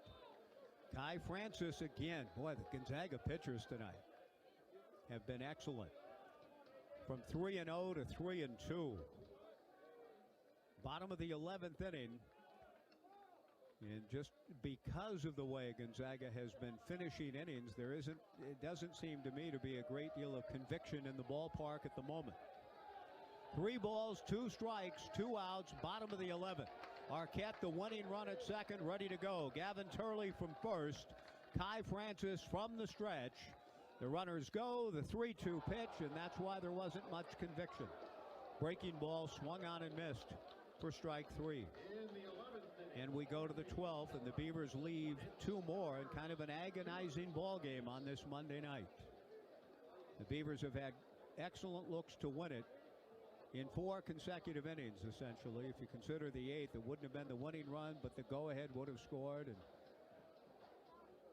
Kei Francis again. Boy, the Gonzaga pitchers tonight have been excellent. From 3-0 to 3-2. Bottom of the 11th inning. And just because of the way Gonzaga has been finishing innings, it doesn't seem to me to be a great deal of conviction in the ballpark at the moment. 3 balls, 2 strikes, 2 outs, bottom of the 11th. Arquette, the winning run at second, ready to go. Gavin Turley from first. Kei Francis from the stretch. The runners go, the 3-2 pitch, and that's why there wasn't much conviction. Breaking ball swung on and missed for strike 3. And we go to the 12th, and the Beavers leave 2 more in kind of an agonizing ball game on this Monday night. The Beavers have had excellent looks to win it in 4 consecutive innings, essentially. If you consider the 8th, it wouldn't have been the winning run, but the go-ahead would have scored. And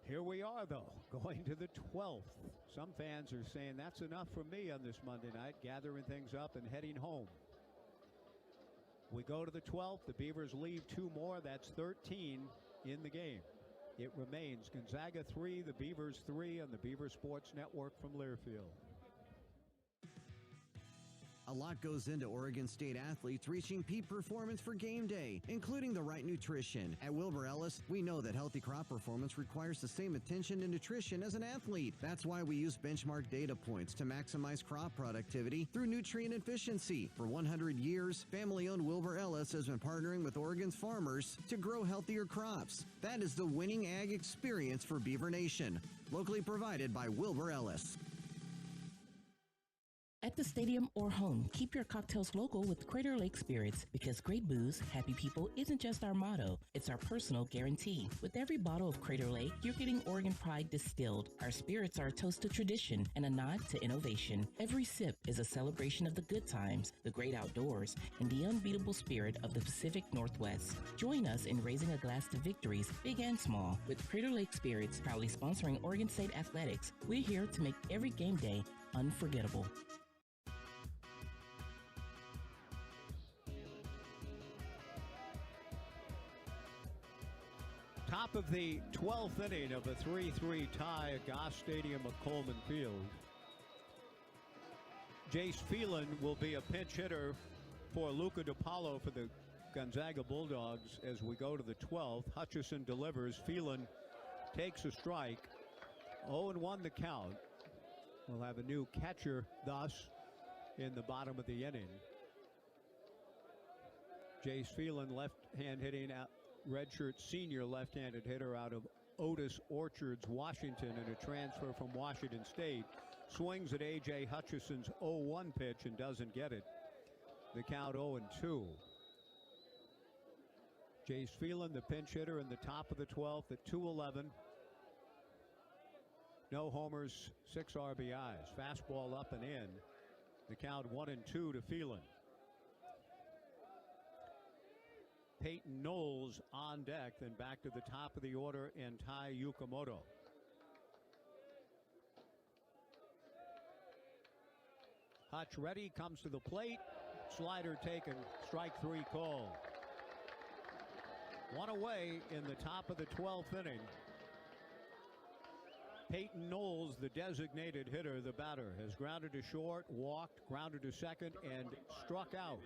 here we are, though, going to the 12th. Some fans are saying that's enough for me on this Monday night, gathering things up and heading home. We go to the 12th. The Beavers leave 2 more. That's 13 in the game. It remains Gonzaga 3, the Beavers 3 on the Beaver Sports Network from Learfield. A lot goes into Oregon State athletes reaching peak performance for game day, including the right nutrition. At Wilbur Ellis, we know that healthy crop performance requires the same attention and nutrition as an athlete. That's why we use benchmark data points to maximize crop productivity through nutrient efficiency. For 100 years, family-owned Wilbur Ellis has been partnering with Oregon's farmers to grow healthier crops. That is the winning ag experience for Beaver Nation. Locally provided by Wilbur Ellis. At the stadium or home, keep your cocktails local with Crater Lake Spirits, because great booze, happy people isn't just our motto, it's our personal guarantee. With every bottle of Crater Lake, you're getting Oregon pride distilled. Our spirits are a toast to tradition and a nod to innovation. Every sip is a celebration of the good times, the great outdoors, and the unbeatable spirit of the Pacific Northwest. Join us in raising a glass to victories, big and small, with Crater Lake Spirits proudly sponsoring Oregon State Athletics. We're here to make every game day unforgettable. Top of the 12th inning of a 3-3 tie at Goss Stadium at Coleman Field. Jace Phelan will be a pinch hitter for Luca DiPaolo for the Gonzaga Bulldogs as we go to the 12th. Hutchison delivers. Phelan takes a strike. 0-1 the count. We'll have a new catcher thus in the bottom of the inning. Jace Phelan, left-hand hitting out. Redshirt senior left-handed hitter out of Otis Orchards, Washington, in a transfer from Washington State. Swings at A.J. Hutchison's 0-1 pitch and doesn't get it. The count 0-2. Jace Phelan, the pinch hitter, in the top of the 12th at 211. No homers, 6 RBIs. Fastball up and in. The count 1-2 to Phelan. Peyton Knowles on deck, then back to the top of the order and Tai Yukamoto. Hutch ready, comes to the plate. Slider taken, strike 3 called. One away in the top of the 12th inning. Peyton Knowles, the designated hitter, the batter, has grounded to short, walked, grounded to second, and struck out.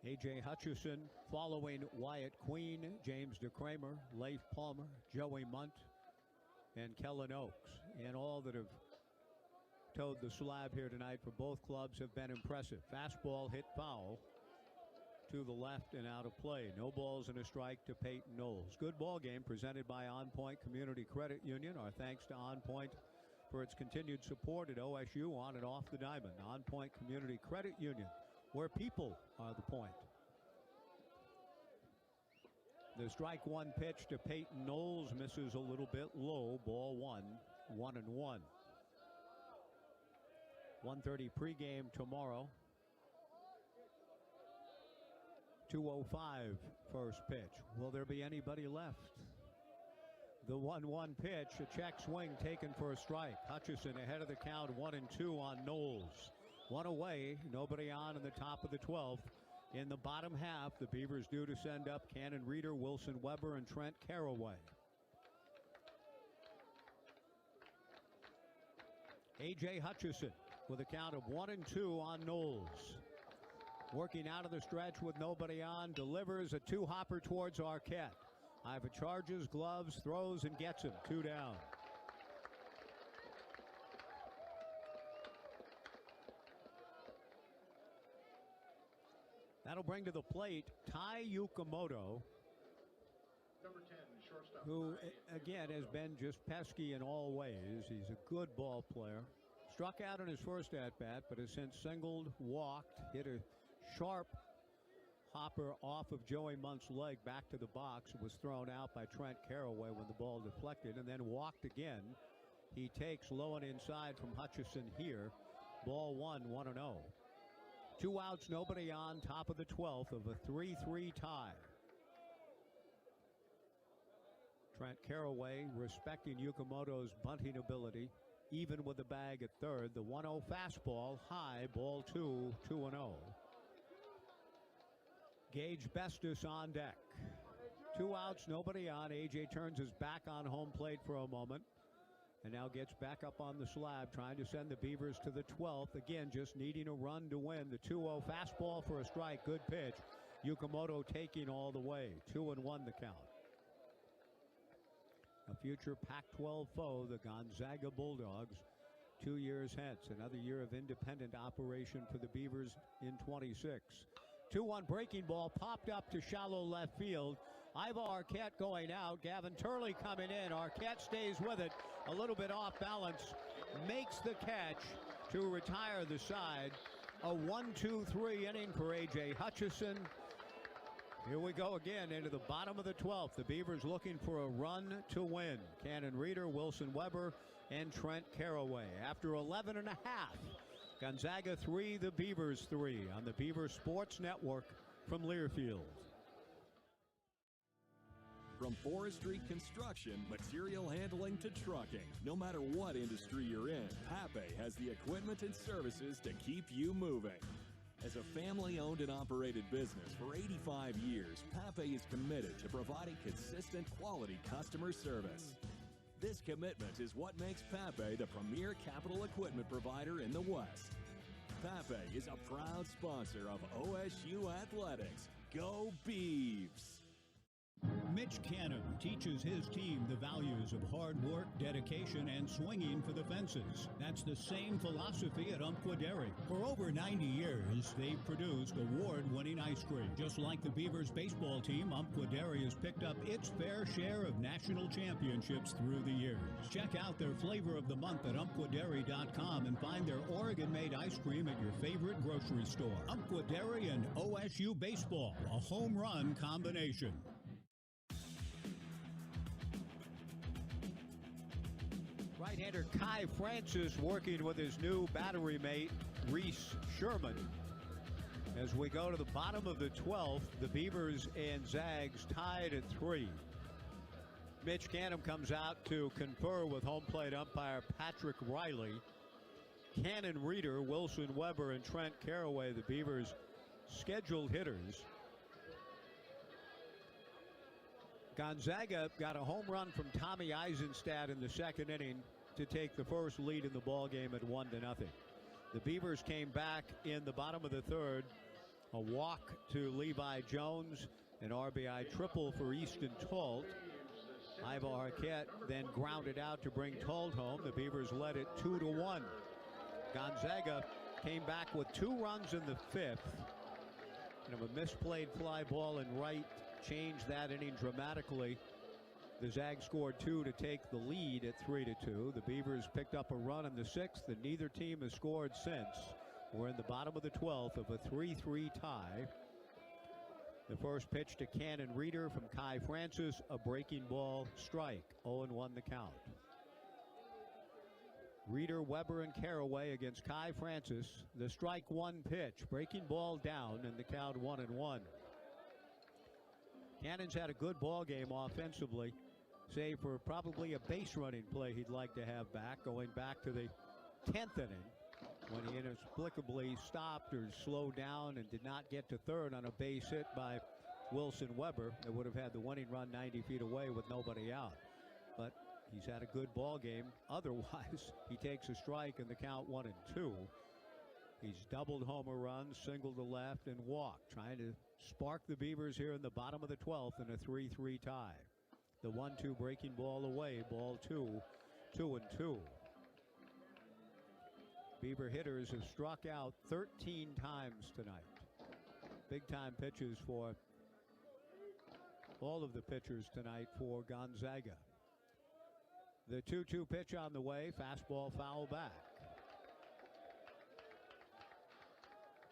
A.J. Hutchison following Wyatt Queen, James DeCramer, Leif Palmer, Joey Munt, and Kellen Oakes. And all that have towed the slab here tonight for both clubs have been impressive. Fastball hit foul to the left and out of play. No balls and a strike to Peyton Knowles. Good ball game presented by On Point Community Credit Union. Our thanks to On Point for its continued support at OSU on and off the diamond. On Point Community Credit Union, where people are the point. The strike 1 pitch to Peyton Knowles misses a little bit low. Ball 1, 1-1. 1:30 pregame tomorrow. 2:05 first pitch. Will there be anybody left? The 1-1 pitch, a check swing taken for a strike. Hutchison ahead of the count, 1-2 on Knowles. One away, nobody on in the top of the 12th. In the bottom half, the Beavers due to send up Cannon Reeder, Wilson Weber, and Trent Caraway. A.J. Hutchison with a count of 1-2 on Knowles. Working out of the stretch with nobody on, delivers a 2-hopper towards Arquette. Iva charges, gloves, throws, and gets him. 2 down. That'll bring to the plate Tai Yukamoto, Number 10, shortstop, who again has been just pesky in all ways. He's a good ball player. Struck out in his first at-bat, but has since singled, walked, hit a sharp hopper off of Joey Munt's leg back to the box. It was thrown out by Trent Caraway when the ball deflected, and then walked again. He takes low and inside from Hutchison here. Ball 1, 1-0. 2 outs, nobody on, top of the 12th of a 3-3 tie. Trent Caraway respecting Yukamoto's bunting ability, even with the bag at third. The 1-0 fastball, high, ball 2, 2-0. Gage Bestis on deck. 2 outs, nobody on. AJ turns his back on home plate for a moment. And now gets back up on the slab, trying to send the Beavers to the 12th. Again, just needing a run to win. The 2-0 fastball for a strike. Good pitch. Yukamoto taking all the way. 2-1 the count. A future Pac-12 foe, the Gonzaga Bulldogs, 2 years hence. Another year of independent operation for the Beavers in 26. 2-1 breaking ball popped up to shallow left field. Ivar Arquette going out. Gavin Turley coming in. Arquette stays with it. A little bit off balance. Makes the catch to retire the side. A 1-2-3 inning for A.J. Hutchison. Here we go again into the bottom of the 12th. The Beavers looking for a run to win. Cannon Reeder, Wilson Weber, and Trent Caraway. After 11 and a half, Gonzaga 3, the Beavers 3 on the Beaver Sports Network from Learfield. From forestry, construction, material handling to trucking, no matter what industry you're in, Pape has the equipment and services to keep you moving. As a family-owned and operated business for 85 years, Pape is committed to providing consistent quality customer service. This commitment is what makes Pape the premier capital equipment provider in the West. Pape is a proud sponsor of OSU Athletics. Go Beavs! Mitch Canham teaches his team the values of hard work, dedication, and swinging for the fences. That's the same philosophy at Umpqua Dairy. For over 90 years, they've produced award-winning ice cream. Just like the Beavers baseball team, Umpqua Dairy has picked up its fair share of national championships through the years. Check out their flavor of the month at umpquadairy.com and find their Oregon-made ice cream at your favorite grocery store. Umpqua Dairy and OSU baseball, a home run combination. Right-hander Kai Francis working with his new battery mate, Reese Sherman. As we go to the bottom of the 12th, the Beavers and Zags tied at 3. Mitch Canham comes out to confer with home plate umpire Patrick Riley. Cannon Reeder, Wilson Weber, and Trent Caraway, the Beavers' scheduled hitters. Gonzaga got a home run from Tommy Eisenstadt in the second inning to take the first lead in the ball game at 1-0. The Beavers came back in the bottom of the third. A walk to Levi Jones, an RBI triple for Easton Talt. Ivar Arquette then grounded out to bring Talt home. The Beavers led it 2-1. Gonzaga came back with 2 runs in the fifth. And a misplayed fly ball in right changed that inning dramatically. The Zags scored 2 to take the lead at 3-2. The Beavers picked up a run in the 6th, and neither team has scored since. We're in the bottom of the 12th of a 3-3 tie. The first pitch to Cannon Reeder from Kai Francis, a breaking ball strike. 0-1 the count. Reeder, Weber, and Caraway against Kai Francis. The strike one pitch, breaking ball down, and the count 1-1. Cannon's had a good ball game offensively, save for probably a base running play he'd like to have back, going back to the 10th inning when he inexplicably stopped or slowed down and did not get to third on a base hit by Wilson Weber. It would have had the winning run 90 feet away with nobody out. But he's had a good ball game. Otherwise, he takes a strike in the count 1-2. He's doubled homer runs, singled to left, and walked, trying to spark the Beavers here in the bottom of the 12th in a 3-3 tie. The 1-2 breaking ball away, ball 2, 2-2. Beaver hitters have struck out 13 times tonight. Big time pitches for all of the pitchers tonight for Gonzaga. The 2-2 pitch on the way, fastball foul back.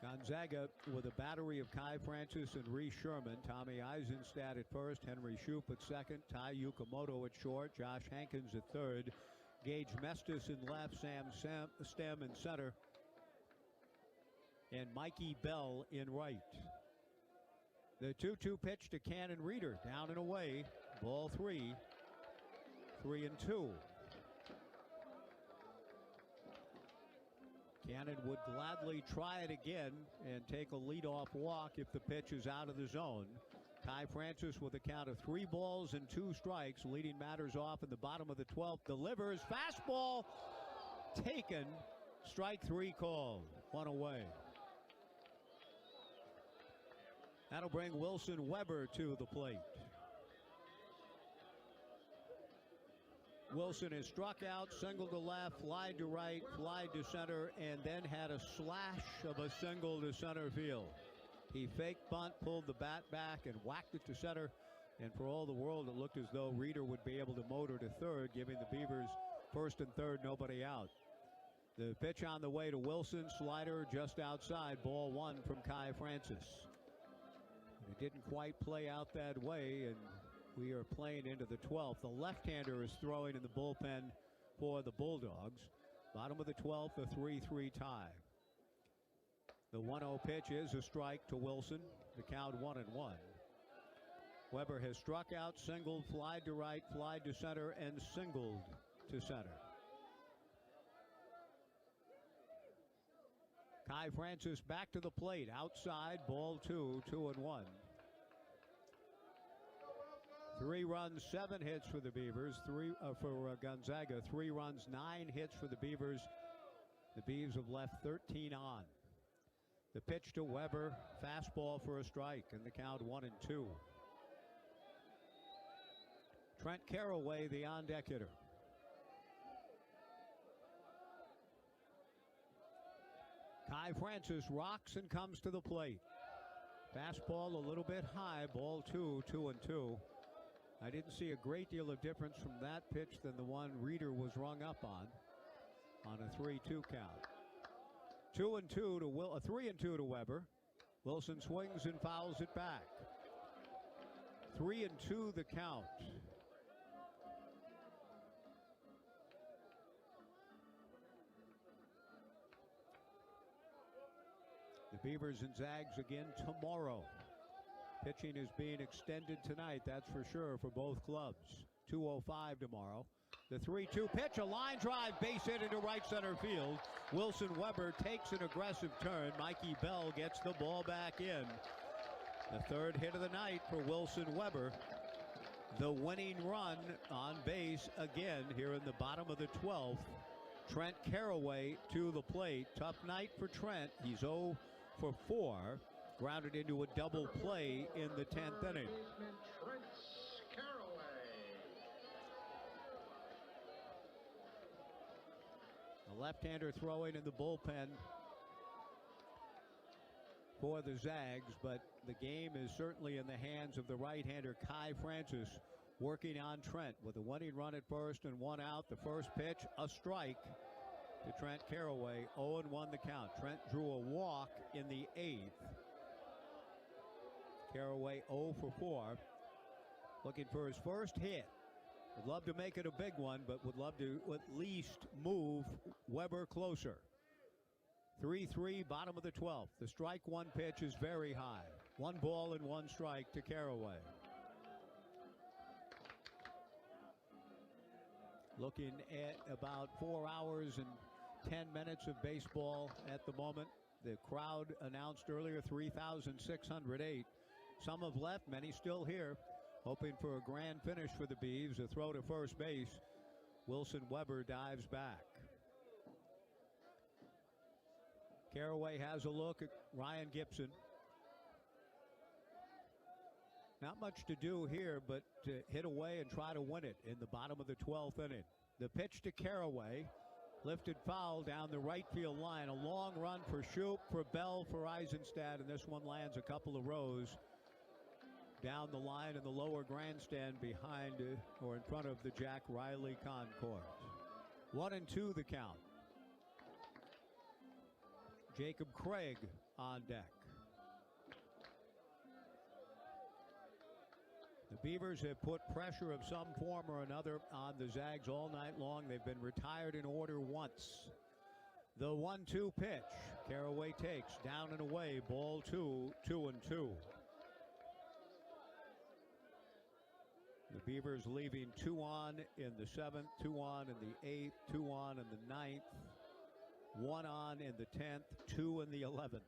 Gonzaga with a battery of Kai Francis and Reese Sherman. Tommy Eisenstadt at first, Henry Shoup at second, Ty Yukamoto at short, Josh Hankins at third, Gage Mestis in left, Sam Stem in center, and Mikey Bell in right. The 2-2 pitch to Cannon Reeder, down and away, ball 3, 3-2. Cannon would gladly try it again and take a leadoff walk if the pitch is out of the zone. Kai Francis with a count of 3 balls and 2 strikes, leading matters off in the bottom of the 12th. Delivers, fastball taken, strike 3 called, 1 away. That'll bring Wilson Weber to the plate. Wilson has struck out, single to left, fly to right, fly to center, and then had a slash of a single to center field. He faked bunt, pulled the bat back, and whacked it to center. And for all the world, it looked as though Reeder would be able to motor to third, giving the Beavers first and third, nobody out. The pitch on the way to Wilson, slider just outside, ball 1 from Kai Francis. It didn't quite play out that way, and we are playing into the 12th. The left-hander is throwing in the bullpen for the Bulldogs. Bottom of the 12th, a 3-3 tie. The 1-0 pitch is a strike to Wilson. The count 1-1. Weber has struck out, singled, flied to right, flied to center, and singled to center. Kai Francis back to the plate, outside, ball 2, 2-1. 3 runs, 7 hits for the Beavers. For Gonzaga, 3 runs, 9 hits for the Beavers. The Beavs have left 13 on. The pitch to Weber, fastball for a strike, and the count 1-2. Trent Carraway, the on-deck hitter. Kai Francis rocks and comes to the plate. Fastball a little bit high, ball 2, 2-2. I didn't see a great deal of difference from that pitch than the one Reeder was rung up on a 3-2 count. 2-2 to 3-2 to Weber. Wilson swings and fouls it back. 3-2 the count. The Beavers and Zags again tomorrow. Pitching is being extended tonight, that's for sure, for both clubs. 2:05 tomorrow. The 3-2 pitch, a line drive, base hit into right center field. Wilson Weber takes an aggressive turn. Mikey Bell gets the ball back in. The third hit of the night for Wilson Weber. The winning run on base again here in the bottom of the 12th. Trent Carraway to the plate. Tough night for Trent. He's 0 for 4. Grounded into a double play in the 10th inning. The left-hander throwing in the bullpen for the Zags, but the game is certainly in the hands of the right-hander Kai Francis, working on Trent with a winning run at first and 1 out. The first pitch, a strike to Trent Carraway. 0-1 the count. Trent drew a walk in the 8th. Carraway 0 for 4. Looking for his first hit. Would love to make it a big one, but would love to at least move Weber closer. 3-3, bottom of the 12th. The strike 1 pitch is very high. 1 ball and 1 strike to Carraway. Looking at about 4 hours and 10 minutes of baseball at the moment. The crowd announced earlier 3,608. Some have left, many still here, hoping for a grand finish for the Beavs. A throw to first base. Wilson Weber dives back. Carraway has a look at Ryan Gibson. Not much to do here, but to hit away and try to win it in the bottom of the 12th inning. The pitch to Carraway. Lifted foul down the right field line. A long run for Shoup, for Bell, for Eisenstadt, and this one lands a couple of rows down the line in the lower grandstand behind or in front of the Jack Riley concourse. 1-2 the count. Jacob Craig on deck. The Beavers have put pressure of some form or another on the Zags all night long. They've been retired in order once. The 1-2 pitch. Carraway takes down and away. Ball 2, 2-2. The Beavers leaving 2 on in the 7th, 2 on in the 8th, 2 on in the 9th, 1 on in the 10th, 2 in the 11th.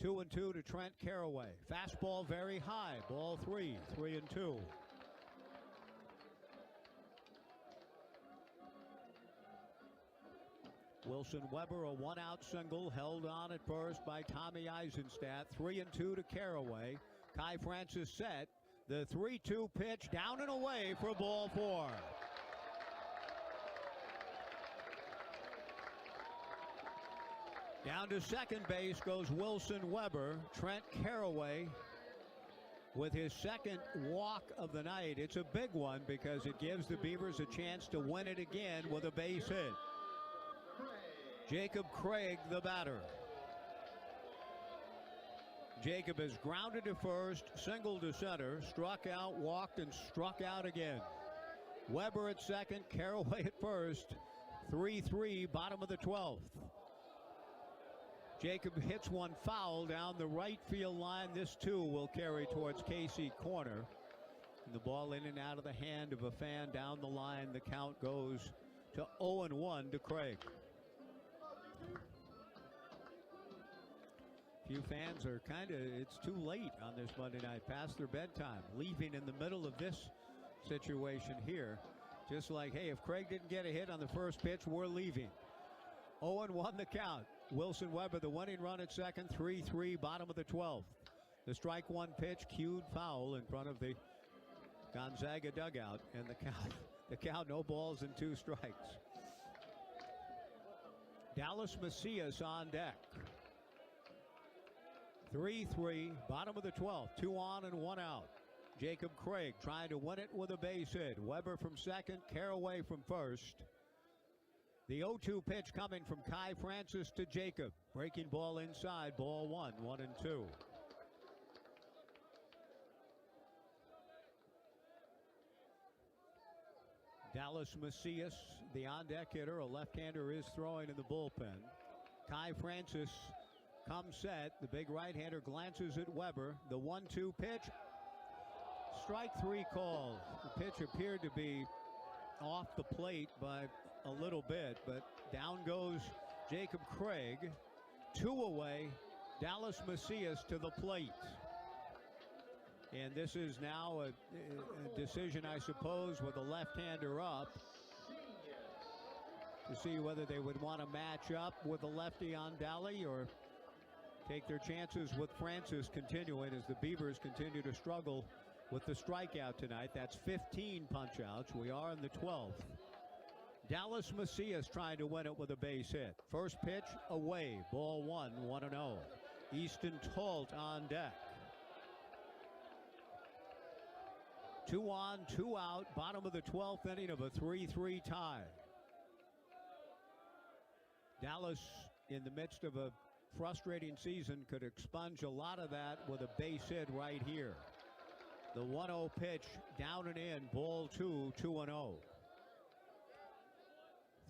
2-2 to Trent Caraway. Fastball very high. Ball 3, 3-2. Wilson Weber, a one-out single, held on at first by Tommy Eisenstadt. 3-2 to Caraway. Kai Francis set. The 3-2 pitch down and away for ball 4. Down to second base goes Wilson Weber. Trent Caraway with his second walk of the night. It's a big one because it gives the Beavers a chance to win it again with a base hit. Jacob Craig, the batter. Jacob has grounded to first, singled to center, struck out, walked, and struck out again. Weber at second, Caraway at first. 3-3, bottom of the 12th. Jacob hits one foul down the right field line. This too will carry towards Casey corner. And the ball in and out of the hand of a fan down the line. The count goes to 0-1 to Craig. Few fans are it's too late on this Monday night, past their bedtime, leaving in the middle of this situation here. Just like, hey, if Craig didn't get a hit on the first pitch, we're leaving. 0-1 the count. Wilson Weber, the winning run at second, 3-3, bottom of the 12th. The strike one pitch, cued foul in front of the Gonzaga dugout, and the count, no balls and 2 strikes. Dallas Macias on deck. 3-3, bottom of the 12th, 2 on and 1 out. Jacob Craig trying to win it with a base hit. Weber from second, Caraway from first. The 0-2 pitch coming from Kai Francis to Jacob. Breaking ball inside, ball 1, 1-2. Dallas Macias, the on-deck hitter, a left-hander, is throwing in the bullpen. Kai Francis comes set. The big right-hander glances at Weber. The 1-2 pitch. Strike 3 called. The pitch appeared to be off the plate by a little bit, but down goes Jacob Craig. 2 away. Dallas Macias to the plate. And this is now a decision, I suppose, with a left-hander up to see whether they would want to match up with a lefty on Daly or take their chances with Francis continuing as the Beavers continue to struggle with the strikeout tonight. That's 15 punch-outs. We are in the 12th. Dallas Macias trying to win it with a base hit. First pitch away. Ball 1, 1-0. Easton Talt on deck. 2 on, 2 out. Bottom of the 12th inning of a 3-3 tie. Dallas, in the midst of a frustrating season, could expunge a lot of that with a base hit right here. The 1-0 pitch down and in. Ball 2, 2-0.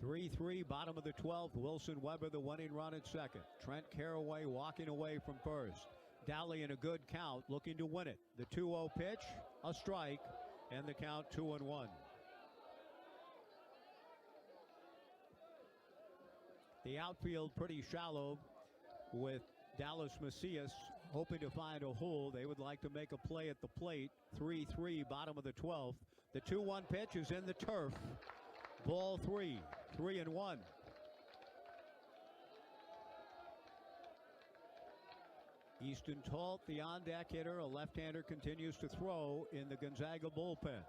3-3, bottom of the 12th. Wilson Weber, the winning run at second. Trent Caraway walking away from first. Daly in a good count, looking to win it. The 2-0 pitch, a strike, and the count 2-1. The outfield pretty shallow with Dallas Macias hoping to find a hole. They would like to make a play at the plate. 3-3, bottom of the 12th. The 2-1 pitch is in the turf. Ball 3, 3-1. Easton Talt, the on-deck hitter, a left-hander, continues to throw in the Gonzaga bullpen.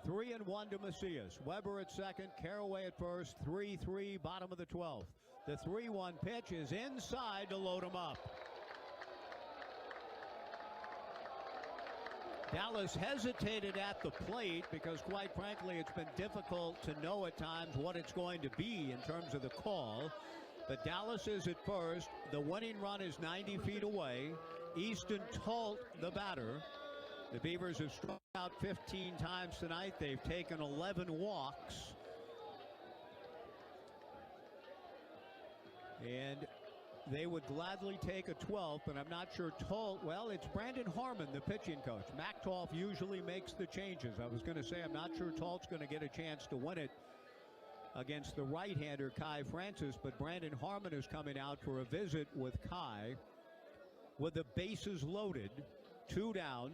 3-1 to Macias. Weber at second, Caraway at first. 3-3, bottom of the 12th. The 3-1 pitch is inside to load him up. Dallas hesitated at the plate because, quite frankly, it's been difficult to know at times what it's going to be in terms of the call. But Dallas is at first. The winning run is 90 feet away. Easton Talt, the batter. The Beavers have struck out 15 times tonight. They've taken 11 walks. And they would gladly take a 12th, but I'm not sure Talt, well, it's Brandon Harmon, the pitching coach. Machtolf usually makes the changes. I was going to say I'm not sure Talt's going to get a chance to win it against the right-hander Kai Francis, but Brandon Harmon is coming out for a visit with Kai. with the bases loaded, 2 down,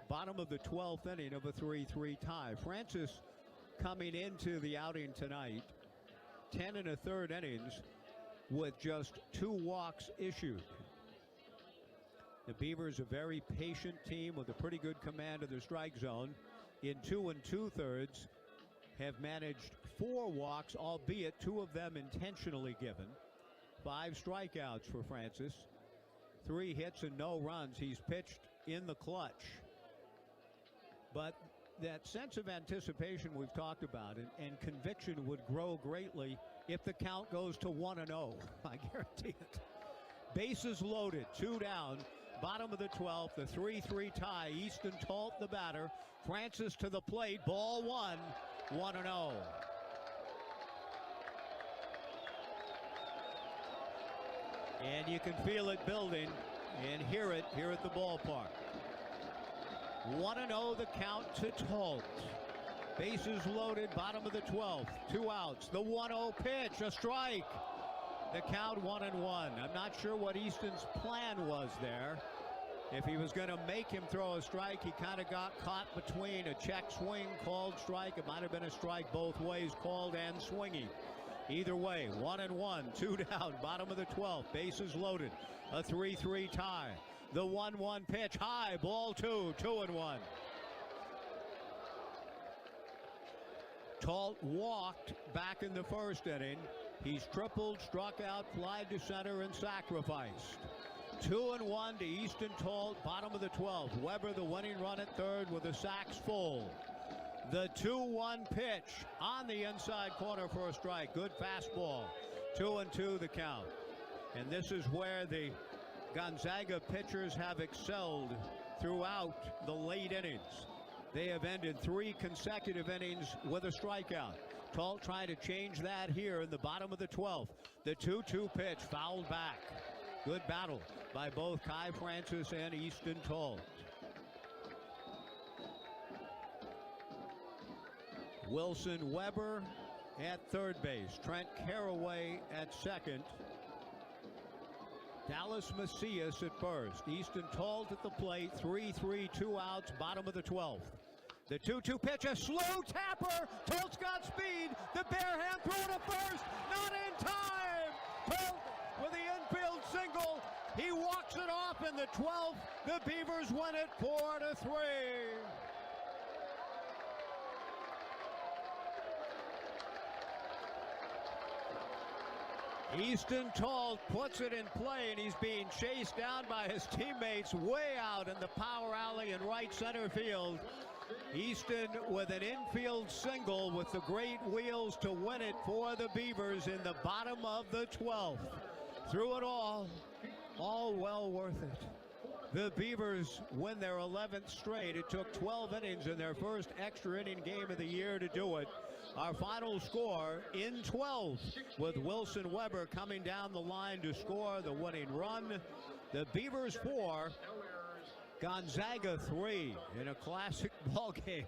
bottom of the 12th inning of a 3-3 tie. Francis coming into the outing tonight, 10 1/3 innings with just 2 walks issued. The Beavers, a very patient team with a pretty good command of the strike zone. In 2 2/3, have managed 4 walks, albeit 2 of them intentionally given. 5 strikeouts for Francis, 3 hits and no runs. He's pitched in the clutch. But that sense of anticipation we've talked about and conviction would grow greatly if the count goes to 1-0. I guarantee it. Bases loaded, 2 down, bottom of the 12th, the 3-3 tie. Easton Talt, the batter. Francis to the plate, ball 1, 1-0. And you can feel it building and hear it here at the ballpark. 1-0 the count to Talt. Bases loaded, bottom of the 12th, 2 outs. The 1-0 pitch, a strike. The count 1-1. I'm not sure what Easton's plan was there. If he was going to make him throw a strike, he kind of got caught between a check swing, called strike. It might have been a strike both ways, called and swinging. Either way, 1-1, 2 down, bottom of the 12th, bases loaded, a 3-3 tie. The 1-1 pitch, high, ball 2, 2-1. Talt walked back in the first inning. He's tripled, struck out, fly to center, and sacrificed. 2-1 to Easton Talt, bottom of the 12th. Weber the winning run at third with the sacks full. The 2-1 pitch on the inside corner for a strike. Good fastball. 2-2 the count. And this is where the Gonzaga pitchers have excelled throughout the late innings. They have ended 3 consecutive innings with a strikeout. Talt trying to change that here in the bottom of the 12th. The 2-2 pitch fouled back. Good battle by both Kai Francis and Easton Talt. Wilson Weber at third base. Trent Caraway at second. Dallas Macias at first. Easton Talt at the plate. 3-3, 2 outs, bottom of the 12th. The 2-2 pitch, a slow tapper. Talt's got speed. The bare hand throw to first. Not in time. Talt with the infield single. He walks it off in the 12th. The Beavers win it 4-3. Easton Talt puts it in play, and he's being chased down by his teammates way out in the power alley in right center field. Easton with an infield single with the great wheels to win it for the Beavers in the bottom of the 12th. Through it all well worth it. The Beavers win their 11th straight. It took 12 innings in their first extra inning game of the year to do it. Our final score in 12 with Wilson Weber coming down the line to score the winning run. The Beavers 4, Gonzaga 3 in a classic ball game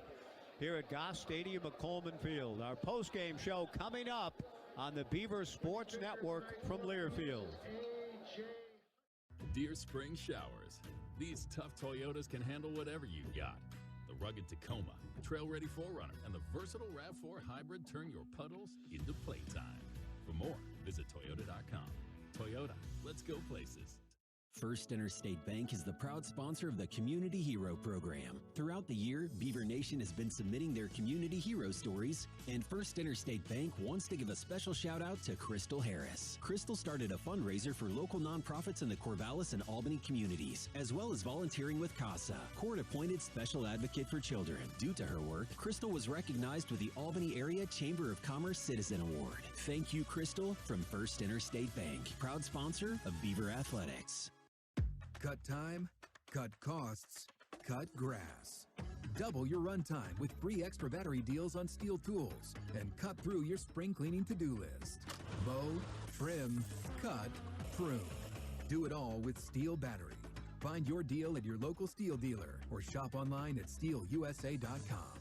here at Goss Stadium at Coleman Field. Our post-game show coming up on the Beaver Sports Network from Learfield. Dear Spring Showers, these tough Toyotas can handle whatever you got. The rugged Tacoma, trail-ready 4Runner, and the versatile RAV4 Hybrid turn your puddles into playtime. For more, visit Toyota.com. Toyota, let's go places. First Interstate Bank is the proud sponsor of the Community Hero Program. Throughout the year, Beaver Nation has been submitting their community hero stories, and First Interstate Bank wants to give a special shout out to Crystal Harris. Crystal started a fundraiser for local nonprofits in the Corvallis and Albany communities, as well as volunteering with CASA, court-appointed special advocate for children. Due to her work, Crystal was recognized with the Albany Area Chamber of Commerce Citizen Award. Thank you, Crystal, from First Interstate Bank, proud sponsor of Beaver Athletics. Cut time, cut costs, cut grass. Double your runtime with free extra battery deals on steel tools and cut through your spring cleaning to-do list. Mow, trim, cut, prune. Do it all with Steel Battery. Find your deal at your local Steel dealer or shop online at steelusa.com.